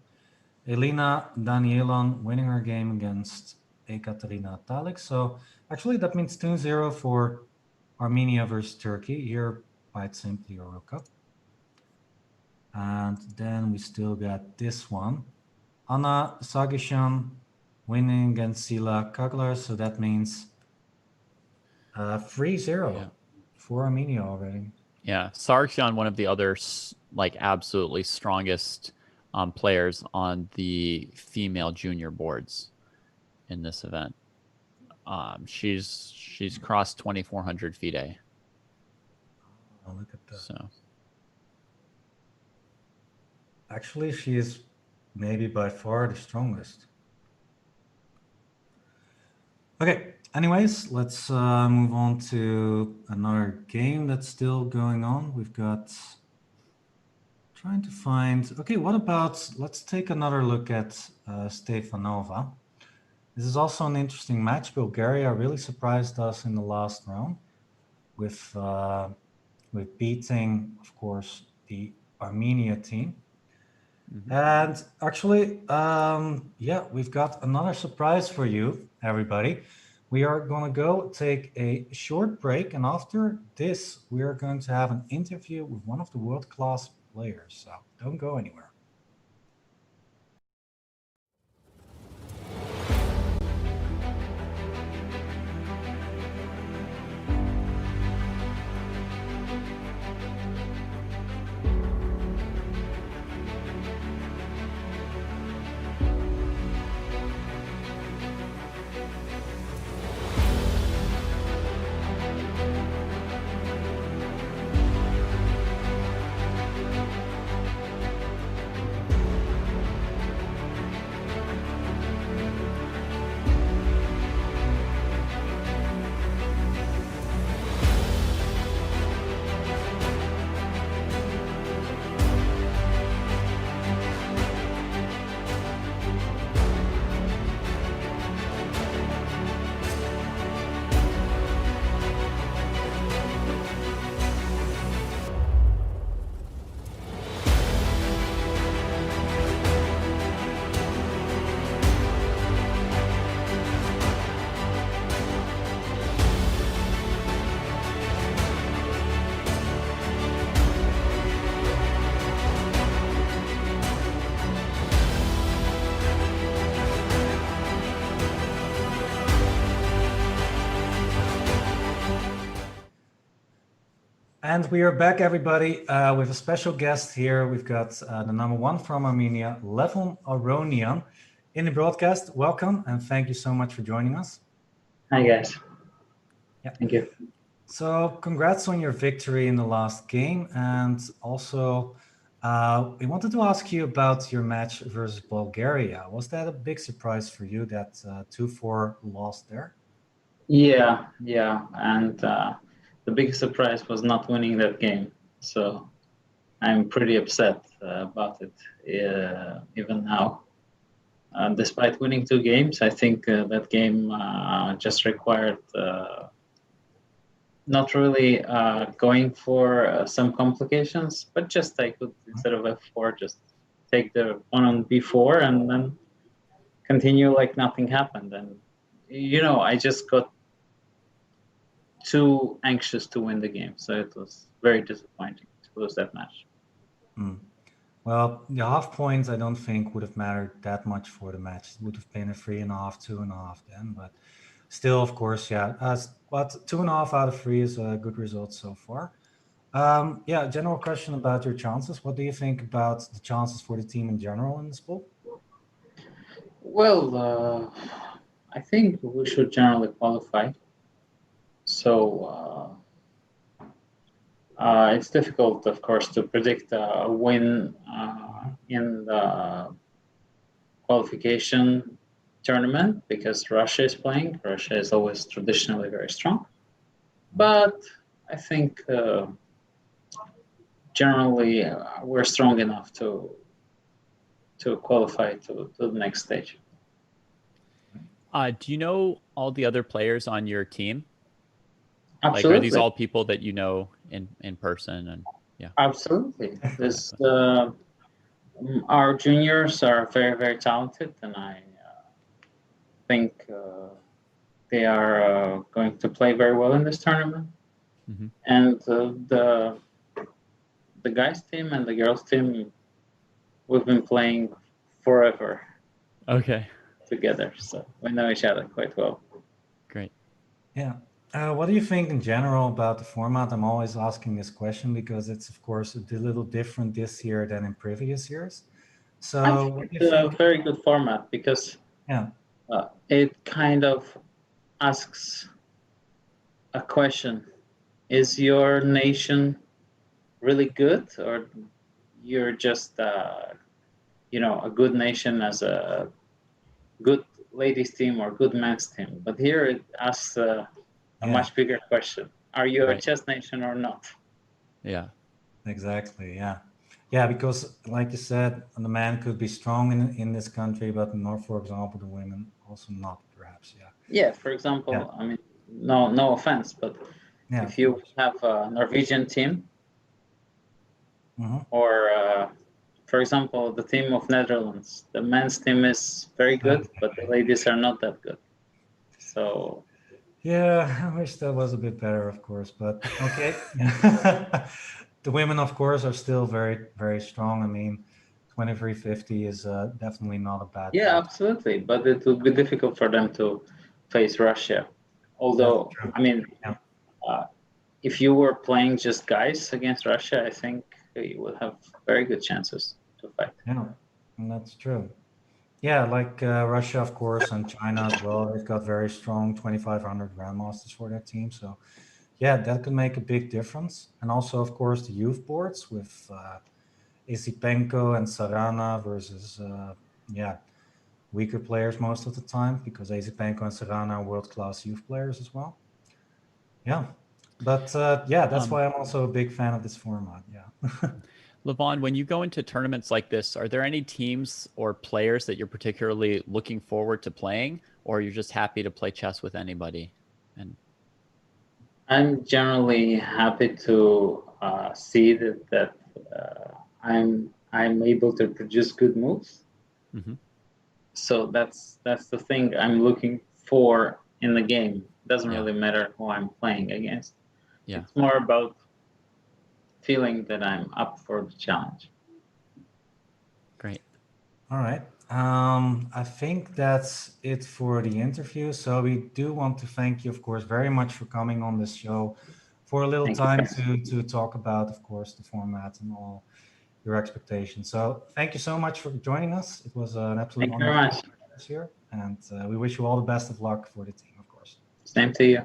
Speaker 1: Elina Danielon winning her game against Ekaterina Talik. So actually that means 2-0 for Armenia versus Turkey. Here, quite simply a rook up. And then we still got this one. Anna Sagishan winning against Sila Kaglar. So that means 3-0 for Armenia already.
Speaker 2: Yeah, Sargsyan, one of the other like absolutely strongest players on the female junior boards in this event. She's crossed 2,400 FIDE.
Speaker 1: Oh, look at that.
Speaker 2: So
Speaker 1: actually, she is maybe by far the strongest. Okay. Anyways, let's move on to another game that's still going on. We've got trying to find. Okay, what about? Let's take another look at Stefanova. This is also an interesting match. Bulgaria really surprised us in the last round with beating, of course, the Armenia team. And actually, yeah, we've got another surprise for you, everybody. We are going to go take a short break, and after this, we are going to have an interview with one of the world-class players. So don't go anywhere. And we are back, everybody, with a special guest here. We've got the #1 from Armenia, Levon Aronian, in the broadcast. Welcome, and thank you so much for joining us.
Speaker 11: Hi, guys.
Speaker 1: Yeah.
Speaker 11: Thank you.
Speaker 1: So congrats on your victory in the last game. And also, we wanted to ask you about your match versus Bulgaria. Was that a big surprise for you, that 2-4 loss there?
Speaker 11: Yeah. And the biggest surprise was not winning that game. So I'm pretty upset about it even now. Despite winning 2 games, I think that game just required not really going for some complications, but just I could, instead of F4, just take the one on B4 and then continue like nothing happened. And, I just got too anxious to win the game. So it was very disappointing to lose that match.
Speaker 1: Well, the half points I don't think would have mattered that much for the match. It would have been a 3.5, 2.5 then, but still, of course, yeah. But 2.5 out of 3 is a good result so far. Yeah, general question about your chances. What do you think about the chances for the team in general in this pool?
Speaker 11: Well, I think we should generally qualify. So it's difficult, of course, to predict a win in the qualification tournament because Russia is playing. Russia is always traditionally very strong. But I think generally we're strong enough to qualify to the next stage.
Speaker 2: Do you know all the other players on your team?
Speaker 11: Absolutely.
Speaker 2: Like, are these all people that you know in person? And yeah.
Speaker 11: Absolutely. This our juniors are very, very talented, and I think they are going to play very well in this tournament.
Speaker 2: Mm-hmm.
Speaker 11: And the guys team and the girls team, we've been playing forever.
Speaker 2: Okay.
Speaker 11: Together, so we know each other quite well.
Speaker 2: Great.
Speaker 1: Yeah. What do you think in general about the format? I'm always asking this question because it's, of course, a little different this year than in previous years. So
Speaker 11: I think it's a very good format because it kind of asks a question. Is your nation really good, or you're just a good nation as a good ladies team or good men's team? But here it asks a much bigger question. Are you a chess nation or not?
Speaker 2: Yeah.
Speaker 1: Exactly. Yeah, because like you said, the man could be strong in this country, but for example, the women also not, perhaps.
Speaker 11: Yeah, for example, I mean, no offense, but if you have a Norwegian team, or for example, the team of Netherlands, the men's team is very good, but the ladies are not that good. So
Speaker 1: yeah, I wish that was a bit better, of course, but okay. The women, of course, are still very, very strong. I mean, 2350 is definitely not a bad.
Speaker 11: Yeah, absolutely, but it would be difficult for them to face Russia. Although, I mean, if you were playing just guys against Russia, I think you would have very good chances to fight.
Speaker 1: Yeah, and that's true. Yeah, like Russia, of course, and China as well. They've got very strong 2,500 grandmasters for their team. So, yeah, that could make a big difference. And also, of course, the youth boards with Isipenko and Sarana versus, weaker players most of the time, because Isipenko and Sarana are world-class youth players as well. Yeah, but that's why I'm also a big fan of this format. Yeah.
Speaker 2: Levon, when you go into tournaments like this, are there any teams or players that you're particularly looking forward to playing, or you're just happy to play chess with anybody? And
Speaker 11: I'm generally happy to see that I'm able to produce good moves.
Speaker 2: Mm-hmm.
Speaker 11: So that's the thing I'm looking for in the game. It doesn't really matter who I'm playing against.
Speaker 2: Yeah.
Speaker 11: It's more about feeling that I'm up for the challenge.
Speaker 2: Great.
Speaker 1: All right. I think that's it for the interview. So we do want to thank you, of course, very much for coming on this show. for a little
Speaker 11: Thank
Speaker 1: time to talk about, of course, the format and all your expectations. So thank you so much for joining us. It was an absolute
Speaker 11: Thank you
Speaker 1: honor
Speaker 11: very much.
Speaker 1: this year, and we wish you all the best of luck for the team, of course.
Speaker 11: Same to you.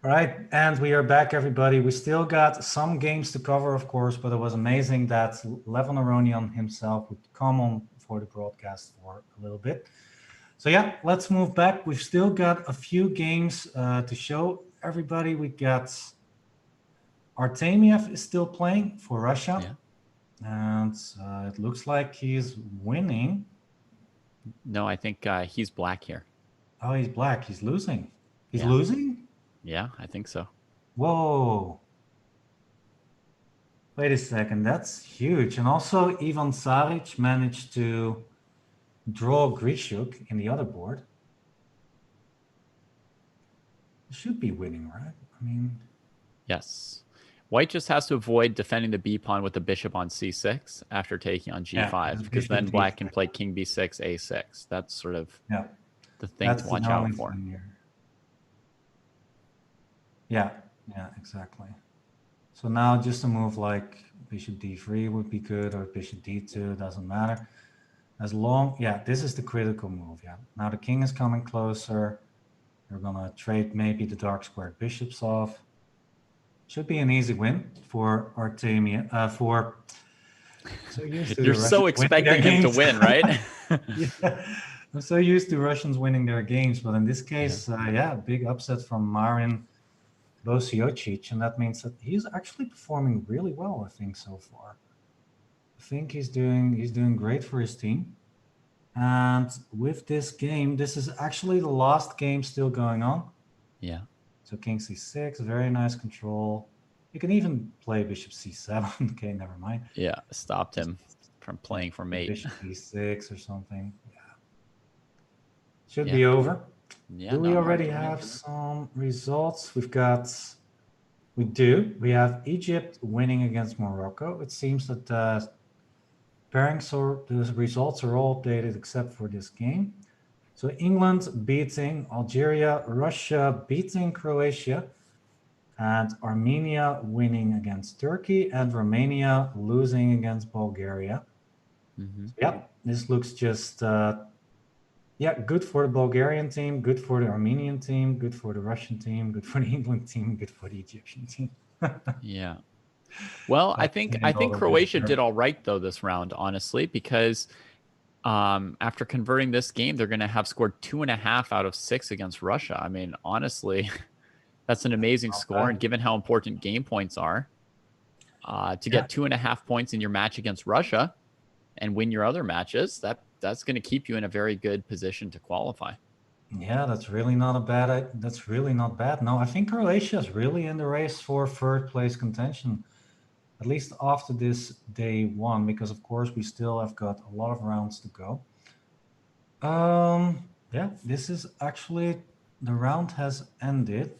Speaker 1: All right, and we are back, everybody. We still got some games to cover, of course, but it was amazing that Levon Aronian himself would come on for the broadcast for a little bit. So yeah, let's move back. We've still got a few games to show everybody. We got Artemiev is still playing for Russia, and it looks like he's winning.
Speaker 2: No, I think he's black here.
Speaker 1: Oh, he's black. He's losing. He's losing?
Speaker 2: Yeah, I think so.
Speaker 1: Whoa. Wait a second. That's huge. And also, Ivan Saric managed to draw Grishuk in the other board. He should be winning, right? I mean...
Speaker 2: Yes. White just has to avoid defending the b pawn with the bishop on c6 after taking on g5, because then black can play king b6, a6. That's sort of the thing to watch out for.
Speaker 1: Yeah, exactly. So now just a move like bishop d3 would be good, or bishop d2, doesn't matter. As long, this is the critical move, Now the king is coming closer. You're gonna trade maybe the dark squared bishops off. Should be an easy win for Artemiev.
Speaker 2: You're so expecting him to win, right?
Speaker 1: I'm so used to Russians winning their games, but in this case, big upset from Marin Bosiocic, and that means that he's actually performing really well, I think, so far. I think he's doing great for his team. And with this game, this is actually the last game still going on.
Speaker 2: Yeah.
Speaker 1: So king c6, very nice control. You can even play bishop c7. Okay, never mind.
Speaker 2: Yeah, stopped him from playing for mate.
Speaker 1: Bishop e6 or something. Yeah. Should be over.
Speaker 2: Yeah,
Speaker 1: do we already have some results? We have Egypt winning against Morocco. It seems that the results are all updated except for this game. So England beating Algeria, Russia beating Croatia, and Armenia winning against Turkey, and Romania losing against Bulgaria. So, this looks just good for the Bulgarian team, good for the Armenian team, good for the Russian team, good for the England team, good for the Egyptian team.
Speaker 2: Yeah. Well, I think Croatia did all right though this round, honestly, because after converting this game, they're going to have scored 2.5 out of 6 against Russia. I mean, honestly, that's an amazing score, and given how important game points are, to get 2.5 points in your match against Russia and win your other matches, that's going to keep you in a very good position to qualify.
Speaker 1: Yeah, that's really not bad. No, I think Croatia is really in the race for third place contention, at least after this day one, because of course we still have got a lot of rounds to go. This is actually, the round has ended.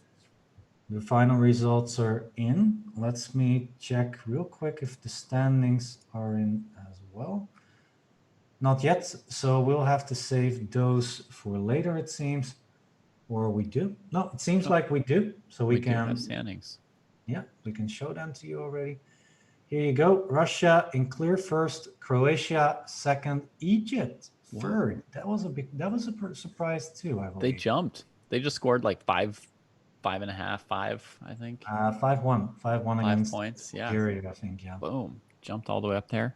Speaker 1: The final results are in. Let me check real quick if the standings are in as well. Not yet, so we'll have to save those for later, it seems. Or we do. No, it seems like we do. So we can
Speaker 2: have standings.
Speaker 1: Yeah, we can show them to you already. Here you go. Russia in clear first, Croatia second, Egypt third. That was a surprise too, I believe.
Speaker 2: They jumped. They just scored like 5.5, 5, I think.
Speaker 1: 5-1 against
Speaker 2: points.
Speaker 1: Algeria, I think. Yeah.
Speaker 2: Boom. Jumped all the way up there.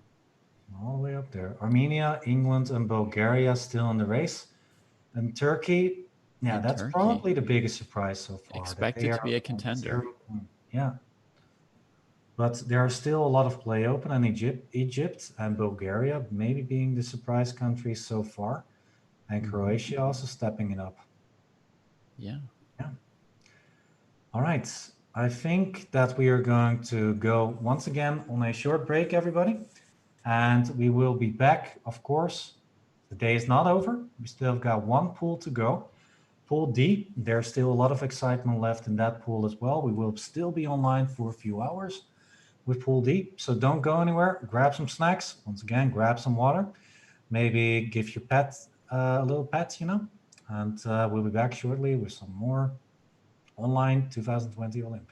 Speaker 1: all the way up there. Armenia, England, and Bulgaria still in the race. And Turkey, yeah,
Speaker 2: And
Speaker 1: that's
Speaker 2: Turkey.
Speaker 1: probably the biggest surprise so far.
Speaker 2: Expected to be a contender.
Speaker 1: Yeah. But there are still a lot of play open, and Egypt and Bulgaria maybe being the surprise countries so far, and Croatia also stepping it up.
Speaker 2: Yeah.
Speaker 1: Yeah. All right. I think that we are going to go once again on a short break, everybody. And we will be back, of course. The day is not over. We still have got one pool to go. Pool D, there's still a lot of excitement left in that pool as well. We will still be online for a few hours with Pool D. So don't go anywhere. Grab some snacks. Once again, grab some water. Maybe give your pet a little pet, you know. And we'll be back shortly with some more online 2020 Olympiad.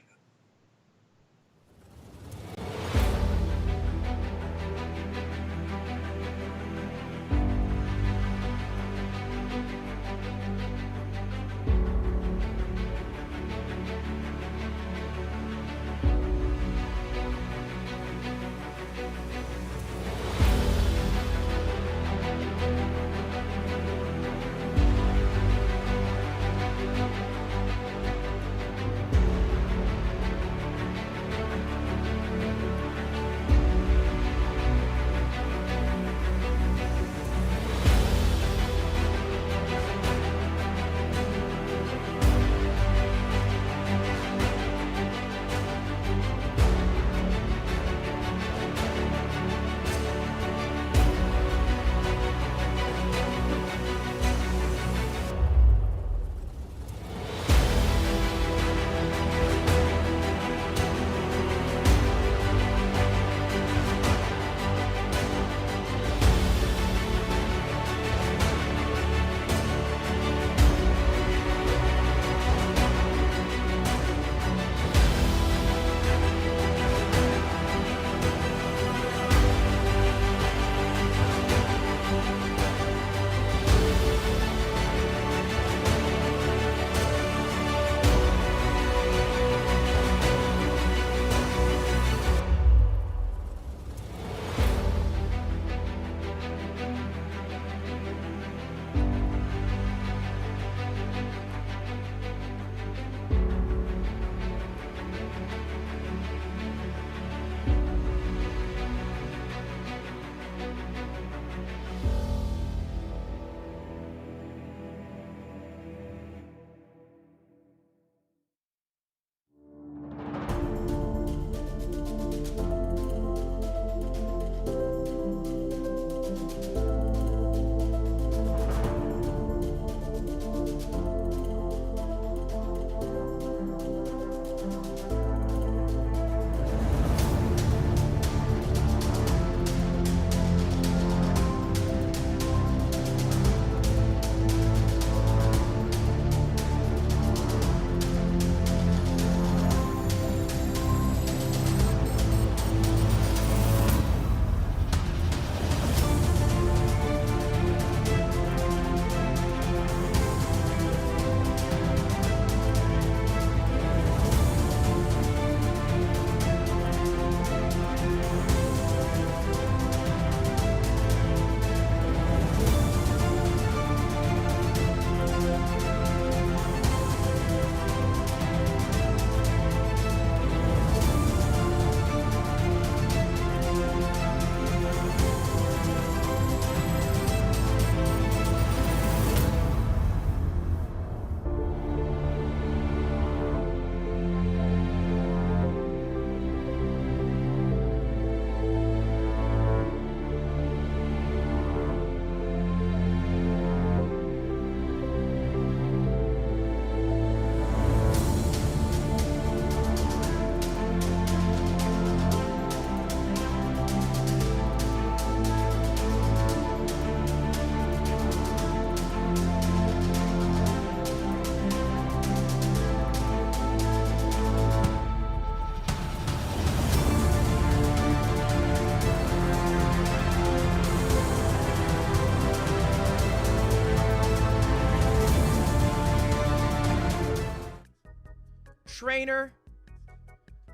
Speaker 3: Trainer,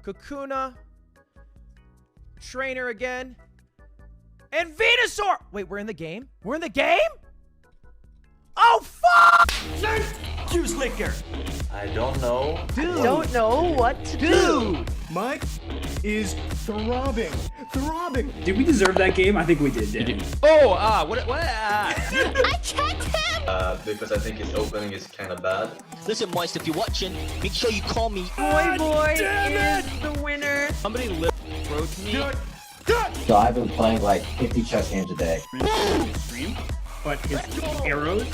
Speaker 3: Kakuna, Trainer again, And Venusaur! Wait, we're in the game? We're in the game? Oh, fuck!
Speaker 6: Juice liquor.
Speaker 4: I don't know.
Speaker 5: Don't know what to do.
Speaker 6: Mike is throbbing. Throbbing.
Speaker 7: Did we deserve that game? I think we did, didn't we?
Speaker 8: Oh, what?
Speaker 5: I checked him.
Speaker 4: Because I think his opening is kind of bad.
Speaker 8: Listen, Moist, if you're watching, make sure you call me.
Speaker 5: Boy is the winner.
Speaker 8: Somebody wrote to me.
Speaker 9: So I've been playing like 50 chess games a day.
Speaker 7: Stream, but his arrows.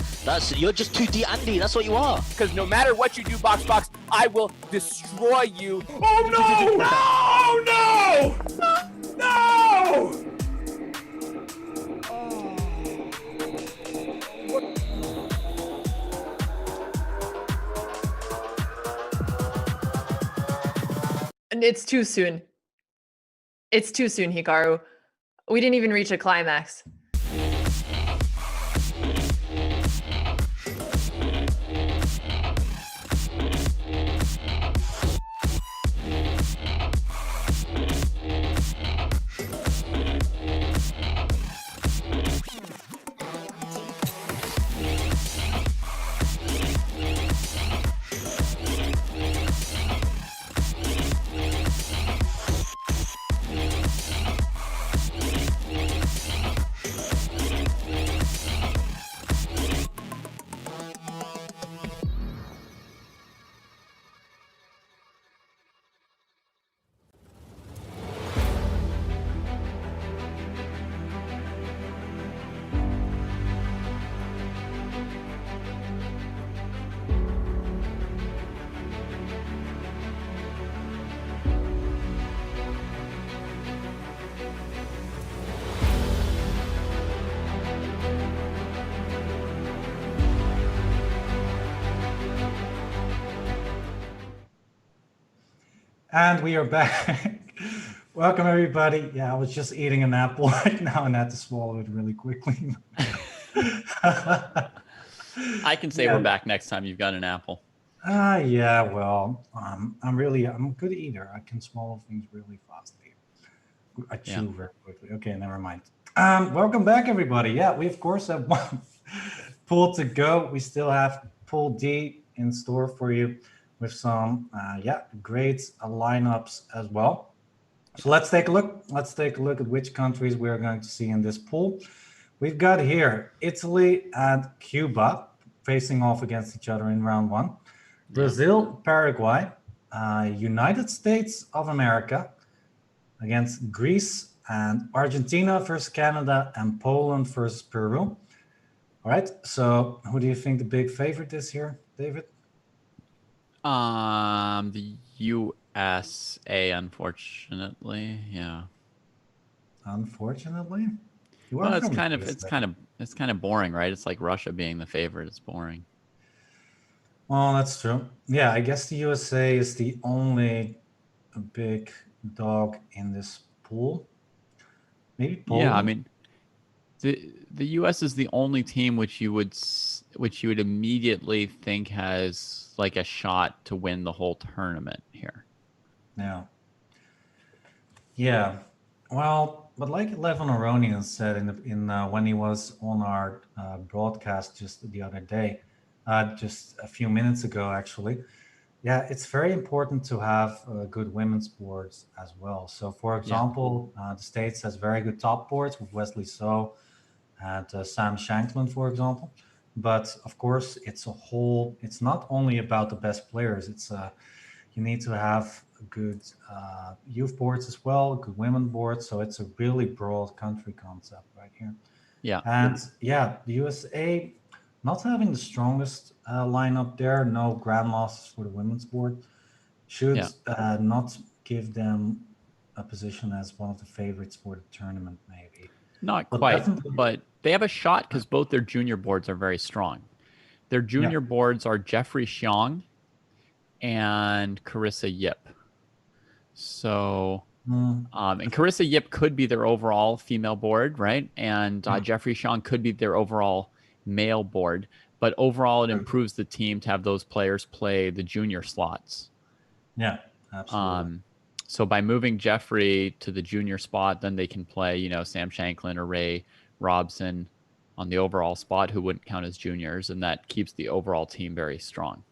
Speaker 8: You're just 2D Andy. That's what you are.
Speaker 3: Because no matter what you do, Box, I will destroy you.
Speaker 7: Oh no! No! No!
Speaker 5: And it's too soon. It's too soon, Hikaru. We didn't even reach a climax.
Speaker 1: And we are back. Welcome, everybody. Yeah, I was just eating an apple right now and had to swallow it really quickly.
Speaker 2: I can say we're back next time you've got an apple.
Speaker 1: Yeah, well, I'm a good eater. I can swallow things really fast. I chew very quickly. Okay, never mind. Welcome back, everybody. Yeah, we of course have one pool to go. We still have Pool D in store for you with some, great lineups as well. So let's take a look. Let's take a look at which countries we are going to see in this pool. We've got here Italy and Cuba facing off against each other in round one. Brazil, Paraguay, United States of America against Greece, and Argentina versus Canada, and Poland versus Peru. All right, so who do you think the big favorite is here, David?
Speaker 2: The USA, unfortunately. Yeah.
Speaker 1: Unfortunately?
Speaker 2: Well, it's kind of boring, right? It's like Russia being the favorite. It's boring.
Speaker 1: Well, that's true. Yeah, I guess the USA is the only big dog in this pool. Maybe Poland.
Speaker 2: Yeah, I mean, the US is the only team which you would immediately think has like a shot to win the whole tournament here.
Speaker 1: Yeah. Well, but like Levon Aronian said when he was on our broadcast just the other day, just a few minutes ago, actually. Yeah, it's very important to have good women's boards as well. So, for example, the States has very good top boards with Wesley So and Sam Shankland, for example. But of course, it's not only about the best players. It's you need to have good youth boards as well, good women boards. So it's a really broad country concept right here.
Speaker 2: Yeah.
Speaker 1: And the USA not having the strongest lineup there, no grand losses for the women's board, should not give them a position as one of the favorites for the tournament, maybe.
Speaker 2: Not quite, but they have a shot because both their junior boards are very strong. Their junior boards are Jeffrey Xiong and Carissa Yip. So, and Carissa Yip could be their overall female board, right? And Jeffrey Xiong could be their overall male board. But overall, it improves the team to have those players play the junior slots.
Speaker 1: Yeah, absolutely.
Speaker 2: So by moving Jeffrey to the junior spot, then they can play, you know, Sam Shanklin or Ray Robson on the overall spot who wouldn't count as juniors, and that keeps the overall team very strong.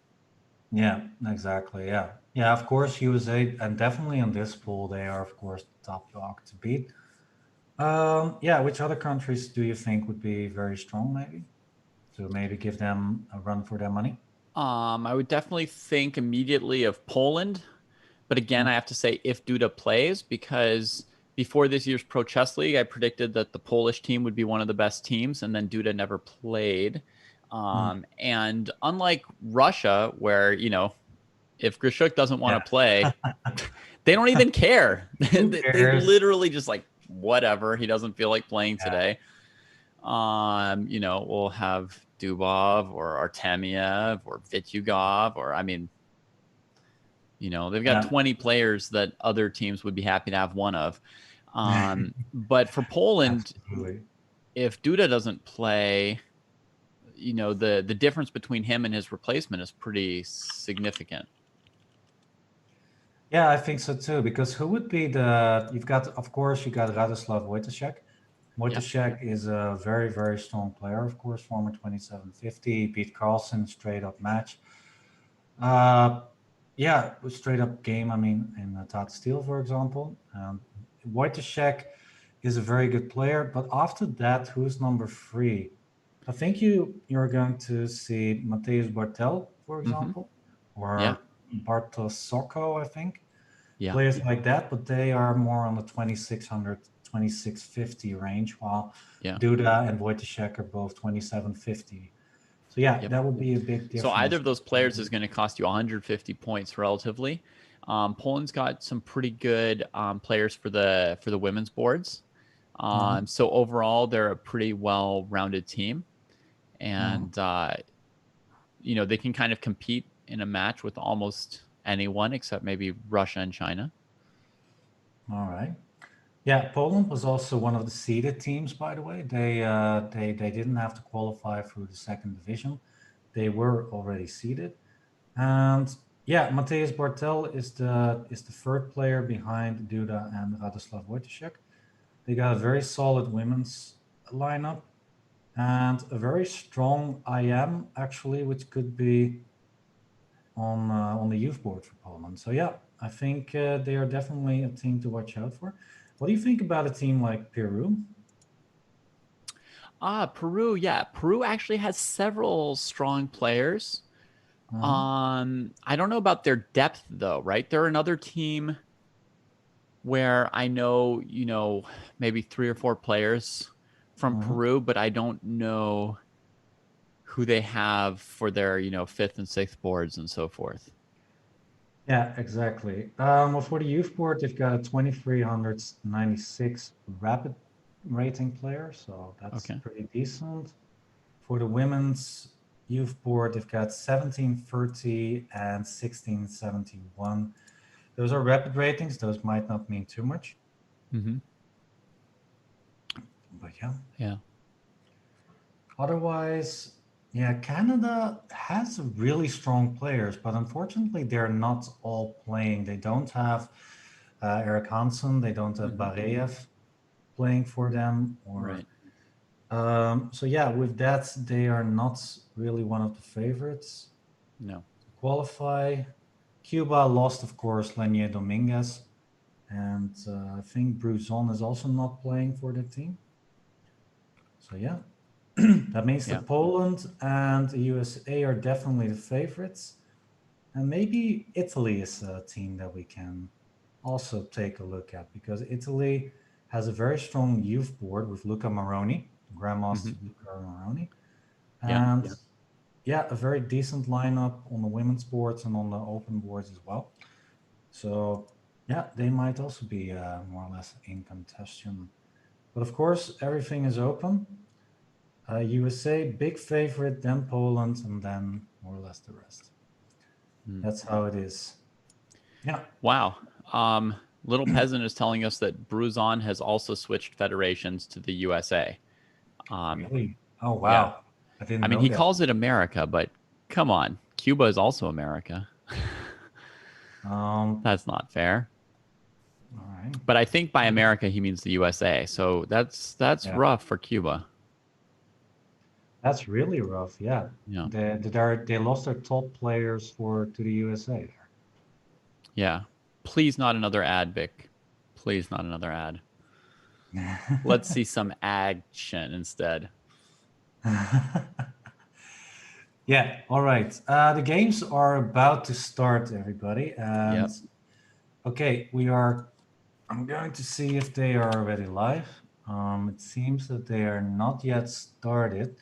Speaker 1: Yeah, exactly. Yeah. Yeah, of course, USA, and definitely in this pool, they are, of course, the top dog to beat. Yeah, which other countries do you think would be very strong, maybe? To maybe give them a run for their money?
Speaker 2: I would definitely think immediately of Poland. But again, I have to say if Duda plays, because before this year's Pro Chess League, I predicted that the Polish team would be one of the best teams, and then Duda never played. And unlike Russia, where, you know, if Grishuk doesn't want to play, they don't even care. They literally just like, whatever, he doesn't feel like playing today. You know, we'll have Dubov or Artemiev or Vityugov, or I mean, you know, they've got 20 players that other teams would be happy to have one of. But for Poland, if Duda doesn't play, you know, the difference between him and his replacement is pretty significant.
Speaker 1: Yeah, I think so too. Because who would be the? You've got, of course, you got Radoslav Wojtaszek. Wojtaszek is a very, very strong player, of course, former 2750, beat Carlsen straight up match. Yeah, straight up game. I mean, in Tat Steel, for example. Wojtaszek is a very good player, but after that, who's number 3? I think you're going to see Mateusz Bartel, for example, or Bartosz Soko, I think. Players like that, but they are more on the 2600, 2650 range, while Duda and Wojtaszek are both 2750. So yeah, that would be a big difference.
Speaker 2: So either of those players is going to cost you 150 points relatively. Poland's got some pretty good players for the women's boards. So overall, they're a pretty well-rounded team, and you know, they can kind of compete in a match with almost anyone except maybe Russia and China.
Speaker 1: All right. Yeah, Poland was also one of the seeded teams, by the way. They didn't have to qualify through the second division. They were already seeded. And yeah, Mateusz Bartel is the third player behind Duda and Radoslav Wojtaszek. They got a very solid women's lineup and a very strong IM, actually, which could be on the youth board for Poland. So yeah, I think they are definitely a team to watch out for. What do you think about a team like Peru?
Speaker 2: Peru, yeah. Peru actually has several strong players. I don't know about their depth though, right? They're another team where I know, you know, maybe 3 or 4 players from Peru, but I don't know who they have for their, you know, 5th and 6th boards and so forth.
Speaker 1: Yeah, exactly. Well, for the youth board, they've got a 2396 rapid rating player, so that's pretty decent. For the women's youth board, they've got 1730 and 1671. Those are rapid ratings. Those might not mean too much. But yeah. Otherwise, yeah, Canada has really strong players, but unfortunately, they're not all playing. They don't have Eric Hansen. They don't have Bareev playing for them. So yeah, with that, they are not really one of the favorites.
Speaker 2: No.
Speaker 1: To qualify. Cuba lost, of course, Lenier Dominguez. And I think Bruzon is also not playing for the team. So yeah. That means that Poland and the USA are definitely the favorites. And maybe Italy is a team that we can also take a look at, because Italy has a very strong youth board with Luca Moroni, Grandmaster Luca Moroni. And a very decent lineup on the women's boards and on the open boards as well. So yeah, they might also be more or less in contention. But of course, everything is open. USA, big favorite, then Poland, and then more or less the rest. That's how it is. Yeah.
Speaker 2: Wow. Little Peasant is telling us that Bruzon has also switched federations to the USA.
Speaker 1: Really? Oh, wow.
Speaker 2: Yeah. I mean, he calls it America, but come on. Cuba is also America. That's not fair.
Speaker 1: All right.
Speaker 2: But I think by America he means the USA. So that's rough for Cuba.
Speaker 1: That's really rough. Yeah.
Speaker 2: Yeah.
Speaker 1: They lost their top players to the USA.
Speaker 2: Yeah. Please not another ad, Vic. Please not another ad. Let's see some action instead.
Speaker 1: Yeah. All right. The games are about to start, everybody. And okay, I'm going to see if they are already live. It seems that they are not yet started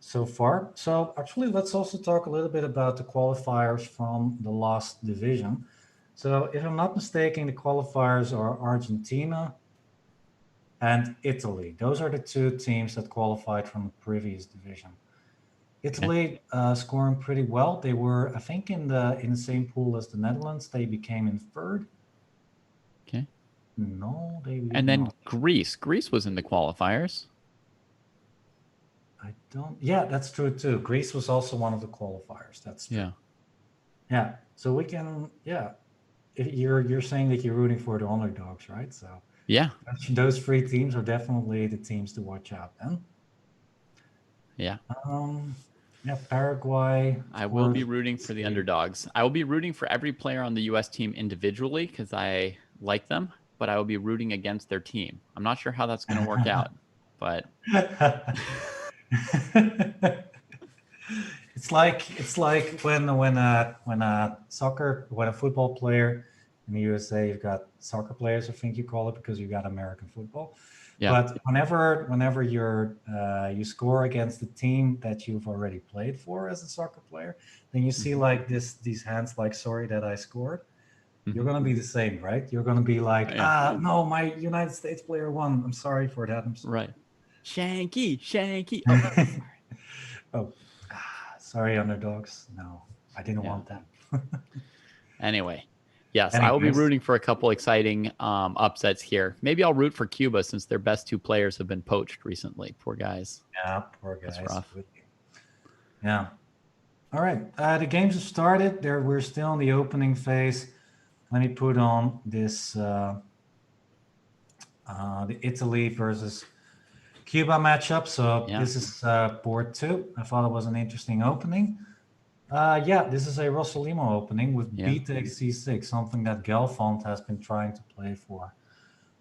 Speaker 1: so far. So actually, let's also talk a little bit about the qualifiers from the last division. So if I'm not mistaken, the qualifiers are Argentina and Italy. Those are the two teams that qualified from the previous division. Italy scoring pretty well. They were, I think, in the same pool as the Netherlands. They became in third.
Speaker 2: Okay.
Speaker 1: No, they did
Speaker 2: And then
Speaker 1: not.
Speaker 2: Greece. Greece was in the qualifiers.
Speaker 1: I don't. Yeah, that's true too. Greece was also one of the qualifiers. That's true.
Speaker 2: Yeah.
Speaker 1: Yeah. So we can. Yeah. You're saying that you're rooting for the underdogs, right? So
Speaker 2: yeah,
Speaker 1: those three teams are definitely the teams to watch out. Then.
Speaker 2: Yeah.
Speaker 1: Yeah, Paraguay.
Speaker 2: I will be rooting for the underdogs. I will be rooting for every player on the U.S. team individually because I like them, but I will be rooting against their team. I'm not sure how that's going to work out, but
Speaker 1: it's like when a football player in the USA, you've got soccer players, I think you call it, because you got American football.
Speaker 2: Yeah.
Speaker 1: But whenever you score against the team that you've already played for as a soccer player, then you see like these hands like, sorry that I scored. You're going to be the same, right? You're going to be like, no, my United States player won. I'm sorry for that. I'm sorry.
Speaker 2: Right. Shanky.
Speaker 1: Oh, sorry, underdogs. No, I didn't want that.
Speaker 2: Anyway. Yes, I will be rooting for a couple exciting upsets here. Maybe I'll root for Cuba since their best two players have been poached recently. Poor guys.
Speaker 1: Yeah, poor guys.
Speaker 2: That's rough.
Speaker 1: Yeah. All right. The games have started. We're still in the opening phase. Let me put on this the Italy versus Cuba matchup. So this is board 2. I thought it was an interesting opening. This is a Rossolimo opening with b takes c6, something that Gelfand has been trying to play for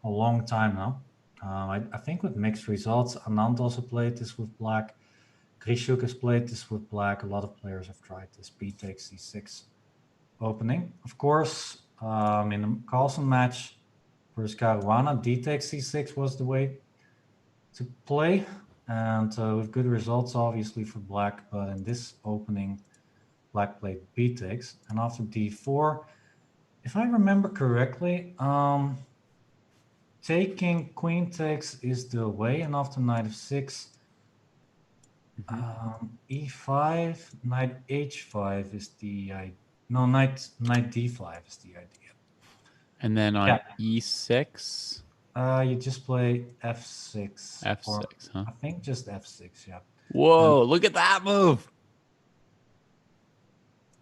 Speaker 1: a long time now. I think with mixed results. Anand also played this with black. Grishuk has played this with black. A lot of players have tried this b takes c6 opening. Of course, in the Carlsen match versus Caruana, d takes c6 was the way to play. And with good results, obviously, for black. But in this opening, black played b takes, and after d4, if I remember correctly, taking queen takes is the way, and after knight f6, e5, knight h5 is the knight d5 is the idea.
Speaker 2: And then on e6,
Speaker 1: you just play f6.
Speaker 2: F6, huh?
Speaker 1: I think just f6. Yeah.
Speaker 2: Whoa! Look at that move.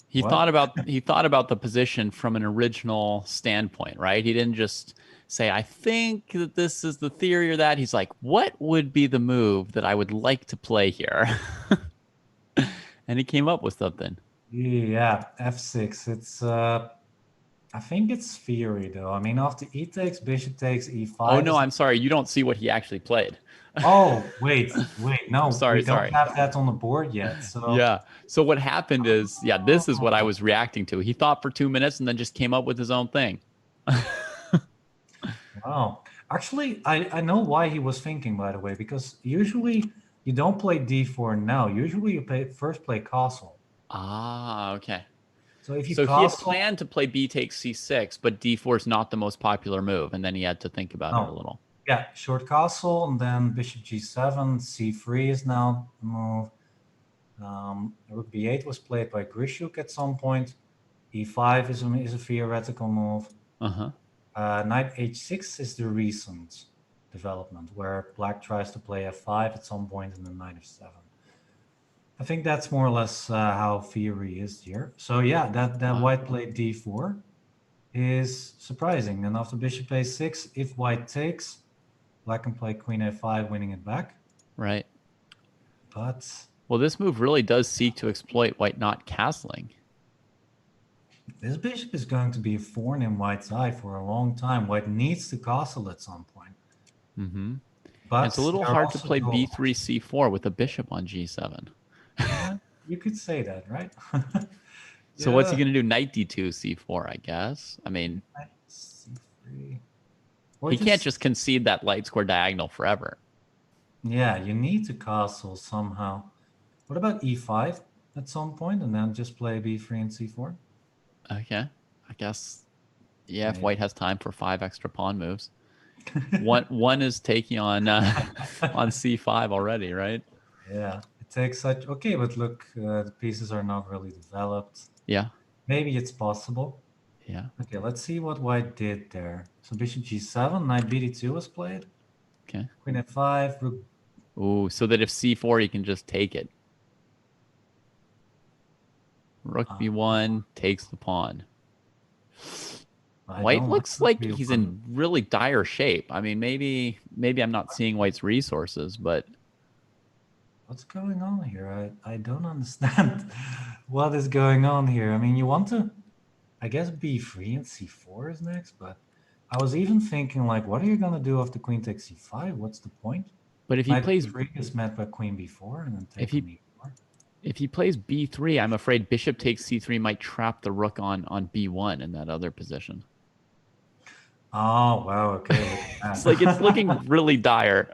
Speaker 2: He thought about the position from an original standpoint, right? He didn't just say, I think that this is the theory or that. He's like, what would be the move that I would like to play here? And he came up with something.
Speaker 1: Yeah, f6. It's I think it's theory though. I mean, after e takes, bishop takes e5.
Speaker 2: Oh no, I'm sorry. You don't see what he actually played.
Speaker 1: Oh, wait, no.
Speaker 2: Sorry.
Speaker 1: We don't have that on the board yet. So
Speaker 2: yeah. So what happened is, this is what I was reacting to. He thought for 2 minutes and then just came up with his own thing.
Speaker 1: Wow. Actually, I know why he was thinking, by the way, because usually you don't play d4 now. Usually you first play castle.
Speaker 2: Ah, okay.
Speaker 1: So if you
Speaker 2: he had planned to play b takes c6, but d4 is not the most popular move, and then he had to think about it a little.
Speaker 1: Yeah, short castle, and then bishop g7, c3 is now the move. Rook b8 was played by Grishuk at some point. e5 is a theoretical move. Knight h6 is the recent development, where black tries to play f5 at some point and then knight f7. I think that's more or less how theory is here. So yeah, that white played d4 is surprising. And after bishop a6, if white takes, black can play queen a5, winning it back.
Speaker 2: Right.
Speaker 1: But
Speaker 2: well, this move really does seek to exploit white not castling.
Speaker 1: this bishop is going to be a thorn in white's eye for a long time. White needs to castle at some point.
Speaker 2: Mm-hmm.
Speaker 1: But
Speaker 2: and it's a little
Speaker 1: there are
Speaker 2: hard to
Speaker 1: also
Speaker 2: play
Speaker 1: dual-
Speaker 2: b3, c4 with a bishop on g7.
Speaker 1: Yeah, you could say that, right?
Speaker 2: So what's he going to do? Knight d2, c4, I guess. I mean,
Speaker 1: c3.
Speaker 2: He can't just concede that light square diagonal forever.
Speaker 1: Yeah, you need to castle somehow. What about e5 at some point, and then just play b3 and c4?
Speaker 2: Okay, I guess. Yeah, if
Speaker 1: Maybe.
Speaker 2: white has time for 5 extra pawn moves. one is taking on on c5 already, right?
Speaker 1: Yeah, it takes such. Okay, but look, the pieces are not really developed.
Speaker 2: Yeah.
Speaker 1: Maybe it's possible.
Speaker 2: Yeah.
Speaker 1: Okay, let's see what white did there. So bishop g7, knight bd2 was played.
Speaker 2: Okay.
Speaker 1: Queen f5, rook.
Speaker 2: Ooh, so that if c4, you can just take it. Rook b1 takes the pawn. White looks like he's in really dire shape. I mean, maybe I'm not seeing white's resources, but
Speaker 1: what's going on here? I don't understand what is going on here. I mean, you want to, I guess b3 and c4 is next, but I was even thinking like, what are you gonna do after queen takes c5? What's the point?
Speaker 2: But if he plays
Speaker 1: b3 is met by queen b4 and then take
Speaker 2: if he plays b3, I'm afraid bishop takes c3 might trap the rook on b1 in that other position.
Speaker 1: Oh wow, okay.
Speaker 2: It's like it's looking really dire.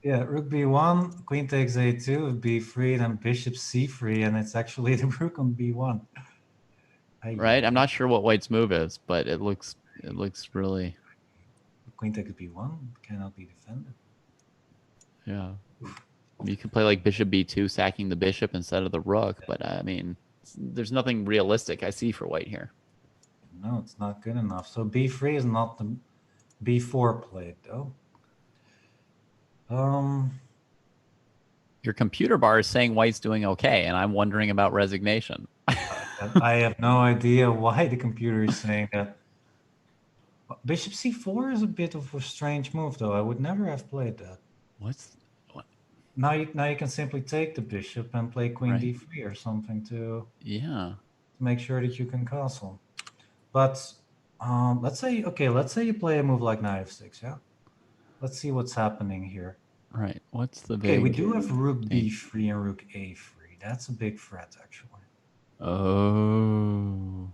Speaker 1: Yeah, rook b1, queen takes a2, b3, then bishop c3, and it's actually the rook on b1.
Speaker 2: Right? I'm not sure what white's move is, but it looks really.
Speaker 1: Queen takes b1 cannot be defended.
Speaker 2: Yeah. You could play like bishop b2, sacking the bishop instead of the rook, but I mean, there's nothing realistic I see for white here.
Speaker 1: No, it's not good enough. So b3 is not the b4 played though.
Speaker 2: Your computer bar is saying white's doing okay, and I'm wondering about resignation.
Speaker 1: I have no idea why the computer is saying that. Bishop c4 is a bit of a strange move though. I would never have played that.
Speaker 2: What?
Speaker 1: Now you can simply take the bishop and play queen
Speaker 2: Right.
Speaker 1: d3 or something to
Speaker 2: make
Speaker 1: sure that you can castle. But let's say you play a move like knight f6, yeah? Let's see what's happening here.
Speaker 2: Right. What's the big...
Speaker 1: Okay, we do have rook b3 and rook a3. That's a big threat, actually.
Speaker 2: Oh.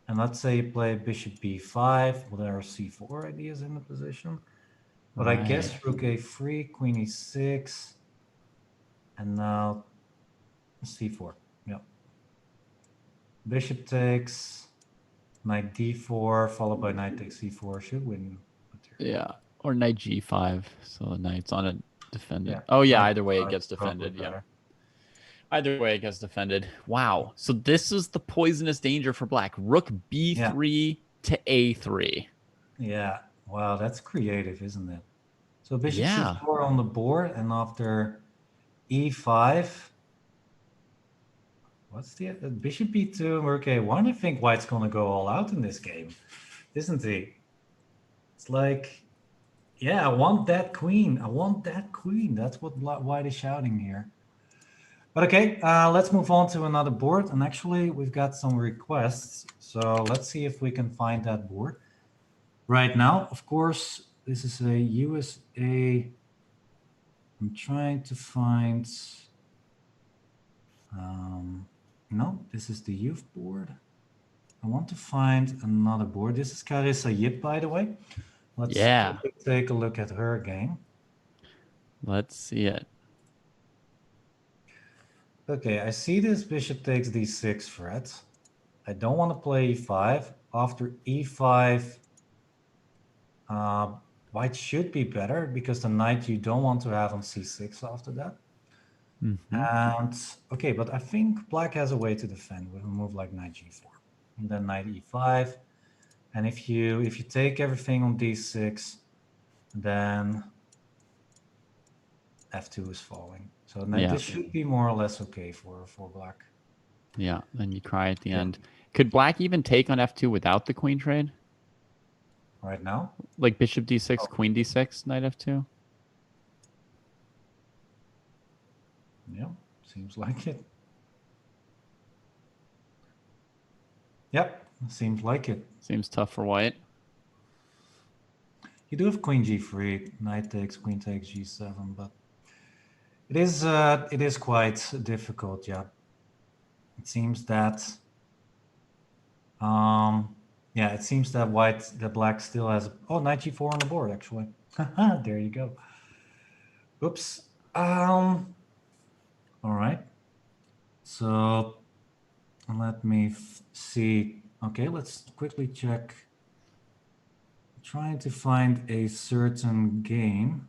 Speaker 1: And let's say you play bishop b5. Well, there are c4 ideas in the position. But I guess rook a3, queen e6, and now c4. Yep. Bishop takes, knight d4, followed by knight takes c4 should win.
Speaker 2: Yeah, or knight g5, so the knight's on a defended.
Speaker 1: Yeah.
Speaker 2: Oh yeah,
Speaker 1: Knight
Speaker 2: either way it
Speaker 1: g5
Speaker 2: gets
Speaker 1: is probably
Speaker 2: defended. Yeah.
Speaker 1: better.
Speaker 2: Either way it gets defended. Wow. So this is the poisonous danger for black. Rook b3 to a3.
Speaker 1: Yeah. Wow, that's creative, isn't it? So bishop
Speaker 2: Yeah.
Speaker 1: c4 on the board, and after e5, what's the bishop b2, rook a1? I think white's gonna go all out in this game, isn't he? It's like, yeah, I want that queen. I want that queen. That's what white is shouting here. But okay, let's move on to another board. And actually, we've got some requests. So let's see if we can find that board. Right now, of course, this is a USA. I'm trying to find... no, this is the youth board. I want to find another board. This is Carissa Yip, by the way. Let's take a look at her game.
Speaker 2: Let's see it.
Speaker 1: Okay, I see this bishop takes d6 threat. I don't want to play e5. After e5, white should be better because the knight you don't want to have on c6 after that. And okay, but I think black has a way to defend with a move like knight g4 and then knight e5. And if you take everything on d6, then f2 is falling. So now this should be more or less okay for black.
Speaker 2: Yeah, then you cry at the end. Could black even take on f2 without the queen trade?
Speaker 1: Right now?
Speaker 2: Like bishop d6, queen d6, knight f2?
Speaker 1: Yeah, seems like it. Yep, seems like it.
Speaker 2: Seems tough for white.
Speaker 1: You do have queen g3, knight takes, queen takes g7, but it is quite difficult, yeah. It seems that yeah, it seems that black still has knight g4 on the board actually. There you go. Oops. All right. So let me see. Okay, let's quickly check. I'm trying to find a certain game.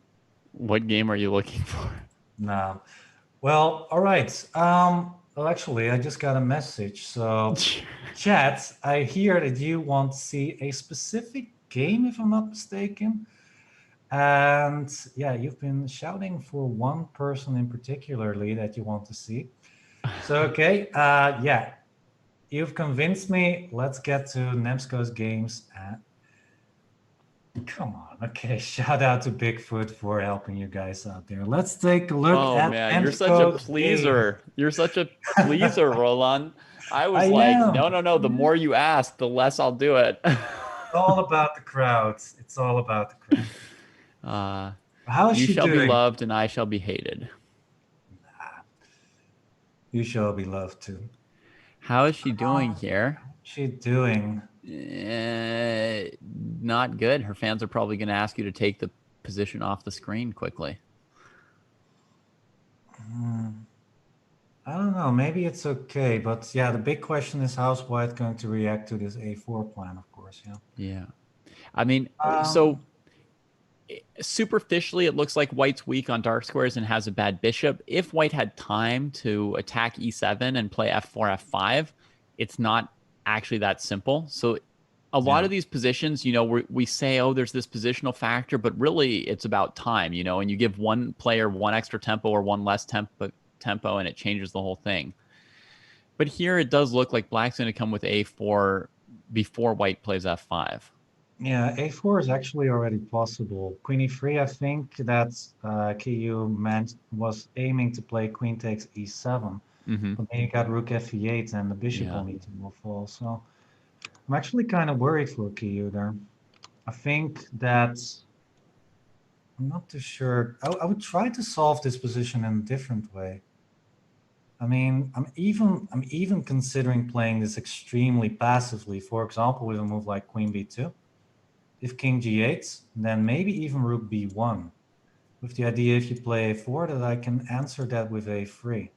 Speaker 2: What game are you looking for?
Speaker 1: No. Well, all right. Well, actually, I just got a message. So, chat, I hear that you want to see a specific game, if I'm not mistaken. And yeah, you've been shouting for one person in particularly that you want to see. So, okay, yeah, you've convinced me. Let's get to Nemsko's games. Come on, okay. Shout out to Bigfoot for helping you guys out there. Let's take a look at
Speaker 2: man, you're such a
Speaker 1: Nemsko's
Speaker 2: pleaser.
Speaker 1: games.
Speaker 2: You're such a pleaser, Roland. I was
Speaker 1: I
Speaker 2: like,
Speaker 1: am.
Speaker 2: no. The more you ask, the less I'll do it.
Speaker 1: It's all about the crowds. It's all about the crowd. How is
Speaker 2: you
Speaker 1: she
Speaker 2: shall
Speaker 1: doing?
Speaker 2: be loved and I shall be hated.
Speaker 1: You shall be loved too.
Speaker 2: How is she doing here?
Speaker 1: She doing?
Speaker 2: Not good. Her fans are probably going to ask you to take the position off the screen quickly.
Speaker 1: I don't know. Maybe it's okay. But yeah, the big question is how's white going to react to this a4 plan, of course. Yeah.
Speaker 2: Yeah. I mean, so superficially, it looks like white's weak on dark squares and has a bad bishop. If white had time to attack e7 and play f4, f5, it's not actually that simple. So a lot of these positions, you know, we say, oh, there's this positional factor, but really it's about time, you know, and you give one player one extra tempo or one less tempo and it changes the whole thing. But here it does look like black's going to come with a4 before white plays f5.
Speaker 1: Yeah, a4 is actually already possible. Queen e3, I think that Kiyu was aiming to play queen takes e7. But then you got rook f8 and the bishop only will fall. So I'm actually kind of worried for Kiyu there. I think that I'm not too sure. I would try to solve this position in a different way. I mean, I'm even considering playing this extremely passively. For example, with a move like queen b2. If king g8, then maybe even rook b1. With the idea if you play a4 that I can answer that with a3.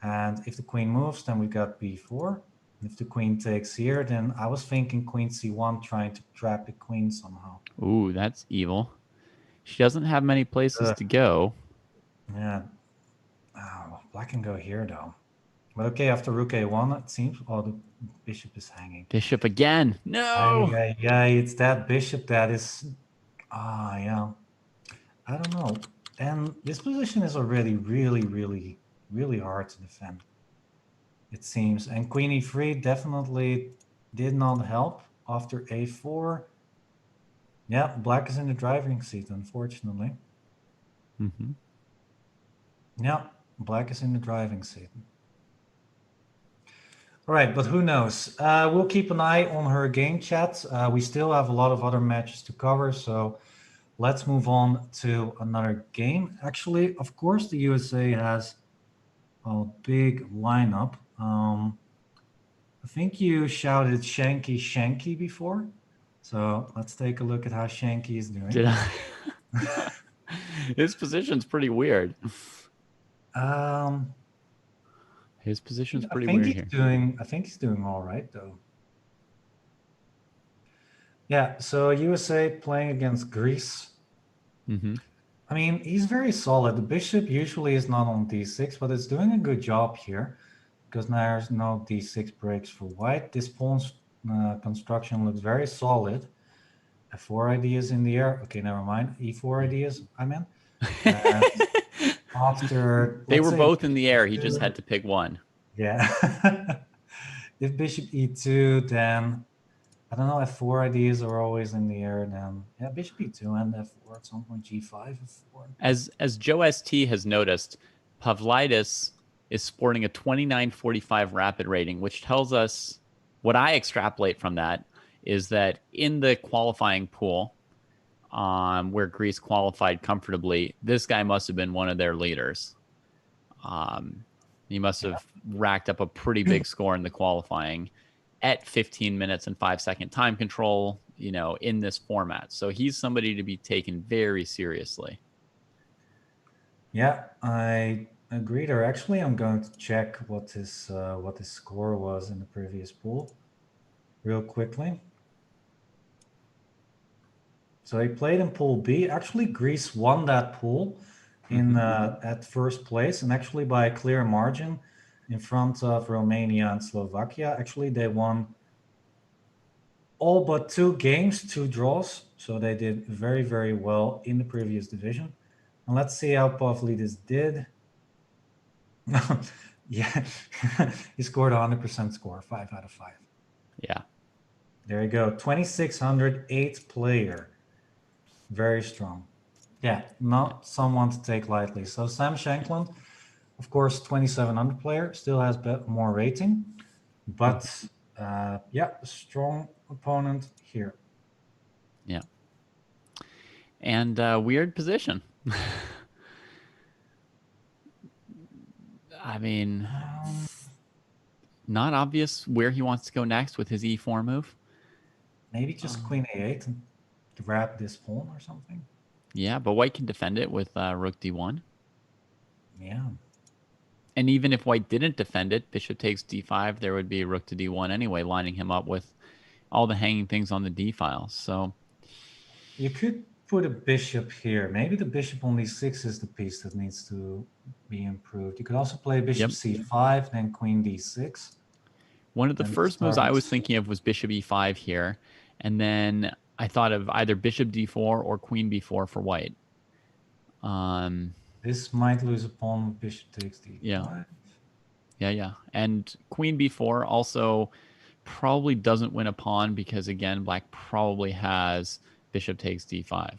Speaker 1: And if the queen moves, then we got b4. And if the queen takes here, then I was thinking queen c1, trying to trap the queen somehow.
Speaker 2: Ooh, that's evil. She doesn't have many places to go.
Speaker 1: Yeah. Oh, black can go here though. But okay, after rook a1, it seems. Oh, the bishop is hanging.
Speaker 2: Bishop again. No.
Speaker 1: Yeah, it's that bishop that is. Yeah. I don't know. And this position is already really hard to defend. It seems. And queen e3 definitely did not help after a4. Yeah, black is in the driving seat, unfortunately. Yeah, black is in the driving seat. All right, but who knows? We'll keep an eye on her game chat. We still have a lot of other matches to cover, so let's move on to another game. Actually, of course, the USA has a big lineup. I think you shouted Shanky Shanky before. So let's take a look at how Shanky is doing.
Speaker 2: Did I? His position's pretty weird. His position's pretty weird here.
Speaker 1: I think he's doing all right though. Yeah, so USA playing against Greece. I mean, he's very solid. The bishop usually is not on d6, but it's doing a good job here because now there's no d6 breaks for white. This pawn's construction looks very solid. F4 ideas in the air. Okay, never mind. E4 ideas, I meant. After
Speaker 2: they were both in the air. He just had to pick one.
Speaker 1: Yeah. if bishop e2, then I don't know, f4 ideas are always in the air. Then yeah, bishop e2 and f4 at some point, g5, f4.
Speaker 2: As Joe ST has noticed, Pavlidis is sporting a 29.45 rapid rating, which tells us what I extrapolate from that is that in the qualifying pool, where Greece qualified comfortably, this guy must have been one of their leaders. He must have racked up a pretty big score in the qualifying at 15 minutes and 5-second time control, you know, in this format. So he's somebody to be taken very seriously.
Speaker 1: Yeah, I agreed. Or actually, I'm going to check what his score was in the previous pool, real quickly. So he played in Pool B. Actually, Greece won that pool in at first place, and actually by a clear margin in front of Romania and Slovakia. Actually, they won all but 2 games, 2 draws. So they did very, very well in the previous division. And let's see how Pavlidis did. Yeah, he scored 100% score, 5 out of 5.
Speaker 2: Yeah.
Speaker 1: There you go, 2,608 player. Very strong. Yeah, not someone to take lightly. So Sam Shankland, of course, 2,700 player, still has more rating, but yeah, a strong opponent here.
Speaker 2: Yeah. And weird position. I mean, not obvious where he wants to go next with his e4 move.
Speaker 1: Maybe just queen a8 and grab this pawn or something.
Speaker 2: Yeah, but white can defend it with rook d1.
Speaker 1: Yeah.
Speaker 2: And even if white didn't defend it, bishop takes d5, there would be rook to d1 anyway, lining him up with all the hanging things on the d file. So
Speaker 1: you could put a bishop here. Maybe the bishop on d6 is the piece that needs to be improved. You could also play bishop c5, then queen d6.
Speaker 2: One of the first moves I was thinking of was bishop e5 here. And then I thought of either bishop d4 or queen b4 for white.
Speaker 1: This might lose a pawn with bishop takes d5.
Speaker 2: Yeah. And queen b4 also probably doesn't win a pawn because, again, black probably has bishop takes d5.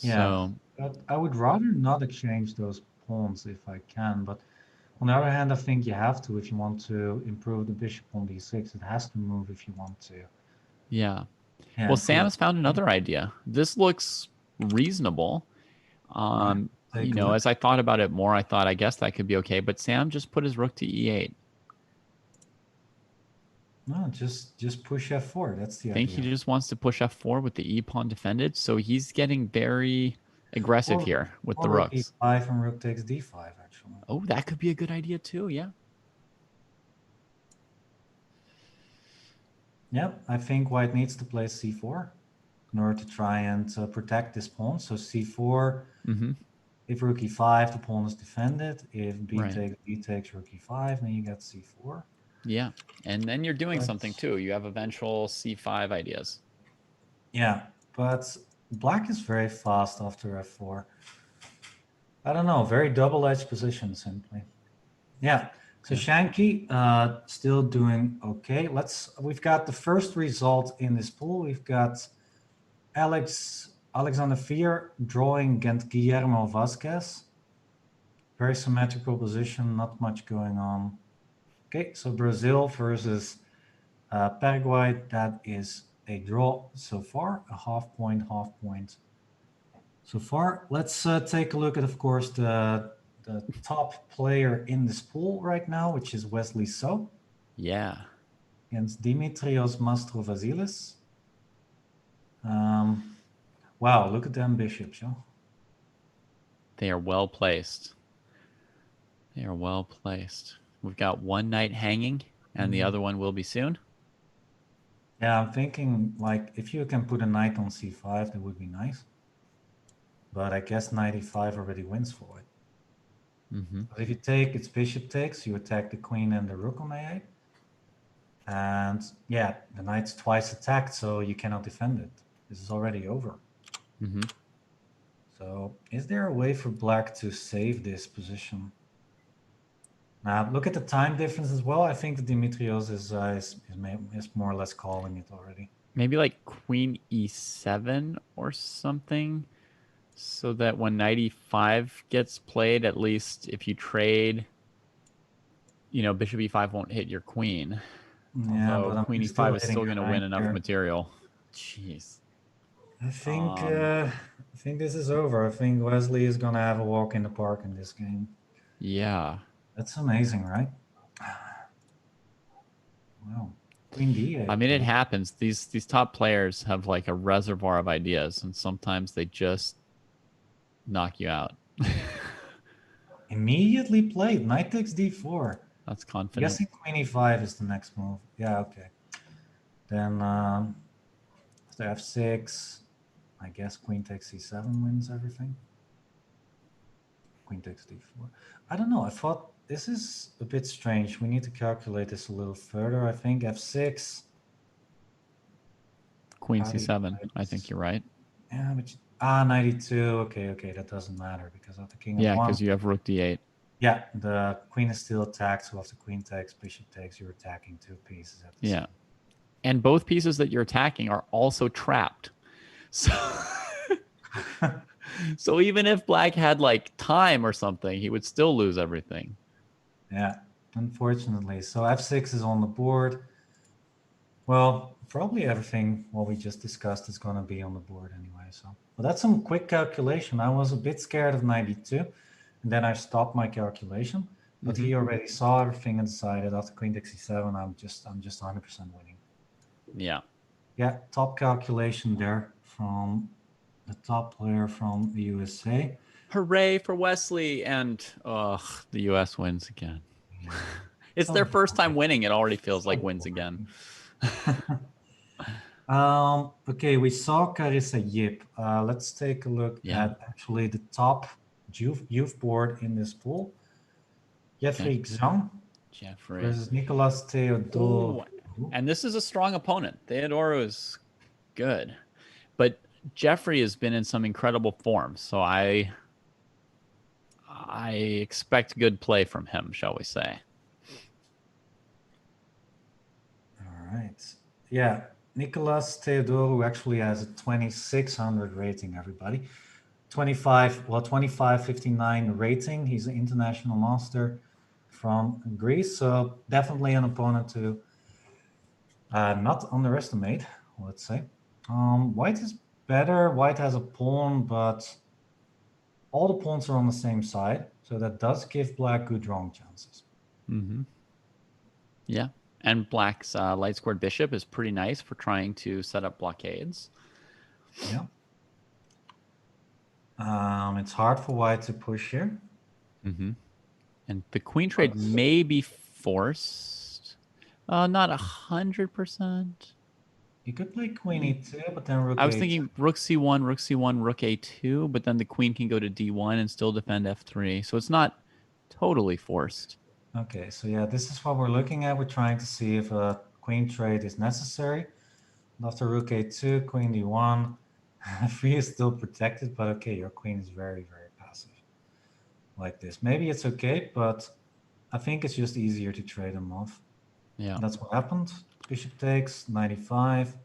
Speaker 1: Yeah,
Speaker 2: so,
Speaker 1: but I would rather not exchange those pawns if I can. But on the other hand, I think you have to if you want to improve the bishop on d6. It has to move if you want to.
Speaker 2: Yeah. Well, Sam has found another idea. This looks reasonable. You know, as I thought about it more, I thought, I guess that could be okay. But Sam just put his rook to e8.
Speaker 1: No, just push f4. That's the
Speaker 2: idea. I think he just wants to push f4 with the e pawn defended. So he's getting very aggressive here with the rooks.
Speaker 1: e5 and rook takes d5, actually.
Speaker 2: Oh, that could be a good idea too. Yeah.
Speaker 1: Yep, I think white needs to play c4 in order to try and protect this pawn. So c4. If rook e5, the pawn is defended. If b takes rook e5, then you get c4.
Speaker 2: Yeah, and then you're doing something too. You have eventual c5 ideas.
Speaker 1: Yeah, but black is very fast after f4. I don't know, very double-edged position simply. Yeah, so Shanky still doing okay. We've got the first result in this pool. We've got Alexander Fier drawing against Guillermo Vasquez. Very symmetrical position, not much going on. Okay, so Brazil versus Paraguay, that is a draw so far, a half point so far. Let's take a look at, of course, the top player in this pool right now, which is Wesley So.
Speaker 2: Yeah.
Speaker 1: Against Dimitrios Mastrovasilis. Wow, look at them bishops, yo.
Speaker 2: They are well placed. They are well placed. We've got one knight hanging, and the other one will be soon.
Speaker 1: Yeah, I'm thinking, like, if you can put a knight on c5, that would be nice. But I guess knight e5 already wins for it. But if you take, it's bishop takes, you attack the queen and the rook on a8. And yeah, the knight's twice attacked, so you cannot defend it. This is already over. So is there a way for black to save this position? Now look at the time difference as well. I think that Dimitrios is more or less calling it already.
Speaker 2: Maybe like queen e7 or something, so that when knight e5 gets played, at least if you trade, you know, bishop e5 won't hit your queen.
Speaker 1: Yeah,
Speaker 2: Although
Speaker 1: but
Speaker 2: queen
Speaker 1: I'm
Speaker 2: e5 is
Speaker 1: hitting
Speaker 2: still
Speaker 1: your
Speaker 2: going to win
Speaker 1: knight
Speaker 2: enough
Speaker 1: here.
Speaker 2: material. Jeez.
Speaker 1: I think this is over. I think Wesley is gonna have a walk in the park in this game.
Speaker 2: Yeah.
Speaker 1: That's amazing, right? Wow. Queen d8.
Speaker 2: I mean, it happens. These top players have like a reservoir of ideas, and sometimes they just knock you out.
Speaker 1: Immediately played. Knight takes d4.
Speaker 2: That's
Speaker 1: I'm
Speaker 2: confident.
Speaker 1: guessing queen e5 is the next move. Yeah, okay. Then after f6, I guess queen takes c7 wins everything. Queen takes d4. I don't know. I thought this is a bit strange. We need to calculate this a little further. I think f6.
Speaker 2: Queen c7. I think you're right.
Speaker 1: Yeah, but 92. Okay, that doesn't matter because of the king of
Speaker 2: Yeah,
Speaker 1: one.
Speaker 2: because you have rook d8.
Speaker 1: Yeah, the queen is still attacked. So if the queen takes, bishop takes, you're attacking two pieces at the
Speaker 2: Yeah. And both pieces that you're attacking are also trapped. So, so even if black had like time or something, he would still lose everything.
Speaker 1: Yeah, unfortunately. So f6 is on the board. Well, probably everything what we just discussed is going to be on the board anyway. So, but that's some quick calculation. I was a bit scared of 92, and then I stopped my calculation. But he already saw everything and decided after queen takes c7, I'm just 100% winning.
Speaker 2: Yeah.
Speaker 1: Yeah, top calculation there from the top player from the USA.
Speaker 2: Hooray for Wesley! And the U.S. wins again. It's their first time winning. It already feels like wins again.
Speaker 1: Okay, we saw Carissa Yip. Let's take a look at actually the top youth board in this pool. Jeffrey Zhang versus Nicolas Theodore.
Speaker 2: And this is a strong opponent. Theodoro is good, but Jeffrey has been in some incredible form. So I expect good play from him, shall we say?
Speaker 1: All right. Yeah, Nicolas Theodore, who actually has a 2600 rating, everybody. 2559 rating. He's an international master from Greece. So definitely an opponent to not underestimate, let's say. White is better. White has a pawn, but all the pawns are on the same side. So that does give black good drawing chances.
Speaker 2: Mm-hmm. Yeah. And black's light squared bishop is pretty nice for trying to set up blockades.
Speaker 1: Yeah. It's hard for white to push here.
Speaker 2: Mm-hmm. And the queen trade may be forced. Not 100%.
Speaker 1: You could play queen e2, but then rook
Speaker 2: I was
Speaker 1: a2.
Speaker 2: thinking rook c1, rook c1, rook a2, but then the queen can go to d1 and still defend f3. So it's not totally forced.
Speaker 1: Okay, so yeah, this is what we're looking at. We're trying to see if a queen trade is necessary. After rook a2, queen d1. f3 is still protected, but okay, your queen is very, very passive. Like this. Maybe it's okay, but I think it's just easier to trade them off.
Speaker 2: Yeah.
Speaker 1: That's what happened. Bishop takes, 95.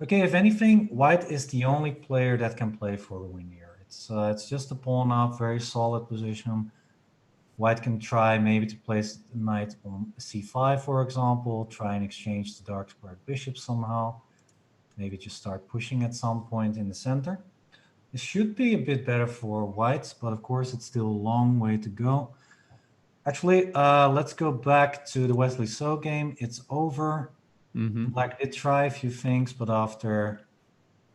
Speaker 1: Okay, if anything, white is the only player that can play for a win here. It's just a pawn up, very solid position. White can try maybe to place the knight on c5, for example, try and exchange the dark squared bishop somehow. Maybe just start pushing at some point in the center. It should be a bit better for white, but of course it's still a long way to go. Actually, let's go back to the Wesley So game. It's over. Black did try a few things, but after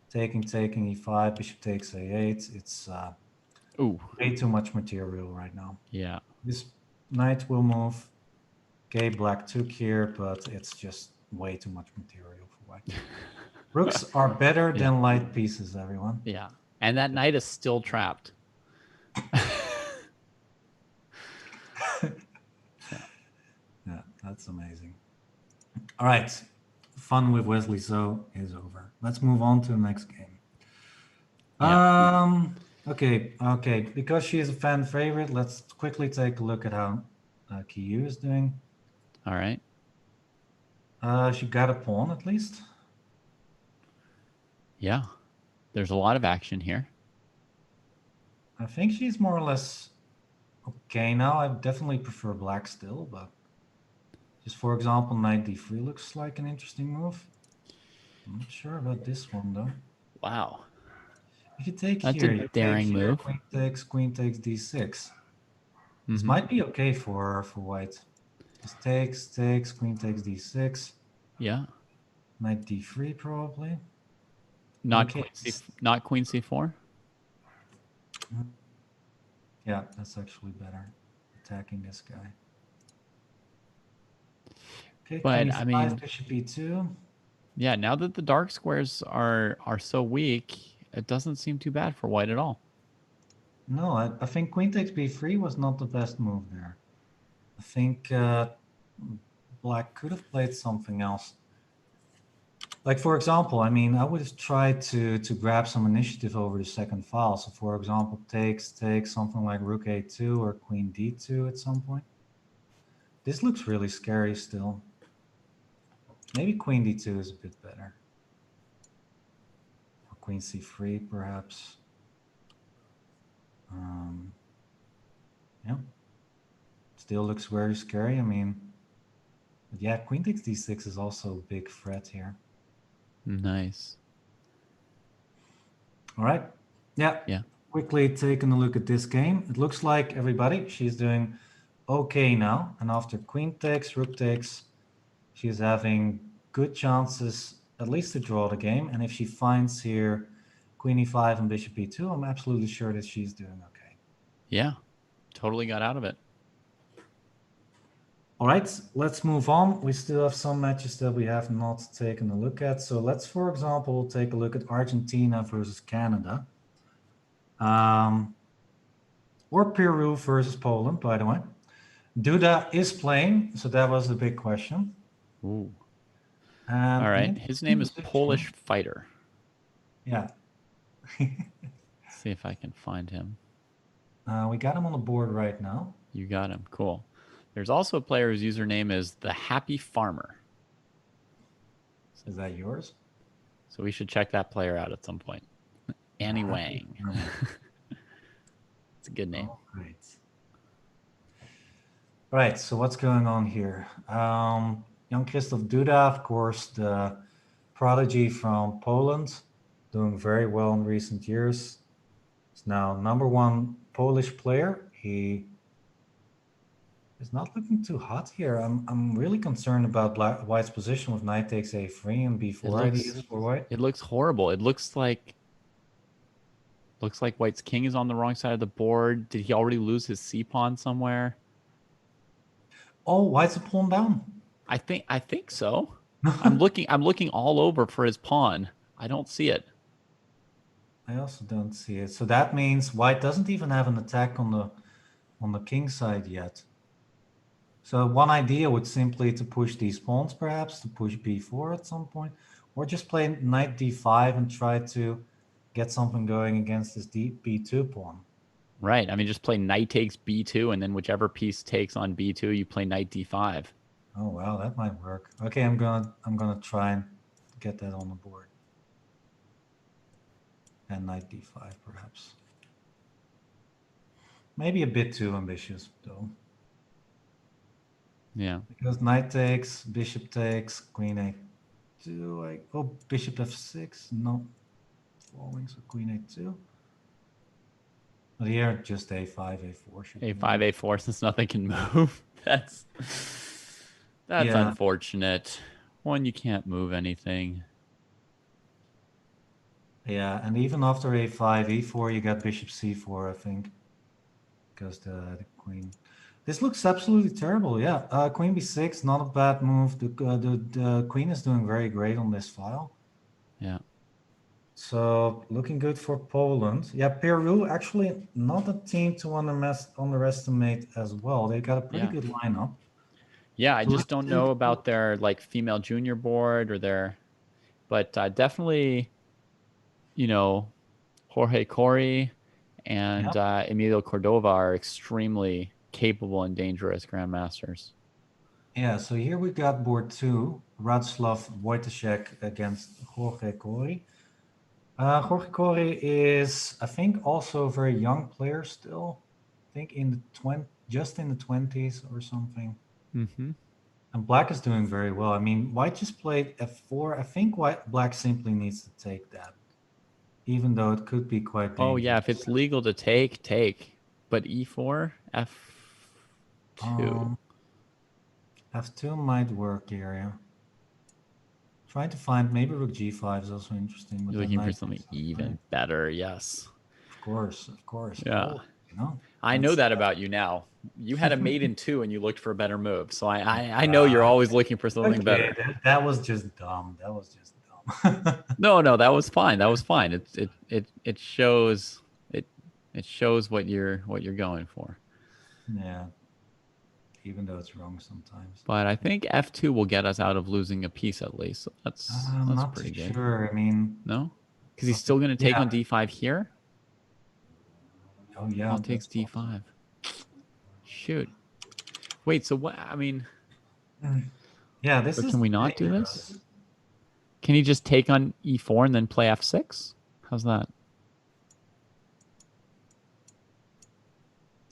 Speaker 1: taking e5, bishop takes a8, it's way too much material right now.
Speaker 2: Yeah.
Speaker 1: This knight will move. Okay, black took here, but it's just way too much material for white. Rooks are better than light pieces, everyone.
Speaker 2: Yeah. And that knight is still trapped.
Speaker 1: Yeah, that's amazing. All right. Fun with Wesley So is over. Let's move on to the next game. Okay. Because she is a fan favorite, let's quickly take a look at how Kiyu is doing.
Speaker 2: All right.
Speaker 1: She got a pawn at least.
Speaker 2: Yeah. There's a lot of action here.
Speaker 1: I think she's more or less okay now. I definitely prefer black still, but just for example, knight d3 looks like an interesting move. I'm not sure about this one though.
Speaker 2: Wow.
Speaker 1: If you take
Speaker 2: That's
Speaker 1: here,
Speaker 2: a
Speaker 1: you
Speaker 2: daring
Speaker 1: take here,
Speaker 2: move.
Speaker 1: queen takes d6. This
Speaker 2: Mhm.
Speaker 1: might be okay for white. Just takes, queen takes d6.
Speaker 2: Yeah.
Speaker 1: Knight d3 probably.
Speaker 2: Not
Speaker 1: Okay.
Speaker 2: not queen c4.
Speaker 1: Yeah, that's actually better. Attacking this guy. Okay,
Speaker 2: But
Speaker 1: queen
Speaker 2: I
Speaker 1: e5,
Speaker 2: mean,
Speaker 1: bishop e2.
Speaker 2: yeah, now that the dark squares are so weak, it doesn't seem too bad for white at all.
Speaker 1: No, I think queen takes b3 was not the best move there. I think black could have played something else. Like, for example, I mean, I would have tried to grab some initiative over the second file. So, for example, takes something like rook a2 or queen d2 at some point. This looks really scary still. Maybe queen d2 is a bit better. Or queen c3, perhaps. Yeah. Still looks very scary. I mean, but yeah, queen takes d6 is also a big threat here.
Speaker 2: Nice.
Speaker 1: All right. Yeah.
Speaker 2: Yeah.
Speaker 1: Quickly taking a look at this game. It looks like everybody, she's doing okay now. And after queen takes, rook takes, she's having good chances at least to draw the game. And if she finds here queen e5 and bishop e2, I'm absolutely sure that she's doing okay.
Speaker 2: Yeah. Totally got out of it.
Speaker 1: All right, let's move on. We still have some matches that we have not taken a look at. So let's, for example, take a look at Argentina versus Canada. Or Peru versus Poland, by the way. Duda is playing, so that was the big question.
Speaker 2: Ooh.
Speaker 1: And
Speaker 2: all right, his name is Polish Fighter.
Speaker 1: Yeah.
Speaker 2: See if I can find him.
Speaker 1: We got him on the board right now.
Speaker 2: You got him. Cool. There's also a player whose username is the Happy Farmer.
Speaker 1: Is that yours?
Speaker 2: So we should check that player out at some point. Annie Wang. It's a good name.
Speaker 1: Oh, great. Right, so what's going on here? Jan Krzysztof Duda, of course, the prodigy from Poland, doing very well in recent years. He's now #1 Polish player. He is not looking too hot here. I'm really concerned about white's position with knight takes a3 and b4 ideas for white.
Speaker 2: It looks horrible. It looks like white's king is on the wrong side of the board. Did he already lose his c-pawn somewhere?
Speaker 1: Oh, white's a pawn down.
Speaker 2: I think so. I'm looking all over for his pawn. I don't see it.
Speaker 1: I also don't see it. So that means white doesn't even have an attack on the king side yet. So one idea would simply to push these pawns, perhaps to push b4 at some point, or just play knight d5 and try to get something going against this b2 pawn.
Speaker 2: Right. I mean, just play knight takes b2, and then whichever piece takes on b2, you play knight d5.
Speaker 1: Oh wow, that might work. Okay, I'm gonna try and get that on the board. And knight d5 perhaps. Maybe a bit too ambitious though.
Speaker 2: Yeah.
Speaker 1: Because knight takes, bishop takes, queen a2. Oh, bishop f6. No, falling. So queen a2. But here, just a5, a4.
Speaker 2: A5, a4, since nothing can move. That's
Speaker 1: Yeah.
Speaker 2: unfortunate. One, you can't move anything.
Speaker 1: Yeah, and even after a5, e4, you got bishop c4, I think. Because the queen. This looks absolutely terrible. Yeah, queen b6, not a bad move. The queen is doing very great on this file.
Speaker 2: Yeah.
Speaker 1: So looking good for Poland. Yeah, Peru actually not a team to underestimate as well. They got a pretty good lineup.
Speaker 2: Yeah, I
Speaker 1: So
Speaker 2: just don't know about their like female junior board or their, but definitely, Jorge Cori and Emilio Cordova are extremely capable and dangerous grandmasters.
Speaker 1: Yeah, so here we got board 2, Radoslav Wojtaszek against Jorge Cori. Jorge Cori is, I think, also a very young player still. I think just in the 20s or something.
Speaker 2: Mm-hmm.
Speaker 1: And Black is doing very well. I mean, White just played F4. I think Black simply needs to take that, even though it could be quite dangerous.
Speaker 2: Oh yeah, if it's legal to take. But E4, F2.
Speaker 1: F2 might work here, yeah. Trying to find, maybe Rook G5 is also interesting.
Speaker 2: You're looking for something even better, yes.
Speaker 1: Of course.
Speaker 2: Yeah.
Speaker 1: Oh, you know,
Speaker 2: I know that about you now. You had a mate in 2 and you looked for a better move. So I know you're always looking for something better.
Speaker 1: That was just dumb.
Speaker 2: No, that was fine. It shows what you're going for.
Speaker 1: Yeah. Even though it's wrong sometimes.
Speaker 2: But I think F2 will get us out of losing a piece at least. So that's
Speaker 1: not
Speaker 2: pretty
Speaker 1: too
Speaker 2: good.
Speaker 1: Sure. I mean,
Speaker 2: no, because he's still going to take on D5 here.
Speaker 1: Oh yeah.
Speaker 2: Pawn takes D5. Shoot. Wait. So what? I mean.
Speaker 1: Yeah. This is.
Speaker 2: Can we not do this? Can he just take on E4 and then play F6? How's that?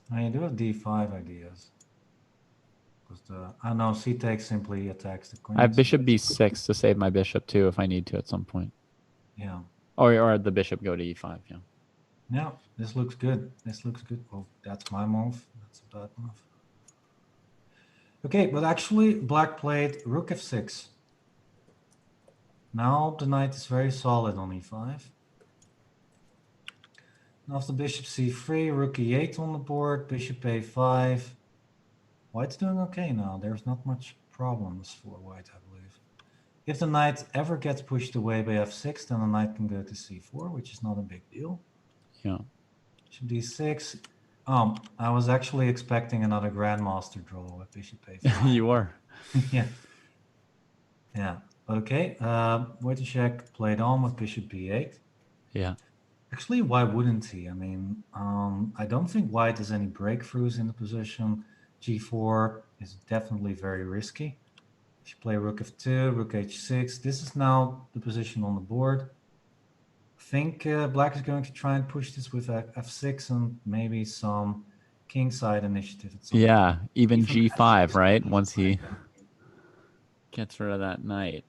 Speaker 1: I do have D5 ideas. I know C takes simply attacks the queen.
Speaker 2: I have bishop B6 to save my bishop too if I need to at some point.
Speaker 1: Yeah.
Speaker 2: Or the bishop go to E5. Yeah.
Speaker 1: Yeah, this looks good. Oh, that's my move. That's a bad move. Okay, but actually Black played Rook F6. Now the knight is very solid on E5. And after bishop C3, Rook E8 on the board, bishop A5. White's doing okay now. There's not much problems for White, I believe. If the knight ever gets pushed away by F6, then the knight can go to C4, which is not a big deal.
Speaker 2: Yeah.
Speaker 1: Bishop D6. I was actually expecting another grandmaster draw with bishop A5.
Speaker 2: You were.
Speaker 1: Yeah. Yeah. Okay. Wojtaszek played on with bishop B8.
Speaker 2: Yeah.
Speaker 1: Actually, why wouldn't he? I mean, I don't think White has any breakthroughs in the position. G4 is definitely very risky. If you play Rook F2, Rook H6, this is now the position on the board. I think Black is going to try and push this with F6 and maybe some kingside initiative.
Speaker 2: Yeah, even G5, right? Once he gets rid of that knight.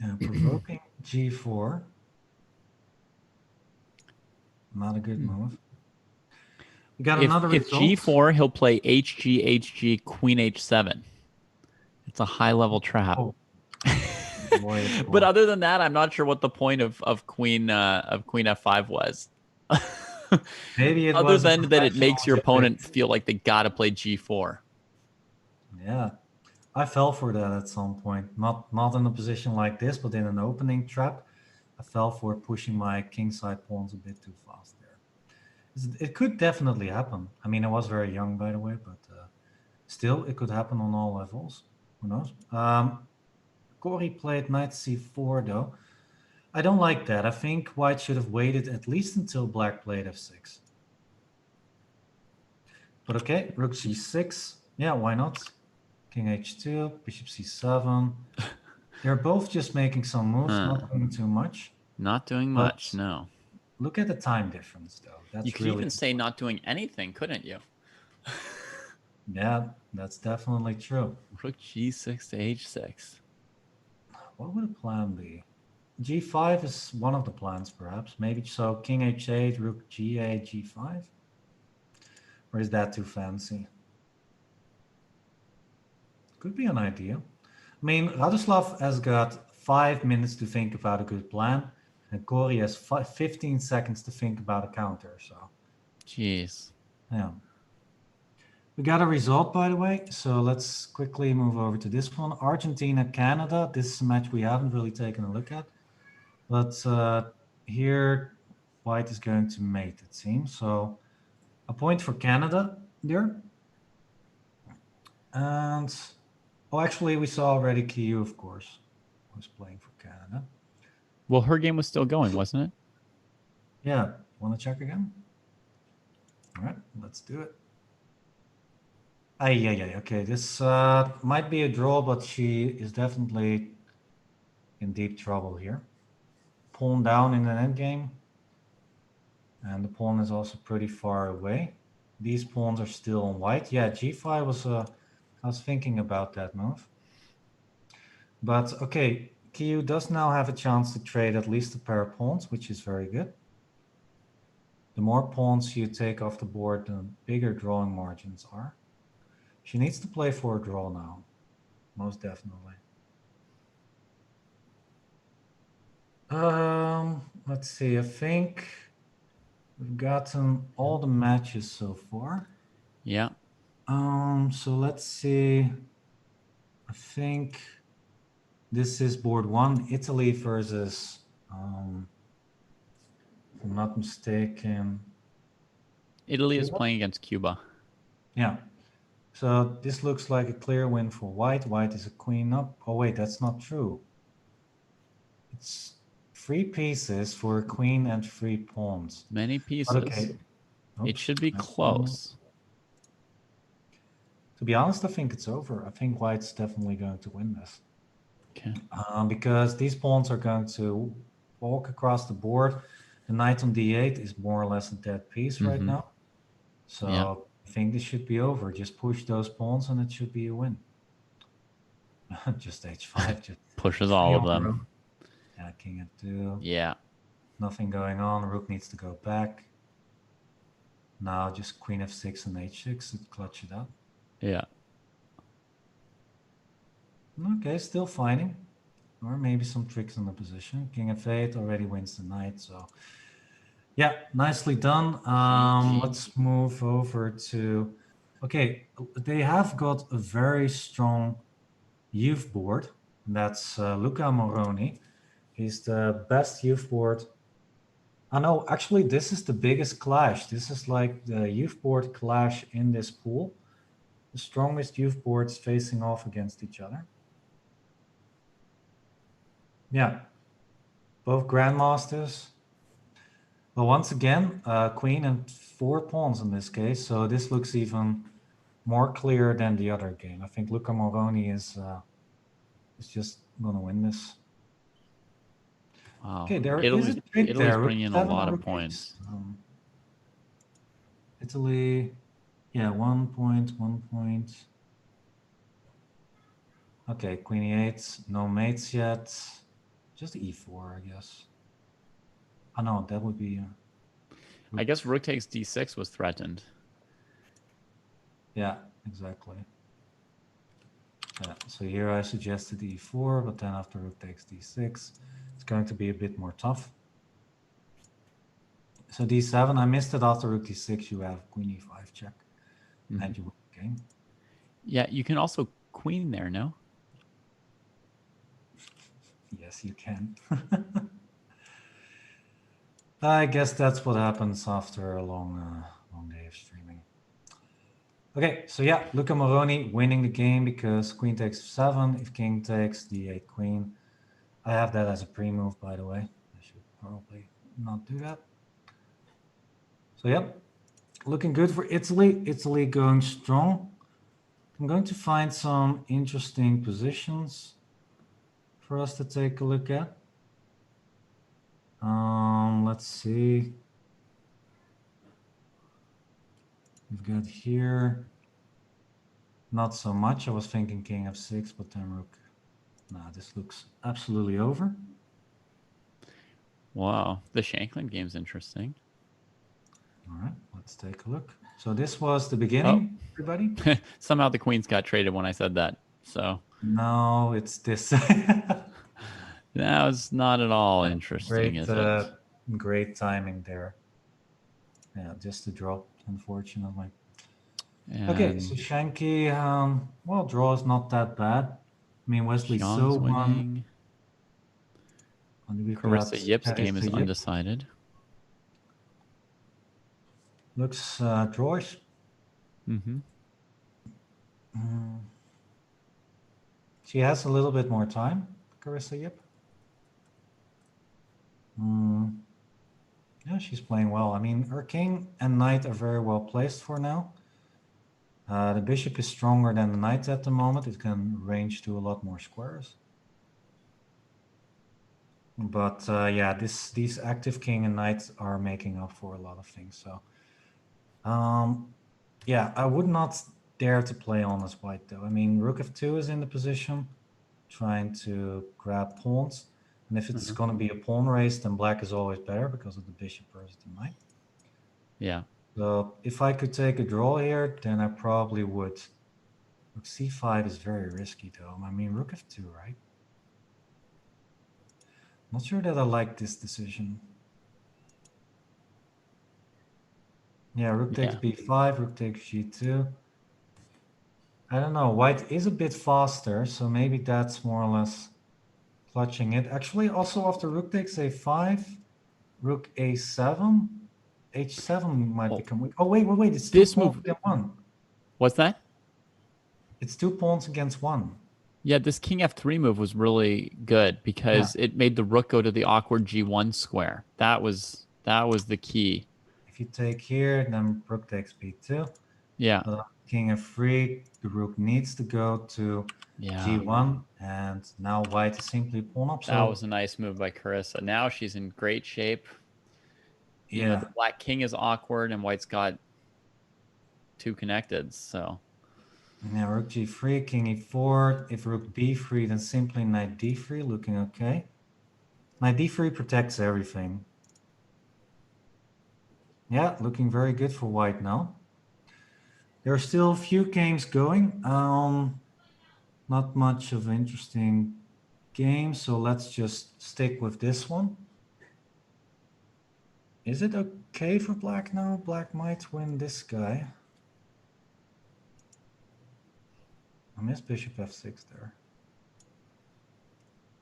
Speaker 1: Yeah, provoking G4. Not a good move. We got another result.
Speaker 2: If G4, he'll play HG, HG, Queen H7. It's a high-level trap.
Speaker 1: Oh. Boy.
Speaker 2: But other than that, I'm not sure what the point of Queen F5 was.
Speaker 1: Maybe it
Speaker 2: other
Speaker 1: was
Speaker 2: than that it makes your opponent feel like they gotta play G4.
Speaker 1: Yeah, I fell for that at some point. Not in a position like this, but in an opening trap, I fell for pushing my kingside pawns a bit too fast there. It could definitely happen. I mean, I was very young, by the way, but still, it could happen on all levels. Who knows? Cori played knight c4, though. I don't like that. I think White should have waited at least until Black played f6. But okay, Rook c6. Yeah, why not? King h2, Bishop c7. They're both just making some moves, not doing too much.
Speaker 2: Not doing much, no.
Speaker 1: Look at the time difference, though. That's
Speaker 2: you could even say not doing anything, couldn't you?
Speaker 1: Yeah, that's definitely true.
Speaker 2: Rook g6 to h6.
Speaker 1: What would a plan be? G5 is one of the plans, perhaps. Maybe so. King h8, Rook g8, g5. Or is that too fancy? Could be an idea. I mean, Radoslav has got 5 minutes to think about a good plan, and Cori has 15 seconds to think about a counter. So,
Speaker 2: jeez.
Speaker 1: Yeah. We got a result, by the way, so let's quickly move over to this one. Argentina, Canada. This is a match we haven't really taken a look at. But here, White is going to mate, it seems. So a point for Canada there. And, oh, actually, we saw already Kiyu, of course, was playing for Canada.
Speaker 2: Well, her game was still going, wasn't it?
Speaker 1: Yeah. Want to check again? All right, let's do it. Okay, this might be a draw, but she is definitely in deep trouble here. Pawn down in an endgame. And the pawn is also pretty far away. These pawns are still on white. Yeah, g5 was, I was thinking about that move. But okay, Kyu does now have a chance to trade at least a pair of pawns, which is very good. The more pawns you take off the board, the bigger drawing margins are. She needs to play for a draw now, most definitely. Let's see, I think we've gotten all the matches so far.
Speaker 2: Yeah.
Speaker 1: So let's see. I think this is board 1, Italy versus, if I'm not mistaken,
Speaker 2: Italy is
Speaker 1: Cuba?
Speaker 2: playing against Cuba.
Speaker 1: Yeah. So this looks like a clear win for white. White is a queen up. Oh wait, that's not true. It's 3 pieces for a queen and 3 pawns.
Speaker 2: Many pieces.
Speaker 1: But okay.
Speaker 2: It should be close.
Speaker 1: To be honest, I think it's over. I think white's definitely going to win this.
Speaker 2: Okay.
Speaker 1: Because these pawns are going to walk across the board. The knight on d8 is more or less a dead piece right now. So I think this should be over. Just push those pawns and it should be a win. Just h5. Just
Speaker 2: pushes all of them.
Speaker 1: Rook. Yeah, king f2.
Speaker 2: Yeah.
Speaker 1: Nothing going on. Rook needs to go back. Now just queen f6 and h6 to clutch it up.
Speaker 2: Yeah.
Speaker 1: Okay, still fighting. Or maybe some tricks in the position. King f8 already wins the knight, so yeah, nicely done. Let's move over to, okay, they have got a very strong youth board. That's Luca Moroni. He's the best youth board. Oh no, actually this is the biggest clash. This is like the youth board clash in this pool. The strongest youth boards facing off against each other. Yeah, both grandmasters. Well, once again, queen and 4 pawns in this case, so this looks even more clear than the other game. I think Luca Moroni is just gonna win this.
Speaker 2: Wow.
Speaker 1: Okay, there is a trick
Speaker 2: Italy's
Speaker 1: there.
Speaker 2: bringing in a lot of points.
Speaker 1: Italy, yeah, 1 point, 1 point. Okay, queen e8, no mates yet. Just e4, I guess. Oh no, that would be...
Speaker 2: I guess rook takes d6 was threatened.
Speaker 1: Yeah, exactly. Yeah, so here I suggested e4, but then after rook takes d6, it's going to be a bit more tough. So d7, I missed it. After rook d6, you have queen e5 check, and you win the game.
Speaker 2: Yeah, you can also queen there, no?
Speaker 1: Yes, you can. I guess that's what happens after a long day of streaming. Okay, so yeah, Luca Moroni winning the game because queen takes 7. If king takes d8 queen, I have that as a pre-move, by the way. I should probably not do that. So yeah, looking good for Italy. Italy going strong. I'm going to find some interesting positions for us to take a look at. Let's see. We've got here, not so much. I was thinking king f6, but then rook. Nah, this looks absolutely over.
Speaker 2: Wow, the Shanklin game's interesting.
Speaker 1: All right, let's take a look. So this was the beginning, everybody.
Speaker 2: Somehow the queens got traded when I said that. So
Speaker 1: no, it's this.
Speaker 2: That was not at all interesting, is it?
Speaker 1: Great timing there. Yeah, just a drop, unfortunately. Okay, so Shanky, well, draw is not that bad. I mean, Wesley So won.
Speaker 2: Carissa Yip's game is undecided.
Speaker 1: Looks drawish. She has a little bit more time, Carissa Yip. Yeah, she's playing well. I mean, her king and knight are very well placed for now. The bishop is stronger than the knight at the moment. It can range to a lot more squares. But yeah, these active king and knight are making up for a lot of things. So yeah, I would not dare to play on as white though. I mean, rook f2 is in the position, trying to grab pawns. And if it's going to be a pawn race, then black is always better because of the bishop versus the knight.
Speaker 2: Yeah.
Speaker 1: So if I could take a draw here, then I probably would. Rook c5 is very risky though. I mean, rook f2, right? Not sure that I like this decision. Yeah, rook takes b5, rook takes g2. I don't know, white is a bit faster, so maybe that's more or less clutching it. Actually, also after rook takes a5, rook a7, h7 might become weak. Oh, wait, it's
Speaker 2: This
Speaker 1: two pawns
Speaker 2: move-
Speaker 1: against one.
Speaker 2: What's that?
Speaker 1: It's 2 pawns against one.
Speaker 2: Yeah, this king f3 move was really good because it made the rook go to the awkward g1 square. That was the key.
Speaker 1: If you take here, then rook takes b2.
Speaker 2: Yeah.
Speaker 1: King f3, the rook needs to go to g1, and now white is simply pawn up.
Speaker 2: That was a nice move by Carissa. Now she's in great shape. You know, the black king is awkward, and white's got 2 connected, so.
Speaker 1: Now rook g3, king e4. If rook b3, then simply knight d3, looking okay. Knight d3 protects everything. Yeah, looking very good for white now. There are still a few games going. Not much of an interesting game, so let's just stick with this one. Is it okay for black now? Black might win this guy. I missed bishop f6 there.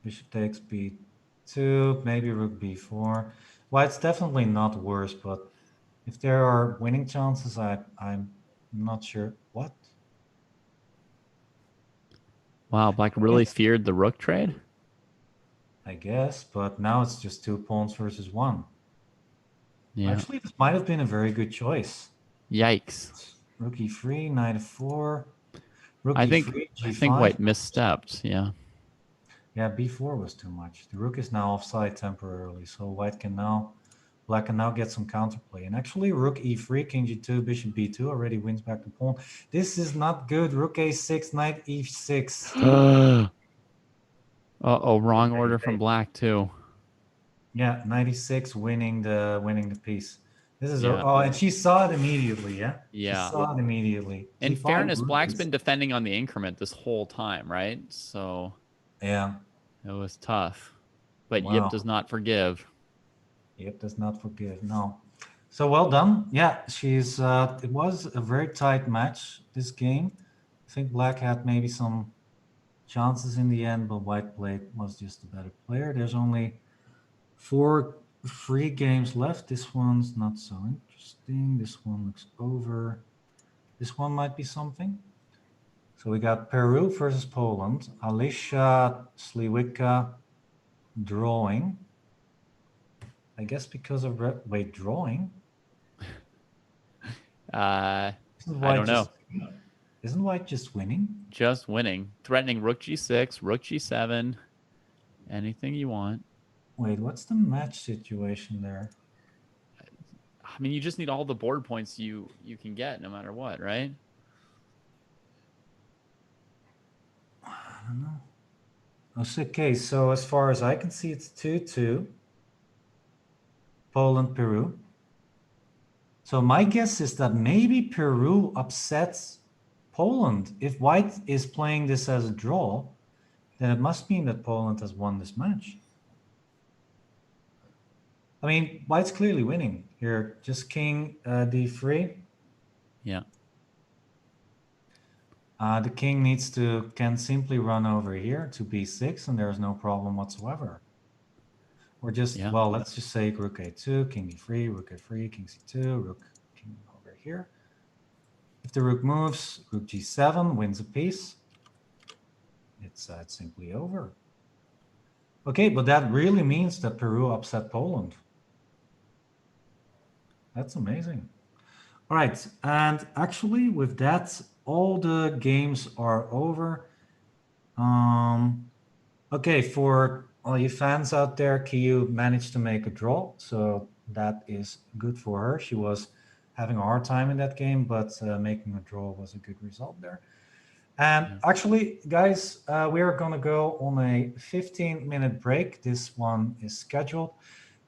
Speaker 1: Bishop takes b2, maybe rook b4. White's definitely not worse, but if there are winning chances, I'm not sure. What?
Speaker 2: Wow, black really feared the rook trade?
Speaker 1: I guess, but now it's just 2 pawns versus 1.
Speaker 2: Yeah.
Speaker 1: Actually, this might have been a very good choice.
Speaker 2: Yikes.
Speaker 1: Rook e3, knight f4. Rook
Speaker 2: I
Speaker 1: e3,
Speaker 2: think
Speaker 1: g5.
Speaker 2: white misstepped, yeah.
Speaker 1: Yeah, b4 was too much. The rook is now offside temporarily, so black can now get some counterplay. And actually, rook e3, king g2, bishop b2 already wins back the pawn. This is not good. Rook a6, knight e6.
Speaker 2: Uh-oh, wrong order from black too.
Speaker 1: Yeah, 96 winning the piece. This is
Speaker 2: Yeah.
Speaker 1: oh, and she saw it immediately, yeah?
Speaker 2: Yeah.
Speaker 1: She saw it immediately.
Speaker 2: In
Speaker 1: G5
Speaker 2: fairness, black's
Speaker 1: is-
Speaker 2: been defending on the increment this whole time, right? So
Speaker 1: yeah,
Speaker 2: it was tough. But
Speaker 1: Wow.
Speaker 2: Yip does not forgive.
Speaker 1: Yep, does not forgive. No. So well done. Yeah, she's it was a very tight match, this game. I think black had maybe some chances in the end, but white was just a better player. There's only 4 free games left. This one's not so interesting. This one looks over. This one might be something. So we got Peru versus Poland. Alicia Sliwicka drawing. I guess because of drawing.
Speaker 2: I don't know.
Speaker 1: Isn't white just winning?
Speaker 2: Just winning. Threatening rook g6, rook g7. Anything you want.
Speaker 1: Wait, what's the match situation there?
Speaker 2: I mean, you just need all the board points you can get no matter what, right?
Speaker 1: I don't know. Okay, so as far as I can see, it's 2-2. Poland, Peru. So my guess is that maybe Peru upsets Poland. If white is playing this as a draw, then it must mean that Poland has won this match. I mean, white's clearly winning here. Just king d3.
Speaker 2: Yeah.
Speaker 1: The king can simply run over here to b6, and there's no problem whatsoever. Or just, well, let's just say rook a2, king e3, rook a3, king c2, rook king over here. If the rook moves, rook g7 wins a piece. It's simply over. Okay, but that really means that Peru upset Poland. That's amazing. All right, and actually with that, all the games are over. Okay, for all you fans out there, Kiyu managed to make a draw, so that is good for her. She was having a hard time in that game, but making a draw was a good result there. And actually, guys, we are going to go on a 15-minute break. This one is scheduled.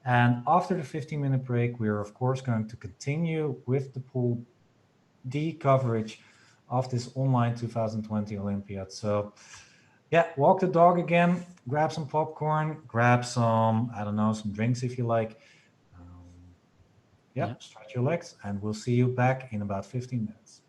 Speaker 1: And after the 15-minute break, we are, of course, going to continue with the Pool D coverage of this online 2020 Olympiad. So, yeah, walk the dog again, grab some popcorn, grab some, I don't know, some drinks if you like.
Speaker 2: Yeah.
Speaker 1: Stretch your legs, and we'll see you back in about 15 minutes.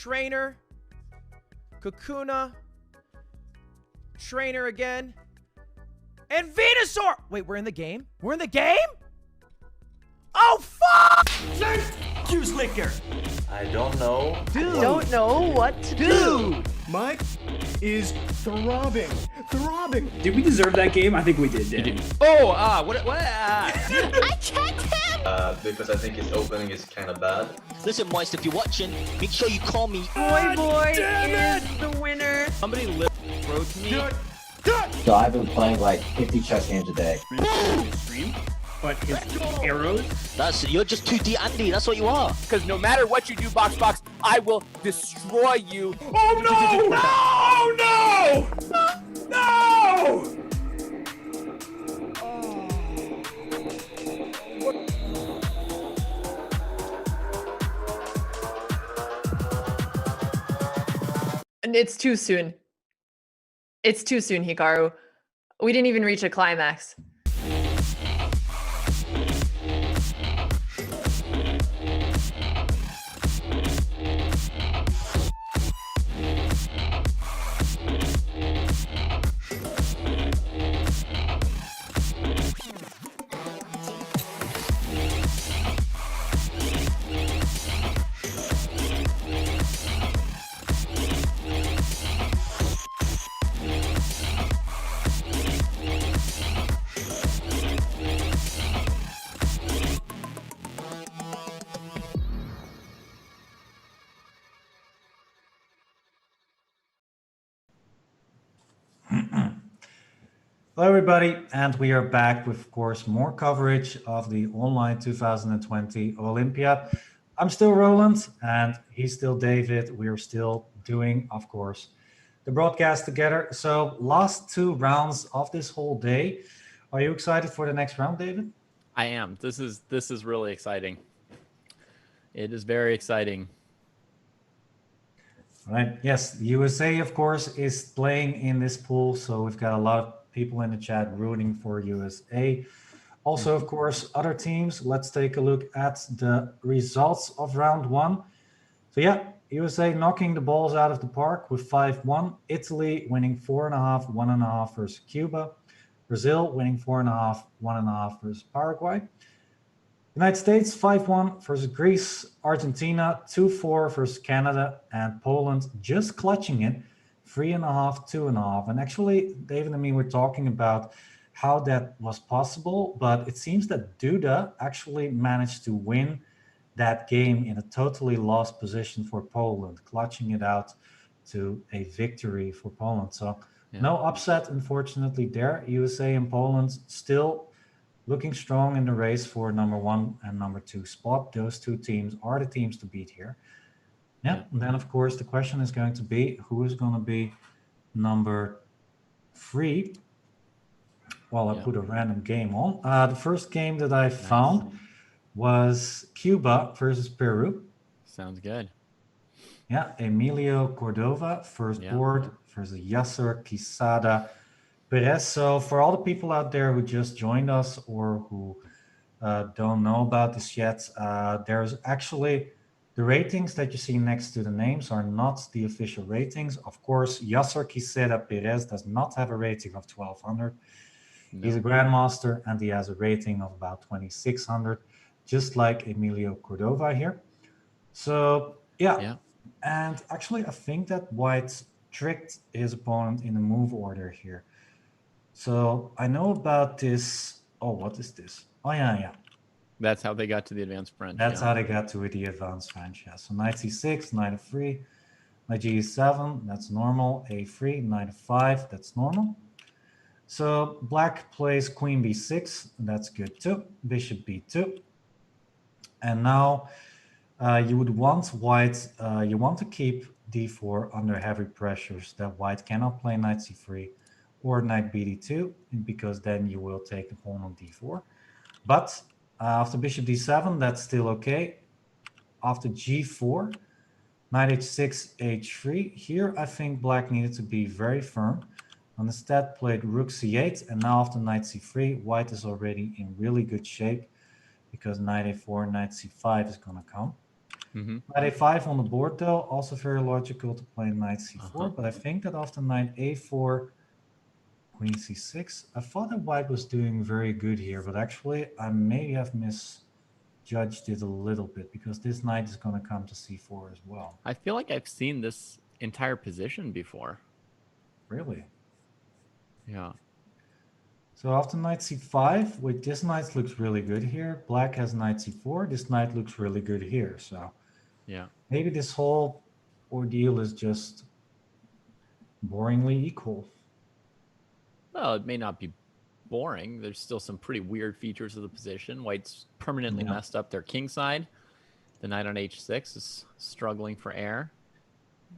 Speaker 3: trainer, Kakuna, trainer again, and Venusaur! Wait, we're in the game? We're in the game? Oh, fuck!
Speaker 6: Juice liquor.
Speaker 4: I don't know.
Speaker 5: Don't know what to do.
Speaker 6: Mike is throbbing. Throbbing.
Speaker 7: Did we deserve that game? I think we did, didn't we?
Speaker 8: Oh, what?
Speaker 5: I checked him.
Speaker 4: Because I think his opening is kind of bad.
Speaker 8: Listen, Moist, if you're watching, make sure you call me.
Speaker 5: Boy is the winner.
Speaker 8: Somebody wrote to me.
Speaker 9: So I've been playing like 50 chess games a day.
Speaker 7: Stream, but his arrows.
Speaker 8: You're just too Andy. That's what you are.
Speaker 3: Because no matter what you do, Box, I will destroy you.
Speaker 7: Oh no! No! No!
Speaker 5: And it's too soon. It's too soon, Hikaru. We didn't even reach a climax.
Speaker 1: Hello everybody, and we are back with, of course, more coverage of the Online 2020 Olympiad. I'm still Roland, and he's still David. We're still doing, of course, the broadcast together. So last two rounds of this whole day. Are you excited for the next round, David?
Speaker 2: I am. This is really exciting. It is very exciting.
Speaker 1: All right. Yes, the USA, of course, is playing in this pool, so we've got a lot of people in the chat rooting for USA. Also, of course, other teams. Let's take a look at the results of round one. So yeah, USA knocking the balls out of the park with 5-1. Italy winning 4.5, 1.5 versus Cuba. Brazil winning 4.5, 1.5 versus Paraguay. United States 5-1 versus Greece. Argentina 2-4 versus Canada. And Poland just clutching it, 3.5, 2.5. And actually, David and me were talking about how that was possible, but it seems that Duda actually managed to win that game in a totally lost position for Poland, clutching it out to a victory for Poland. So no upset, unfortunately, there. USA and Poland still looking strong in the race for number 1 and number 2 spot. Those two teams are the teams to beat here. Yeah, and then of course the question is going to be who is going to be number 3. Well, I put a random game on. The first game that I found was Cuba versus Peru.
Speaker 2: Sounds good.
Speaker 1: Yeah, Emilio Cordova, first board versus Yasser Quisada Perez. So for all the people out there who just joined us or who don't know about this yet, there's actually the ratings that you see next to the names are not the official ratings. Of course, Yasser Quisada Perez does not have a rating of 1200. No. He's a grandmaster and he has a rating of about 2600, just like Emilio Cordova here. So yeah. And actually I think that White tricked his opponent in the move order here. So I know about this. Oh, what is this? Oh yeah.
Speaker 2: That's how they got to the advanced French.
Speaker 1: That's how they got to the advanced French. Yeah. So knight c6, knight f3, knight g7, that's normal. a3, knight f5, that's normal. So black plays queen b6, that's good too. Bishop b2. And now you would want white, you want to keep d4 under heavy pressures that white cannot play knight c3 or knight bd2, because then you will take the pawn on d4. But after bishop d7, that's still okay. After g4, knight h6, h3. Here, I think black needed to be very firm. Instead, played rook c8, and now after knight c3, white is already in really good shape because knight a4, knight c5 is going to come.
Speaker 2: Mm-hmm.
Speaker 1: Knight a5 on the board, though, also very logical to play knight c4.
Speaker 2: Uh-huh.
Speaker 1: But I think that after knight a4, queen c6, I thought that white was doing very good here, but actually I may have misjudged it a little bit because this knight is going to come to c4 as well.
Speaker 2: I feel like I've seen this entire position before.
Speaker 1: Really?
Speaker 2: Yeah.
Speaker 1: So after knight c5, wait, this knight looks really good here. Black has knight c4. This knight looks really good here. So
Speaker 2: Yeah.
Speaker 1: maybe this whole ordeal is just boringly equal.
Speaker 2: Well, it may not be boring. There's still some pretty weird features of the position. White's permanently messed up their king side. The knight on h6 is struggling for air.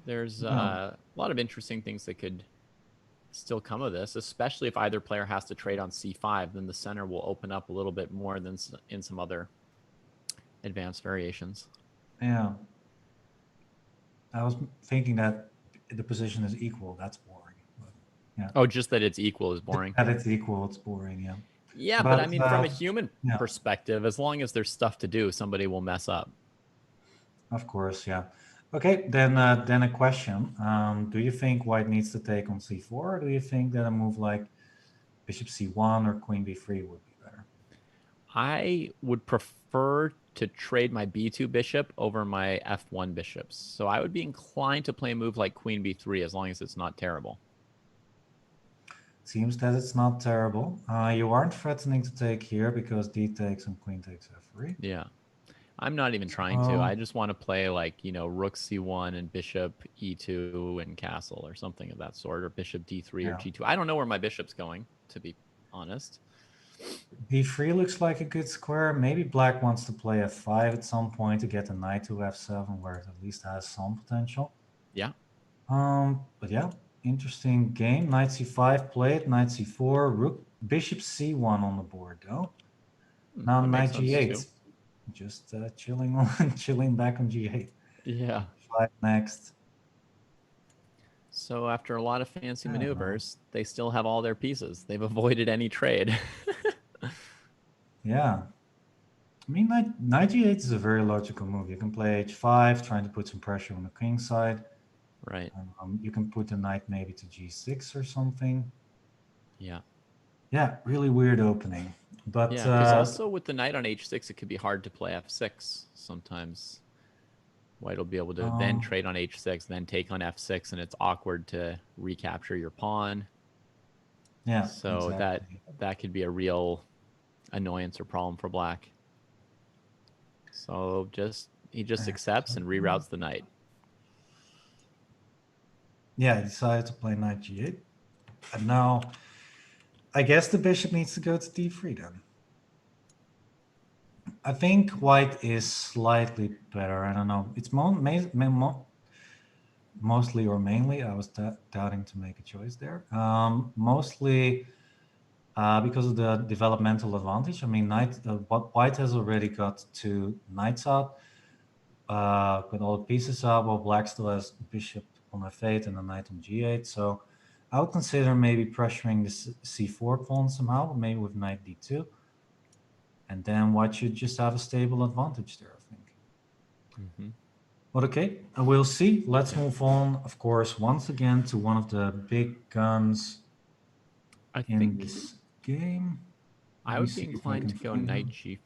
Speaker 2: There's a lot of interesting things that could still come of this, especially if either player has to trade on c5, then the center will open up a little bit more than in some other advanced variations.
Speaker 1: Yeah. I was thinking that the position is equal. That's boring. But, yeah.
Speaker 2: Oh, just that it's equal is boring.
Speaker 1: That it's equal, it's boring, yeah.
Speaker 2: Yeah, but I mean, from a human
Speaker 1: yeah.
Speaker 2: perspective, as long as there's stuff to do, somebody will mess up.
Speaker 1: Of course, yeah. Okay, then a question. Do you think white needs to take on c4, or do you think that a move like bishop c1 or queen b3 would be better?
Speaker 2: I would prefer to trade my b2 bishop over my f1 bishops. So I would be inclined to play a move like queen b3 as long as it's not terrible.
Speaker 1: Seems that it's not terrible. You aren't threatening to take here because d takes and queen takes f3.
Speaker 2: Yeah. I'm not even trying to. I just want to play like, you know, rook c1 and bishop e2 and castle or something of that sort, or bishop d3 or g2. I don't know where my bishop's going, to be honest.
Speaker 1: b3 looks like a good square. Maybe black wants to play f5 at some point to get the knight to f7, where it at least has some potential.
Speaker 2: Yeah.
Speaker 1: But yeah, interesting game. Knight c5 played, knight c4, rook, bishop c1 on the board though. Now knight g8. Just chilling back on g8.
Speaker 2: Yeah.
Speaker 1: 5 next.
Speaker 2: So after a lot of fancy maneuvers, they still have all their pieces. They've avoided any trade.
Speaker 1: Yeah. I mean, knight g8 is a very logical move. You can play h5, trying to put some pressure on the king side.
Speaker 2: Right.
Speaker 1: You can put the knight maybe to g6 or something.
Speaker 2: Yeah.
Speaker 1: Yeah, really weird opening. But
Speaker 2: yeah, because also with the knight on h6, it could be hard to play f6 sometimes. White will be able to then trade on h6, then take on f6, and it's awkward to recapture your pawn.
Speaker 1: Yeah.
Speaker 2: So
Speaker 1: exactly.
Speaker 2: that could be a real annoyance or problem for black. So he just accepts and reroutes the knight.
Speaker 1: Yeah, he decided to play knight g8. And now I guess the bishop needs to go to d3 then. I think white is slightly better. I don't know. It's mostly or mainly. I was doubting to make a choice there. Mostly because of the developmental advantage. I mean, white has already got 2 knights out, got all the pieces out, while black still has bishop on f8 and a knight on g8. So I would consider maybe pressuring the c4 pawn somehow, maybe with knight d2. And then white should just have a stable advantage there, I think.
Speaker 2: Mm-hmm.
Speaker 1: But okay, we'll see. Let's move on, of course, once again to one of the big guns in this game.
Speaker 2: I would be inclined to go knight g5.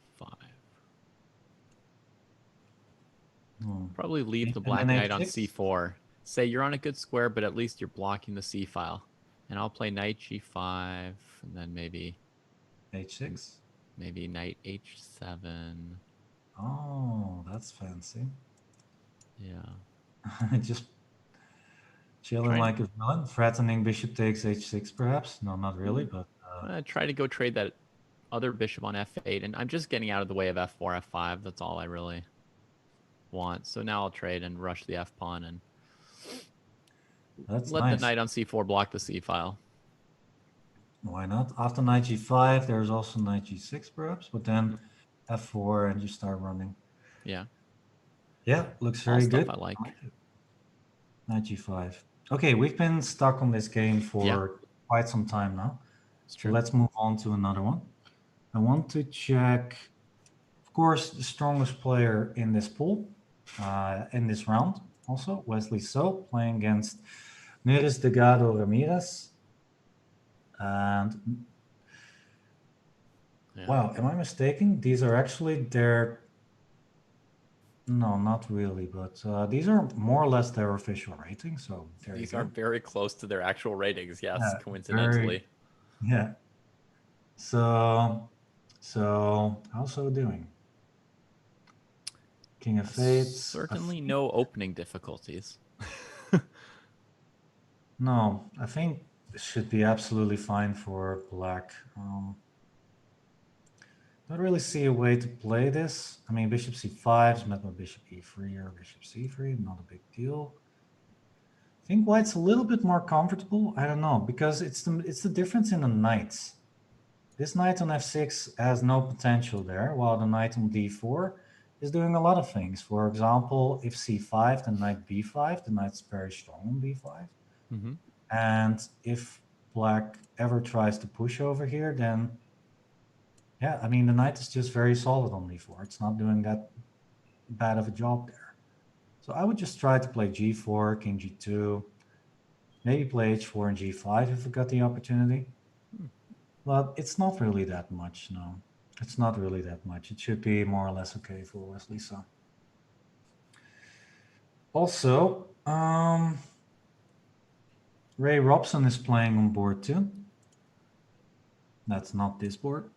Speaker 2: Probably leave the black knight on c4. Say you're on a good square, but at least you're blocking the c file. And I'll play knight g5, and then maybe
Speaker 1: h6.
Speaker 2: Maybe knight h7.
Speaker 1: Oh, that's fancy.
Speaker 2: Yeah.
Speaker 1: Just chilling like a villain, threatening bishop takes h6 perhaps. No, not really, but
Speaker 2: try to go trade that other bishop on f8, and I'm just getting out of the way of f4, f5. That's all I really want. So now I'll trade and rush the f pawn and let the knight on c4 block the c file.
Speaker 1: Why not? After knight g5, there's also knight g6 perhaps, but then f4 and you start running.
Speaker 2: Yeah.
Speaker 1: Yeah, looks very good.
Speaker 2: I like.
Speaker 1: Knight g5. Okay, we've been stuck on this game for quite some time now. So let's move on to another one. I want to check, of course, the strongest player in this pool. in this round. Also, Wesley So playing against Neres Delgado Ramirez. And wow, am I mistaken? These are actually their... No, not really, but these are more or less their official ratings. So there
Speaker 2: These
Speaker 1: you
Speaker 2: are
Speaker 1: go.
Speaker 2: very close to their actual ratings, yes,
Speaker 1: Yeah,
Speaker 2: coincidentally.
Speaker 1: Yeah. So how's So doing? King of Fates.
Speaker 2: Certainly no opening difficulties.
Speaker 1: No, I think this should be absolutely fine for Black. Don't really see a way to play this. I mean, Bishop C5 is met by Bishop E3 or Bishop C3, not a big deal. I think White's a little bit more comfortable. I don't know, because it's the difference in the knights. This knight on F6 has no potential there, while the knight on D4 is doing a lot of things. For example, if C5, then knight B5, the knight's very strong on B5.
Speaker 2: Mm-hmm.
Speaker 1: And if Black ever tries to push over here, then yeah, I mean, the knight is just very solid on D4. It's not doing that bad of a job there. So I would just try to play G4, King G2, maybe play H4 and G5 if we got the opportunity. But it's not really that much, no. It's not really that much. It should be more or less okay for Wesley So. Also, Ray Robson is playing on board too. That's not this board.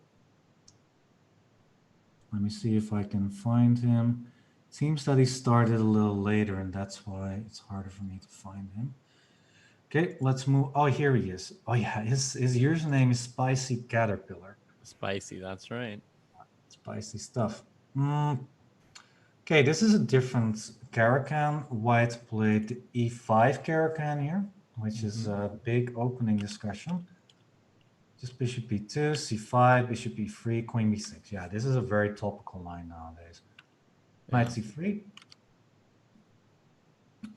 Speaker 1: Let me see if I can find him. Seems that he started a little later, and that's why it's harder for me to find him. Okay, let's move. Oh, here he is. Oh yeah, his username is Spicy Caterpillar.
Speaker 2: Spicy, that's right.
Speaker 1: Spicy stuff. Okay, this is a different Caracan. White played the E5 Caracan here, which is a big opening discussion. Just Bishop B2, C5, Bishop E3, Queen B6. Yeah, this is a very topical line nowadays. Knight C3.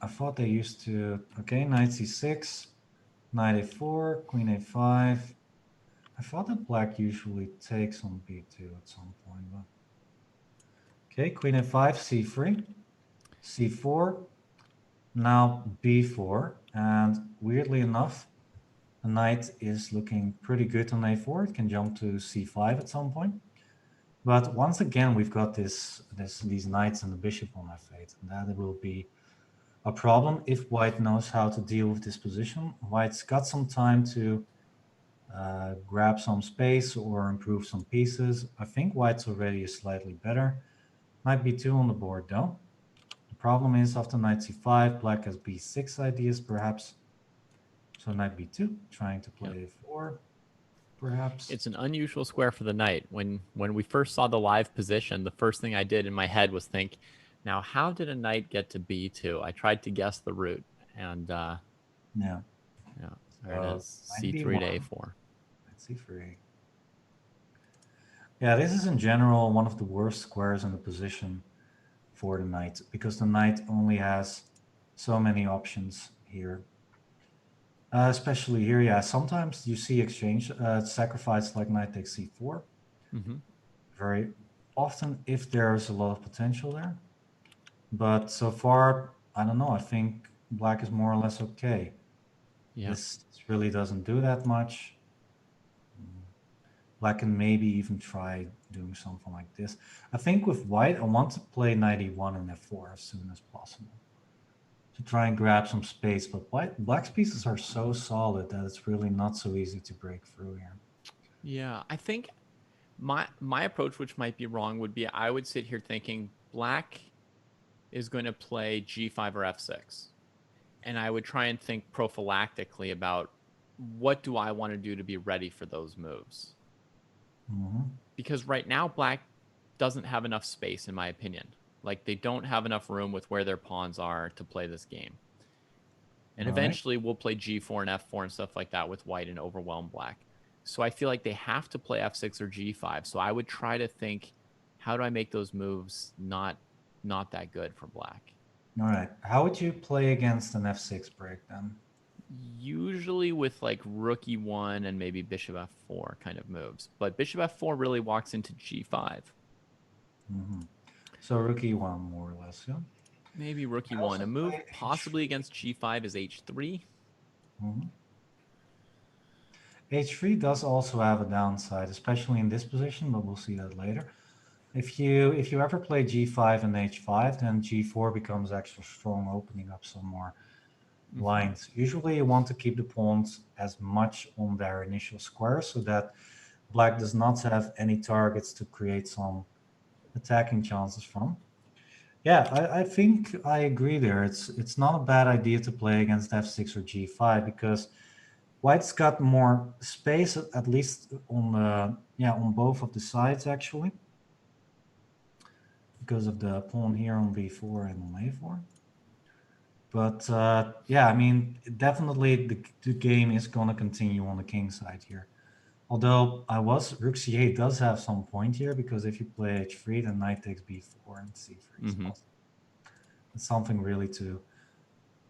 Speaker 1: I thought they used to... Okay, Knight C6, Knight A4, Queen A5. I thought that Black usually takes on B2 at some point, but... Okay, Queen A5, C3, C4, now B4, and weirdly enough, the knight is looking pretty good on A4. It can jump to C5 at some point. But once again, we've got these knights and the bishop on F8, and that will be a problem if White knows how to deal with this position. White's got some time to grab some space or improve some pieces. I think White's already slightly better. Knight B2 on the board though. The problem is after Knight C5, Black has B6 ideas perhaps. So Knight B2, trying to play A4, perhaps.
Speaker 2: It's an unusual square for the knight. When we first saw the live position, the first thing I did in my head was think, now how did a knight get to B2? I tried to guess the route, and
Speaker 1: yeah,
Speaker 2: there it is, C3 to A4.
Speaker 1: C3. Yeah, this is in general one of the worst squares in the position for the knight, because the knight only has so many options here. Especially here, yeah, sometimes you see exchange sacrifice like knight takes C4. Very often if there's a lot of potential there. But so far, I don't know, I think Black is more or less okay.
Speaker 2: Yeah.
Speaker 1: This really doesn't do that much. Black can maybe even try doing something like this. I think with White, I want to play knight E1 and F4 as soon as possible to try and grab some space. But Black's pieces are so solid that it's really not so easy to break through here.
Speaker 2: Yeah, I think my approach, which might be wrong, would be I would sit here thinking Black is going to play G5 or F6. And I would try and think prophylactically about what do I want to do to be ready for those moves. Because right now, Black doesn't have enough space, in my opinion. Like, they don't have enough room with where their pawns are to play this game. And eventually, we'll play G4 and F4 and stuff like that with White and overwhelm Black. So I feel like they have to play F6 or G5. So I would try to think, how do I make those moves not that good for Black?
Speaker 1: All right. How would you play against an F6 break then?
Speaker 2: Usually with like rook E1 and maybe bishop F4 kind of moves. But bishop F4 really walks into G5.
Speaker 1: So rook E1 more or less, yeah?
Speaker 2: Maybe rook e1. A move possibly against g5 is h3.
Speaker 1: H3 does also have a downside, especially in this position, but we'll see that later. If you ever play g5 and h5, then g4 becomes extra strong, opening up some more lines. Usually you want to keep the pawns as much on their initial square so that black does not have any targets to create some attacking chances from. Yeah, I think I agree there. It's not a bad idea to play against f6 or g5 because white's got more space, at least on on both of the sides actually, because of the pawn here on b4 and on a4. But yeah, I mean, definitely the game is going to continue on the king side here. Although rook c8 does have some point here, because if you play h3, then knight takes b4 and c3 is possible. It's something really to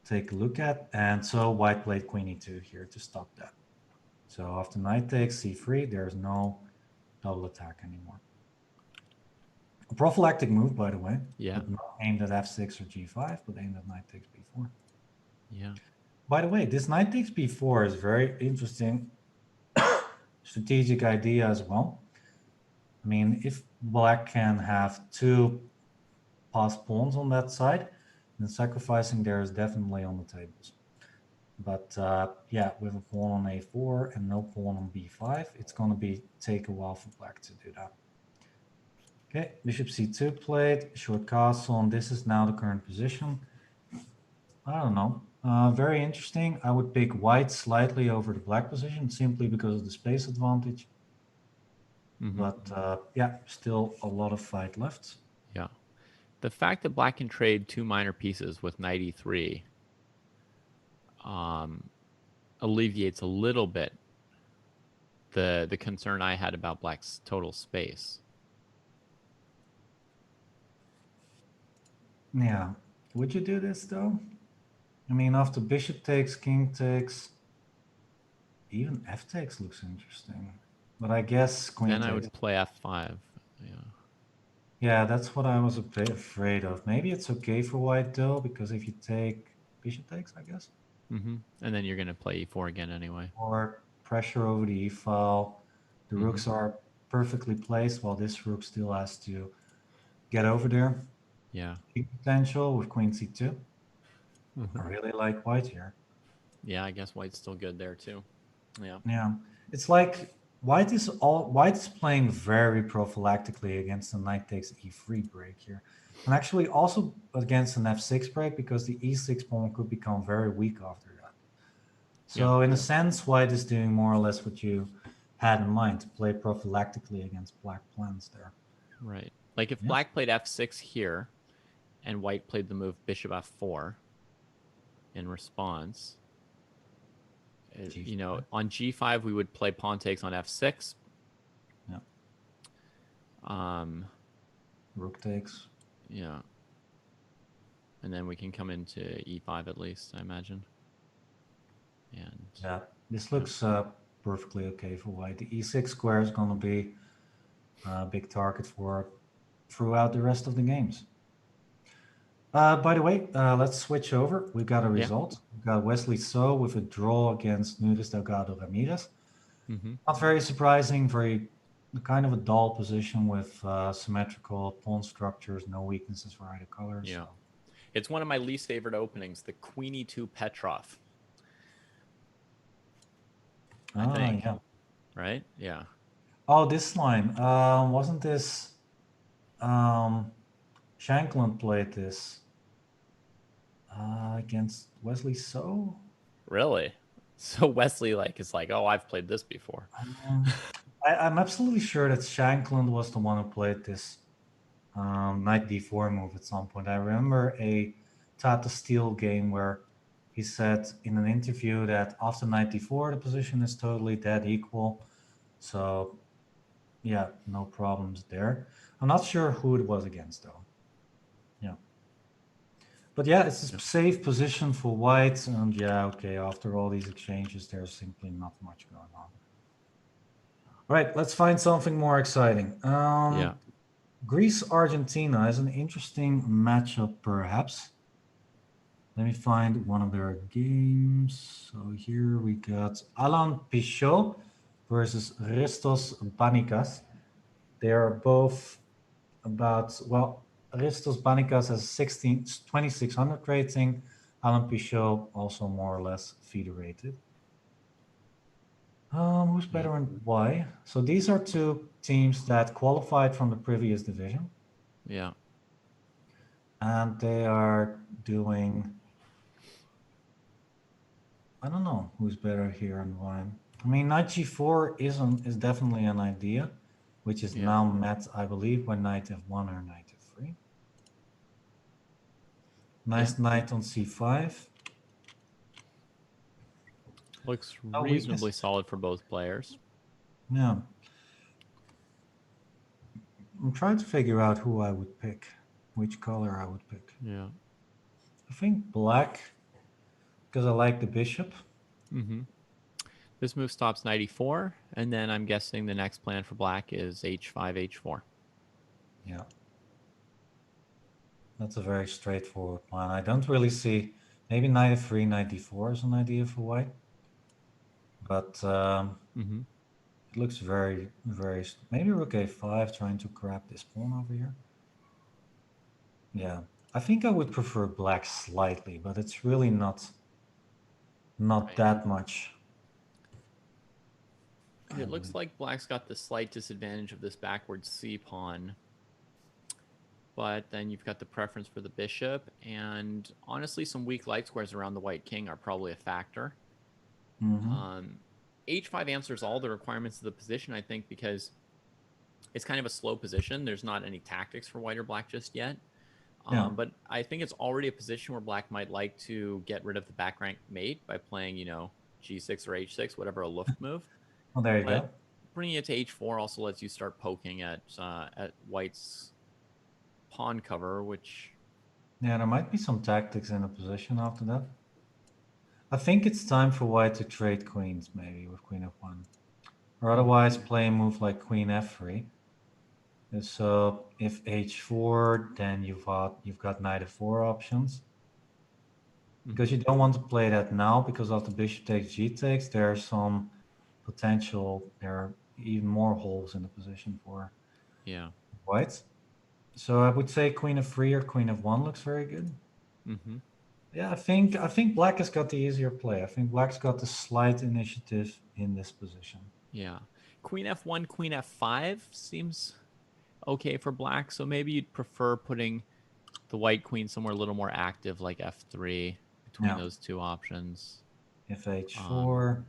Speaker 1: take a look at. And so white played queen e2 here to stop that. So after knight takes c3, there's no double attack anymore. A prophylactic move, by the way.
Speaker 2: Yeah.
Speaker 1: Not aimed at f6 or g5, but aimed at knight takes b4.
Speaker 2: Yeah.
Speaker 1: By the way, this knight takes b4 is very interesting strategic idea as well. I mean, if black can have two passed pawns on that side, then sacrificing there is definitely on the tables. But yeah, with a pawn on a4 and no pawn on b5, it's going to take a while for black to do that. Okay, bishop c2 played, short castle, and this is now the current position. I don't know. Very interesting. I would pick white slightly over the black position simply because of the space advantage. But yeah, still a lot of fight left.
Speaker 2: Yeah. The fact that black can trade two minor pieces with knight e3 alleviates a little bit the concern I had about black's total space.
Speaker 1: Yeah. Would you do this though? I mean, after bishop takes, king takes, even f takes looks interesting. But I guess queen
Speaker 2: Then
Speaker 1: takes.
Speaker 2: I would play f5. Yeah.
Speaker 1: Yeah, that's what I was a bit afraid of. Maybe it's okay for white though, because if you take bishop takes, I guess.
Speaker 2: And then you're going to play e4 again anyway.
Speaker 1: Or pressure over the e file. The rooks are perfectly placed while this rook still has to get over there.
Speaker 2: Yeah.
Speaker 1: Big potential with queen c2. I really like white here.
Speaker 2: Yeah, I guess white's still good there too. Yeah.
Speaker 1: Yeah. It's like white is playing very prophylactically against the knight takes e3 break here. And actually also against an f6 break, because the e6 pawn could become very weak after that. So in a sense, white is doing more or less what you had in mind, to play prophylactically against black plans there.
Speaker 2: Right. Like if black played f6 here and white played the move bishop f4 in response, you know, on g5 we would play pawn takes on f6.
Speaker 1: Yeah. Rook takes.
Speaker 2: Yeah. And then we can come into e5 at least, I imagine. And
Speaker 1: yeah, this looks perfectly okay for white. The e6 square is going to be a big target for throughout the rest of the games. By the way, let's switch over. We got a result. We got Wesley So with a draw against Nunes Delgado Ramirez. Not very surprising, very kind of a dull position with symmetrical pawn structures, no weaknesses for either colors.
Speaker 2: Yeah. It's one of my least favorite openings, the Queen E2 Petrov. I think.
Speaker 1: Yeah.
Speaker 2: Right? Yeah.
Speaker 1: Oh, this line. Wasn't this Shankland played this against Wesley So?
Speaker 2: Really? So Wesley is like, oh, I've played this before.
Speaker 1: I'm absolutely sure that Shankland was the one who played this knight d4 move at some point. I remember a Tata Steel game where he said in an interview that after knight d4 the position is totally dead equal. So yeah, no problems there. I'm not sure who it was against though. Yeah. But yeah, it's a safe position for white. And yeah, okay, after all these exchanges, there's simply not much going on. All right, let's find something more exciting. Greece-Argentina is an interesting matchup, perhaps. Let me find one of their games. So here we got Alan Pichot versus Ristos Banikas. They are both about, well, Ristos Banikas has 2600 rating. Alan Pichot also more or less FIDE rated. Who's better and why? So these are two teams that qualified from the previous division.
Speaker 2: Yeah.
Speaker 1: And they are doing, I don't know who's better here and why. I mean, knight g4 is definitely an idea, which is now met, I believe, when knight f1 or knight f3. Nice knight on c5.
Speaker 2: Looks
Speaker 1: Oh,
Speaker 2: reasonably solid for both players.
Speaker 1: Yeah. I'm trying to figure out who I would pick, which color I would pick.
Speaker 2: Yeah.
Speaker 1: I think black, because I like the bishop.
Speaker 2: Mm-hmm. This move stops knight e4, and then I'm guessing the next plan for black is h5, h4.
Speaker 1: Yeah. That's a very straightforward plan. I don't really see, maybe knight f3, knight d4 is an idea for white. But it looks very, very, maybe rook a5, trying to grab this pawn over here. Yeah, I think I would prefer black slightly, but it's really not that much.
Speaker 2: It looks like black's got the slight disadvantage of this backward c pawn. But then you've got the preference for the bishop, and honestly, some weak light squares around the white king are probably a factor. H5 answers all the requirements of the position, I think, because it's kind of a slow position. There's not any tactics for white or black just yet. But I think it's already a position where black might like to get rid of the back rank mate by playing, you know, g6 or h6, whatever a Luft move.
Speaker 1: Oh, there you go.
Speaker 2: Bringing it to h4 also lets you start poking at white's pawn cover, which...
Speaker 1: Yeah, there might be some tactics in the position after that. I think it's time for white to trade queens, maybe, with queen f1. Or otherwise play a move like queen f3. And so if h4, then you've got knight f4 options. Because you don't want to play that now, because after bishop takes g takes, there are some potential, there are even more holes in the position for white. So I would say queen f3 or queen f1 looks very good. Yeah, I think black has got the easier play. I think black's got the slight initiative in this position.
Speaker 2: Yeah. Queen f1, queen f5 seems okay for black. So maybe you'd prefer putting the white queen somewhere a little more active, like f3, between those two options.
Speaker 1: If h4,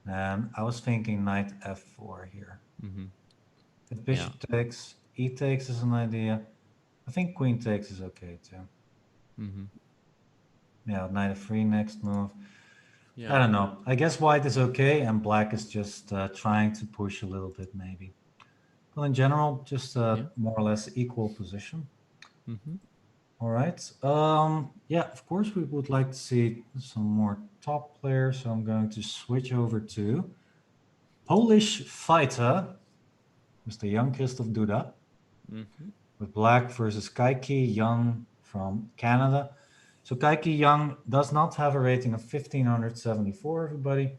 Speaker 1: and I was thinking knight f4 here. If bishop takes, e takes is an idea. I think queen takes is okay too. Yeah, knight f3 next move. I don't know. I guess white is okay, and black is just trying to push a little bit, maybe. But in general, just more or less equal position. All right. Yeah, of course, we would like to see some more top players. So I'm going to switch over to Polish fighter, Mr. Jan Krzysztof Duda, with black versus Kaiki Young from Canada. So Kaiki Young does not have a rating of 1574, everybody.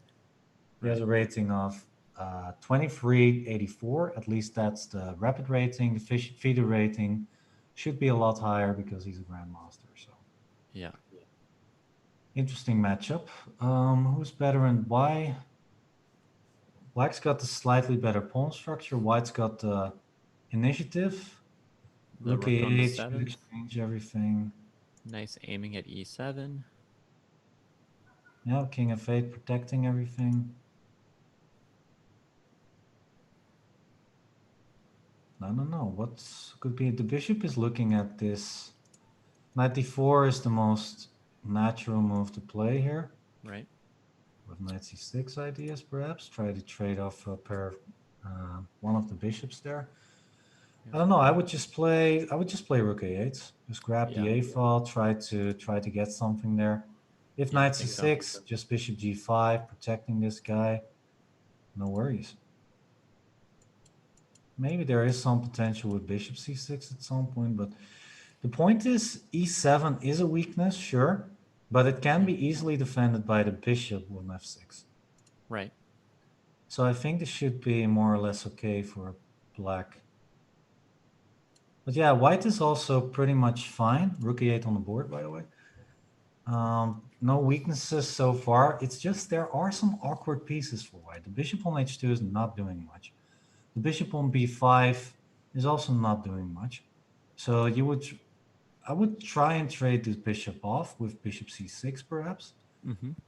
Speaker 1: He has a rating of 2384. At least that's the rapid rating. The FIDE rating should be a lot higher because he's a grandmaster. So
Speaker 2: yeah,
Speaker 1: interesting matchup. Who's better and why? Black's got the slightly better pawn structure. White's got the initiative. Look at it, exchange everything.
Speaker 2: Nice aiming at e7.
Speaker 1: Yeah, king f8 protecting everything. I don't know what could be. The bishop is looking at this. Knight d4 is the most natural move to play here.
Speaker 2: Right.
Speaker 1: With knight c6 ideas, perhaps try to trade off a pair, one of the bishops there. I don't know. I would just play rook a8. Just grab the a file. Try to get something there. If knight c6, just bishop g5, protecting this guy. No worries. Maybe there is some potential with bishop c6 at some point, but the point is e7 is a weakness, sure, but it can be easily defended by the bishop on f6.
Speaker 2: Right.
Speaker 1: So I think this should be more or less okay for black. But yeah, white is also pretty much fine. Rook e8 on the board, by the way. No weaknesses so far. It's just there are some awkward pieces for white. The bishop on h2 is not doing much. The bishop on b5 is also not doing much. So I would try and trade this bishop off with bishop c6 perhaps.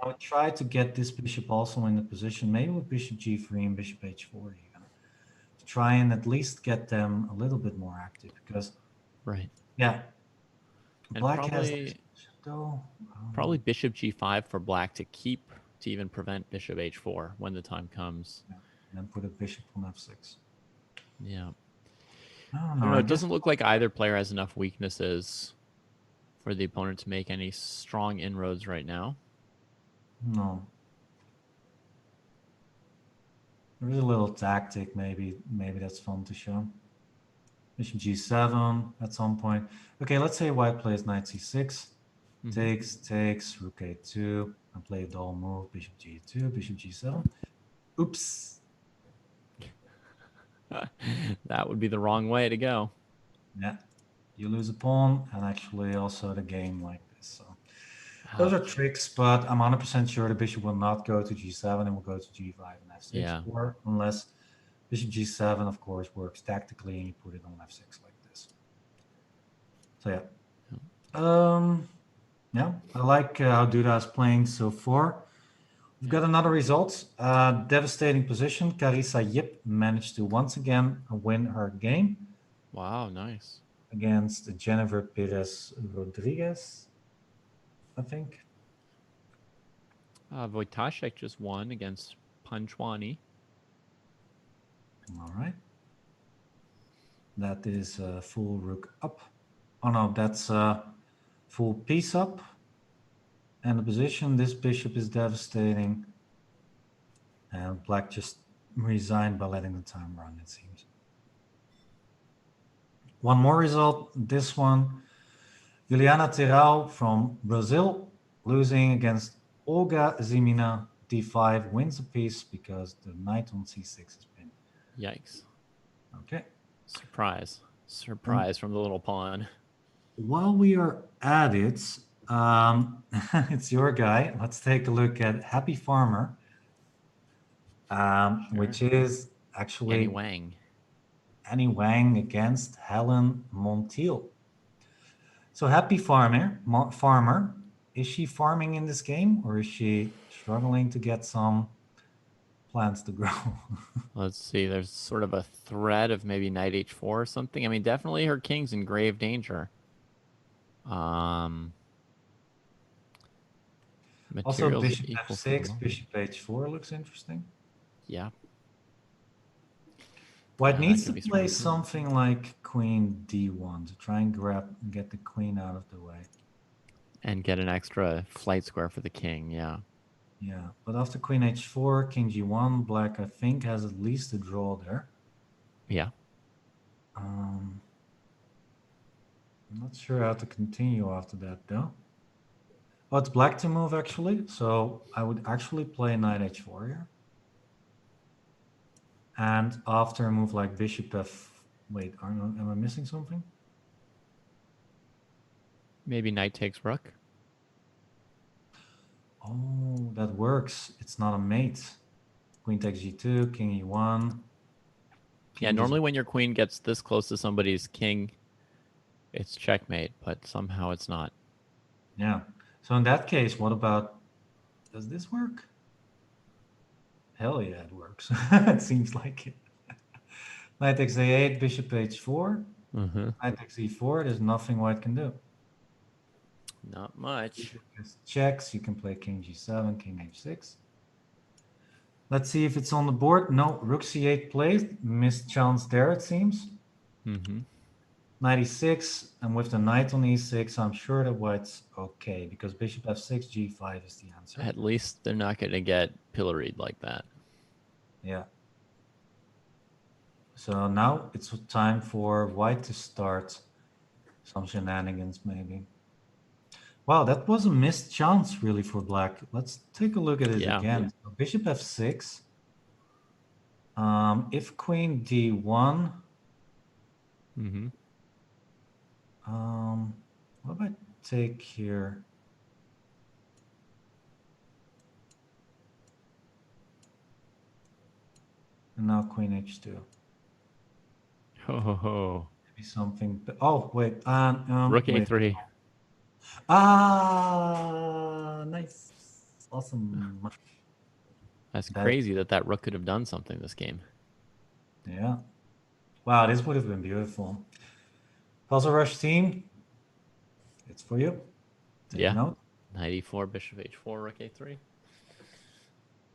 Speaker 1: I would try to get this bishop also in the position, maybe with bishop g3 and bishop h4 even, to try and at least get them a little bit more active because,
Speaker 2: right.
Speaker 1: Yeah,
Speaker 2: And
Speaker 1: black
Speaker 2: probably,
Speaker 1: has this bishop though.
Speaker 2: Probably bishop g5 for black to even prevent bishop h4 when the time comes.
Speaker 1: Yeah, and then put a bishop on f6.
Speaker 2: Yeah.
Speaker 1: I
Speaker 2: I don't know. It doesn't look like either player has enough weaknesses for the opponent to make any strong inroads right now.
Speaker 1: No. There's a little tactic, maybe that's fun to show. Bishop g7 at some point. Okay, let's say white plays knight c6. Takes, rook a2, and play a dull move, bishop g2, bishop g7. Oops.
Speaker 2: That would be the wrong way to go.
Speaker 1: Yeah, you lose a pawn, and actually also the game like this. So those are tricks, but I'm 100% sure the bishop will not go to g7 and will go to g5 and f6,
Speaker 2: Yeah.
Speaker 1: or unless bishop g7, of course, works tactically and you put it on f6 like this. So yeah. Yeah, I like how Duda is playing so far. We've got another result. Devastating position. Carissa Yip managed to once again win her game.
Speaker 2: Wow, nice.
Speaker 1: Against Jennifer Perez Rodriguez, I think.
Speaker 2: Wojtaszek just won against Panchwani.
Speaker 1: All right. That is full rook up. Oh no, that's full piece up. And the position, this bishop is devastating. And black just resigned by letting the time run, it seems. One more result, this one. Juliana Terral from Brazil losing against Olga Zimina. d5 wins a piece because the knight on c6 has been.
Speaker 2: Yikes.
Speaker 1: Okay.
Speaker 2: Surprise from the little pawn.
Speaker 1: While we are at it, it's your guy. Let's take a look at Happy Farmer, which is actually Annie Wang against Helen Montiel. So Happy Farmer, is she farming in this game, or is she struggling to get some plants to grow?
Speaker 2: Let's see. There's sort of a threat of maybe knight h4 or something. I mean, definitely her king's in grave danger.
Speaker 1: Also, bishop f6, bishop h4 looks interesting.
Speaker 2: Yeah.
Speaker 1: White needs to play something like queen d1 to try and get the queen out of the way.
Speaker 2: And get an extra flight square for the king, yeah.
Speaker 1: Yeah, but after queen h4, king g1, black, I think, has at least a draw there.
Speaker 2: Yeah.
Speaker 1: I'm not sure how to continue after that, though. Oh, it's black to move, actually. So I would actually play knight h4 here. And after a move like bishop f... Wait, am I missing something?
Speaker 2: Maybe knight takes rook.
Speaker 1: Oh, that works. It's not a mate. Queen takes g2, king e1.
Speaker 2: Yeah, normally when your queen gets this close to somebody's king, it's checkmate, but somehow it's not.
Speaker 1: Yeah. So in that case, what about... Does this work? Hell yeah, it works. It seems like it. Knight takes a8, bishop h4. Knight takes e4. There's nothing white can do.
Speaker 2: Not much.
Speaker 1: Checks. You can play king g7, king h6. Let's see if it's on the board. No, rook c8 played. Missed chance there, it seems. Knight e6, and with the knight on e6, I'm sure that white's okay, because bishop f6, g5 is the answer.
Speaker 2: At least they're not going to get pilloried like that.
Speaker 1: Yeah. So now it's time for white to start some shenanigans, maybe. Wow, that was a missed chance really for black. Let's take a look at it
Speaker 2: Yeah.
Speaker 1: again. So bishop f6. If queen d1.
Speaker 2: Mm-hmm.
Speaker 1: What about take here? And now queen h2.
Speaker 2: Ho ho ho.
Speaker 1: Maybe something. Oh wait.
Speaker 2: Rook
Speaker 1: wait.
Speaker 2: a3.
Speaker 1: Nice. Awesome.
Speaker 2: That's
Speaker 1: That-
Speaker 2: crazy that rook could have done something this game.
Speaker 1: Yeah. Wow, this would have been beautiful. Puzzle Rush team, it's for you. Take note.
Speaker 2: Knight e4, bishop h4, rook a3.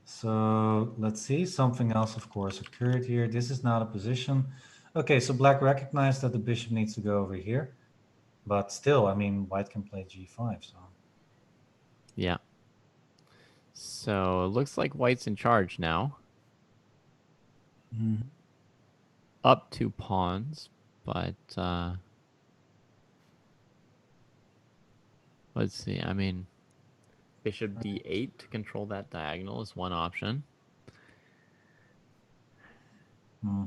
Speaker 1: So let's see. Something else, of course, occurred here. This is not a position. Okay, so black recognized that the bishop needs to go over here. But still, I mean, white can play g5. So
Speaker 2: Yeah. So it looks like white's in charge now. Up 2 pawns, but let's see. I mean, bishop d8 to control that diagonal is one option.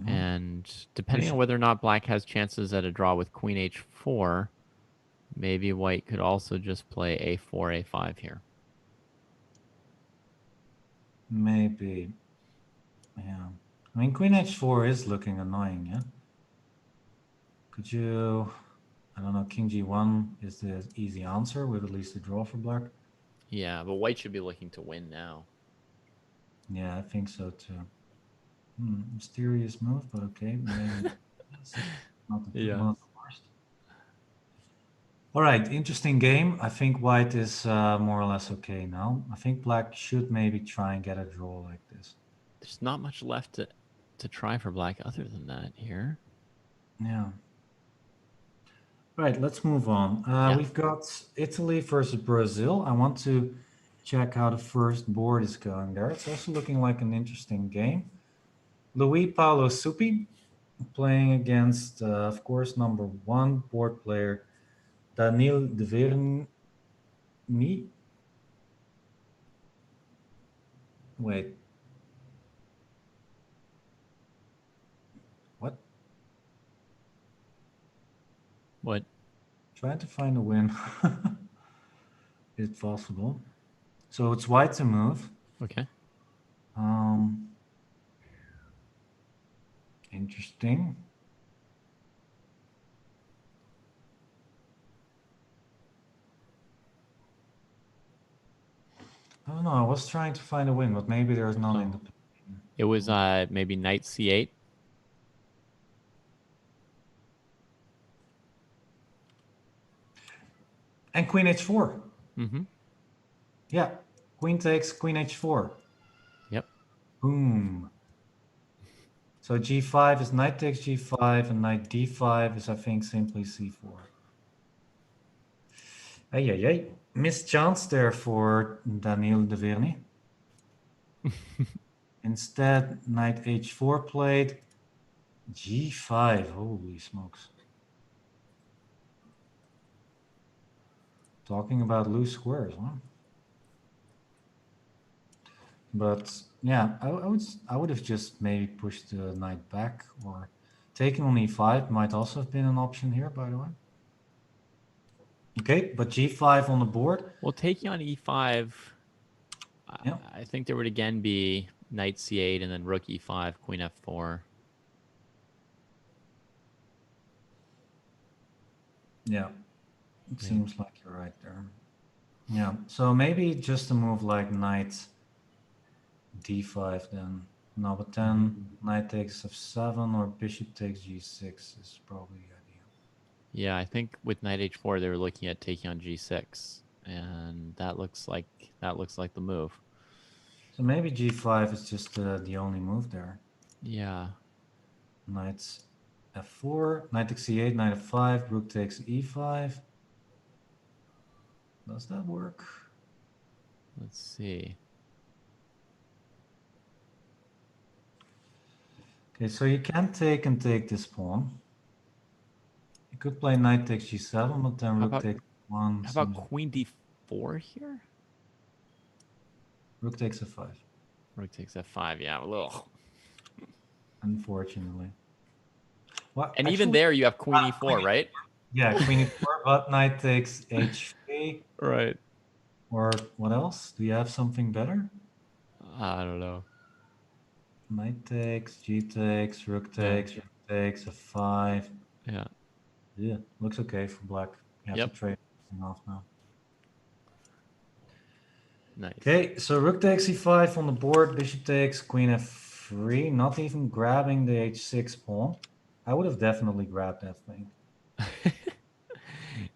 Speaker 2: And depending on whether or not black has chances at a draw with queen h4, maybe white could also just play a4, a5 here.
Speaker 1: maybe. Yeah. I mean, queen h4 is looking annoying, yeah? Could you... I don't know, king g1 is the easy answer with at least a draw for black.
Speaker 2: Yeah, but white should be looking to win now.
Speaker 1: Yeah, I think so too. Mysterious move, but okay. Maybe not the worst. All right, interesting game. I think white is more or less okay now. I think black should maybe try and get a draw like this.
Speaker 2: There's not much left to try for black other than that here.
Speaker 1: Yeah. Right, let's move on. We've got Italy versus Brazil. I want to check how the first board is going there. It's also looking like an interesting game. Luis Paulo Suppi playing against, of course, number 1 board player, Daniil Dverny. Wait. What?
Speaker 2: What?
Speaker 1: Trying to find a win. If possible. So it's white to move.
Speaker 2: Okay.
Speaker 1: Interesting. I don't know. I was trying to find a win, but maybe there's none in the.
Speaker 2: It was maybe knight c8.
Speaker 1: And queen h4.
Speaker 2: Mm-hmm.
Speaker 1: Yeah. Queen takes queen h4.
Speaker 2: Yep.
Speaker 1: Boom. So g5 is knight takes g5, and knight d5 is, I think, simply c4. Ay. Missed chance there for Daniil Dverny. Instead, knight h4 played, g5. Holy smokes. Talking about loose squares, huh? But yeah, I would have just maybe pushed the knight back, or taking on e5 might also have been an option here, by the way. Okay, but g5 on the board.
Speaker 2: Well, taking on e5, I think there would again be knight c8 and then rook e5, queen f4.
Speaker 1: Yeah, it seems like you're right there. Yeah, so maybe just a move like knight d5 then. No, but then knight takes f7 or bishop takes g6 is probably the idea.
Speaker 2: Yeah, I think with knight h4 they were looking at taking on g6, and that looks like the move.
Speaker 1: So maybe g5 is just the only move there.
Speaker 2: Yeah.
Speaker 1: Knight f4, knight takes c8, knight f5, rook takes e5. Does that work?
Speaker 2: Let's see.
Speaker 1: Okay, so you can take and take this pawn. You could play knight takes g7, but then rook takes One.
Speaker 2: How about queen d4 here?
Speaker 1: Rook takes f5.
Speaker 2: Rook takes f5. Yeah, a little.
Speaker 1: Unfortunately. Well,
Speaker 2: And
Speaker 1: actually,
Speaker 2: even there, you have queen e4, right?
Speaker 1: Yeah, queen e4, but knight takes h3.
Speaker 2: Right.
Speaker 1: Or what else? Do you have something better?
Speaker 2: I don't know.
Speaker 1: Knight takes, g takes, rook takes, rook takes, f5.
Speaker 2: Yeah.
Speaker 1: Yeah, looks okay for black. You have to trade something off now.
Speaker 2: Nice.
Speaker 1: Okay, so rook takes e5 on the board, bishop takes, queen f3, not even grabbing the h6 pawn. I would have definitely grabbed that thing.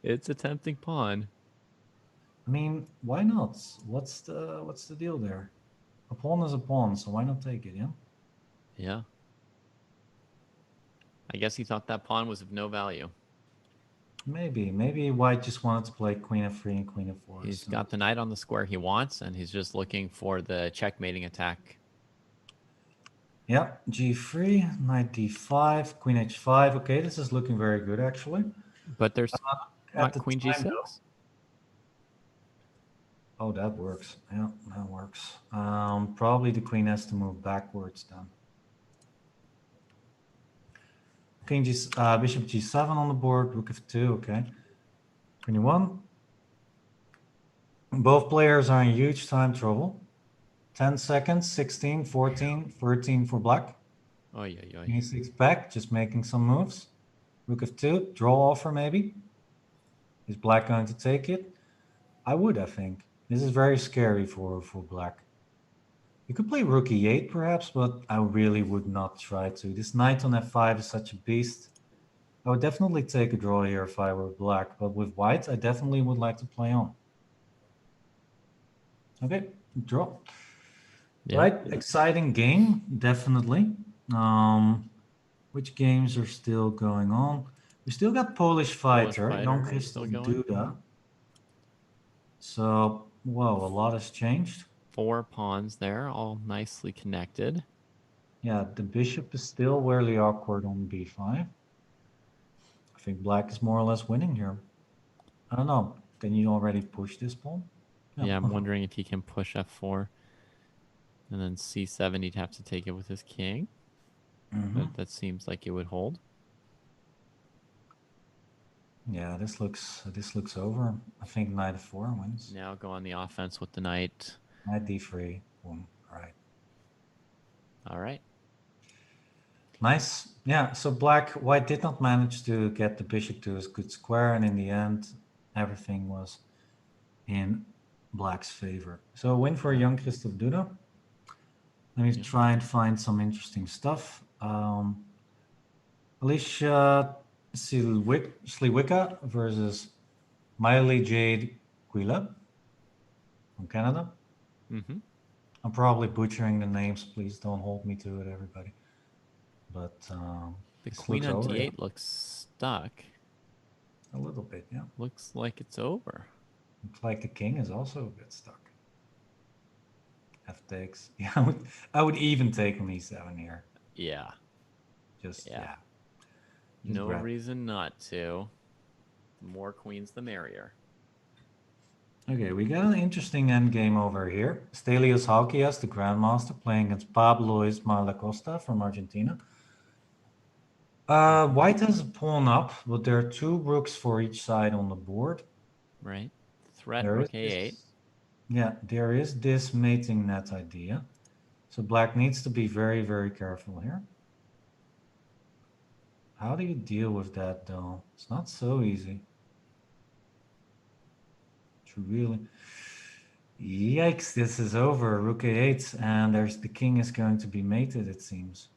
Speaker 2: It's a tempting pawn.
Speaker 1: I mean, why not? What's the deal there? A pawn is a pawn, so why not take it, yeah?
Speaker 2: Yeah. I guess he thought that pawn was of no value.
Speaker 1: Maybe white just wanted to play queen f3 and queen f4.
Speaker 2: He's got the knight on the square he wants, and he's just looking for the checkmating attack.
Speaker 1: Yeah, g3, knight d5, queen h5. Okay, this is looking very good, actually.
Speaker 2: But there's not
Speaker 1: the
Speaker 2: queen
Speaker 1: time,
Speaker 2: g6?
Speaker 1: though. Oh, that works. Yeah, that works. Probably the queen has to move backwards then. King bishop g7 on the board, rook f2, okay. 21. Both players are in huge time trouble. 10 seconds, 16, 14, 13 for black.
Speaker 2: Oh, yeah.
Speaker 1: E6 back, just making some moves. Rook f2, draw offer maybe. Is black going to take it? I would, I think. This is very scary for black. You could play rook e8 perhaps, but I really would not try to. This knight on f5 is such a beast. I would definitely take a draw here if I were black, but with white, I definitely would like to play on. Okay, draw.
Speaker 2: Yeah.
Speaker 1: Right, exciting game, definitely. Which games are still going on? We still got Polish Fighter, Jan Christoph Duda. So, whoa, a lot has changed.
Speaker 2: 4 pawns there, all nicely connected.
Speaker 1: Yeah, the bishop is still really awkward on b5. I think black is more or less winning here. I don't know. Can you already push this pawn?
Speaker 2: Yeah, I'm wondering if he can push f4. And then c7, he'd have to take it with his king. But that seems like it would hold.
Speaker 1: Yeah, this looks over. I think knight f4 wins.
Speaker 2: Now go on the offense with the knight.
Speaker 1: Knight d3. Boom.
Speaker 2: All right.
Speaker 1: Nice. Yeah, so white did not manage to get the bishop to a good square, and in the end, everything was in black's favor. So a win for Jan Christoph Duda. Let me try and find some interesting stuff. Alicia Sliwicka versus Miley Jade Quila from Canada. I'm probably butchering the names. Please don't hold me to it, everybody. But
Speaker 2: the queen on d8 looks stuck.
Speaker 1: A little bit, yeah.
Speaker 2: Looks like it's over.
Speaker 1: Looks like the king is also a bit stuck. F takes. Yeah, I would even take on e7 here.
Speaker 2: Yeah.
Speaker 1: Just
Speaker 2: no reason not to. The more queens, the merrier. Okay, we got an interesting endgame over here. Stelios Halkias, the grandmaster, playing against Pablo Ismael Acosta from Argentina. White has a pawn up, but there are 2 rooks for each side on the board. Right. Threat rook a8.
Speaker 1: Yeah, there is this mating net idea. So black needs to be very, very careful here. How do you deal with that, though? It's not so easy. Really, yikes, this is over. Rook a8, and the king is going to be mated, it seems.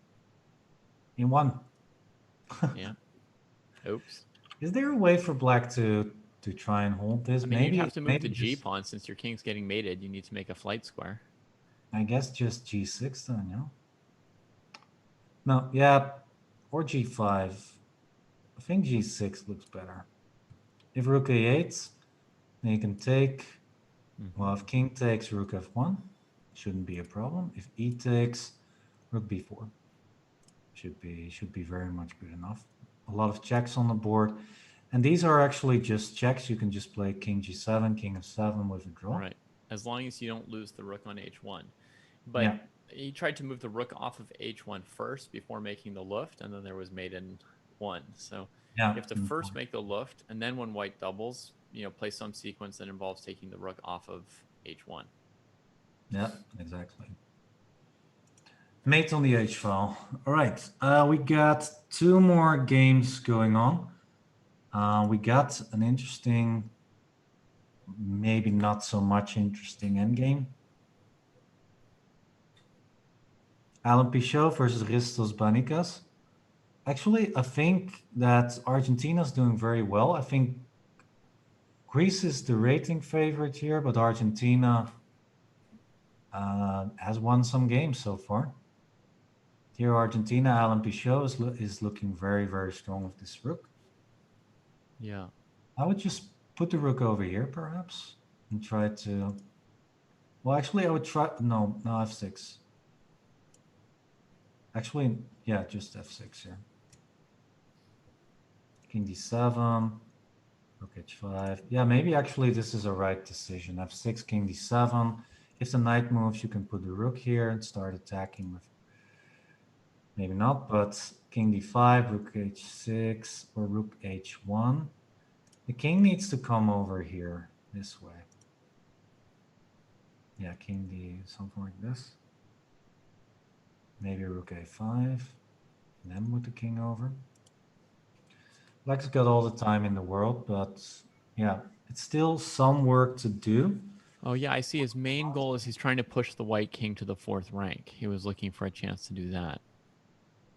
Speaker 1: He won.
Speaker 2: Yeah. Oops.
Speaker 1: Is there a way for black to try and hold this?
Speaker 2: I mean,
Speaker 1: maybe
Speaker 2: you have to move the
Speaker 1: maybe
Speaker 2: g pawn since your king's getting mated. You need to make a flight square.
Speaker 1: I guess just g6 then, yeah. No, yeah, or g5. I think g6 looks better. If rook a8, then you can take. Well, if king takes rook f1, shouldn't be a problem. If e takes rook b4, should be very much good enough. A lot of checks on the board. And these are actually just checks. You can just play king g7, king f7 with a draw.
Speaker 2: Right. As long as you don't lose the rook on h1. But
Speaker 1: Yeah.
Speaker 2: he tried to move the rook off of h1 first before making the luft, and then there was maiden 1. So
Speaker 1: Yeah.
Speaker 2: you have to first make the luft, and then when white doubles, play some sequence that involves taking the rook off of h1.
Speaker 1: Yeah, exactly. Mate on the H file. All right, we got 2 more games going on. We got an interesting, maybe not so much interesting endgame. Alan Pichot versus Ristos Banikas. Actually, I think that Argentina's doing very well. I think Greece is the rating favorite here, but Argentina has won some games so far. Here, Argentina, Alan Pichot is looking very, very strong with this rook.
Speaker 2: Yeah.
Speaker 1: I would just put the rook over here, perhaps, and try to... Well, actually, I would try... No, f6. Actually, yeah, just f6 here. King d7, rook h5. Yeah, maybe actually this is a right decision. f6, king d7. If the knight moves, you can put the rook here and start attacking with... Maybe not, but king d5, rook h6, or rook h1. The king needs to come over here, this way. Yeah, king d, something like this. Maybe rook a5, and then with the king over. Black's got all the time in the world, but yeah, it's still some work to do.
Speaker 2: Oh yeah, I see his main goal is he's trying to push the white king to the 4th rank. He was looking for a chance to do that.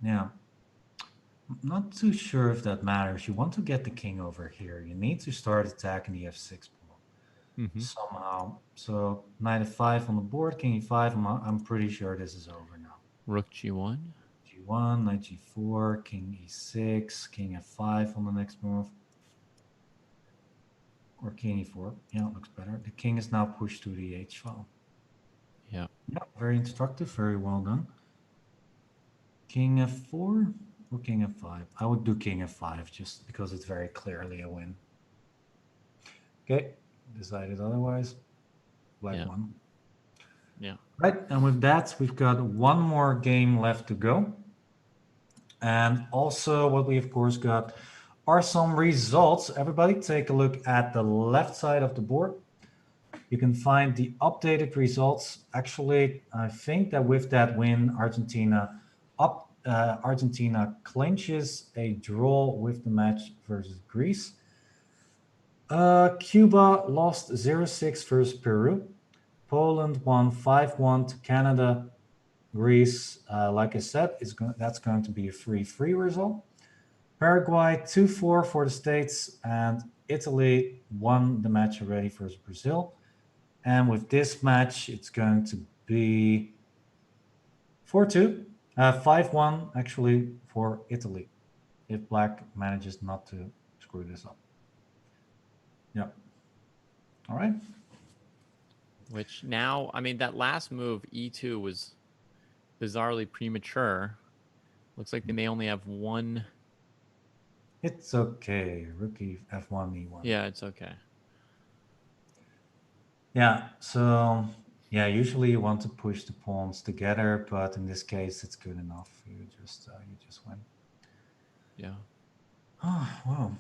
Speaker 1: Yeah. I'm not too sure if that matters. You want to get the king over here. You need to start attacking the f6 pawn somehow. So knight f5 on the board, king e5. I'm pretty sure this is over now.
Speaker 2: Rook g1.
Speaker 1: G1, knight g4, king e6, king f5 on the next move. Or king e4. Yeah, it looks better. The king is now pushed to the h file.
Speaker 2: Yeah.
Speaker 1: Yeah, very instructive. Very well done. King f4 or king f5? I would do king f5 just because it's very clearly a win. Okay, decided otherwise. Black won.
Speaker 2: Yeah.
Speaker 1: Right, and with that, we've got 1 more game left to go. And also what we of course got are some results. Everybody take a look at the left side of the board. You can find the updated results. Actually, I think that with that win, Argentina clinches a draw with the match versus Greece. Cuba lost 0-6 versus Peru. Poland won 5-1 to Canada. Greece, like I said, that's going to be a 3-3 result. Paraguay 2-4 for the States, and Italy won the match already versus Brazil. And with this match, it's going to be 4-2, 5-1 actually for Italy, if Black manages not to screw this up. Yeah. All right.
Speaker 2: Which now, I mean, that last move, e2, was bizarrely premature. Looks like they may only have 1.
Speaker 1: It's okay. Rookie f1, e1.
Speaker 2: Yeah, it's okay.
Speaker 1: Yeah, so yeah, usually you want to push the pawns together, but in this case, it's good enough. You just win.
Speaker 2: Yeah.
Speaker 1: Oh, wow.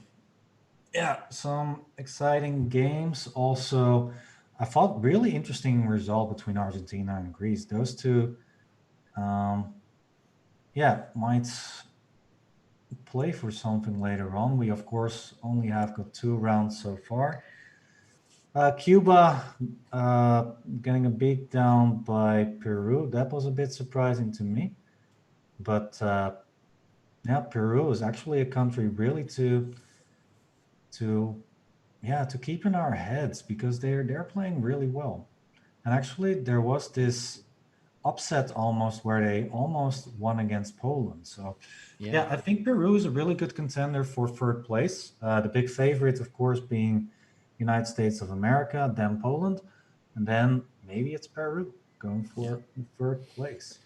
Speaker 1: Yeah, some exciting games. Also, I thought really interesting result between Argentina and Greece. Those two, yeah, might play for something later on. We of course only have got 2 rounds so far. Cuba getting a beat down by Peru. That was a bit surprising to me. But yeah, Peru is actually a country really to keep in our heads because they're playing really well. And actually there was this upset almost where they almost won against Poland. So yeah, I think Peru is a really good contender for 3rd place. The big favorite, of course, being United States of America, then Poland, and then maybe it's Peru going for 3rd place.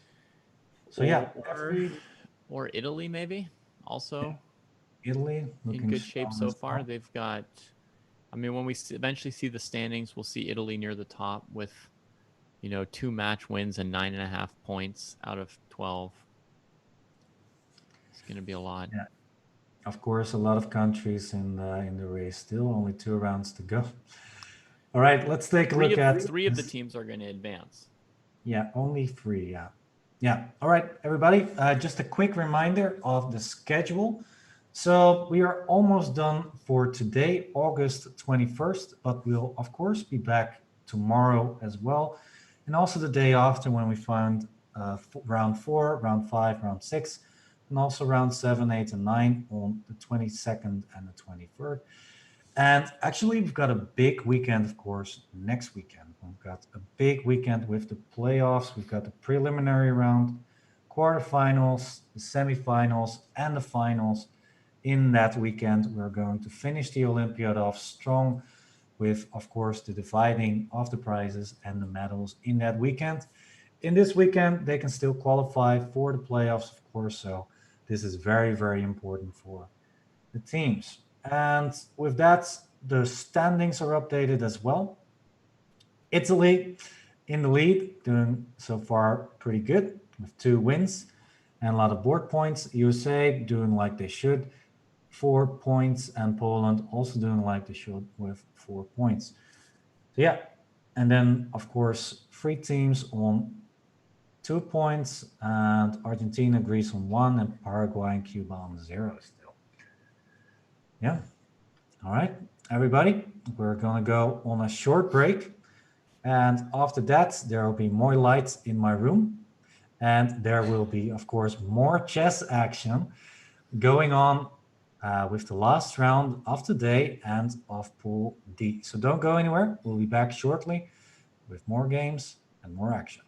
Speaker 1: So yeah,
Speaker 2: or Italy maybe also.
Speaker 1: Italy
Speaker 2: In
Speaker 1: looking
Speaker 2: good shape
Speaker 1: strong
Speaker 2: so
Speaker 1: as
Speaker 2: far.
Speaker 1: well.
Speaker 2: They've got, I mean, when we eventually see the standings, we'll see Italy near the top with, 2 match wins and 9.5 points out of 12. It's going to be a lot.
Speaker 1: Yeah. Of course, a lot of countries in the race. Still only 2 rounds to go. All right, let's take a look at
Speaker 2: three of the teams are going to advance.
Speaker 1: Yeah, only 3. Yeah. Yeah. All right, everybody. Just a quick reminder of the schedule. So we are almost done for today, August 21st, but we'll of course be back tomorrow as well. And also the day after when we find round 4, round 5, round 6, and also round 7, 8, and 9 on the 22nd and the 23rd. And actually, we've got a big weekend, of course, next weekend. We've got a big weekend with the playoffs. We've got the preliminary round, quarterfinals, the semifinals, and the finals. In that weekend, we're going to finish the Olympiad off strong with, of course, the dividing of the prizes and the medals in that weekend. In this weekend, they can still qualify for the playoffs, of course. So this is very, very important for the teams. And with that, the standings are updated as well. Italy in the lead, doing so far pretty good with 2 wins and a lot of board points. USA doing like they should, 4 points, and Poland also doing like they should with 4 points. So yeah, and then of course 3 teams on 2 points, and Argentina, Greece on 1, and Paraguay and Cuba on 0 still. Yeah. All right, everybody, we're going to go on a short break. And after that, there will be more lights in my room. And there will be, of course, more chess action going on with the last round of the day and of Pool D. So don't go anywhere. We'll be back shortly with more games and more action.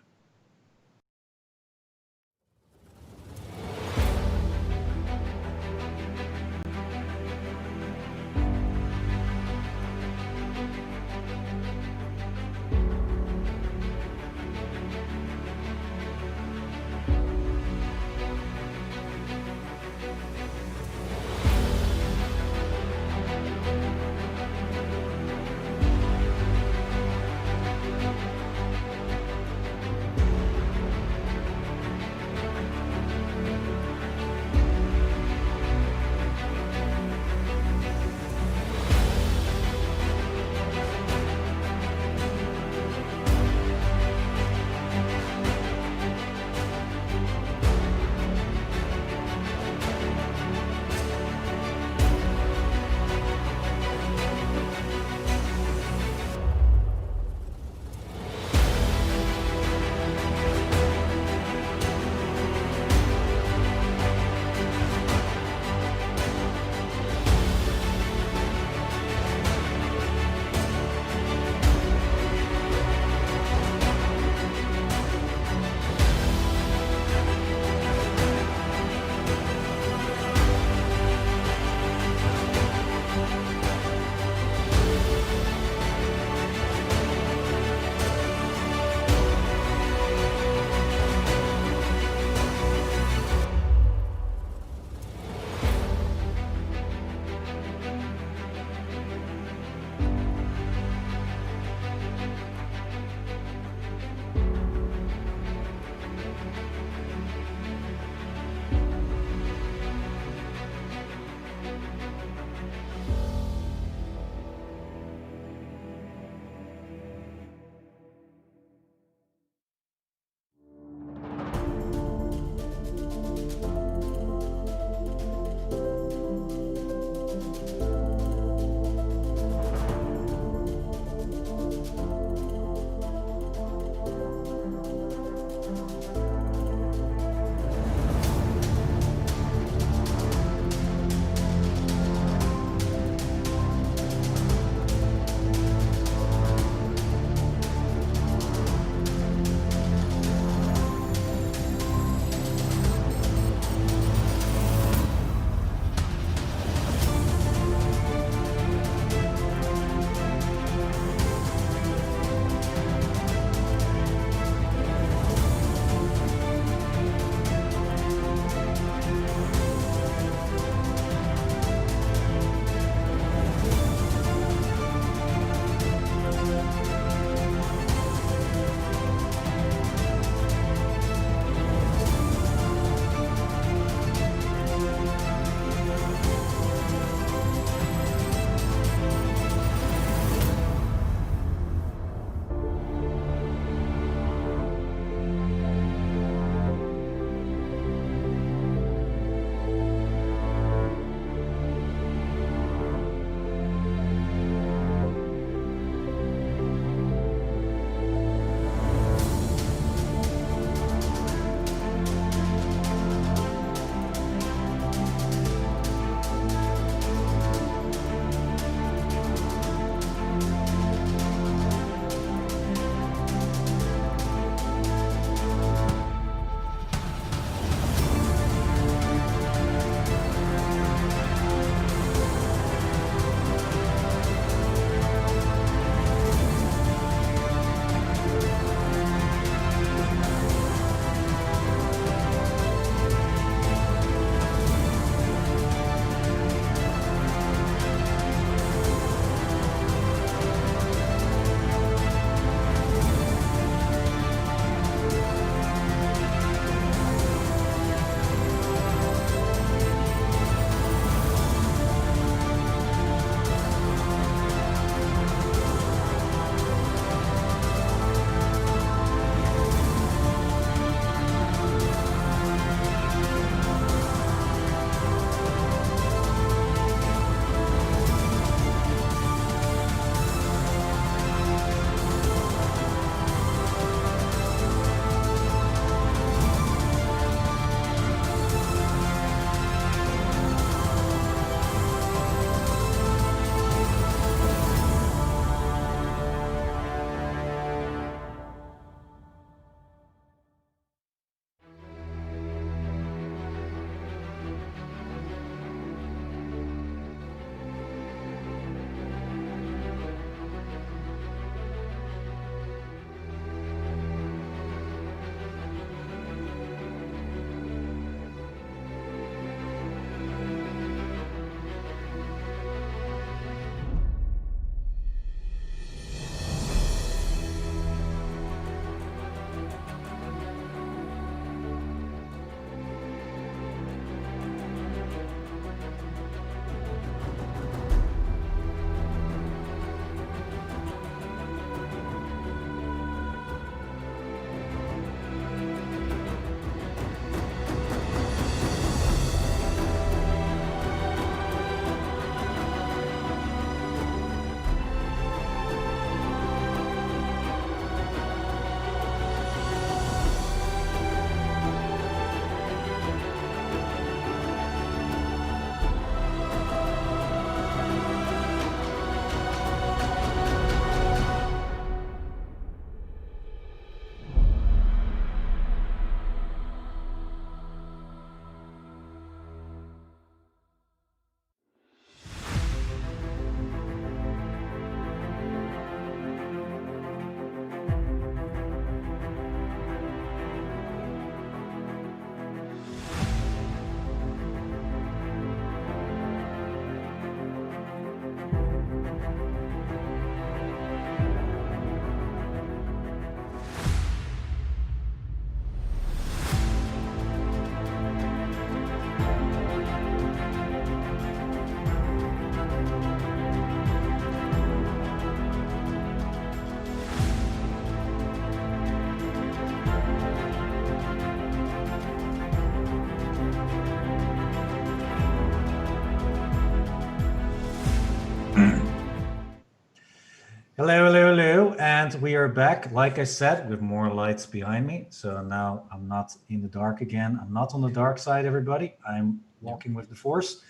Speaker 1: Hello, hello, hello, and we are back, like I said, with more lights behind me. So now I'm not in the dark again. I'm not on the dark side, everybody. I'm walking with the force.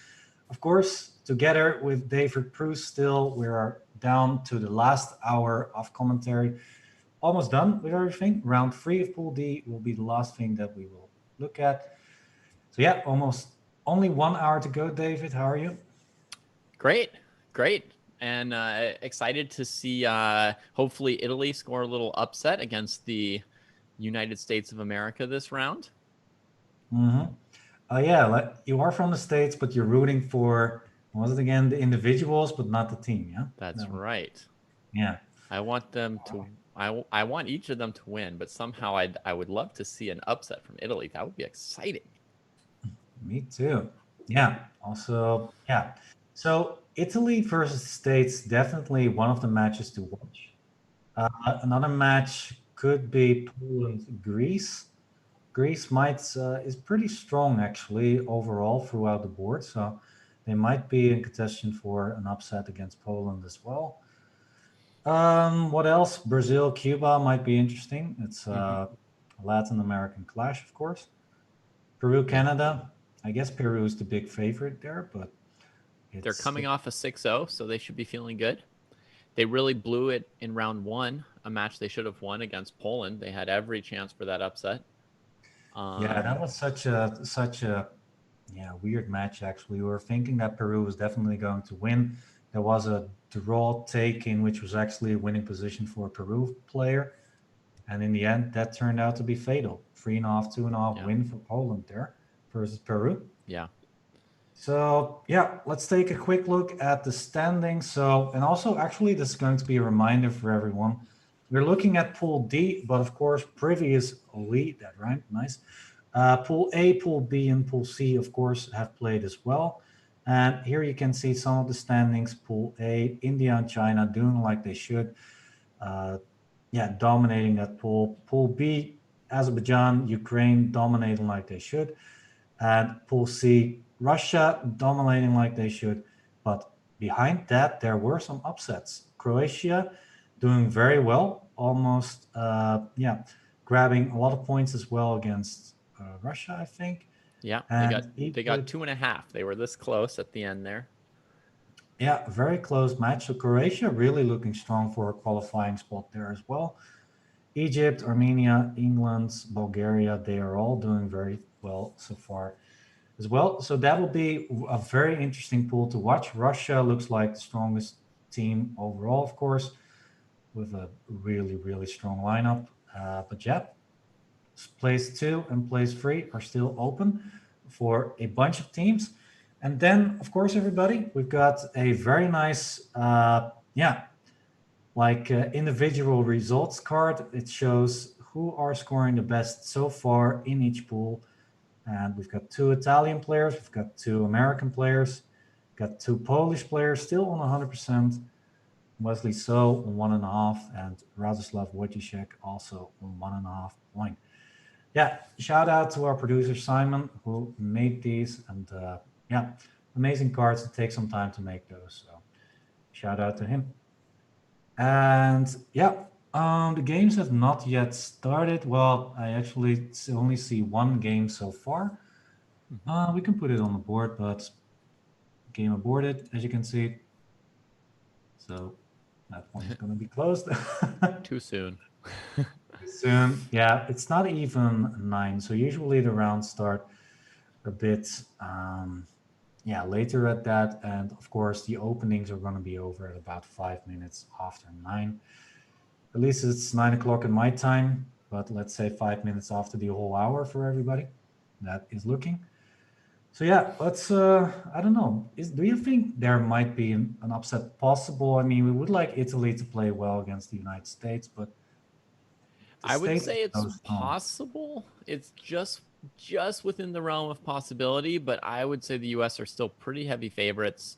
Speaker 1: Of course, together with David Proust still, we are down to the last hour of commentary. Almost done with everything. Round 3 of Pool D will be the last thing that we will look at. So yeah, almost only 1 hour to go, David. How are you?
Speaker 2: Great. And excited to see hopefully Italy score a little upset against the United States of America this round.
Speaker 1: Mm-hmm. Yeah, you are from the States, but you're rooting for, what was it again, the individuals, but not the team, yeah?
Speaker 2: That's right.
Speaker 1: Yeah.
Speaker 2: I want them to. I want each of them to win, but somehow I would love to see an upset from Italy. That would be exciting.
Speaker 1: Me too. Yeah. Also, yeah. So Italy versus States, definitely one of the matches to watch. Another match could be Poland-Greece. Greece might is pretty strong actually overall throughout the board, so they might be in contention for an upset against Poland as well. What else? Brazil, Cuba might be interesting. It's a Latin American clash, of course. Peru, Canada. I guess Peru is the big favorite there, but
Speaker 2: they're coming off a 6-0, so they should be feeling good. They really blew it in round 1, a match they should have won against Poland. They had every chance for that upset.
Speaker 1: Yeah, that was such a weird match actually. We were thinking that Peru was definitely going to win. There was a draw taken, which was actually a winning position for a Peru player. And in the end, that turned out to be fatal. 3.5, 2.5 win for Poland there versus Peru.
Speaker 2: Yeah.
Speaker 1: So yeah, let's take a quick look at the standings. So, and also actually this is going to be a reminder for everyone. We're looking at Pool D, but of course previously, that right? Nice. Pool A, Pool B, and Pool C, of course, have played as well. And here you can see some of the standings. Pool A, India and China doing like they should. Dominating that pool. Pool B, Azerbaijan, Ukraine dominating like they should. And Pool C, Russia dominating like they should. But behind that, there were some upsets. Croatia doing very well, almost, grabbing a lot of points as well against Russia, I think.
Speaker 2: Yeah, they got 2.5. They were this close at the end there.
Speaker 1: Yeah, very close match. So Croatia really looking strong for a qualifying spot there as well. Egypt, Armenia, England, Bulgaria, they are all doing very well so far as well. So that will be a very interesting pool to watch. Russia looks like the strongest team overall, of course, with a really, really strong lineup. But yeah, place 2 and place 3 are still open for a bunch of teams. And then, of course, everybody, we've got a very nice, individual results card. It shows who are scoring the best so far in each pool. And we've got 2 Italian players, we've got 2 American players, got 2 Polish players still on 100%. Wesley So on 1.5, and Radoslav Wojciech also on 1.5 point. Yeah, shout out to our producer Simon who made these, and amazing cards. It takes some time to make those, so shout out to him. And the games have not yet started. Well, I actually only see 1 game so far. We can put it on the board, but game aborted, as you can see. So that one is going to be closed.
Speaker 2: Too soon.
Speaker 1: Soon. Yeah, it's not even 9. So usually the rounds start a bit later at that. And of course, the openings are going to be over at about 5 minutes after 9. At least it's 9 o'clock in my time, but let's say 5 minutes after the whole hour for everybody that is looking. So yeah, let's, I don't know. Do you think there might be an upset possible? I mean, we would like Italy to play well against the United States, but
Speaker 2: I would say it's possible. It's just within the realm of possibility, but I would say the US are still pretty heavy favorites.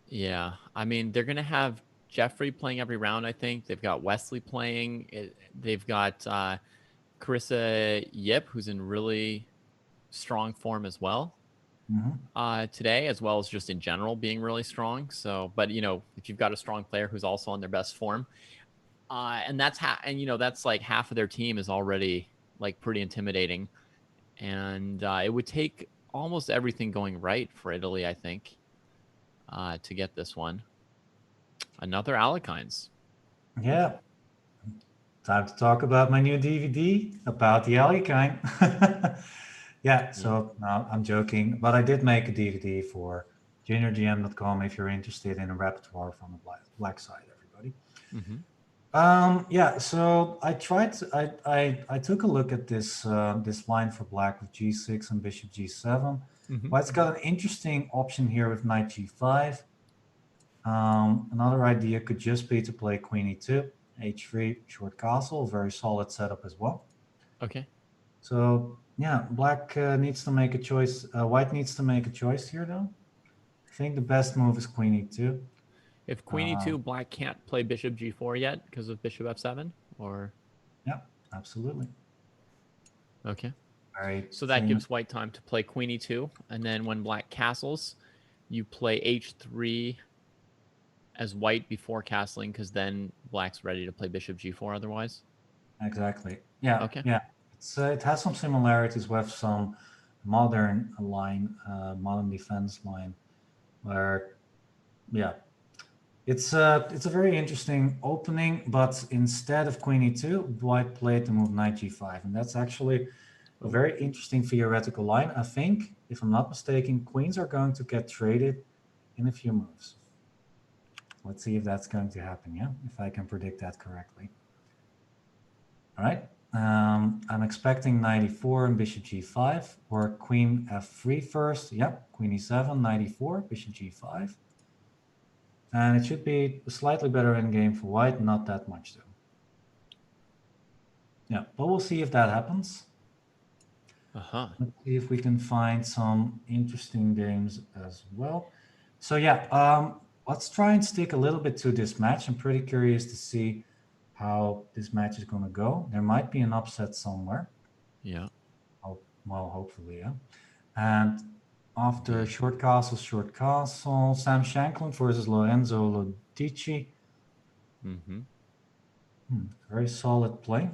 Speaker 2: Yeah, I mean, they're going to have Jeffrey playing every round, I think. They've got Wesley playing. They've got Carissa Yip, who's in really strong form as well. today, as well as just in general being really strong. So, but you know, if you've got a strong player who's also on their best form, and that's that's like half of their team is already like pretty intimidating, and it would take almost everything going right for Italy, I think, to get this one. Another Alekhines.
Speaker 1: Yeah. Time to talk about my new DVD about the Alekhine. Yeah, so no, I'm joking, but I did make a DVD for juniorgm.com if you're interested in a repertoire from the black side, everybody. Yeah, so I tried to, I took a look at this this line for black with g6 and bishop g7. Well, it's got an interesting option here with knight g5. Another idea could just be to play queen e2, h3, short castle, very solid setup as well.
Speaker 2: Okay.
Speaker 1: So yeah, black needs to make a choice. White needs to make a choice here, though. I think the best move is queen e2.
Speaker 2: If queen e2, black can't play bishop g4 yet because of bishop f7, or?
Speaker 1: Yeah, absolutely.
Speaker 2: Okay.
Speaker 1: All right.
Speaker 2: So that gives white time to play queen e2, and then when black castles, you play h3 as white before castling, because then black's ready to play bishop g4 otherwise.
Speaker 1: Exactly. Yeah.
Speaker 2: Okay.
Speaker 1: Yeah. It has some similarities with some modern line, modern defense line, where, yeah, it's a very interesting opening. But instead of queen e2, white played the move knight g5, and that's actually a very interesting theoretical line. I think, if I'm not mistaken, queens are going to get traded in a few moves. Let's see if that's going to happen, yeah? If I can predict that correctly. All right. I'm expecting knight e4 and bishop g5, or queen f3 first. Yep, queen e7, knight e4, bishop g5. And it should be a slightly better endgame for white, not that much though. Yeah, but we'll see if that happens. Let's see if we can find some interesting games as well. So yeah, let's try and stick a little bit to this match. I'm pretty curious to see how this match is going to go. There might be an upset somewhere.
Speaker 2: Yeah.
Speaker 1: Well, hopefully, yeah. And after short castle, Sam Shanklin versus Lorenzo Lodici. Very solid play.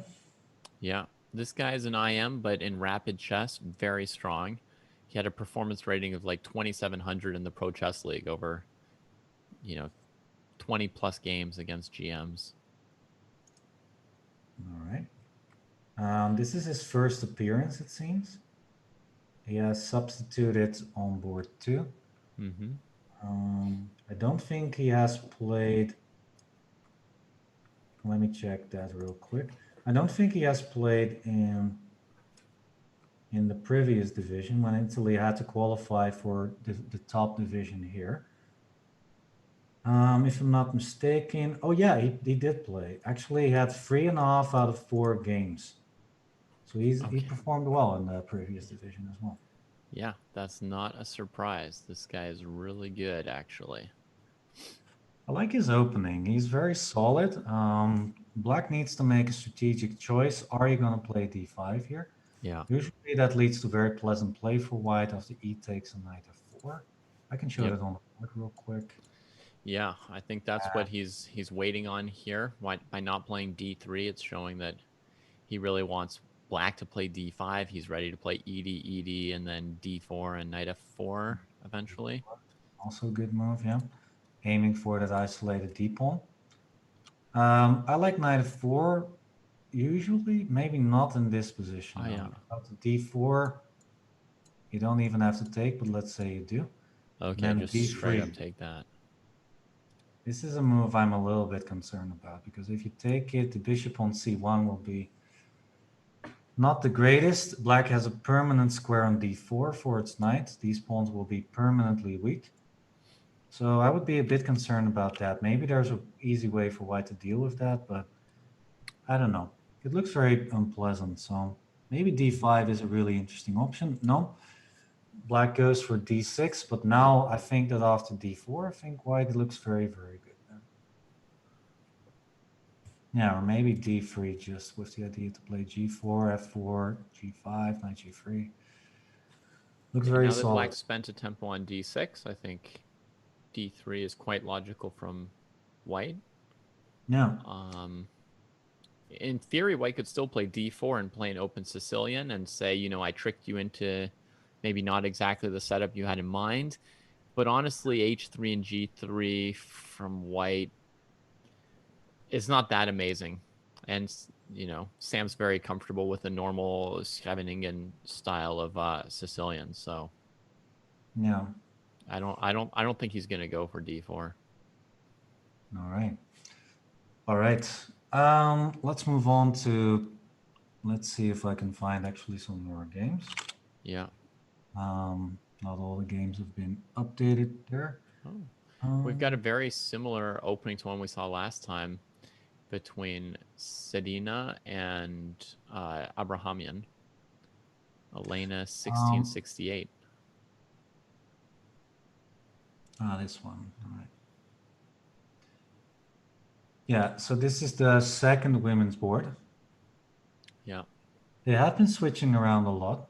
Speaker 2: Yeah. This guy is an IM, but in rapid chess, very strong. He had a performance rating of like 2,700 in the Pro Chess League over, 20 plus games against GMs.
Speaker 1: All right. This is his first appearance, it seems. He has substituted on board too. I don't think he has played. Let me check that real quick. I don't think he has played in the previous division when Italy had to qualify for the top division here. If I'm not mistaken, oh yeah, he did play. Actually, he had 3.5 out of 4 games. So he performed well in the previous division as well.
Speaker 2: Yeah, that's not a surprise. This guy is really good, actually.
Speaker 1: I like his opening. He's very solid. Black needs to make a strategic choice. Are you going to play d5 here?
Speaker 2: Yeah.
Speaker 1: Usually that leads to very pleasant play for white after e takes and knight f4. I can show that on the board real quick.
Speaker 2: Yeah, I think that's what he's waiting on here. By not playing d3, it's showing that he really wants black to play d5. He's ready to play ed, and then d4 and knight f4 eventually.
Speaker 1: Also a good move, yeah. Aiming for that isolated d pawn. I like knight f4 usually, maybe not in this position.
Speaker 2: Yeah.
Speaker 1: After d4, you don't even have to take, but let's say you do.
Speaker 2: Okay,
Speaker 1: then
Speaker 2: just
Speaker 1: d3.
Speaker 2: straight up take that.
Speaker 1: This is a move I'm a little bit concerned about, because if you take it, the bishop on c1 will be not the greatest. Black has a permanent square on d4 for its knight. These pawns will be permanently weak. So I would be a bit concerned about that. Maybe there's an easy way for white to deal with that, but I don't know. It looks very unpleasant. So maybe d5 is a really interesting option. No, black goes for d6, but now I think that after d4, I think white looks very, very good there. Yeah, or maybe d3 just with the idea to play g4, f4, g5, knight g3. Looks
Speaker 2: Yeah,
Speaker 1: very
Speaker 2: now that
Speaker 1: solid.
Speaker 2: Black spent a tempo on d6, I think d3 is quite logical from White.
Speaker 1: Yeah.
Speaker 2: In theory, White could still play d4 and play an open Sicilian and say, you know, I tricked you into maybe not exactly the setup you had in mind. But honestly, h3 and g3 from White is not that amazing. And, you know, Sam's very comfortable with a normal Scheveningen style of Sicilian. So
Speaker 1: Yeah.
Speaker 2: I don't think he's going to go for d4.
Speaker 1: All right. All right. Let's move on to, let's see if I can find actually some more games.
Speaker 2: Yeah.
Speaker 1: Not all the games have been updated there.
Speaker 2: We've got a very similar opening to one we saw last time between Sedina and Abrahamian. Elena 1668.
Speaker 1: This one. All right. Yeah, so this is the second women's board.
Speaker 2: Yeah.
Speaker 1: They have been switching around a lot.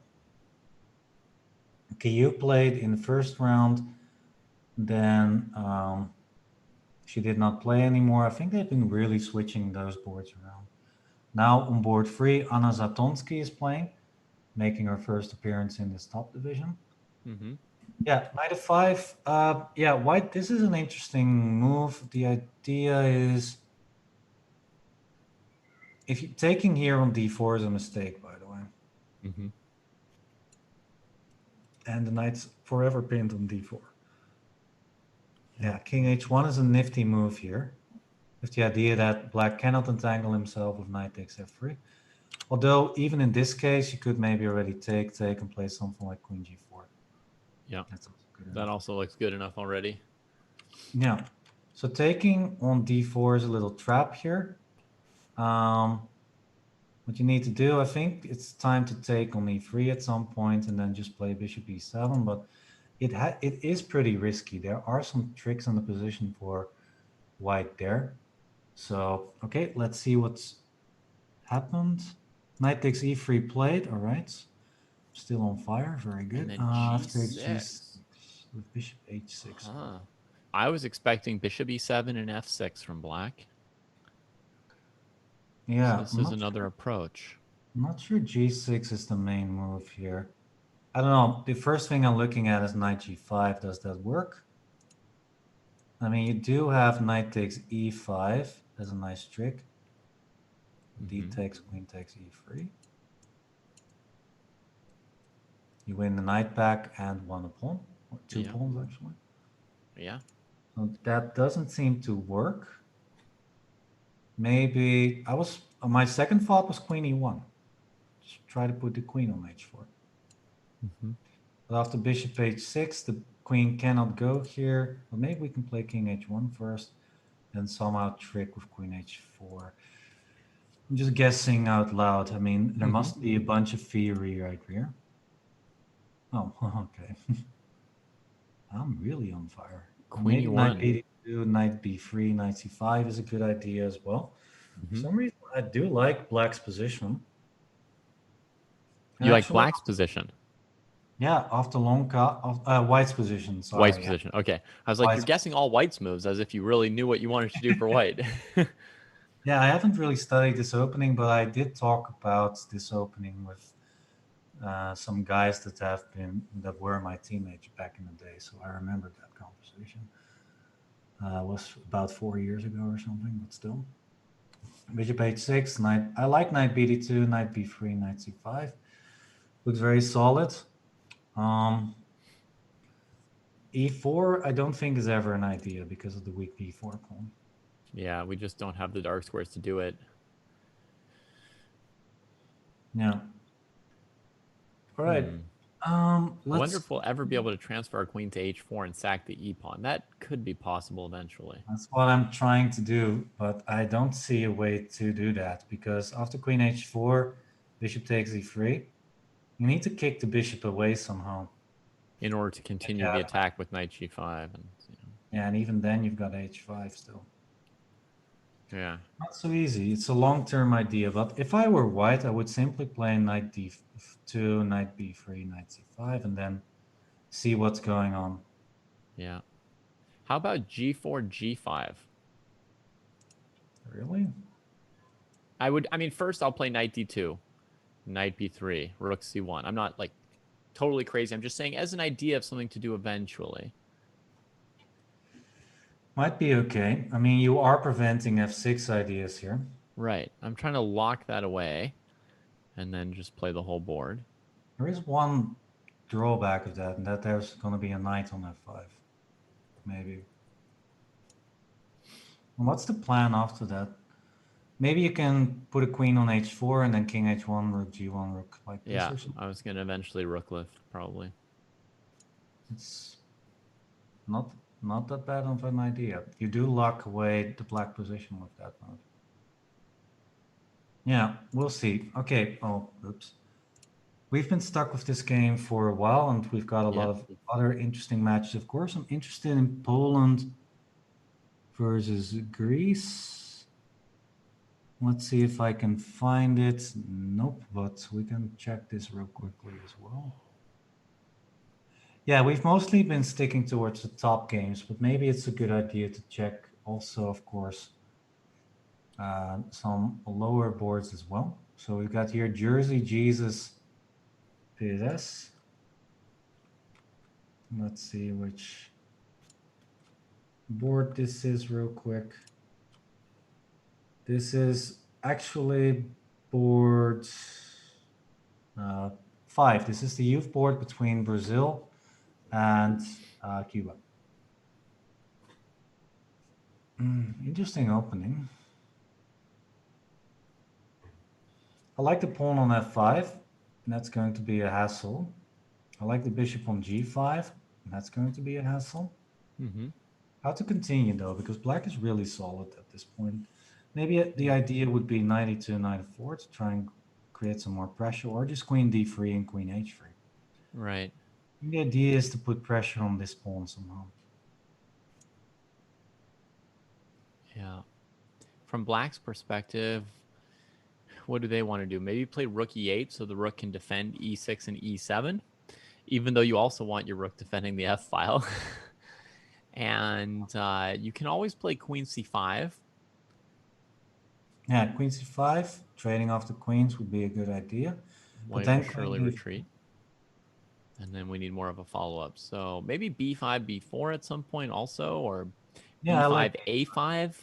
Speaker 1: Okay, you played in the first round, then she did not play anymore. I think they've been really switching those boards around. Now on board 3, Anna Zatonsky is playing, making her first appearance in this top division.
Speaker 2: Mm-hmm.
Speaker 1: Yeah, knight of 5. Yeah, White, this is an interesting move. The idea is, if you're taking here on d4 is a mistake, by the way.
Speaker 2: Mm-hmm.
Speaker 1: And the knight's forever pinned on d4. Yeah, king h1 is a nifty move here, with the idea that black cannot entangle himself with knight takes f3. Although, even in this case, you could maybe already take, and play something like queen g4.
Speaker 2: Yeah,
Speaker 1: that's also good
Speaker 2: that also looks good enough already.
Speaker 1: Yeah, so taking on d4 is a little trap here. What you need to do, I think it's time to take on e3 at some point and then just play bishop e7, but it is pretty risky. There are some tricks in the position for White there. So, okay, let's see what's happened. Knight takes e3 played, all right. Still on fire, very good.
Speaker 2: And then
Speaker 1: After
Speaker 2: g6.
Speaker 1: g6 with bishop h6.
Speaker 2: Huh. I was expecting bishop e7 and f6 from Black.
Speaker 1: Yeah,
Speaker 2: So this is another approach.
Speaker 1: I'm not sure g6 is the main move here. I don't know. The first thing I'm looking at is knight g5. Does that work? I mean, you do have knight takes e5 as a nice trick. D takes, queen takes e3. You win the knight back and one a pawn, or two pawns actually.
Speaker 2: Yeah.
Speaker 1: So that doesn't seem to work. Maybe my second thought was queen e1. Just try to put the queen on h4. But after bishop h6, the queen cannot go here. But maybe we can play king h1 first, and somehow trick with queen h4. I'm just guessing out loud. I mean, there must be a bunch of theory right here. Oh, okay. I'm really on fire.
Speaker 2: Queen
Speaker 1: maybe
Speaker 2: e1.
Speaker 1: Knight b2, knight b3, knight c5 is a good idea as well. For some reason, I do like Black's position.
Speaker 2: You like Black's position?
Speaker 1: Yeah, after long White's position. Sorry,
Speaker 2: White's position. Okay. I was like, you're guessing all White's moves as if you really knew what you wanted to do for White.
Speaker 1: Yeah, I haven't really studied this opening, but I did talk about this opening with some guys that were my teammates back in the day. So I remembered that conversation. It was about 4 years ago or something, but still. Bishop h6, knight. I like knight bd2, knight b3, knight c5. Looks very solid. E4, I don't think is ever an idea because of the weak b4 pawn.
Speaker 2: Yeah, we just don't have the dark squares to do it.
Speaker 1: Yeah. All right.
Speaker 2: I wonder if we'll ever be able to transfer our queen to h4 and sack the e-pawn. That could be possible eventually.
Speaker 1: That's what I'm trying to do, but I don't see a way to do that because after queen h4, bishop takes e3. You need to kick the bishop away somehow.
Speaker 2: In order to continue the attack with knight g5. And,
Speaker 1: Yeah, and even then you've got h5 still.
Speaker 2: Yeah.
Speaker 1: Not so easy. It's a long-term idea, but if I were White, I would simply play knight d2, knight b3, knight c5, and then see what's going on.
Speaker 2: Yeah. How about G4, G5?
Speaker 1: Really?
Speaker 2: I mean, first I'll play Knight D2, Knight B3, Rook C1. I'm not like totally crazy. I'm just saying as an idea of something to do eventually.
Speaker 1: Might be okay. I mean, you are preventing F6 ideas here.
Speaker 2: Right. I'm trying to lock that away and then just play the whole board.
Speaker 1: There is one drawback of that, and that there's going to be a knight on F5. Maybe. And what's the plan after that? Maybe you can put a queen on H4 and then king H1, rook G1, rook like this
Speaker 2: Yeah,
Speaker 1: or something.
Speaker 2: I was going to eventually rook lift, probably.
Speaker 1: It's not that bad of an idea. You do lock away the black position with that move. Yeah, we'll see. Okay, oh, oops. We've been stuck with this game for a while, and we've got a lot of other interesting matches. Of course, I'm interested in Poland versus Greece. Let's see if I can find it. Nope, but we can check this real quickly as well. Yeah, we've mostly been sticking towards the top games, but maybe it's a good idea to check also, of course, some lower boards as well. So we've got here Jersey Jesus PSS. Let's see which board this is real quick. This is actually board 5. This is the youth board between Brazil and Cuba. Interesting opening. I like the pawn on F5, and that's going to be a hassle. I like the bishop on G5, and that's going to be a hassle. How to continue though, because black is really solid at this point. Maybe the idea would be knight e2, knight e4 to try and create some more pressure, or just queen d3 and queen h3.
Speaker 2: Right.
Speaker 1: The idea is to put pressure on this pawn somehow.
Speaker 2: Yeah. From black's perspective, what do they want to do? Maybe play rook e8 so the rook can defend e6 and e7, even though you also want your rook defending the f file. And you can always play queen c5.
Speaker 1: Yeah, queen c5, trading off the queens would be a good idea.
Speaker 2: White
Speaker 1: but then
Speaker 2: will surely retreat. And then we need more of a follow-up. So maybe b5, b4 at some point also, or
Speaker 1: yeah,
Speaker 2: b5,
Speaker 1: like,
Speaker 2: a5.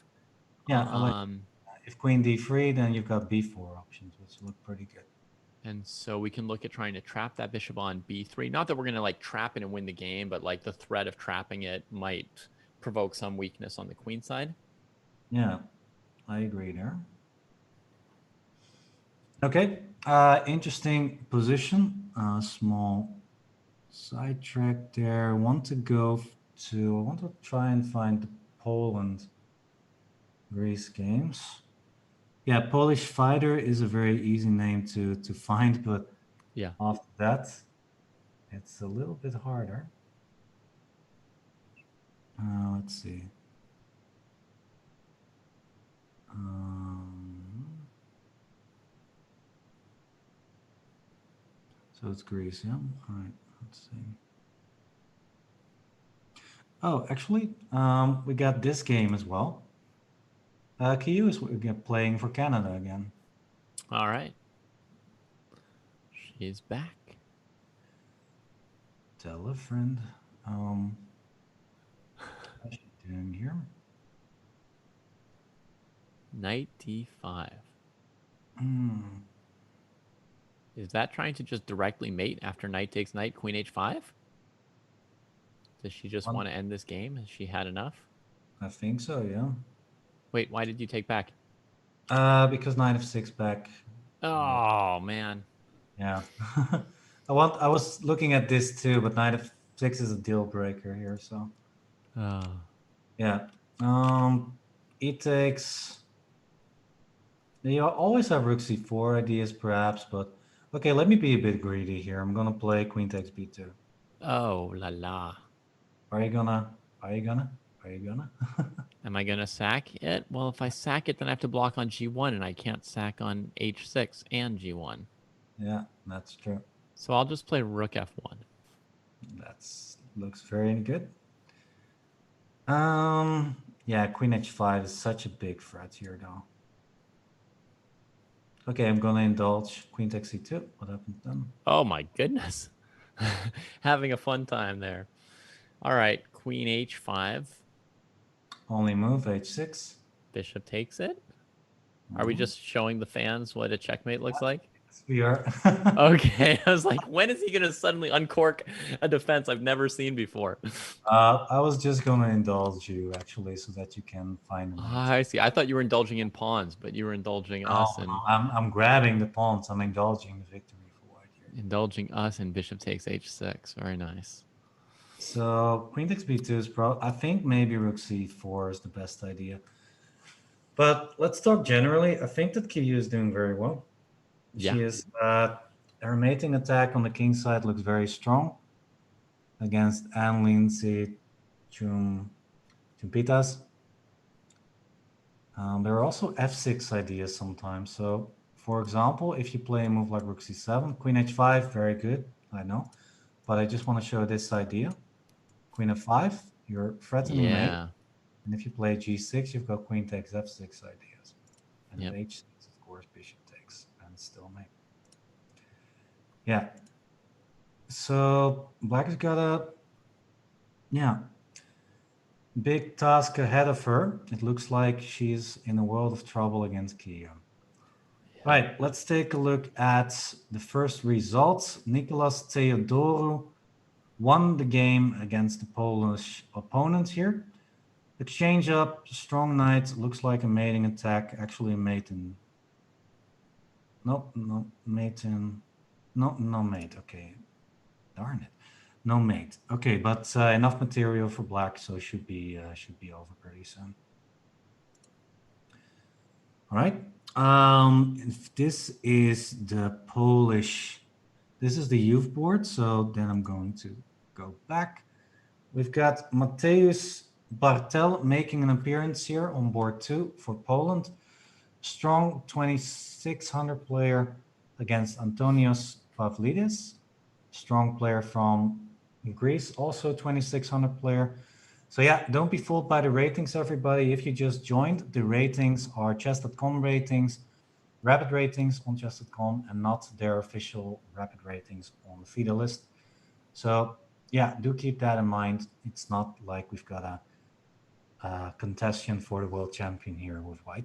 Speaker 1: Yeah, I like if queen d3, then you've got b4 options, which look pretty good.
Speaker 2: And so we can look at trying to trap that bishop on b3. Not that we're going to like trap it and win the game, but like the threat of trapping it might provoke some weakness on the queen side.
Speaker 1: Yeah, I agree there. Okay, interesting position. Small sidetrack there. I want to try and find the Poland Greece games. Yeah, Polish Fighter is a very easy name to find, but
Speaker 2: yeah,
Speaker 1: after that, it's a little bit harder. Let's see. So it's Greece, yeah? All right, let's see. Oh, actually, we got this game as well. Kiyu is playing for Canada again.
Speaker 2: All right. She's back.
Speaker 1: Tell a friend. What's she doing here?
Speaker 2: Knight d5. Is that trying to just directly mate after knight takes knight, queen h5? Does she just want to end this game? Has she had enough?
Speaker 1: I think so, yeah.
Speaker 2: Wait, why did you take back?
Speaker 1: Because knight f6 back.
Speaker 2: Oh, man.
Speaker 1: Yeah. I was looking at this too, but knight f6 is a deal breaker here, so. Yeah. E takes. You always have rook c4 ideas, perhaps, but okay. Let me be a bit greedy here. I'm gonna play queen takes b2.
Speaker 2: Oh la la.
Speaker 1: Are you gonna?
Speaker 2: Am I gonna sack it? Well, if I sack it, then I have to block on g1, and I can't sack on h6 and g1.
Speaker 1: Yeah, that's true.
Speaker 2: So I'll just play rook f1.
Speaker 1: That's looks very good. Yeah, queen h5 is such a big threat here, though. Okay, I'm gonna indulge queen takes c2. What happens then?
Speaker 2: Oh my goodness. Having a fun time there. All right, queen h5.
Speaker 1: Only move h6.
Speaker 2: Bishop takes it. Are we just showing the fans what a checkmate looks like?
Speaker 1: Yes, we are.
Speaker 2: Okay, I was like, when is he going to suddenly uncork a defense I've never seen before?
Speaker 1: I was just gonna indulge you actually, so that you can find a mate.
Speaker 2: I see. I thought you were indulging in pawns, but you were indulging us and
Speaker 1: I'm grabbing the pawns. I'm indulging the victory for white here.
Speaker 2: indulging us and bishop takes h6. Very nice.
Speaker 1: So queen takes b2 is I think maybe rook c4 is the best idea. But let's talk generally. I think that Kiyu is doing very well.
Speaker 2: Yeah.
Speaker 1: She is her mating attack on the king side looks very strong against Anne Lindsay Chumpitas. There are also f6 ideas sometimes. So for example, if you play a move like rook c7, queen h5, very good, I know. But I just want to show this idea. Queen f5, you're threatening mate. And if you play g6, you've got queen takes f6 ideas. And at h6, of course, bishop takes, and still mate. Yeah. So black has got a big task ahead of her. It looks like she's in a world of trouble against Kiyu. Right, let's take a look at the first results. Nicolas Theodoru won the game against the Polish opponent here. Exchange up, strong knight, looks like a mating attack, actually a mate in... No mate, okay. Darn it. No mate. Okay, but enough material for black, so it should be over pretty soon. All right. This is the Polish, this is the youth board, so then I'm going to go back. We've got Mateusz Bartel making an appearance here on board 2 for Poland. Strong 2600 player against Antonios Pavlidis. Strong player from Greece, also 2600 player. So yeah, don't be fooled by the ratings, everybody. If you just joined, the ratings are Chess.com ratings, rapid ratings on Chess.com, and not their official rapid ratings on the FIDE list. So yeah, do keep that in mind. It's not like we've got a contestant for the world champion here with white.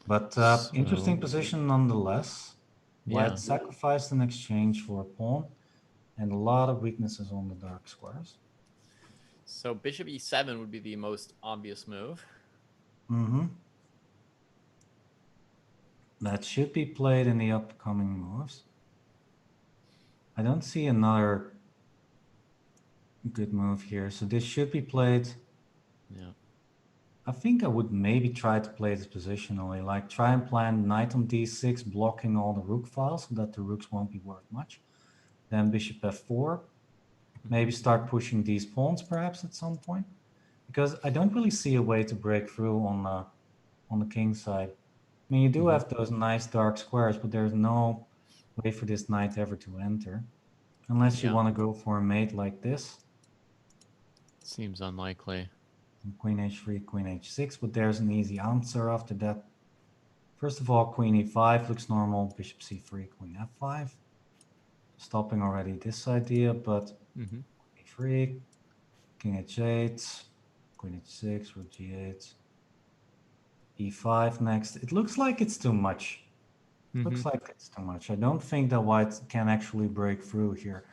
Speaker 1: But interesting position nonetheless. White sacrificed in exchange for a pawn, and a lot of weaknesses on the dark squares.
Speaker 2: So bishop e7 would be the most obvious move.
Speaker 1: That should be played in the upcoming moves. I don't see another good move here, so this should be played.
Speaker 2: Yeah.
Speaker 1: I think I would maybe try to play this positionally, like try and plan knight on d6, blocking all the rook files so that the rooks won't be worth much. Then bishop f4. Maybe start pushing these pawns perhaps at some point, because I don't really see a way to break through on the king side. I mean, you do have those nice dark squares, but there's no way for this knight ever to enter, unless you want to go for a mate like this.
Speaker 2: Seems unlikely.
Speaker 1: Queen h3, queen h6, but there's an easy answer after that. First of all, queen e5 looks normal, bishop c3, queen f5. Stopping already this idea, but e3, king h8, queen h6, rook g8, e5 next. It looks like it's too much. Looks like it's too much. I don't think that white can actually break through here.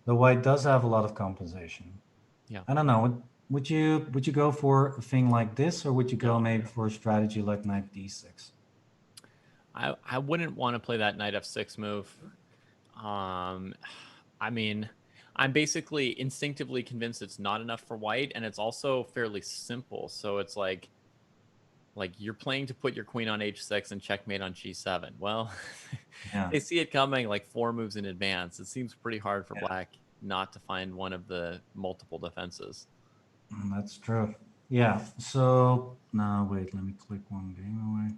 Speaker 1: The white does have a lot of compensation.
Speaker 2: Yeah.
Speaker 1: I don't know. Would you go for a thing like this, or would you go maybe for a strategy like knight d6?
Speaker 2: I wouldn't want to play that knight f6 move. I mean, I'm basically instinctively convinced it's not enough for white, and it's also fairly simple. So it's like you're playing to put your queen on h6 and checkmate on g7. Well, they see it coming like 4 moves in advance. It seems pretty hard for black not to find one of the multiple defenses.
Speaker 1: That's true. Yeah. So now wait, let me click one game away.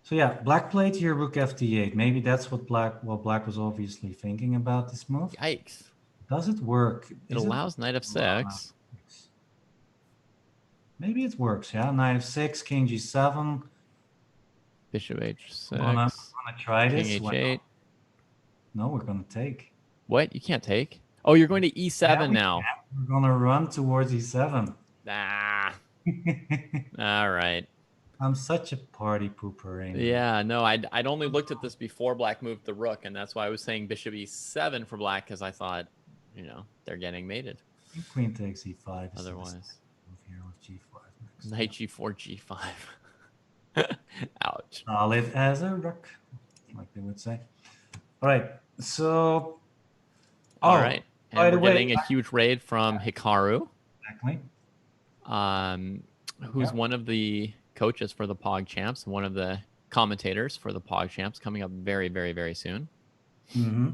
Speaker 1: So yeah, black played here rook fd8. Maybe that's what black was obviously thinking about this move.
Speaker 2: Yikes.
Speaker 1: Does it work?
Speaker 2: It
Speaker 1: Is
Speaker 2: allows knight f6.
Speaker 1: Maybe it works, yeah. Knight f6, king g7.
Speaker 2: Bishop h6.
Speaker 1: I'm gonna try
Speaker 2: King
Speaker 1: this.
Speaker 2: h8.
Speaker 1: No, we're gonna take.
Speaker 2: What? You can't take? Oh, you're going to e7
Speaker 1: Yeah,
Speaker 2: now.
Speaker 1: We're gonna run towards e7.
Speaker 2: Ah. All right.
Speaker 1: I'm such a party pooper.
Speaker 2: Yeah, no, I'd only looked at this before black moved the rook, and that's why I was saying bishop e7 for black, because I thought, you know, they're getting mated.
Speaker 1: Queen takes e5.
Speaker 2: Otherwise.
Speaker 1: Move here with g5 next.
Speaker 2: Knight g4, g5. Ouch.
Speaker 1: Solid as a rook, like they would say. All right, so.
Speaker 2: All right. And
Speaker 1: by the
Speaker 2: we're
Speaker 1: way,
Speaker 2: getting a huge raid from Hikaru.
Speaker 1: Exactly.
Speaker 2: Who's one of the coaches for the Pog Champs, one of the commentators for the Pog Champs, coming up very, very, very soon.
Speaker 1: Mm-hmm.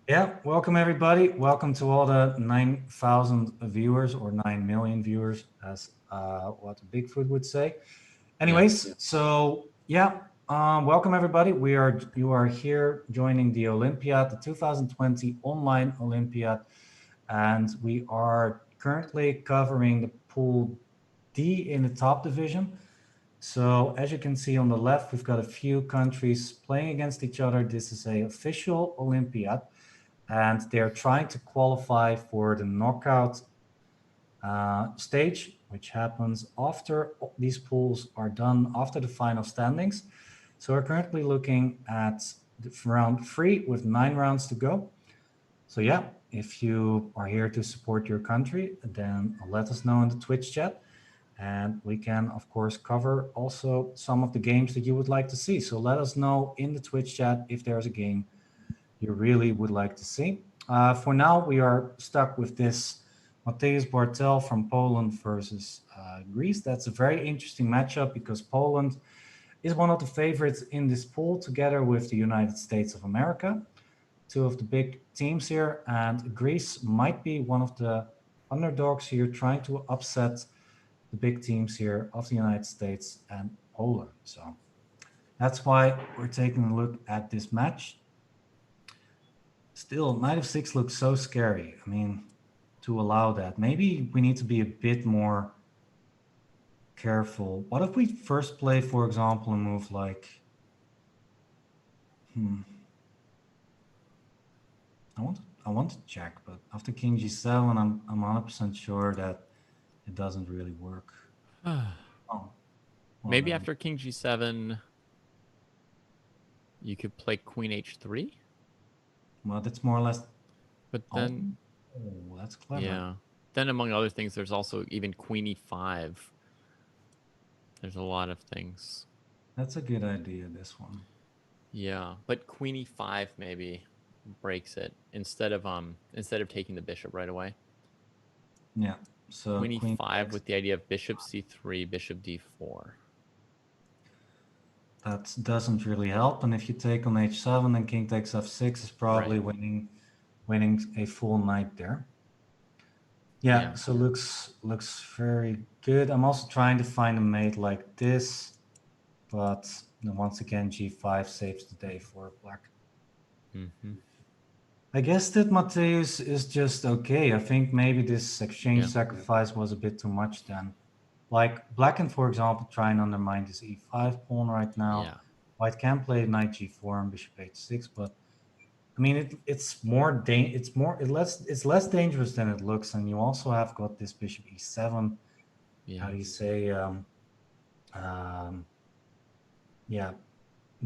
Speaker 1: Yeah, welcome everybody. Welcome to all the 9,000 viewers, or 9 million viewers, as what Bigfoot would say. Anyways, so yeah, welcome everybody. You are here joining the Olympiad, the 2020 Online Olympiad, and we are currently covering the Pool D in the top division. So as you can see on the left, we've got a few countries playing against each other. This is an official Olympiad, and they're trying to qualify for the knockout stage, which happens after these pools are done, after the final standings. So we're currently looking at round 3 with 9 rounds to go. So yeah, if you are here to support your country, then let us know in the Twitch chat. And we can, of course, cover also some of the games that you would like to see. So let us know in the Twitch chat if there's a game you really would like to see. For now, we are stuck with this Mateusz Bartel from Poland versus Greece. That's a very interesting matchup because Poland is one of the favorites in this pool, together with the United States of America, two of the big teams here. And Greece might be one of the underdogs here, trying to upset the big teams here of the United States and Poland. So that's why we're taking a look at this match. Still, knight of 6 looks so scary. I mean, to allow that, maybe we need to be a bit more careful. What if we first play, for example, a move like, I want to check, but after king g7, I'm 100% sure that it doesn't really work.
Speaker 2: Maybe after king g7, you could play queen h3.
Speaker 1: Well, that's more or less.
Speaker 2: But then,
Speaker 1: that's clever.
Speaker 2: Yeah. Then, among other things, there's also even queen e5. There's a lot of things.
Speaker 1: That's a good idea, this one.
Speaker 2: Yeah, but queen e5 maybe breaks it instead of taking the bishop right away.
Speaker 1: Yeah. So
Speaker 2: queen e5 with the idea of bishop c3, bishop d4.
Speaker 1: That doesn't really help. And if you take on h7, then king takes f6 is probably winning a full knight there. Yeah, so looks very good. I'm also trying to find a mate like this, but once again, g5 saves the day for black. I guess that Mateusz is just okay. I think maybe this exchange sacrifice was a bit too much then. Like black can, for example, try and undermine this e5 pawn right now.
Speaker 2: Yeah.
Speaker 1: White can play knight g4 and bishop h6, but I mean it's less dangerous than it looks, and you also have got this bishop e7.
Speaker 2: Yeah.
Speaker 1: How do you say?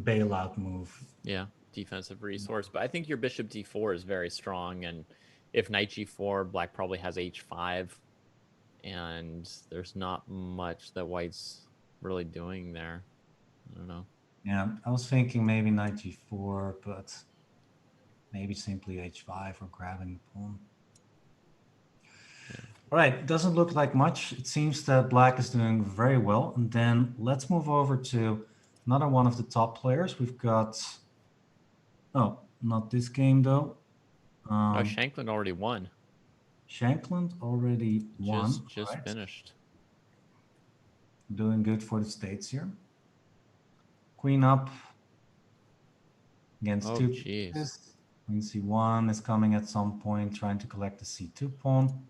Speaker 1: Bailout move.
Speaker 2: Yeah, defensive resource. But I think your bishop d4 is very strong, and if knight g4, black probably has h5, and there's not much that white's really doing there. I don't know.
Speaker 1: Yeah, I was thinking maybe knight g4, but maybe simply h5 or grabbing the pawn. All right, doesn't look like much. It seems that black is doing very well. And then let's move over to another one of the top players. We've got, oh, not this game though.
Speaker 2: Shankland already won.
Speaker 1: Shankland already won.
Speaker 2: Just finished.
Speaker 1: Doing good for the States here. Queen up against two pieces. Queen c1 is coming at some point, trying to collect the c2 pawn.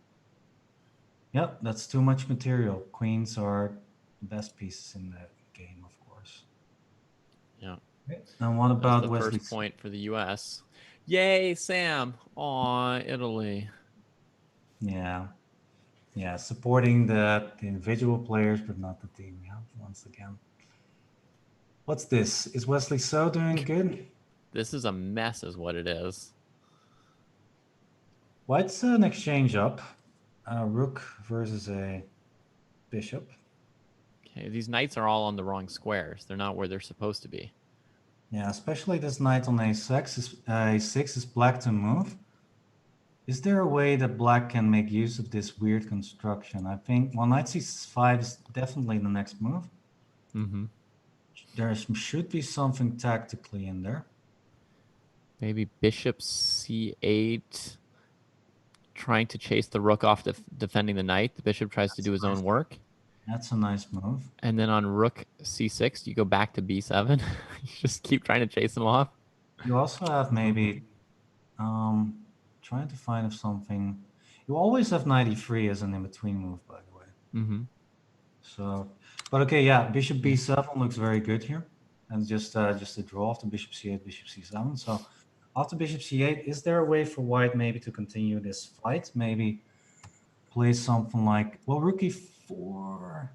Speaker 1: Yep, that's too much material. Queens are the best pieces in the game, of course.
Speaker 2: Yeah.
Speaker 1: Okay. And what
Speaker 2: That's
Speaker 1: about
Speaker 2: the
Speaker 1: Wesley?
Speaker 2: first point for the U.S. Yay, Sam! Aw, Italy.
Speaker 1: Yeah. Yeah, supporting the individual players, but not the team, yeah, once again. What's this? Is Wesley So doing good?
Speaker 2: This is a mess is what it is.
Speaker 1: White's an exchange up. Rook versus a bishop.
Speaker 2: Okay, these knights are all on the wrong squares. They're not where they're supposed to be.
Speaker 1: Yeah, especially this knight on a6 is black to move. Is there a way that black can make use of this weird construction? I think, well, knight c5 is definitely the next move.
Speaker 2: Mm-hmm.
Speaker 1: There should be something tactically in there.
Speaker 2: Maybe bishop c8, trying to chase the rook off, defending the knight. The bishop tries to do his own work.
Speaker 1: That's a nice move.
Speaker 2: And then on rook c6, you go back to b7. You just keep trying to chase him off.
Speaker 1: You also have maybe trying to find if something. You always have knight e3 as an in-between move, by the way.
Speaker 2: Mm-hmm.
Speaker 1: So, but okay, yeah, bishop b7 looks very good here, and just a draw after bishop c8, bishop c7. So, after bishop c8, is there a way for white maybe to continue this fight? Maybe play something like, well, rook e4.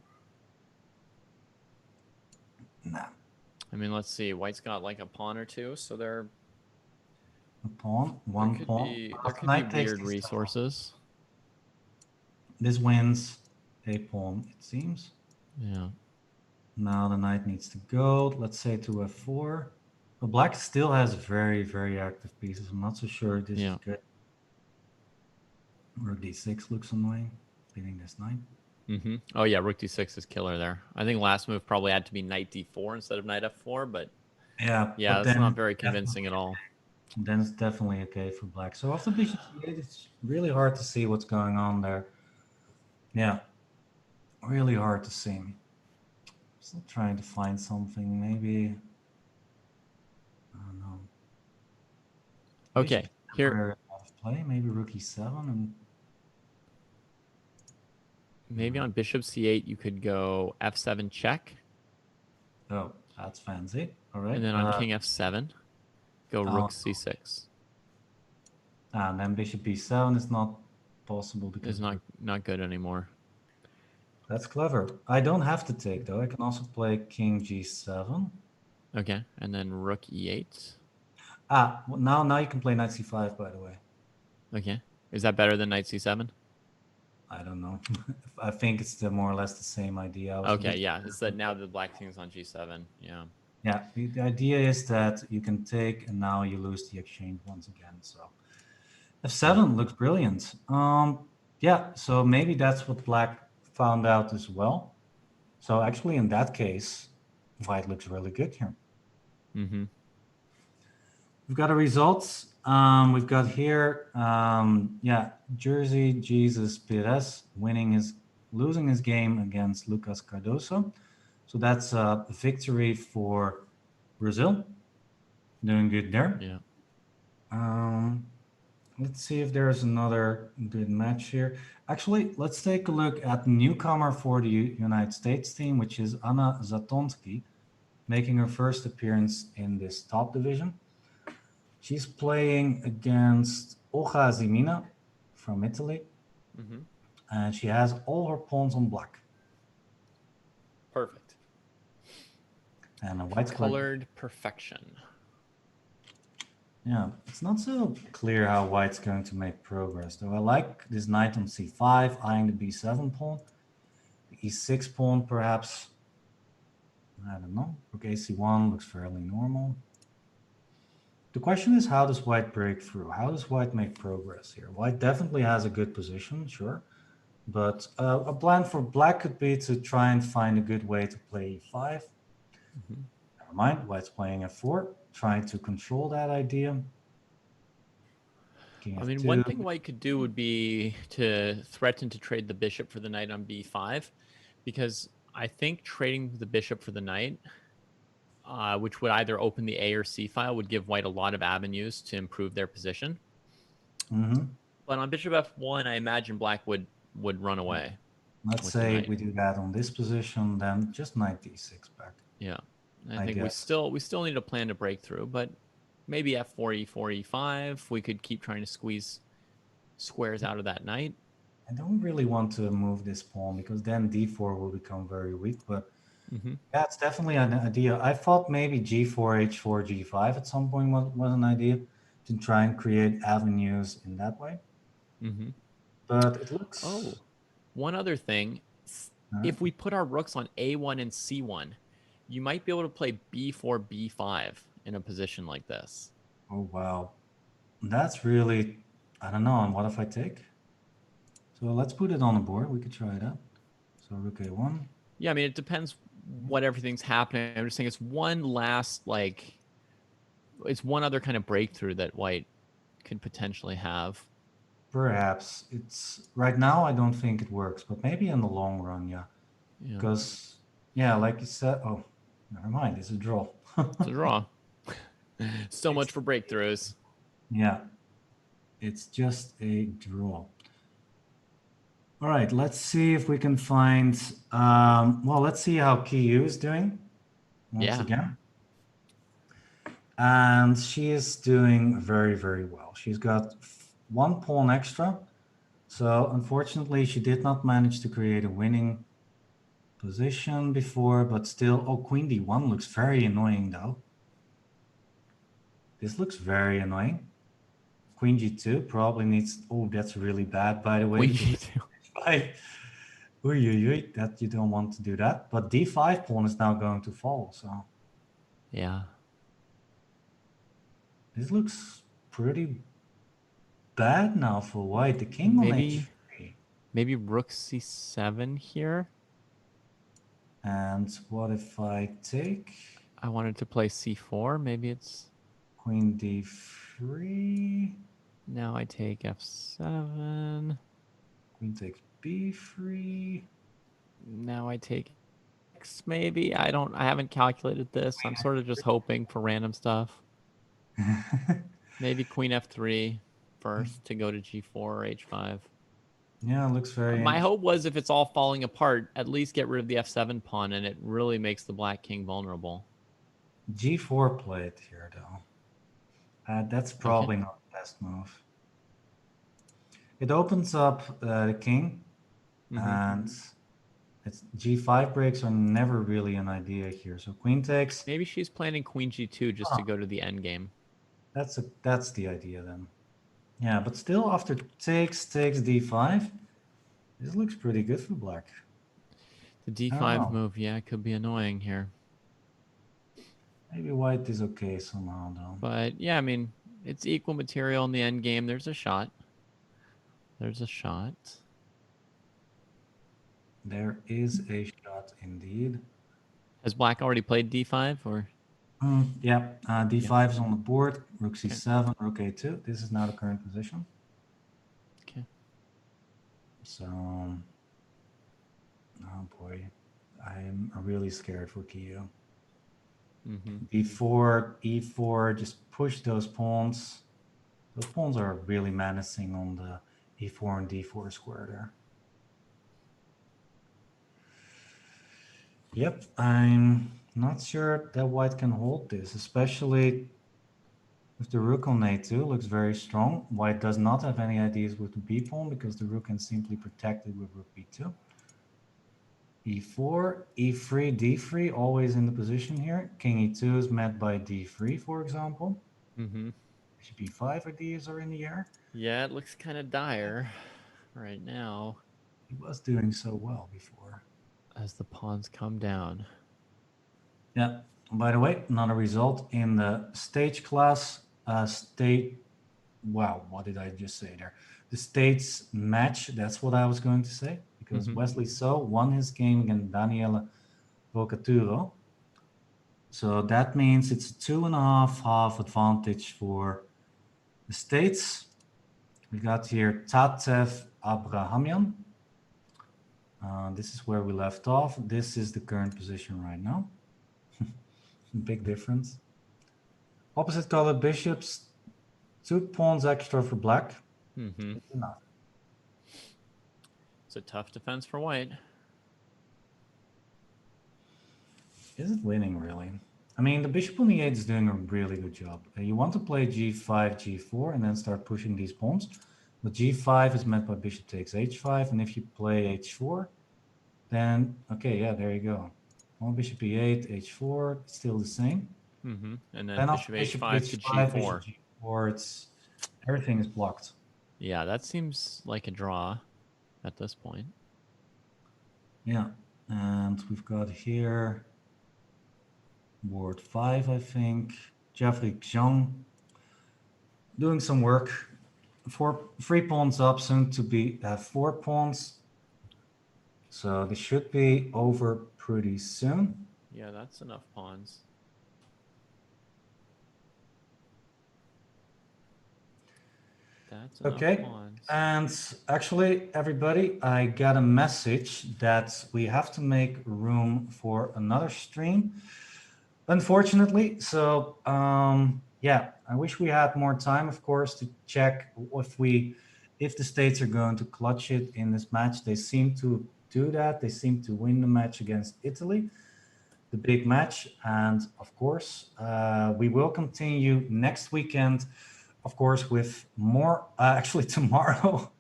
Speaker 1: Nah.
Speaker 2: I mean, let's see. White's got like a pawn or two, so they're
Speaker 1: a pawn, one pawn.
Speaker 2: There could be weird resources.
Speaker 1: This wins a pawn, it seems.
Speaker 2: Yeah.
Speaker 1: Now the knight needs to go, let's say to f4. But black still has very, very active pieces. I'm not so sure this is good. Rook d6 looks annoying, beating this knight.
Speaker 2: Mm-hmm. Oh yeah, rook d6 is killer there. I think last move probably had to be knight d4 instead of knight f4, but yeah, that's not very convincing at all.
Speaker 1: Then it's definitely okay for black. So after bishop c8, it's really hard to see what's going on there. Yeah, really hard to see. Still trying to find something, maybe. I don't know.
Speaker 2: Okay, here.
Speaker 1: Play maybe rook e7 and.
Speaker 2: Maybe on bishop c8 you could go f7 check.
Speaker 1: Oh, that's fancy. All right.
Speaker 2: And then on king f7, go rook c6.
Speaker 1: And then bishop b7 is not possible because
Speaker 2: it's not good anymore.
Speaker 1: That's clever. I don't have to take though. I can also play king g7.
Speaker 2: Okay, and then rook e8.
Speaker 1: Ah, well, now you can play knight c5, by the way.
Speaker 2: Okay, is that better than knight c7?
Speaker 1: I don't know. I think it's more or less the same idea.
Speaker 2: Okay, yeah, it's that now the black king's on g7. Yeah.
Speaker 1: Yeah, the idea is that you can take and now you lose the exchange once again. So f7 looks brilliant. Yeah, so maybe that's what black found out as well. So actually, in that case, white looks really good here.
Speaker 2: Mm-hmm.
Speaker 1: We've got a results. We've got here, yeah, Jersey Jesus Perez losing his game against Lucas Cardoso. So that's a victory for Brazil. Doing good there.
Speaker 2: Yeah.
Speaker 1: Let's see if there's another good match here. Actually, let's take a look at newcomer for the United States team, which is Anna Zatonsky, making her first appearance in this top division. She's playing against Olga Zimina from Italy.
Speaker 2: Mm-hmm.
Speaker 1: And she has all her pawns on black.
Speaker 2: Perfect.
Speaker 1: And a white
Speaker 2: colored perfection.
Speaker 1: Yeah, it's not so clear how white's going to make progress, though. I like this knight on c5, eyeing the b7 pawn. The e6 pawn, perhaps. I don't know. Rook ac1 looks fairly normal. The question is, how does white break through? How does white make progress here? White definitely has a good position, sure. But a plan for black could be to try and find a good way to play e5.
Speaker 2: Mm-hmm.
Speaker 1: Never mind, white's playing f4, trying to control that idea.
Speaker 2: I mean, one thing white could do would be to threaten to trade the bishop for the knight on b5, because I think trading the bishop for the knight which would either open the A or C file, would give white a lot of avenues to improve their position. But on bishop f1, I imagine black would run away.
Speaker 1: Let's say we do that on this position, then just knight d6 back.
Speaker 2: Yeah, I think we still need a plan to break through, but maybe f4, e4, e5. We could keep trying to squeeze squares out of that knight.
Speaker 1: I don't really want to move this pawn because then d4 will become very weak, but yeah, it's definitely an idea. I thought maybe g4, h4, g5 at some point was an idea to try and create avenues in that way. But it looks...
Speaker 2: Oh, one other thing. If we put our rooks on a1 and c1, you might be able to play b4, b5 in a position like this.
Speaker 1: Oh, wow. That's really... I don't know. And what if I take? So let's put it on the board. We could try it out. So rook a1.
Speaker 2: Yeah, I mean, it depends what everything's happening. I'm just saying it's one last, like... It's one other kind of breakthrough that white could potentially have.
Speaker 1: Perhaps. It's right now I don't think it works, but maybe in the long run, yeah. Because like you said, oh, never mind, it's a draw.
Speaker 2: It's a draw. So much for breakthroughs.
Speaker 1: Yeah, it's just a draw. All right, let's see if we can find. Well, let's see how Kiyu is doing once again. And she is doing very, very well. She's got 1 pawn extra. So unfortunately, she did not manage to create a winning position before, but still, oh, queen d1 looks very annoying though. This looks very annoying. Queen g2 probably needs, oh, that's really bad, by the way.
Speaker 2: Queen g2.
Speaker 1: That you don't want to do that. But d5 pawn is now going to fall, so.
Speaker 2: Yeah.
Speaker 1: This looks pretty bad now for white. The king on h3.
Speaker 2: Maybe rook c7 here.
Speaker 1: And what if I take?
Speaker 2: I wanted to play c4. Maybe it's
Speaker 1: queen d3.
Speaker 2: Now I take f7.
Speaker 1: Queen takes b3.
Speaker 2: Now I take x. Maybe I haven't calculated this. I'm sort of just hoping for random stuff. Maybe queen f3 first to go to g4 or h5.
Speaker 1: Yeah, it looks very...
Speaker 2: My hope was if it's all falling apart, at least get rid of the f7 pawn, and it really makes the black king vulnerable.
Speaker 1: g4 played here, though. That's probably not the best move. It opens up the king, and it's g5 breaks are never really an idea here. So queen takes...
Speaker 2: Maybe she's planning queen g2 just to go to the endgame.
Speaker 1: That's the idea then. Yeah, but still after takes d5, this looks pretty good for black.
Speaker 2: The d5 move, yeah, could be annoying here.
Speaker 1: Maybe white is okay somehow, though.
Speaker 2: But yeah, I mean, it's equal material in the endgame. There's a shot. There's a shot.
Speaker 1: There is a shot indeed.
Speaker 2: Has black already played d5 or?
Speaker 1: Yeah, d5 is on the board. Rook c7, rook a2. This is now the current position.
Speaker 2: Okay.
Speaker 1: So, oh boy, I'm really scared for Kiyu. b4, e4, just push those pawns. Those pawns are really menacing on the e4 and d4 square there. Yep, I'm not sure that white can hold this, especially with the rook on a2. Looks very strong. White does not have any ideas with the b pawn because the rook can simply protect it with rook b2. e4, e3, d3, always in the position here. King e2 is met by d3, for example. Bishop e5 ideas are in the air.
Speaker 2: Yeah, it looks kind of dire right now.
Speaker 1: He was doing so well before.
Speaker 2: As the pawns come down.
Speaker 1: Yeah, by the way, another result in the stage class. Wow, what did I just say there? The states match, that's what I was going to say. Because Wesley So won his game against Daniele Vocaturo. So that means it's a 2.5 advantage for the states. We got here Tatev Abrahamian. This is where we left off. This is the current position right now. big difference. Opposite color bishops, 2 pawns extra for black.
Speaker 2: Mm-hmm.
Speaker 1: Enough.
Speaker 2: It's a tough defense for white.
Speaker 1: Is it winning, really? I mean, the bishop on e8 is doing a really good job. You want to play g5, g4, and then start pushing these pawns. But g5 is met by bishop takes h5, and if you play h4, then, okay, yeah, there you go. On bishop e8, h4, still the same.
Speaker 2: Mm-hmm. And then
Speaker 1: Then
Speaker 2: bishop h5 to
Speaker 1: h5,
Speaker 2: g4.
Speaker 1: bishop g4, everything is blocked.
Speaker 2: Yeah, that seems like a draw at this point.
Speaker 1: Yeah, and we've got here board 5, I think. Jeffrey Xiong doing some work. 3 pawns up, soon to be 4 pawns. So this should be over pretty soon.
Speaker 2: Yeah, that's enough pawns. That's enough pawns.
Speaker 1: And actually, everybody, I got a message that we have to make room for another stream, unfortunately. So yeah, I wish we had more time, of course, to check if the states are going to clutch it in this match. They seem to do that. They seem to win the match against Italy, the big match. And of course, we will continue next weekend, of course, with more, actually tomorrow.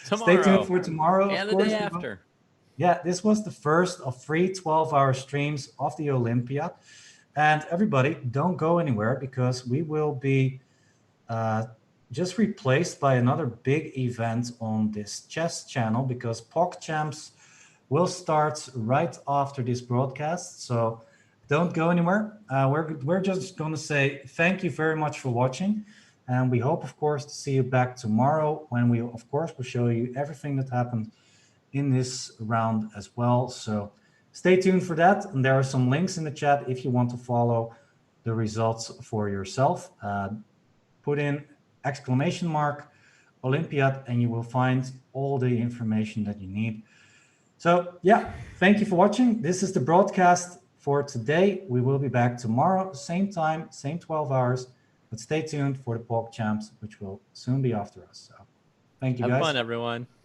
Speaker 1: Stay tuned for tomorrow,
Speaker 2: and
Speaker 1: of
Speaker 2: the
Speaker 1: course.
Speaker 2: day after.
Speaker 1: Yeah, this was the first of 3 12-hour streams of the Olympiad. And everybody, don't go anywhere, because we will be just replaced by another big event on this chess channel, because PogChamps will start right after this broadcast. So don't go anywhere. We're just going to say thank you very much for watching. And we hope, of course, to see you back tomorrow, when we, of course, will show you everything that happened in this round as well. So stay tuned for that. And there are some links in the chat if you want to follow the results for yourself. Put in !Olympiad, and you will find all the information that you need. So yeah, thank you for watching. This is the broadcast for today. We will be back tomorrow, same time, same 12 hours. But stay tuned for the PogChamps, which will soon be after us. So thank you, guys.
Speaker 2: Have fun, everyone.